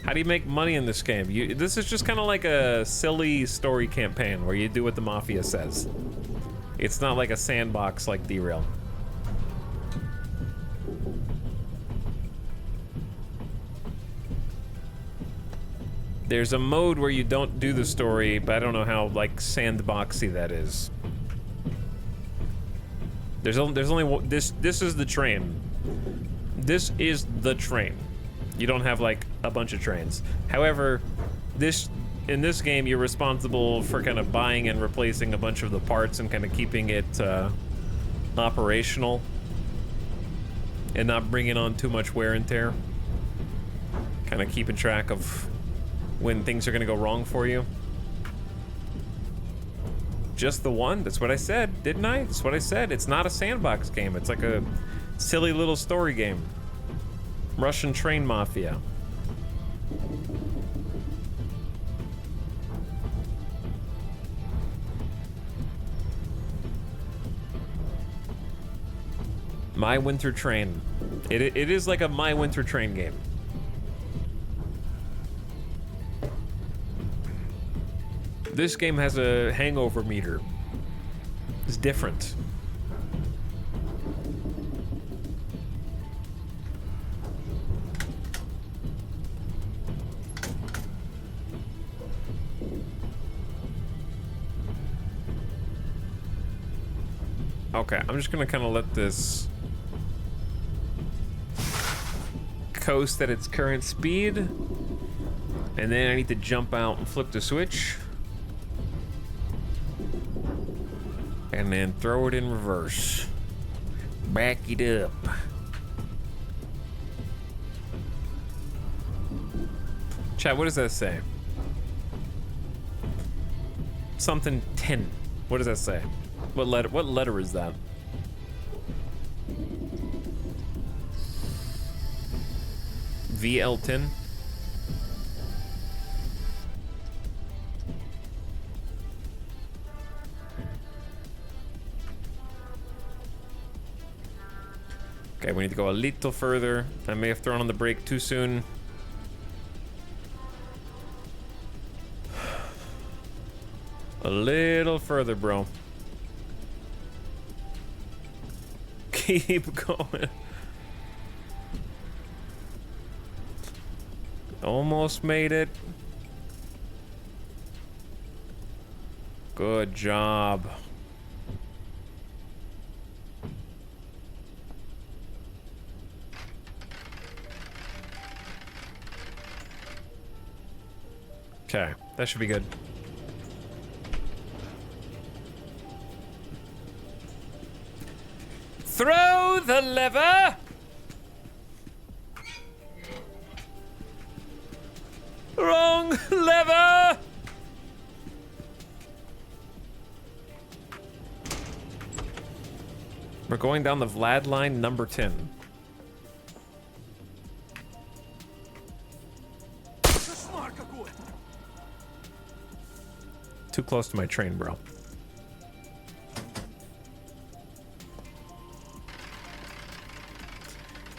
How do you make money in this game? This is just kind of like a silly story campaign where you do what the Mafia says. It's not like a sandbox like Derail. There's a mode where you don't do the story, but I don't know how like sandboxy that is. There's only one, this is the train. This is the train. You don't have like a bunch of trains. However, in this game you're responsible for kind of buying and replacing a bunch of the parts and kind of keeping it operational and not bringing on too much wear and tear. Kind of keeping track of when things are going to go wrong for you. Just the one? That's what I said, didn't I? That's what I said. It's not a sandbox game. It's like a silly little story game. Russian train mafia. My Winter Train. It is like a My Winter Train game. This game has a hangover meter. It's different. Okay, I'm just gonna kind of let this coast at its current speed, and then I need to jump out and flip the switch. And then throw it in reverse. Back it up. Chat, what does that say? Something 10. What does that say? What letter is that? VL10? Okay, we need to go a little further. I may have thrown on the brake too soon. A little further, bro. Keep going. Almost made it. Good job. Okay, that should be good. Throw the lever! Wrong lever! We're going down the Vlad line, number 10. Too close to my train, bro.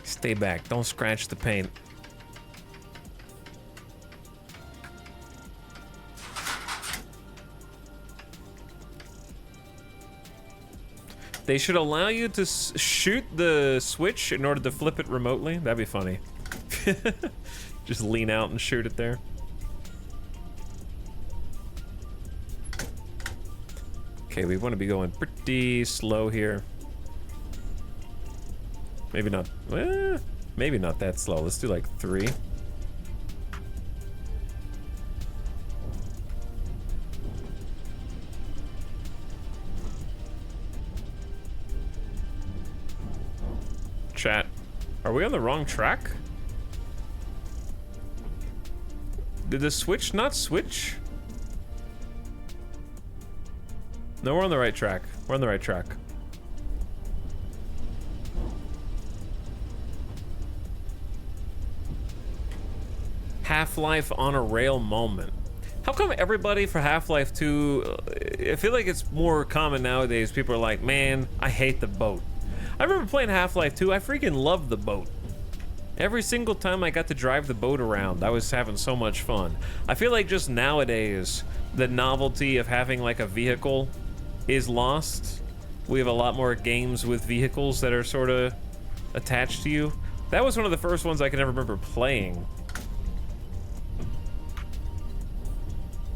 Stay back. Don't scratch the paint. They should allow you to shoot the switch in order to flip it remotely. That'd be funny. Just lean out and shoot it there. Okay, we want to be going pretty slow here. Maybe not. Maybe not that slow. Let's do like 3. Chat, are we on the wrong track? Did the switch not switch? No, we're on the right track. We're on the right track. Half-Life on a rail moment. How come everybody for Half-Life 2, I feel like it's more common nowadays, people are like, man, I hate the boat. I remember playing Half-Life 2, I freaking loved the boat. Every single time I got to drive the boat around, I was having so much fun. I feel like just nowadays, the novelty of having like a vehicle is lost. We have a lot more games with vehicles that are sort of attached to you. That was one of the first ones I can ever remember playing.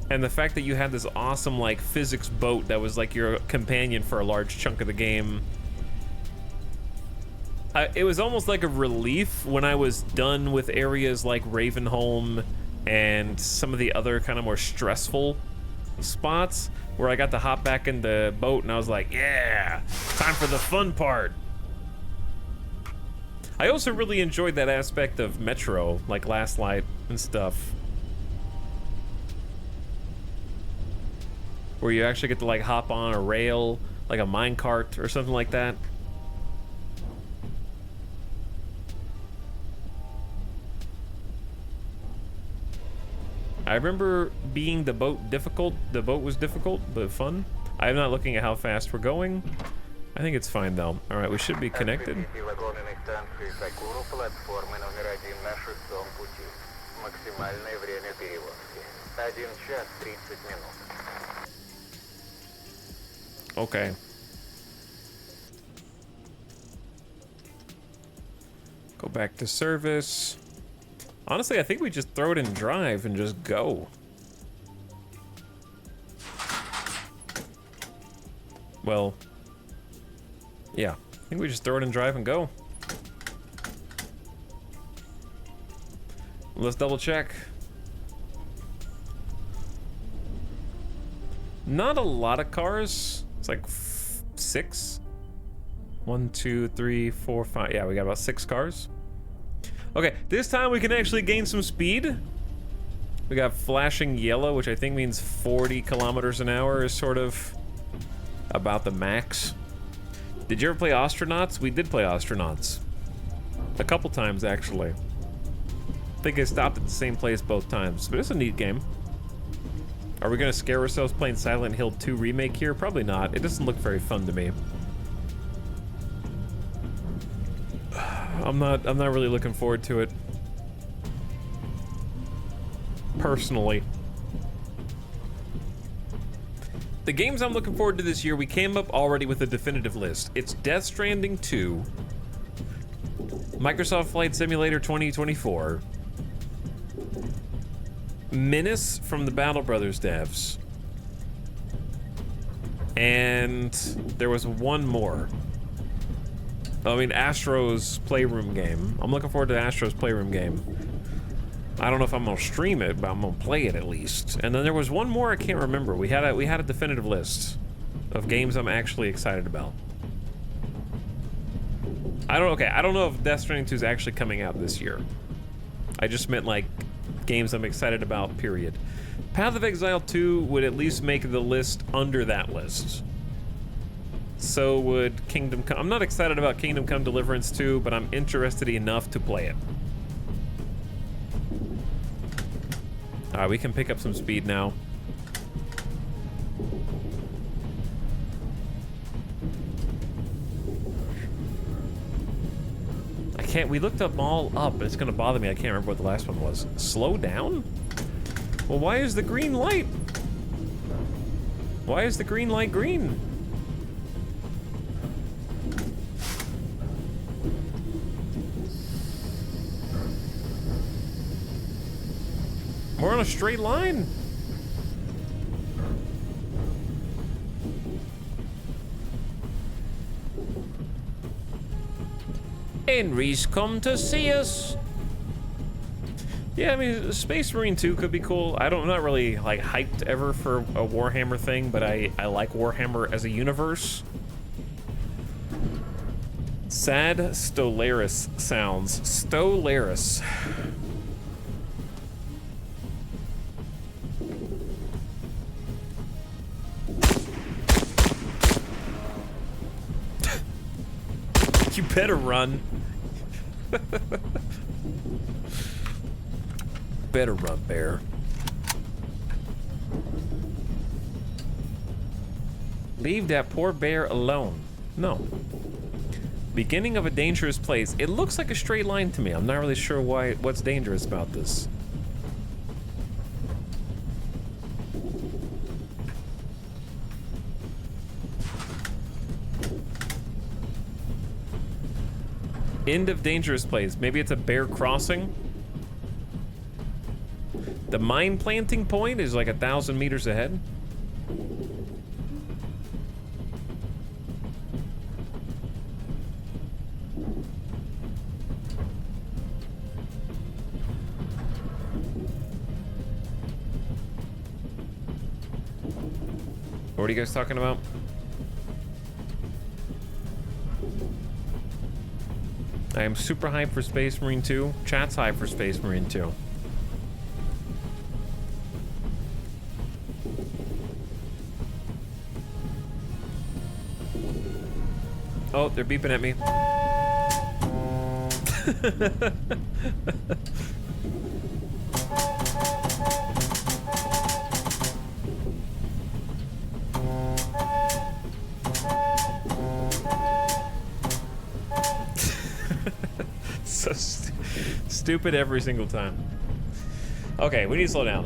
And the fact that you had this awesome like physics boat that was like your companion for a large chunk of the game. It was almost like a relief when I was done with areas like Ravenholm and some of the other kind of more stressful spots where I got to hop back in the boat and I was like, yeah, time for the fun part. I also really enjoyed that aspect of Metro, like Last Light and stuff, where you actually get to like hop on a rail, like a minecart or something like that. I remember being the boat difficult. The boat was difficult, but fun. I'm not looking at how fast we're going. I think it's fine though. All right, we should be connected. Okay. Go back to service. Honestly, I think we just throw it in drive and just go. Well, yeah, I think we just throw it in drive and go. Let's double check. Not a lot of cars. It's like 6. 1, 2, 3, 4, 5. Yeah, we got about 6 cars. Okay, this time we can actually gain some speed. We got flashing yellow, which I think means 40 kilometers an hour is sort of about the max. Did you ever play Astronauts? We did play Astronauts. A couple times, actually. I think I stopped at the same place both times, but it's a neat game. Are we gonna scare ourselves playing Silent Hill 2 Remake here? Probably not. It doesn't look very fun to me. I'm not really looking forward to it. Personally. The games I'm looking forward to this year, we came up already with a definitive list. It's Death Stranding 2, Microsoft Flight Simulator 2024, Menace from the Battle Brothers devs, and there was one more. I mean, Astro's Playroom game. I'm looking forward to Astro's Playroom game. I don't know if I'm gonna stream it, but I'm gonna play it at least. And then there was one more I can't remember. We had a definitive list of games I'm actually excited about. I don't know if Death Stranding 2 is actually coming out this year. I just meant like games I'm excited about, period. Path of Exile 2 would at least make the list under that list. So would Kingdom Come. I'm not excited about Kingdom Come Deliverance 2, but I'm interested enough to play it. Alright, we can pick up some speed now. We looked them all up, but it's gonna bother me. I can't remember what the last one was. Slow down? Well, why is the green light? Why is the green light green? We're on a straight line. Henry's come to see us. Yeah, I mean, Space Marine 2 could be cool. I'm not really like hyped ever for a Warhammer thing, but I like Warhammer as a universe. Sad Stellaris sounds. Stellaris. You better run. Better run, bear. Leave that poor bear alone. No. Beginning of a dangerous place. It looks like a straight line to me. I'm not really sure what's dangerous about this. End of dangerous place. Maybe it's a bear crossing. The mine planting point is like 1,000 meters ahead. What are you guys talking about? I am super hyped for Space Marine 2. Chat's hyped for Space Marine 2. Oh, they're beeping at me. So stupid every single time. Okay, we need to slow down.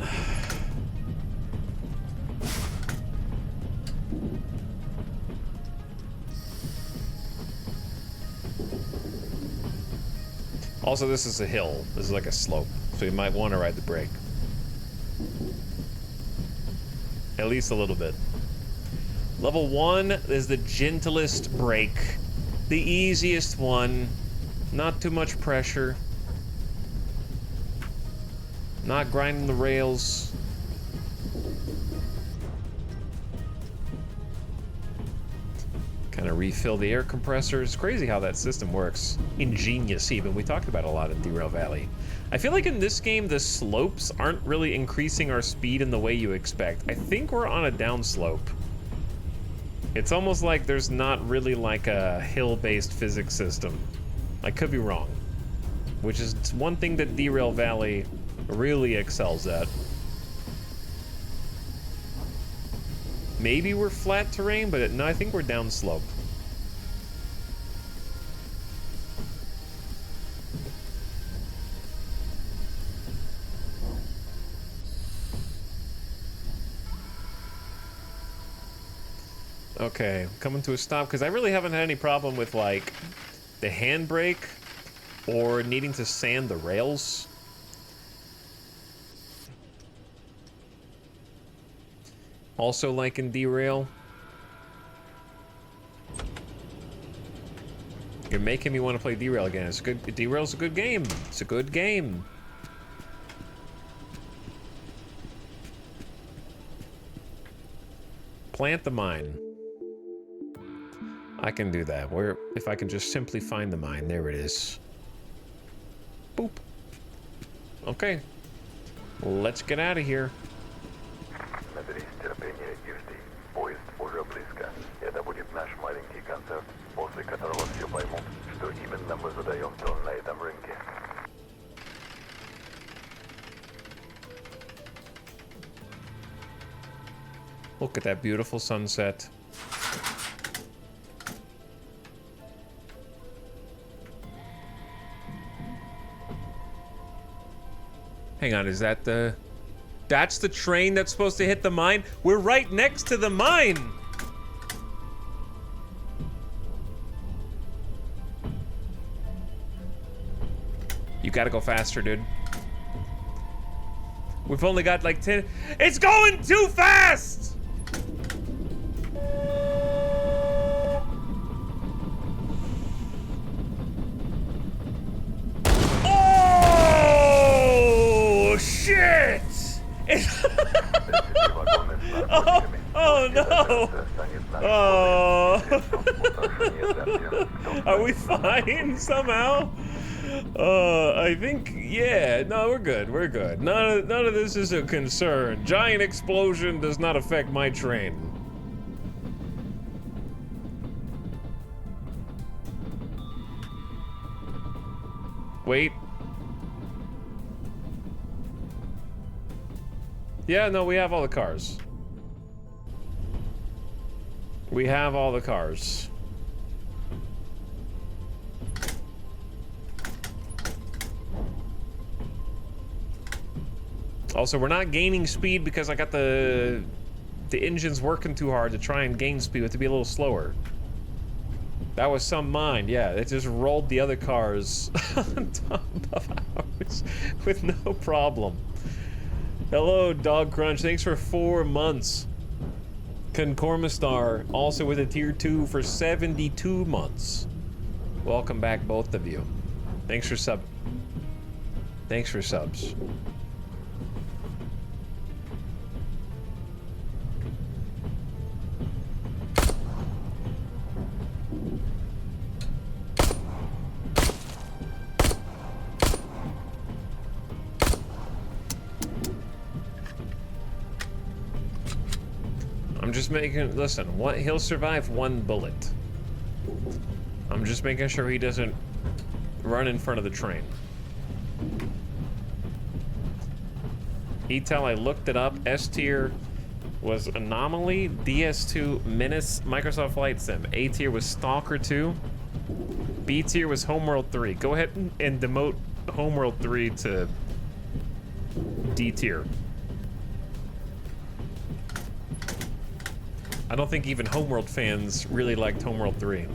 Also, this is a hill. This is like a slope, so you might want to ride the brake. At least a little bit. Level 1 is the gentlest brake. The easiest one. Not too much pressure. Not grinding the rails. Kind of refill the air compressor. It's crazy how that system works. Ingenious even. We talked about it a lot in Derail Valley. I feel like in this game, the slopes aren't really increasing our speed in the way you expect. I think we're on a downslope. It's almost like there's not really like a hill-based physics system. I could be wrong. Which is one thing that Derail Valley really excels at. Maybe we're flat terrain, but no, I think we're downslope. Okay, coming to a stop, because I really haven't had any problem with, like, the handbrake or needing to sand the rails. Also, like in Derail. You're making me want to play Derail again. It's good. Derail's a good game. It's a good game. Plant the mine. I can do that. Where, if I can just simply find the mine. There it is. Boop. Okay. Let's get out of here. Наберись терпения и жди. Поезд уже близко. Это будет наш маленький концерт, после которого все поймут, что именно мы задаем тон на этом рынке. Look at that beautiful sunset. Hang on, is that the... That's the train that's supposed to hit the mine? We're right next to the mine! You gotta go faster, dude. We've only got like 10... It's going too fast! Oh, shit! oh no! Oh! Are we fine somehow? I think, yeah, no, we're good, we're good. None of this is a concern. Giant explosion does not affect my train. Wait. Yeah, no, we have all the cars. We have all the cars. Also, we're not gaining speed because I got the engine's working too hard to try and gain speed. We have to be a little slower. That was some mind, yeah. It just rolled the other cars on top of ours with no problem. Hello, Dog Crunch. Thanks for 4 months. Concormastar, also with a tier 2 for 72 months. Welcome back, both of you. Thanks for subs. I'm just making, listen, he'll survive 1 bullet. I'm just making sure he doesn't run in front of the train. E-Tel, I looked it up. S tier was Anomaly, DS2 Menace, Microsoft Flight Sim. A tier was Stalker 2. B tier was Homeworld 3. Go ahead and demote Homeworld 3 to D tier. I don't think even Homeworld fans really liked Homeworld 3.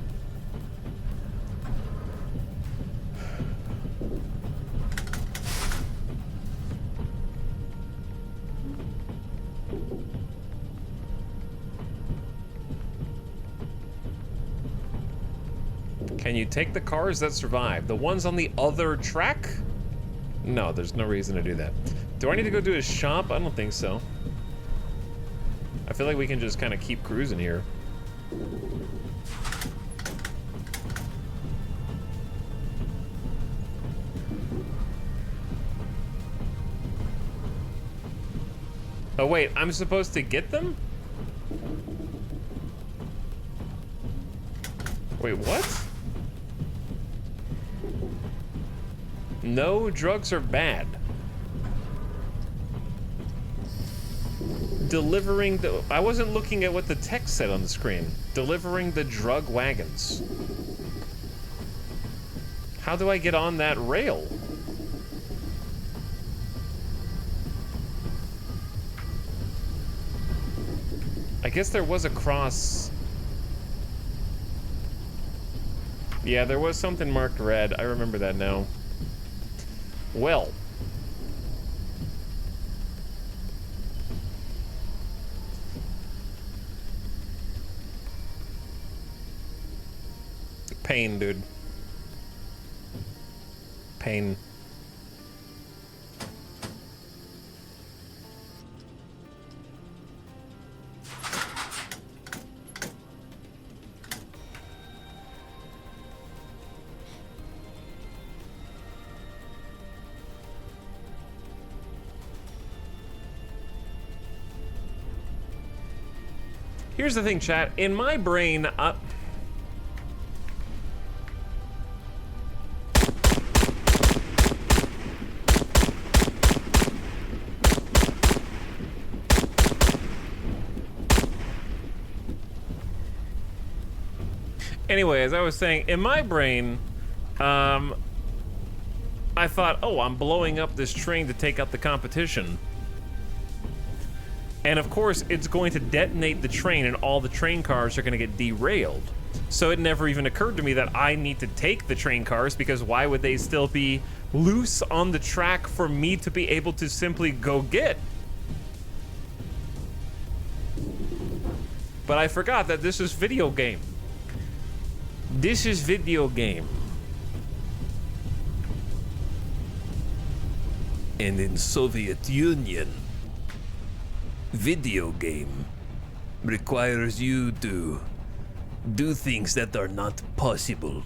Can you take the cars that survive? The ones on the other track? No, there's no reason to do that. Do I need to go do a shop? I don't think so. I feel like we can just kind of keep cruising here. Oh wait, I'm supposed to get them? Wait, what? No, drugs are bad. Delivering the... I wasn't looking at what the text said on the screen. Delivering the drug wagons. How do I get on that rail? I guess there was a cross. Yeah, there was something marked red. I remember that now. Well. Pain, dude. Pain. Here's the thing, chat. In my brain, anyway, as I was saying, in my brain, I thought, oh, I'm blowing up this train to take out the competition. And of course, it's going to detonate the train and all the train cars are going to get derailed. So it never even occurred to me that I need to take the train cars, because why would they still be loose on the track for me to be able to simply go get? But I forgot that this is video game. This is video game. And in Soviet Union, video game requires you to do things that are not possible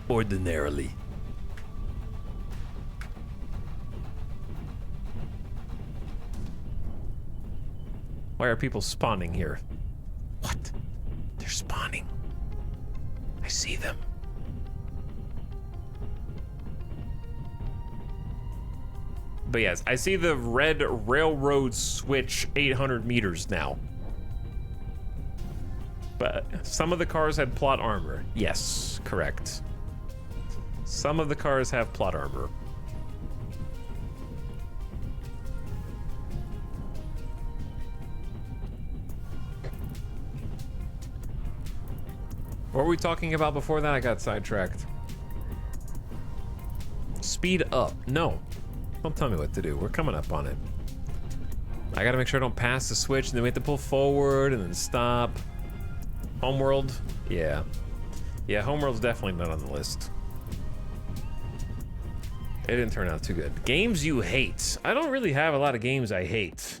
ordinarily. Why are people spawning here? What? They're spawning. I see them. But yes, I see the red railroad switch 800 meters now. But some of the cars had plot armor. Yes, correct. Some of the cars have plot armor. What were we talking about before that? I got sidetracked. Speed up. No. Don't tell me what to do. We're coming up on it. I gotta make sure I don't pass the switch, and then we have to pull forward and then stop. Homeworld? Yeah. Yeah, Homeworld's definitely not on the list. It didn't turn out too good. Games you hate. I don't really have a lot of games I hate.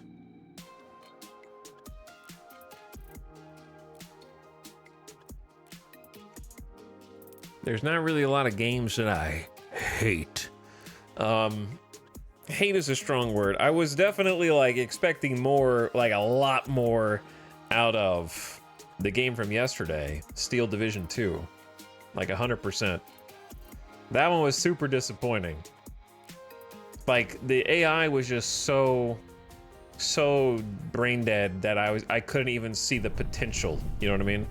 There's not really a lot of games that I hate. Hate is a strong word. I was definitely like expecting more, like a lot more out of the game from yesterday, Steel Division 2. Like 100%. That one was super disappointing. Like the AI was just so brain dead that I couldn't even see the potential. You know what I mean?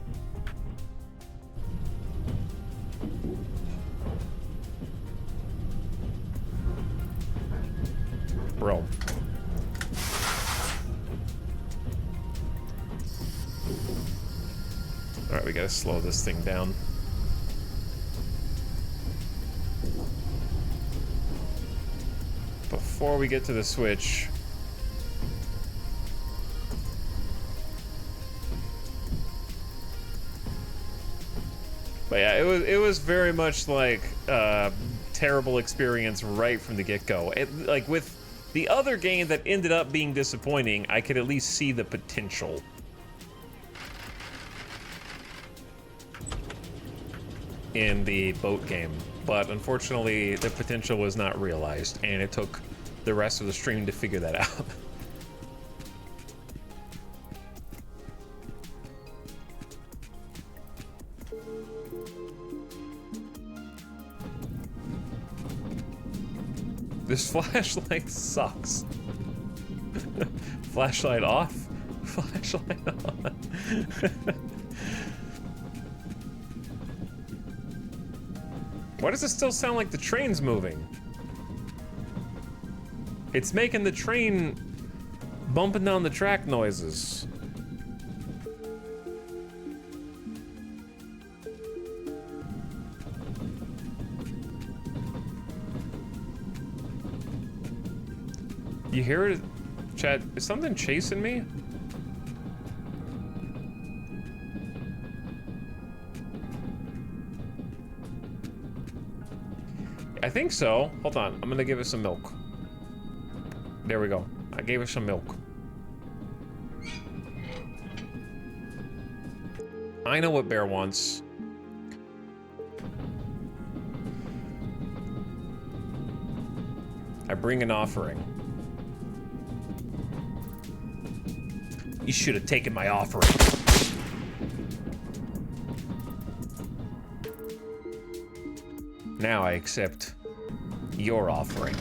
Bro. All right, we gotta slow this thing down. Before we get to the switch. But yeah, it was very much like terrible experience right from the get-go. Like with the other game that ended up being disappointing, I could at least see the potential. In the boat game, but unfortunately the potential was not realized, and it took the rest of the stream to figure that out. This flashlight sucks. Flashlight off, flashlight on. Why does it still sound like the train's moving? It's making the train bumping down the track noises. You hear it? Chat, is something chasing me? I think so. Hold on, I'm gonna give it some milk. There we go. I gave her some milk. I know what Bear wants. I bring an offering. You should have taken my offering. Now I accept your offering.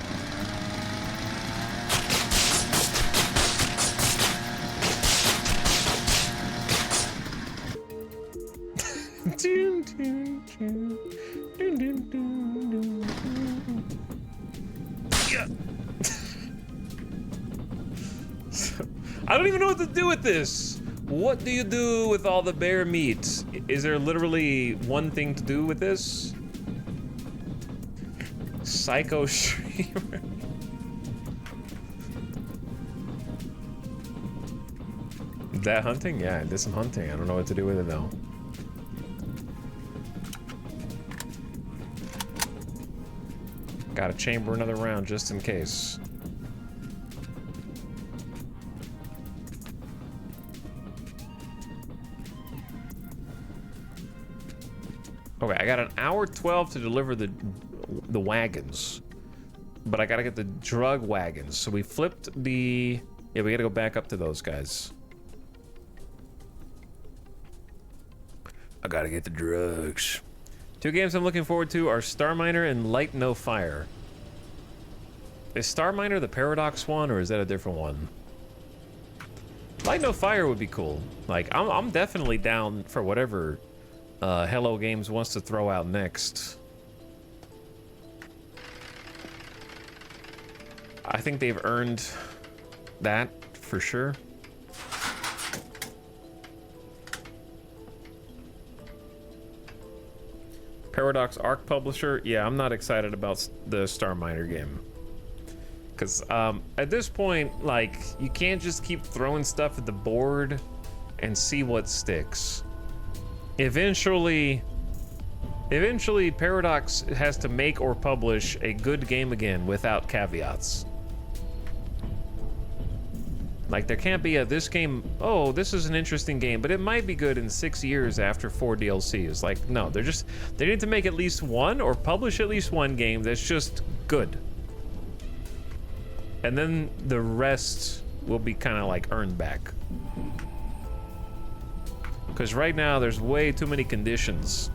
I don't even know what to do with this. What do you do with all the bear meat? Is there literally one thing to do with this? Psycho streamer. That hunting? Yeah, I did some hunting. I don't know what to do with it though. Gotta chamber another round just in case. Okay, I got an hour 12 to deliver the wagons, but I gotta get the drug wagons. So we flipped the, yeah, we gotta go back up to those guys. I gotta get the drugs. Two games I'm looking forward to are Star Miner and Light No Fire. Is Star Miner the Paradox one, or is that a different one? Light No Fire would be cool. Like, I'm definitely down for whatever Hello Games wants to throw out next. I think they've earned that for sure. Paradox Arc publisher. Yeah, I'm not excited about the Star Miner game. Because at this point, like, you can't just keep throwing stuff at the board and see what sticks. Eventually Paradox has to make or publish a good game again without caveats. Like, there can't be a, this game, oh, this is an interesting game, but it might be good in 6 years after 4 DLCs. Like, no, they need to make at least one or publish at least one game that's just good. And then the rest will be kind of like earned back. Because right now there's way too many conditions.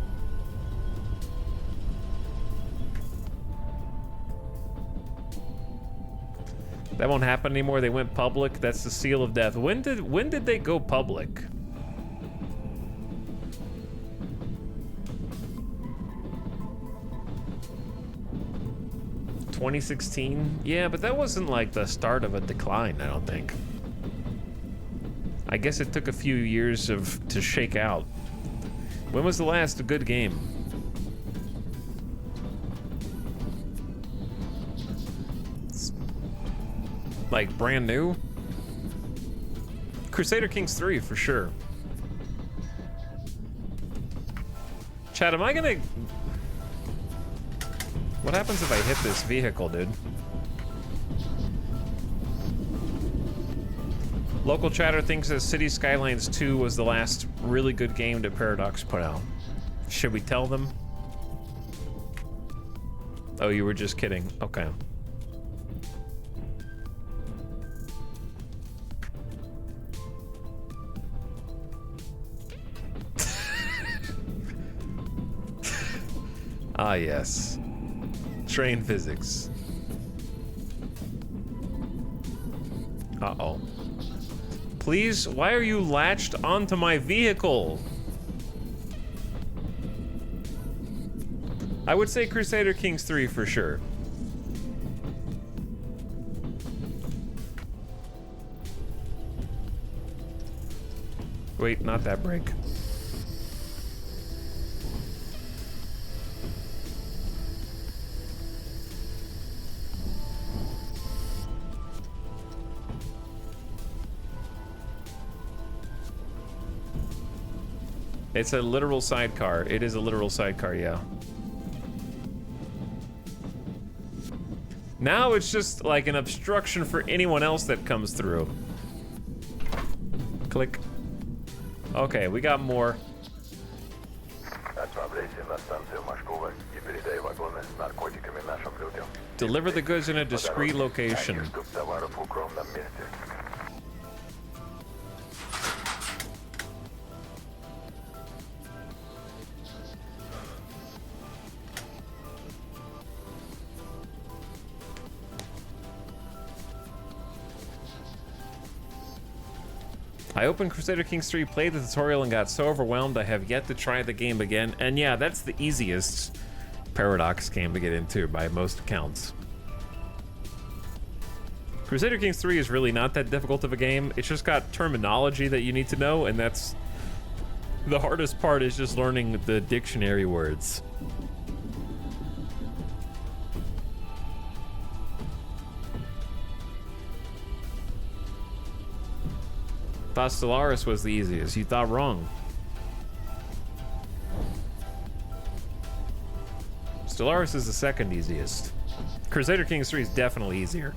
That won't happen anymore. They went public. That's the seal of death. When did they go public? (2016) Yeah, but that wasn't like the start of a decline, I don't think. I guess it took a few years to shake out. When was the last good game? Like brand new? Crusader Kings 3 for sure. Chad, am I gonna... What happens if I hit this vehicle, dude? Local chatter thinks that City Skylines 2 was the last really good game that Paradox put out. Should we tell them? Oh, you were just kidding. Okay. Ah, yes. Train physics. Uh-oh. Please, why are you latched onto my vehicle? I would say Crusader Kings 3 for sure. Wait, not that break. It's a literal sidecar. It is a literal sidecar, yeah. Now it's just like an obstruction for anyone else that comes through. Click. Okay, we got more. Deliver the goods in a discreet location. I opened Crusader Kings 3, played the tutorial, and got so overwhelmed I have yet to try the game again. And yeah, that's the easiest Paradox game to get into by most accounts. Crusader Kings 3 is really not that difficult of a game. It's just got terminology that you need to know, and that's... the hardest part is just learning the dictionary words. Thought Stellaris was the easiest. You thought wrong. Stellaris is the second easiest. Crusader Kings 3 is definitely easier.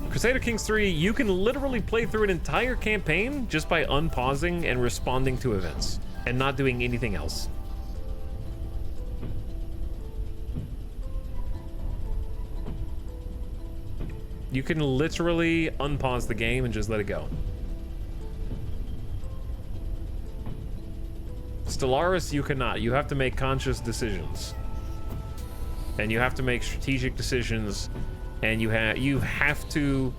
Crusader Kings 3, you can literally play through an entire campaign just by unpausing and responding to events and not doing anything else. You can literally unpause the game and just let it go. Stellaris, you cannot. You have to make conscious decisions. And you have to make strategic decisions. And you have to...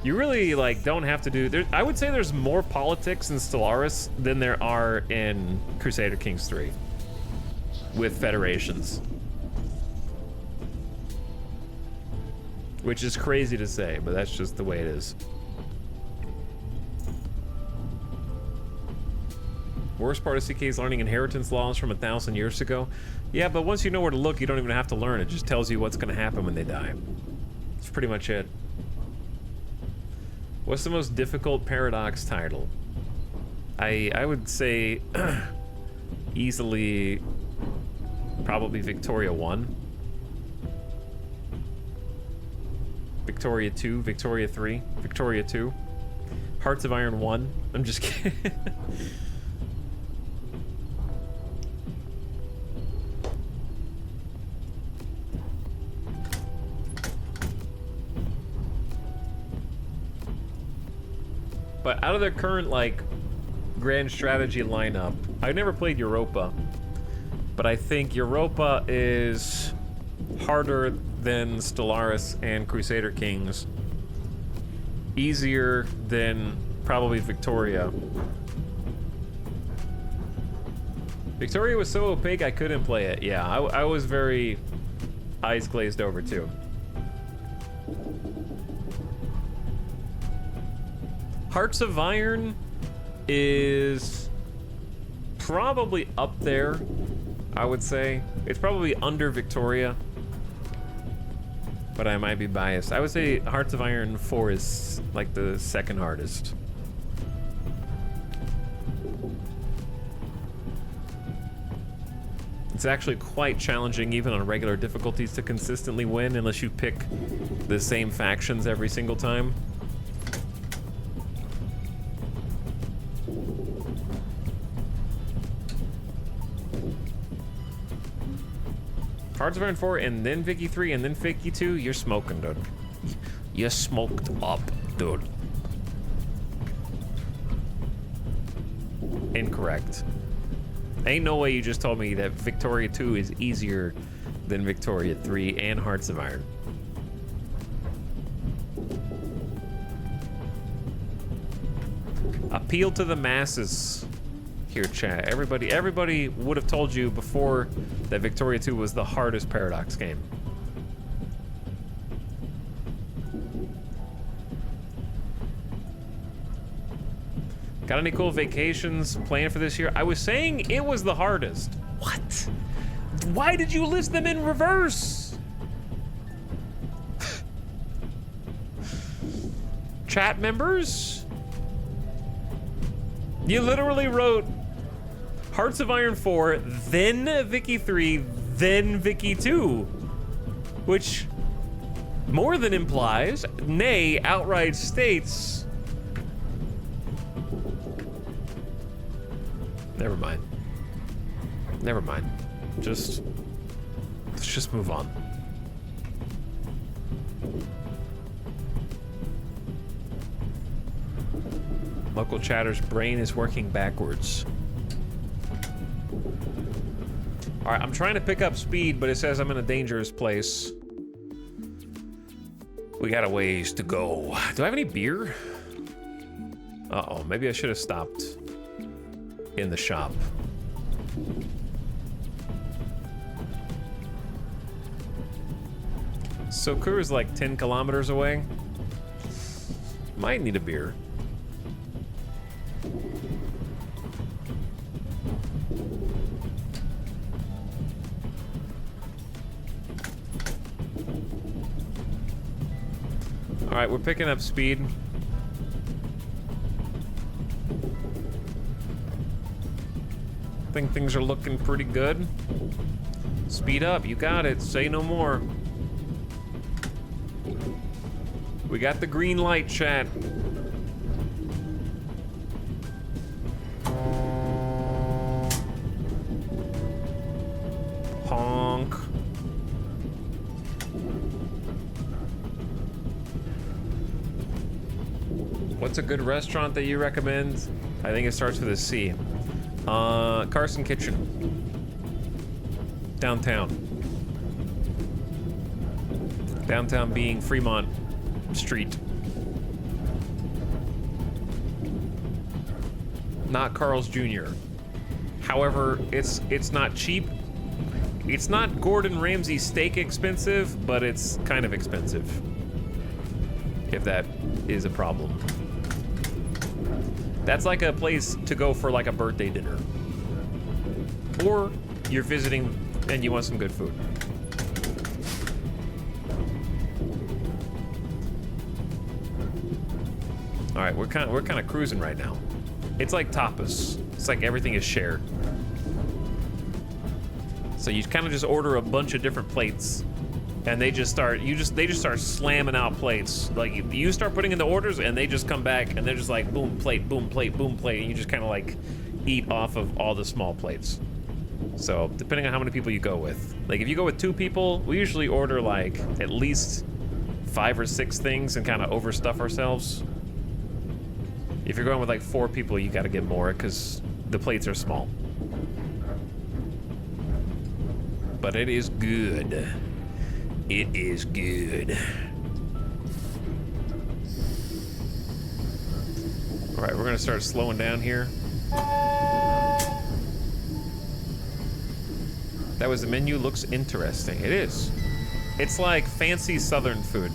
You really, like, don't have to do... I would say there's more politics in Stellaris than there are in Crusader Kings 3. With federations. Which is crazy to say, but that's just the way it is. worst part of CK is learning inheritance laws from 1,000 years ago. Yeah, but once you know where to look, you don't even have to learn. It just tells you what's going to happen when they die. That's pretty much it. What's the most difficult Paradox title? I would say easily probably Victoria 1. Victoria 2, Victoria 3, Victoria 2. Hearts of Iron 1. I'm just kidding. But out of their current, like, grand strategy lineup, I've never played Europa, but I think Europa is harder than Stellaris and Crusader Kings. Easier than probably Victoria. Victoria was so opaque I couldn't play it. Yeah, I was very eyes glazed over too. Hearts of Iron is probably up there, I would say. It's probably under Victoria, but I might be biased. I would say Hearts of Iron 4 is like the second hardest. It's actually quite challenging even on regular difficulties to consistently win unless you pick the same factions every single time. Hearts of Iron 4 and then Vicky 3 and then Vicky 2, you're smoking, dude. You're smoked up, dude. Incorrect. Ain't no way you just told me that Victoria 2 is easier than Victoria 3 and Hearts of Iron. Appeal to the masses. Here, chat. Everybody would have told you before that Victoria 2 was the hardest Paradox game. Got any cool vacations planned for this year? I was saying it was the hardest. What? Why did you list them in reverse? Chat members? You literally wrote Hearts of Iron 4, then Vicky 3, then Vicky 2, which more than implies, nay, outright states. Never mind. Never mind. Let's just move on. Local chatter's brain is working backwards. All right, I'm trying to pick up speed, but it says I'm in a dangerous place. We got a ways to go. Do I have any beer? Uh-oh, maybe I should have stopped in the shop. Sokur is like 10 kilometers away. Might need a beer. All right, we're picking up speed. I think things are looking pretty good. Speed up, you got it. Say no more. We got the green light, chat. Honk. What's a good restaurant that you recommend? I think it starts with a C. Carson Kitchen. Downtown. Downtown being Fremont Street. Not Carl's Jr. However, it's not cheap. It's not Gordon Ramsay steak expensive, but it's kind of expensive. If that is a problem. That's like a place to go for like a birthday dinner. Or you're visiting and you want some good food. All right, we're kind of cruising right now. It's like tapas. It's like everything is shared. So you kind of just order a bunch of different plates, and they just start slamming out plates. Like you start putting in the orders, and they just come back, and they're just like boom plate, boom plate, boom plate, and you just kind of like eat off of all the small plates. So depending on how many people you go with, like if you go with 2 people, we usually order like at least 5 or 6 things and kind of overstuff ourselves. If you're going with like 4 people, you got to get more because the plates are small. But it is good. It is good. All right, we're gonna start slowing down here. That was the menu. Looks interesting. It is. It's like fancy Southern food.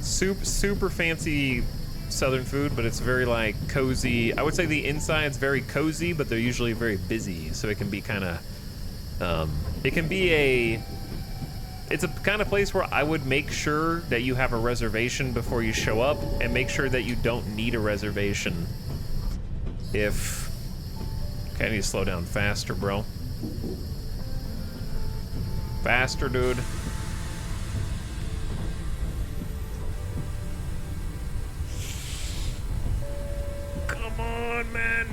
Super fancy Southern food, but it's very like cozy. I would say the inside's very cozy, but they're usually very busy, so it can be kind of it's a kind of place where I would make sure that you have a reservation before you show up, and make sure that you don't need a reservation if... Okay, I need to slow down faster, bro. Faster, dude. Come on, man.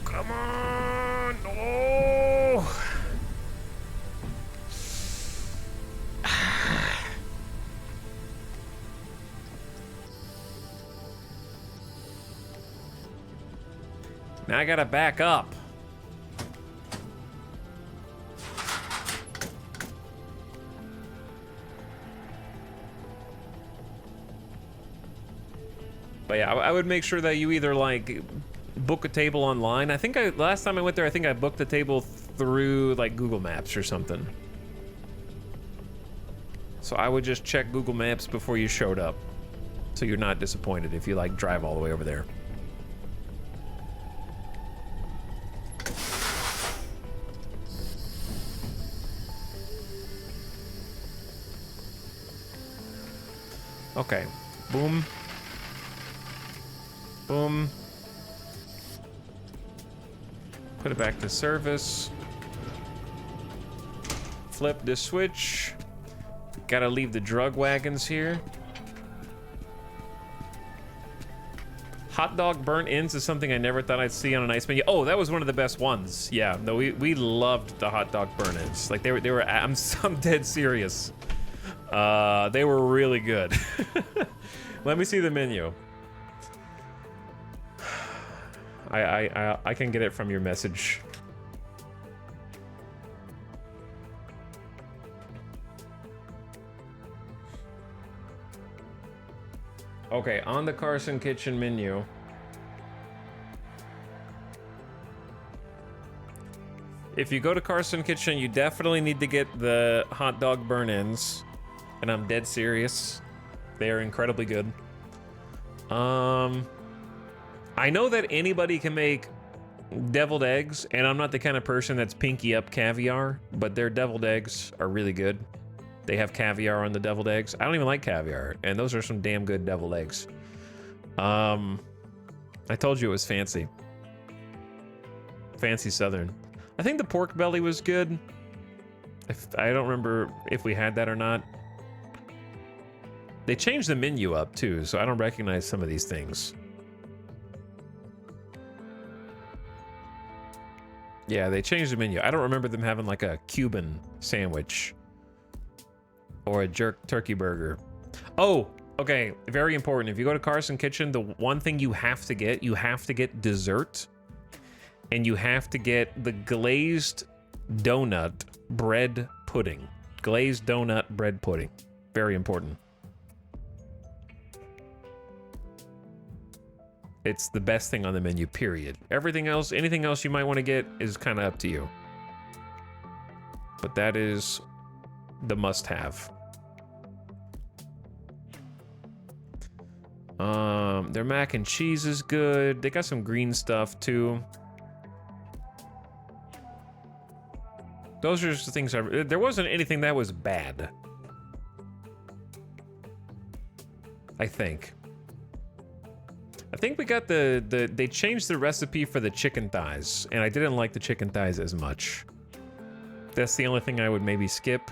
Come on. Oh. Now I gotta back up. But yeah, I would make sure that you either like book a table online. I think last time I went there, I think I booked the table through like Google Maps or something. So I would just check Google Maps before you showed up, so you're not disappointed if you like drive all the way over there. Okay, boom. Boom. Put it back to service. Flip the switch. Gotta leave the drug wagons here. Hot dog burnt ends is something I never thought I'd see on an ice menu. Oh, that was one of the best ones. Yeah, no, we loved the hot dog burnt ends. Like they were I'm dead serious. They were really good. Let me see the menu. I can get it from your message. Okay, on the Carson Kitchen menu. If you go to Carson Kitchen, you definitely need to get the hot dog burn-ins. And I'm dead serious. They are incredibly good. I know that anybody can make deviled eggs, and I'm not the kind of person that's pinky up caviar, but their deviled eggs are really good. They have caviar on the deviled eggs. I don't even like caviar, and those are some damn good deviled eggs. I told you it was fancy. Fancy Southern. I think the pork belly was good. I don't remember if we had that or not. They changed the menu up too, so I don't recognize some of these things. Yeah, they changed the menu. I don't remember them having like a Cuban sandwich or a jerk turkey burger. Oh, okay, very important. If you go to Carson Kitchen, the one thing you have to get dessert, and you have to get the glazed donut bread pudding. Glazed donut bread pudding. Very important. It's the best thing on the menu, period. Everything else, anything else you might want to get is kind of up to you. But that is the must-have. Their mac and cheese is good. They got some green stuff too. Those are just the things there wasn't anything that was bad. I think we got they changed the recipe for the chicken thighs, and I didn't like the chicken thighs as much. That's the only thing I would maybe skip.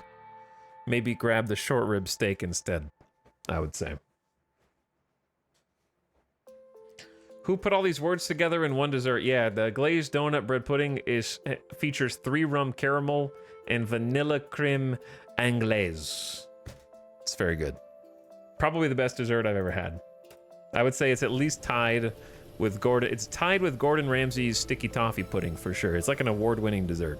Maybe grab the short rib steak instead, I would say. Who put all these words together in one dessert? Yeah, the glazed donut bread pudding features 3 rum caramel and vanilla creme anglaise. It's very good. Probably the best dessert I've ever had. I would say it's at least tied with Gordon. It's tied with Gordon Ramsay's sticky toffee pudding for sure. It's like an award-winning dessert.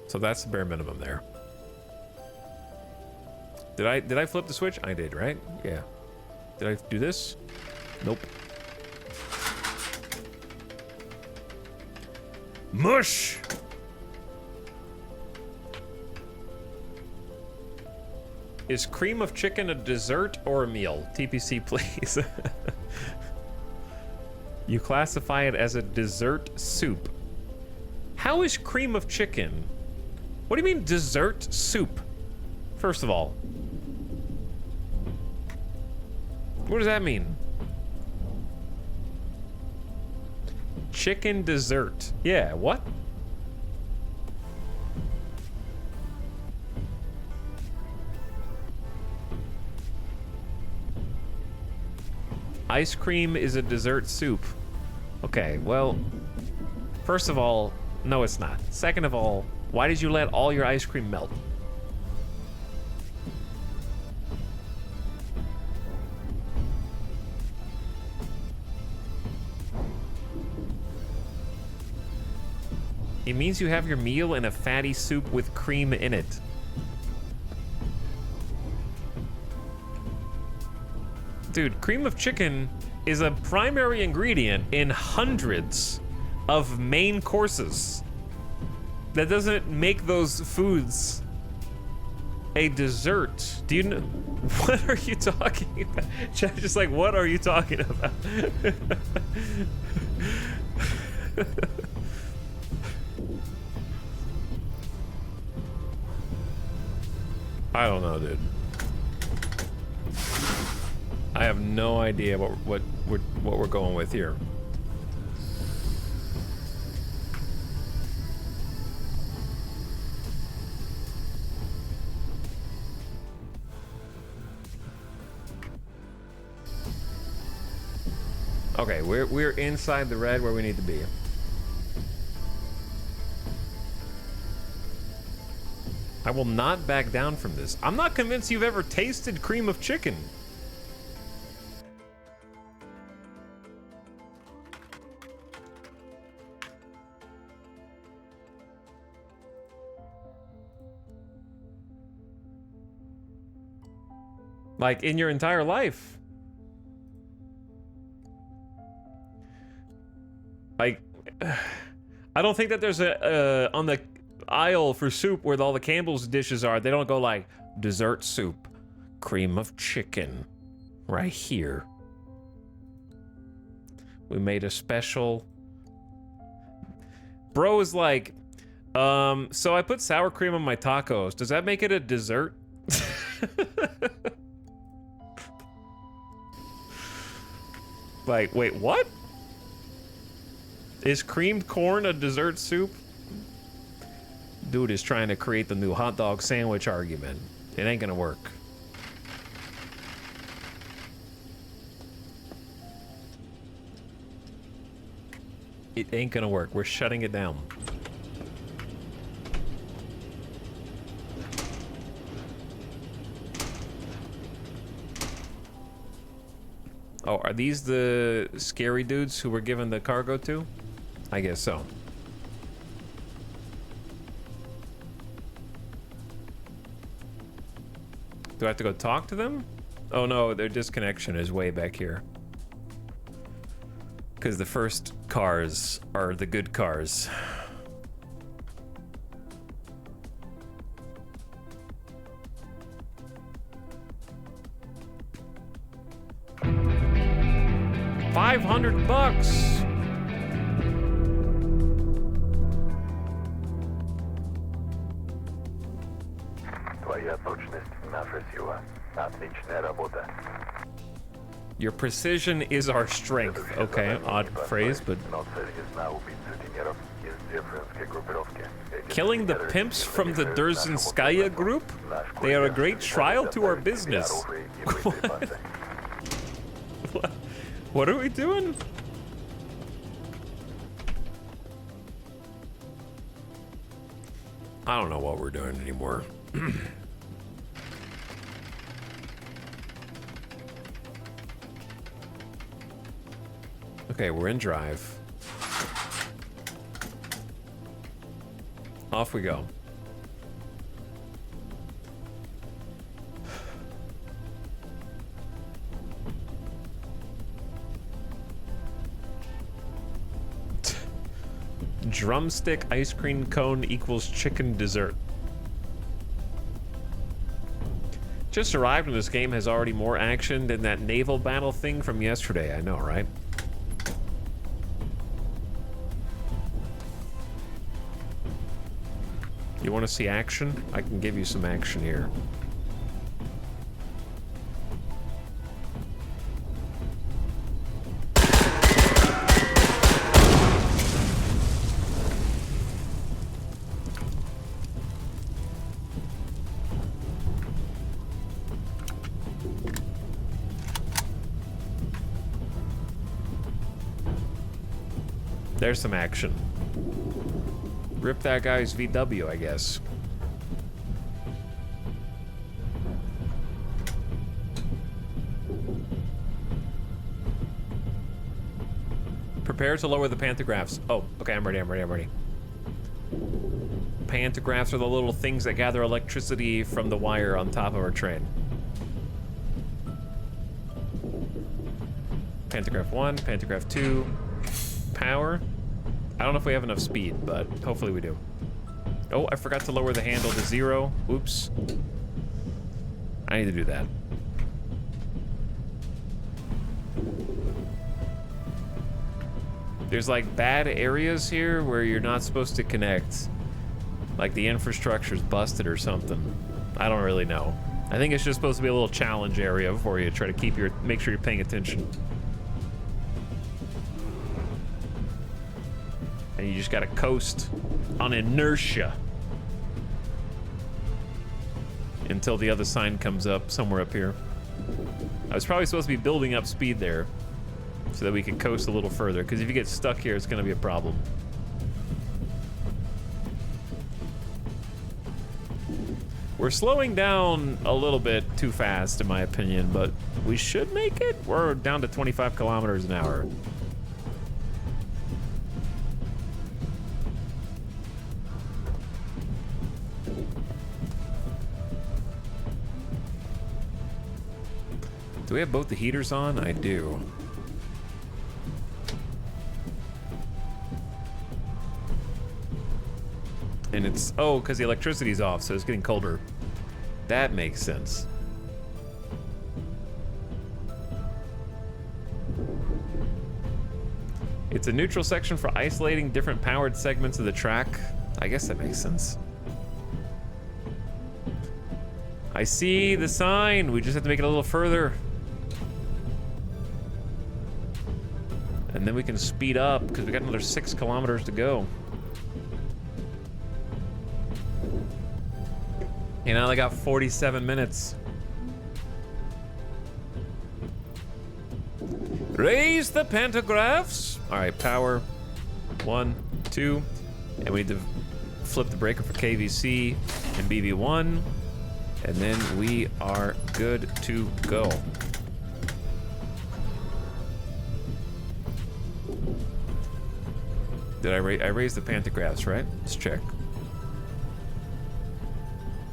So that's the bare minimum there. Did I flip the switch? I did, right? Yeah. Did I do this? Nope. Mush! Is cream of chicken a dessert or a meal? TPC, please. You classify it as a dessert soup. How is cream of chicken? What do you mean dessert soup? First of all. What does that mean? Chicken dessert. Yeah, what? Ice cream is a dessert soup. Okay, well, first of all, no it's not. Second of all, why did you let all your ice cream melt? It means you have your meal in a fatty soup with cream in it. Dude, cream of chicken is a primary ingredient in hundreds of main courses. That doesn't make those foods a dessert. Do you know? What are you talking about? Just like, what are you talking about? I don't know, dude. I have no idea what we're going with here. Okay, we're inside the red where we need to be. I will not back down from this. I'm not convinced you've ever tasted cream of chicken. Like, in your entire life. Like, I don't think that there's a on the aisle for soup where all the Campbell's dishes are, they don't go like, dessert soup, cream of chicken, right here. We made a special. Bro is like, so I put sour cream on my tacos. Does that make it a dessert? Like, wait, what? Is creamed corn a dessert soup? Dude is trying to create the new hot dog sandwich argument. It ain't gonna work. It ain't gonna work. We're shutting it down. Oh, are these the scary dudes who we're giving the cargo to? I guess so. Do I have to go talk to them? Oh no, their disconnection is way back here. Because the first cars are the good cars. $500. Твоя точность — наша сила. Отличная работа. Your precision is our strength. Okay, odd phrase, but Но цель ясна — убить сутенеров из Дзержинской группировки. Эти killing the сутенеры pimps from the мешают нашему Derzinskaya плану. group? Наш They are a курьер great trial to our доставит тебе business. оружие и боеприпасы. What are we doing? I don't know what we're doing anymore. Okay, we're in drive. Off we go. Drumstick ice cream cone equals chicken dessert. Just arrived and this game has already more action than that naval battle thing from yesterday. I know, right? You want to see action? I can give you some action here. There's some action. Rip that guy's VW, I guess. Prepare to lower the pantographs. Oh, okay, I'm ready. Pantographs are the little things that gather electricity from the wire on top of our train. Pantograph 1, pantograph 2, power. I don't know if we have enough speed, but hopefully we do. Oh, I forgot to lower the handle to 0. Oops. I need to do that. There's like bad areas here where you're not supposed to connect. Like the infrastructure's busted or something. I don't really know. I think it's just supposed to be a little challenge area for you to try to make sure you're paying attention. And you just gotta coast on inertia until the other sign comes up somewhere up here. I was probably supposed to be building up speed there so that we can coast a little further, because if you get stuck here, it's gonna be a problem. We're slowing down a little bit too fast, in my opinion, but we should make it. We're down to 25 kilometers an hour. Do we have both the heaters on? I do. And it's, oh, because the electricity's off, so it's getting colder. That makes sense. It's a neutral section for isolating different powered segments of the track. I guess that makes sense. I see the sign. We just have to make it a little further. And then we can speed up because we got another 6 kilometers to go. You know, I got 47 minutes. Raise the pantographs. All right, power. 1, 2. And we need to flip the breaker for KVC and BB1. And then we are good to go. Did I raise the pantographs, right? Let's check.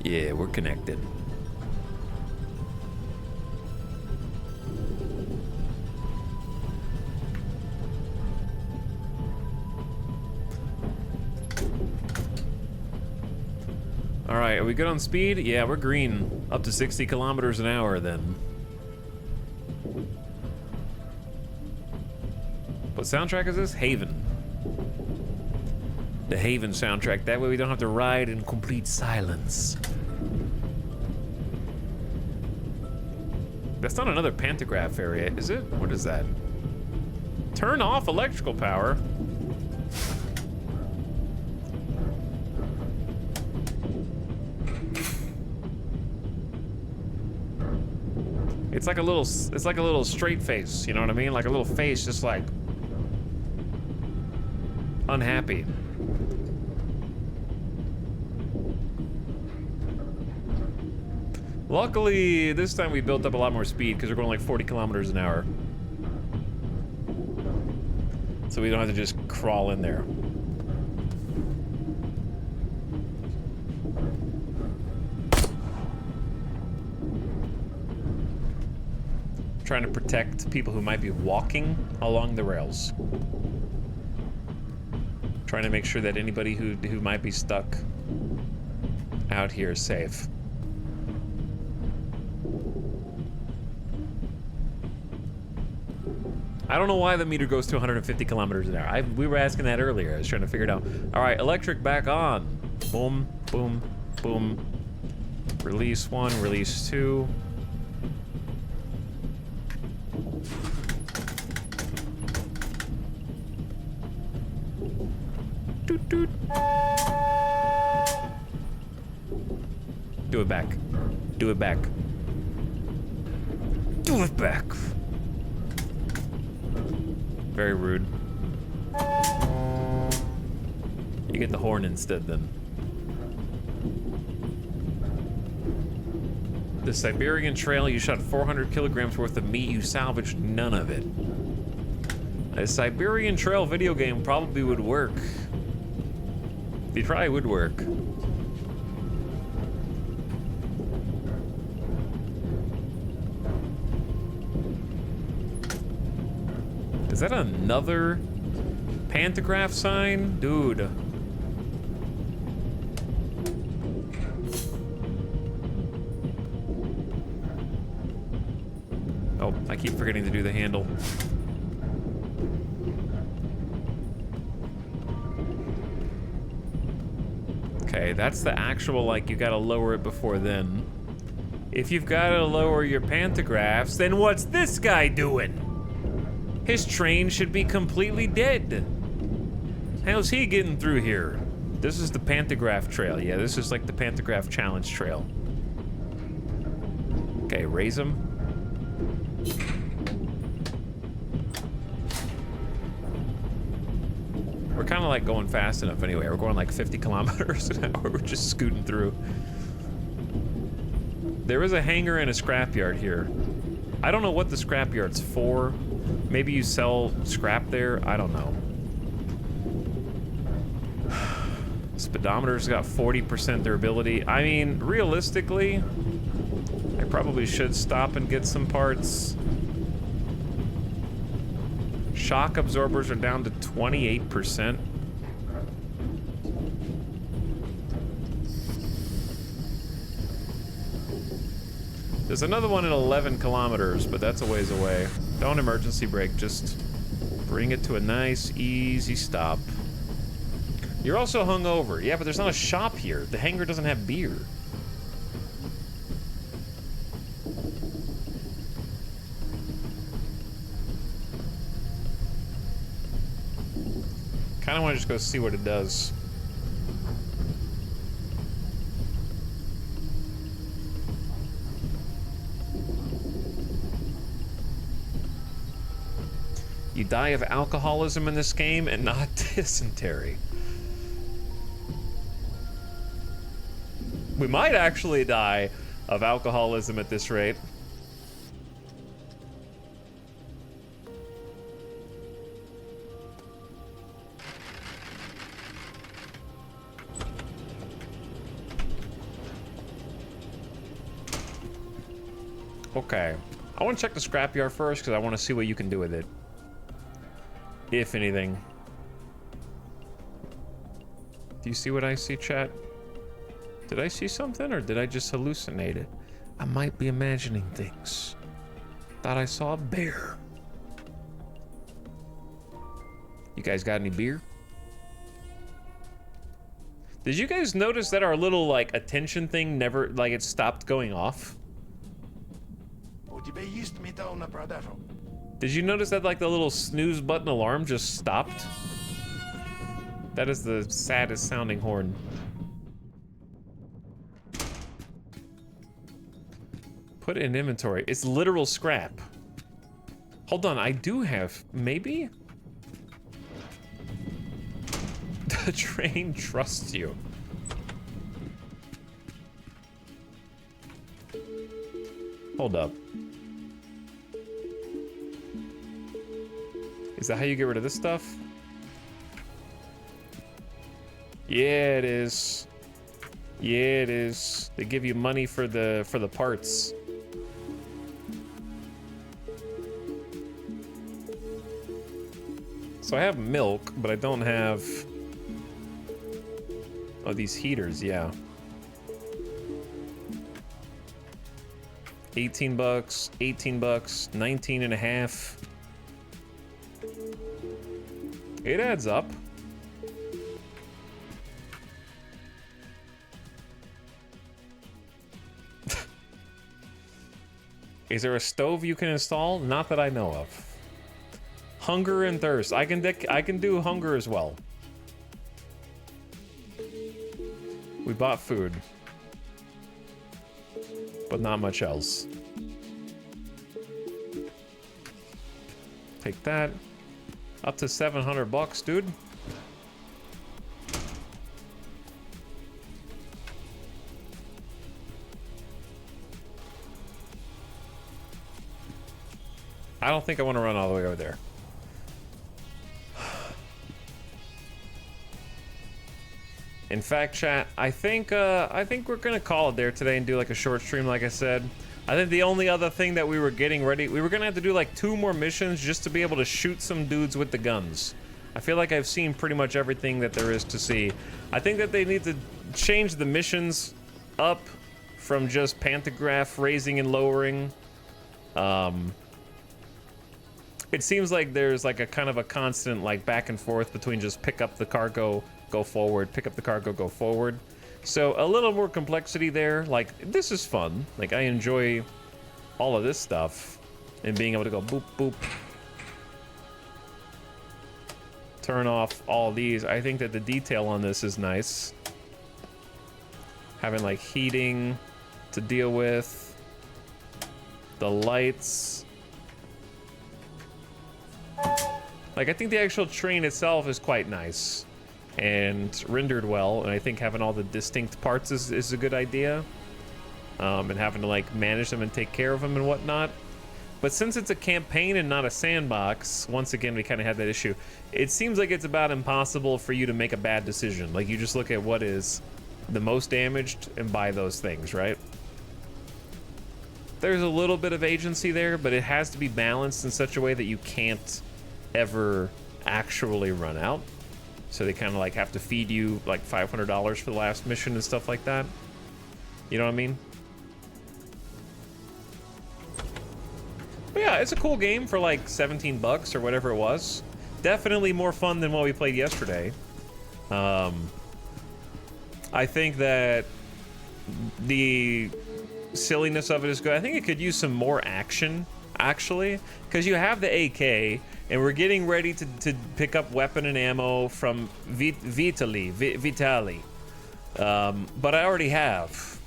Yeah, we're connected. All right, are we good on speed? Yeah, we're green. Up to 60 kilometers an hour then. soundtrack is this? Haven. The Haven soundtrack. That way we don't have to ride in complete silence. That's not another pantograph area, is it? What is that? Turn off electrical power. It's like a little straight face, you know what I mean? Like a little face just like unhappy. Luckily, this time we built up a lot more speed because we're going like 40 kilometers an hour. So we don't have to just crawl in there. Trying to protect people who might be walking along the rails. Trying to make sure that anybody who might be stuck out here is safe. I don't know why the meter goes to 150 kilometers an hour. We were asking that earlier. I was trying to figure it out. All right, electric back on. Boom, boom, boom. Release 1, release 2. Doot, doot. Do it back. Do it back. Do it back. Very rude. You get the horn instead then. The Siberian Trail, you shot 400 kilograms worth of meat, you salvaged none of it. A Siberian Trail video game probably would work. It probably would work. Is that another pantograph sign? Dude. Oh, I keep forgetting to do the handle. Okay, that's the actual, like, you gotta lower it before then. If you've gotta lower your pantographs, then what's this guy doing? His train should be completely dead. How's he getting through here? This is the pantograph trail. Yeah, this is like the pantograph challenge trail. Okay, raise him. We're kind of like going fast enough anyway. We're going like 50 kilometers an hour. We're just scooting through. There is a hangar and a scrapyard here. I don't know what the scrapyard's for. Maybe you sell scrap there? I don't know. Speedometer's got 40% durability. I mean, realistically, I probably should stop and get some parts. Shock absorbers are down to 28%. There's another one at 11 kilometers, but that's a ways away. Don't emergency brake, just bring it to a nice, easy stop. You're also hungover. Yeah, but there's not a shop here. The hangar doesn't have beer. Kind of want to just go see what it does. You die of alcoholism in this game and not dysentery. We might actually die of alcoholism at this rate. Okay. I want to check the scrapyard first because I want to see what you can do with it. If anything. Do you see what I see, chat? Did I see something or did I just hallucinate it? I might be imagining things. Thought I saw a bear. You guys got any beer? Did you guys notice that our little, like, attention thing never, like, it stopped going off? У тебя есть металл на продажу? Did you notice that, like, the little snooze button alarm just stopped? That is the saddest sounding horn. Put in inventory. It's literal scrap. Hold on, I do have, maybe? The train trusts you. Hold up. Is that how you get rid of this stuff? Yeah, it is. Yeah, it is. They give you money for the parts. So I have milk, but I don't have... Oh, these heaters, yeah. 18 bucks, 18 bucks, 19 and a half. It adds up. Is there a stove you can install? Not that I know of. Hunger and thirst. I can do hunger as well. We bought food, but not much else. Take that. Up to 700 bucks, dude. I don't think I want to run all the way over there. In fact, chat, I think we're gonna call it there today and do like a short stream, like I said. I think the only other thing that we were getting ready, we were gonna have to do like 2 more missions just to be able to shoot some dudes with the guns. I feel like I've seen pretty much everything that there is to see. I think that they need to change the missions up from just pantograph raising and lowering. It seems like there's like a kind of a constant like back and forth between just pick up the cargo, go forward, pick up the cargo, go forward. So a little more complexity there. Like, this is fun. Like, I enjoy all of this stuff and being able to go boop, boop. Turn off all these. I think that the detail on this is nice. Having like heating to deal with. The lights. Like, I think the actual train itself is quite nice and rendered well, and I think having all the distinct parts is a good idea, and having to like manage them and take care of them and whatnot. But since it's a campaign and not a sandbox, once again we kind of had that issue. It seems like it's about impossible for you to make a bad decision. Like, you just look at what is the most damaged and buy those things, right? There's a little bit of agency there, but it has to be balanced in such a way that you can't ever actually run out. So they kind of like have to feed you like $500 for the last mission and stuff like that. You know what I mean? But yeah, it's a cool game for like 17 bucks or whatever it was. Definitely more fun than what we played yesterday. I think that the silliness of it is good. I think it could use some more action, actually, because you have the AK, and we're getting ready to pick up weapon and ammo from Vitali. But I already have.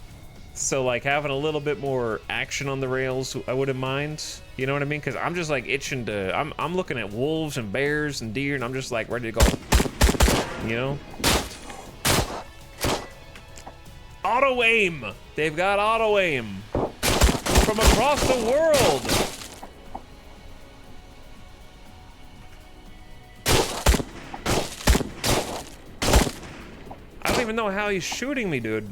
So, like, having a little bit more action on the rails, I wouldn't mind. You know what I mean? Because I'm just, like, itching to... I'm looking at wolves and bears and deer, and I'm just, like, ready to go. You know? Auto-aim! They've got auto-aim. From across the world! I don't even know how he's shooting me, dude.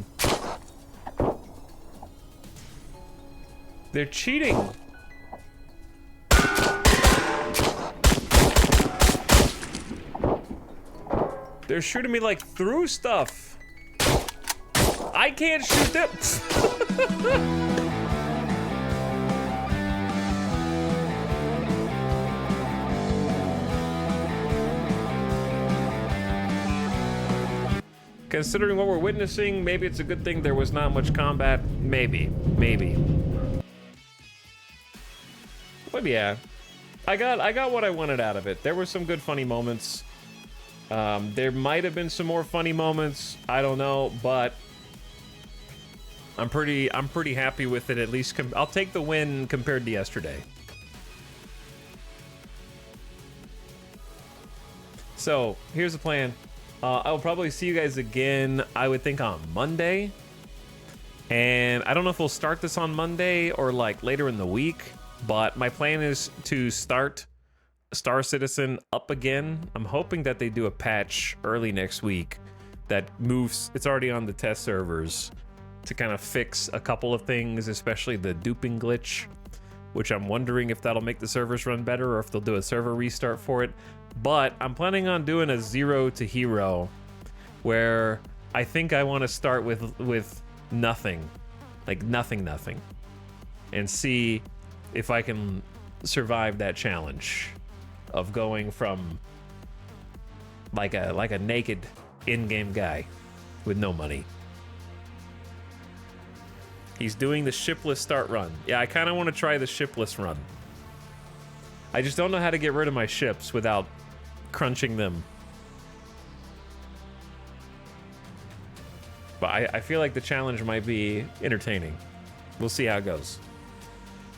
They're cheating. They're shooting me like through stuff. I can't shoot them. Considering what we're witnessing, maybe it's a good thing there was not much combat. Maybe. But yeah, I got what I wanted out of it. There were some good funny moments. There might have been some more funny moments. I don't know, but I'm pretty happy with it. At least I'll take the win compared to yesterday. So here's the plan. I'll probably see you guys again, I would think, on Monday. And I don't know if we'll start this on Monday or like later in the week, but my plan is to start Star Citizen up again. I'm hoping that they do a patch early next week that moves, it's already on the test servers, to kind of fix a couple of things, especially the duping glitch, which I'm wondering if that'll make the servers run better or if they'll do a server restart for it. But I'm planning on doing a 0 to hero, where I think I want to start with nothing, like nothing, and see if I can survive that challenge of going from like a naked in-game guy with no money. He's doing the shipless start run. Yeah, I kind of want to try the shipless run. I just don't know how to get rid of my ships without crunching them. But I feel like the challenge might be entertaining. We'll see how it goes.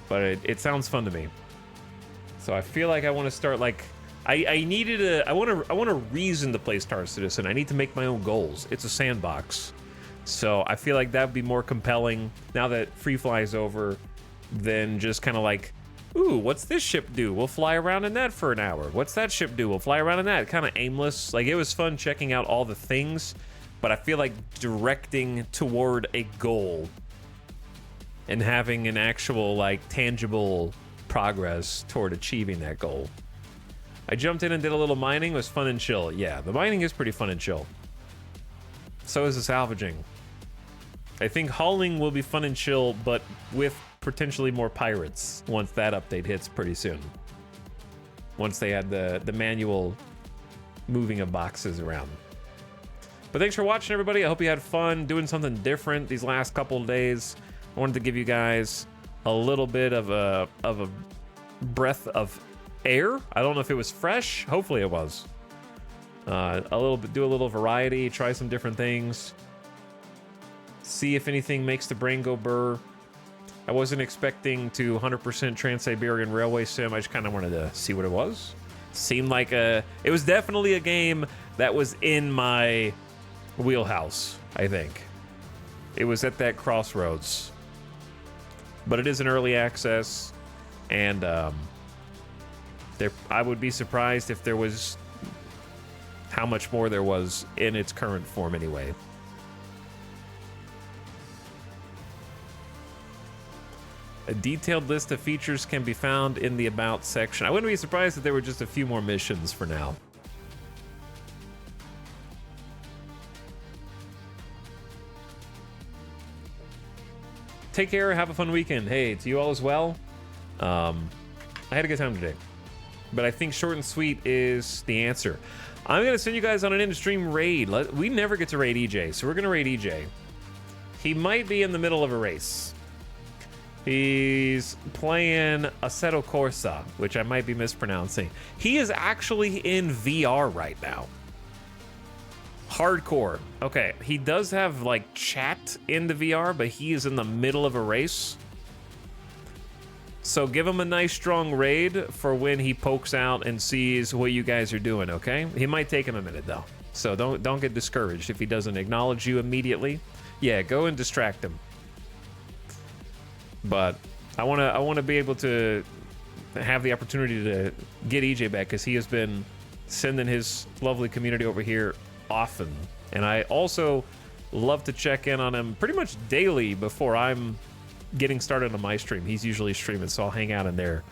But it sounds fun to me. So I feel like I want to start like I want a reason to play Star Citizen. I need to make my own goals. It's a sandbox. So I feel like that would be more compelling now that Free Fly is over than just kind of like, ooh, what's this ship do? We'll fly around in that for an hour. What's that ship do? We'll fly around in that. Kind of aimless. Like, it was fun checking out all the things, but I feel like directing toward a goal and having an actual, like, tangible progress toward achieving that goal. I jumped in and did a little mining. It was fun and chill. Yeah, the mining is pretty fun and chill. So is the salvaging. I think hauling will be fun and chill, but with potentially more pirates once that update hits pretty soon. Once they add the manual moving of boxes around. But thanks for watching, everybody. I hope you had fun doing something different these last couple of days. I wanted to give you guys a little bit of a breath of air. I don't know if it was fresh. Hopefully it was. Do a little variety, try some different things. See if anything makes the brain go burr. I wasn't expecting to 100% Trans-Siberian Railway Sim. I just kind of wanted to see what it was. Seemed like it was definitely a game that was in my wheelhouse, I think. It was at that crossroads. But it is an early access, and I would be surprised if there was how much more there was in its current form anyway. A detailed list of features can be found in the About section. I wouldn't be surprised if there were just a few more missions for now. Take care, have a fun weekend. Hey, to you all as well. I had a good time today. But I think short and sweet is the answer. I'm going to send you guys on an in-stream raid. We never get to raid EJ, so we're going to raid EJ. He might be in the middle of a race. He's playing Assetto Corsa, which I might be mispronouncing. He is actually in VR right now. Hardcore. Okay, he does have, like, chat in the VR, but he is in the middle of a race. So give him a nice strong raid for when he pokes out and sees what you guys are doing, okay? He might take him a minute, though. So don't get discouraged if he doesn't acknowledge you immediately. Yeah, go and distract him. But I want to be able to have the opportunity to get EJ back, because he has been sending his lovely community over here often. And I also love to check in on him pretty much daily before I'm getting started on my stream. He's usually streaming, so I'll hang out in there.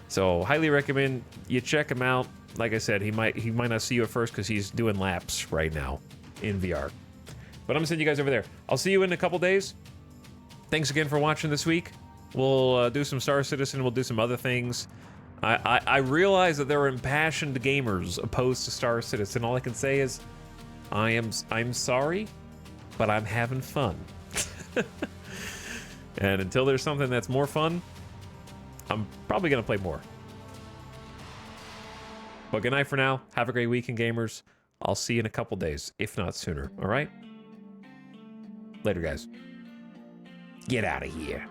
So highly recommend you check him out. Like I said, he might not see you at first because he's doing laps right now in VR. But I'm gonna send you guys over there. I'll see you in a couple days. Thanks again for watching this week. We'll do some Star Citizen. We'll do some other things. I realize that there are impassioned gamers opposed to Star Citizen. All I can say is I'm sorry, but I'm having fun. And until there's something that's more fun, I'm probably gonna play more. But good night for now. Have a great weekend, gamers. I'll see you in a couple days, if not sooner. All right? Later, guys. Get out of here.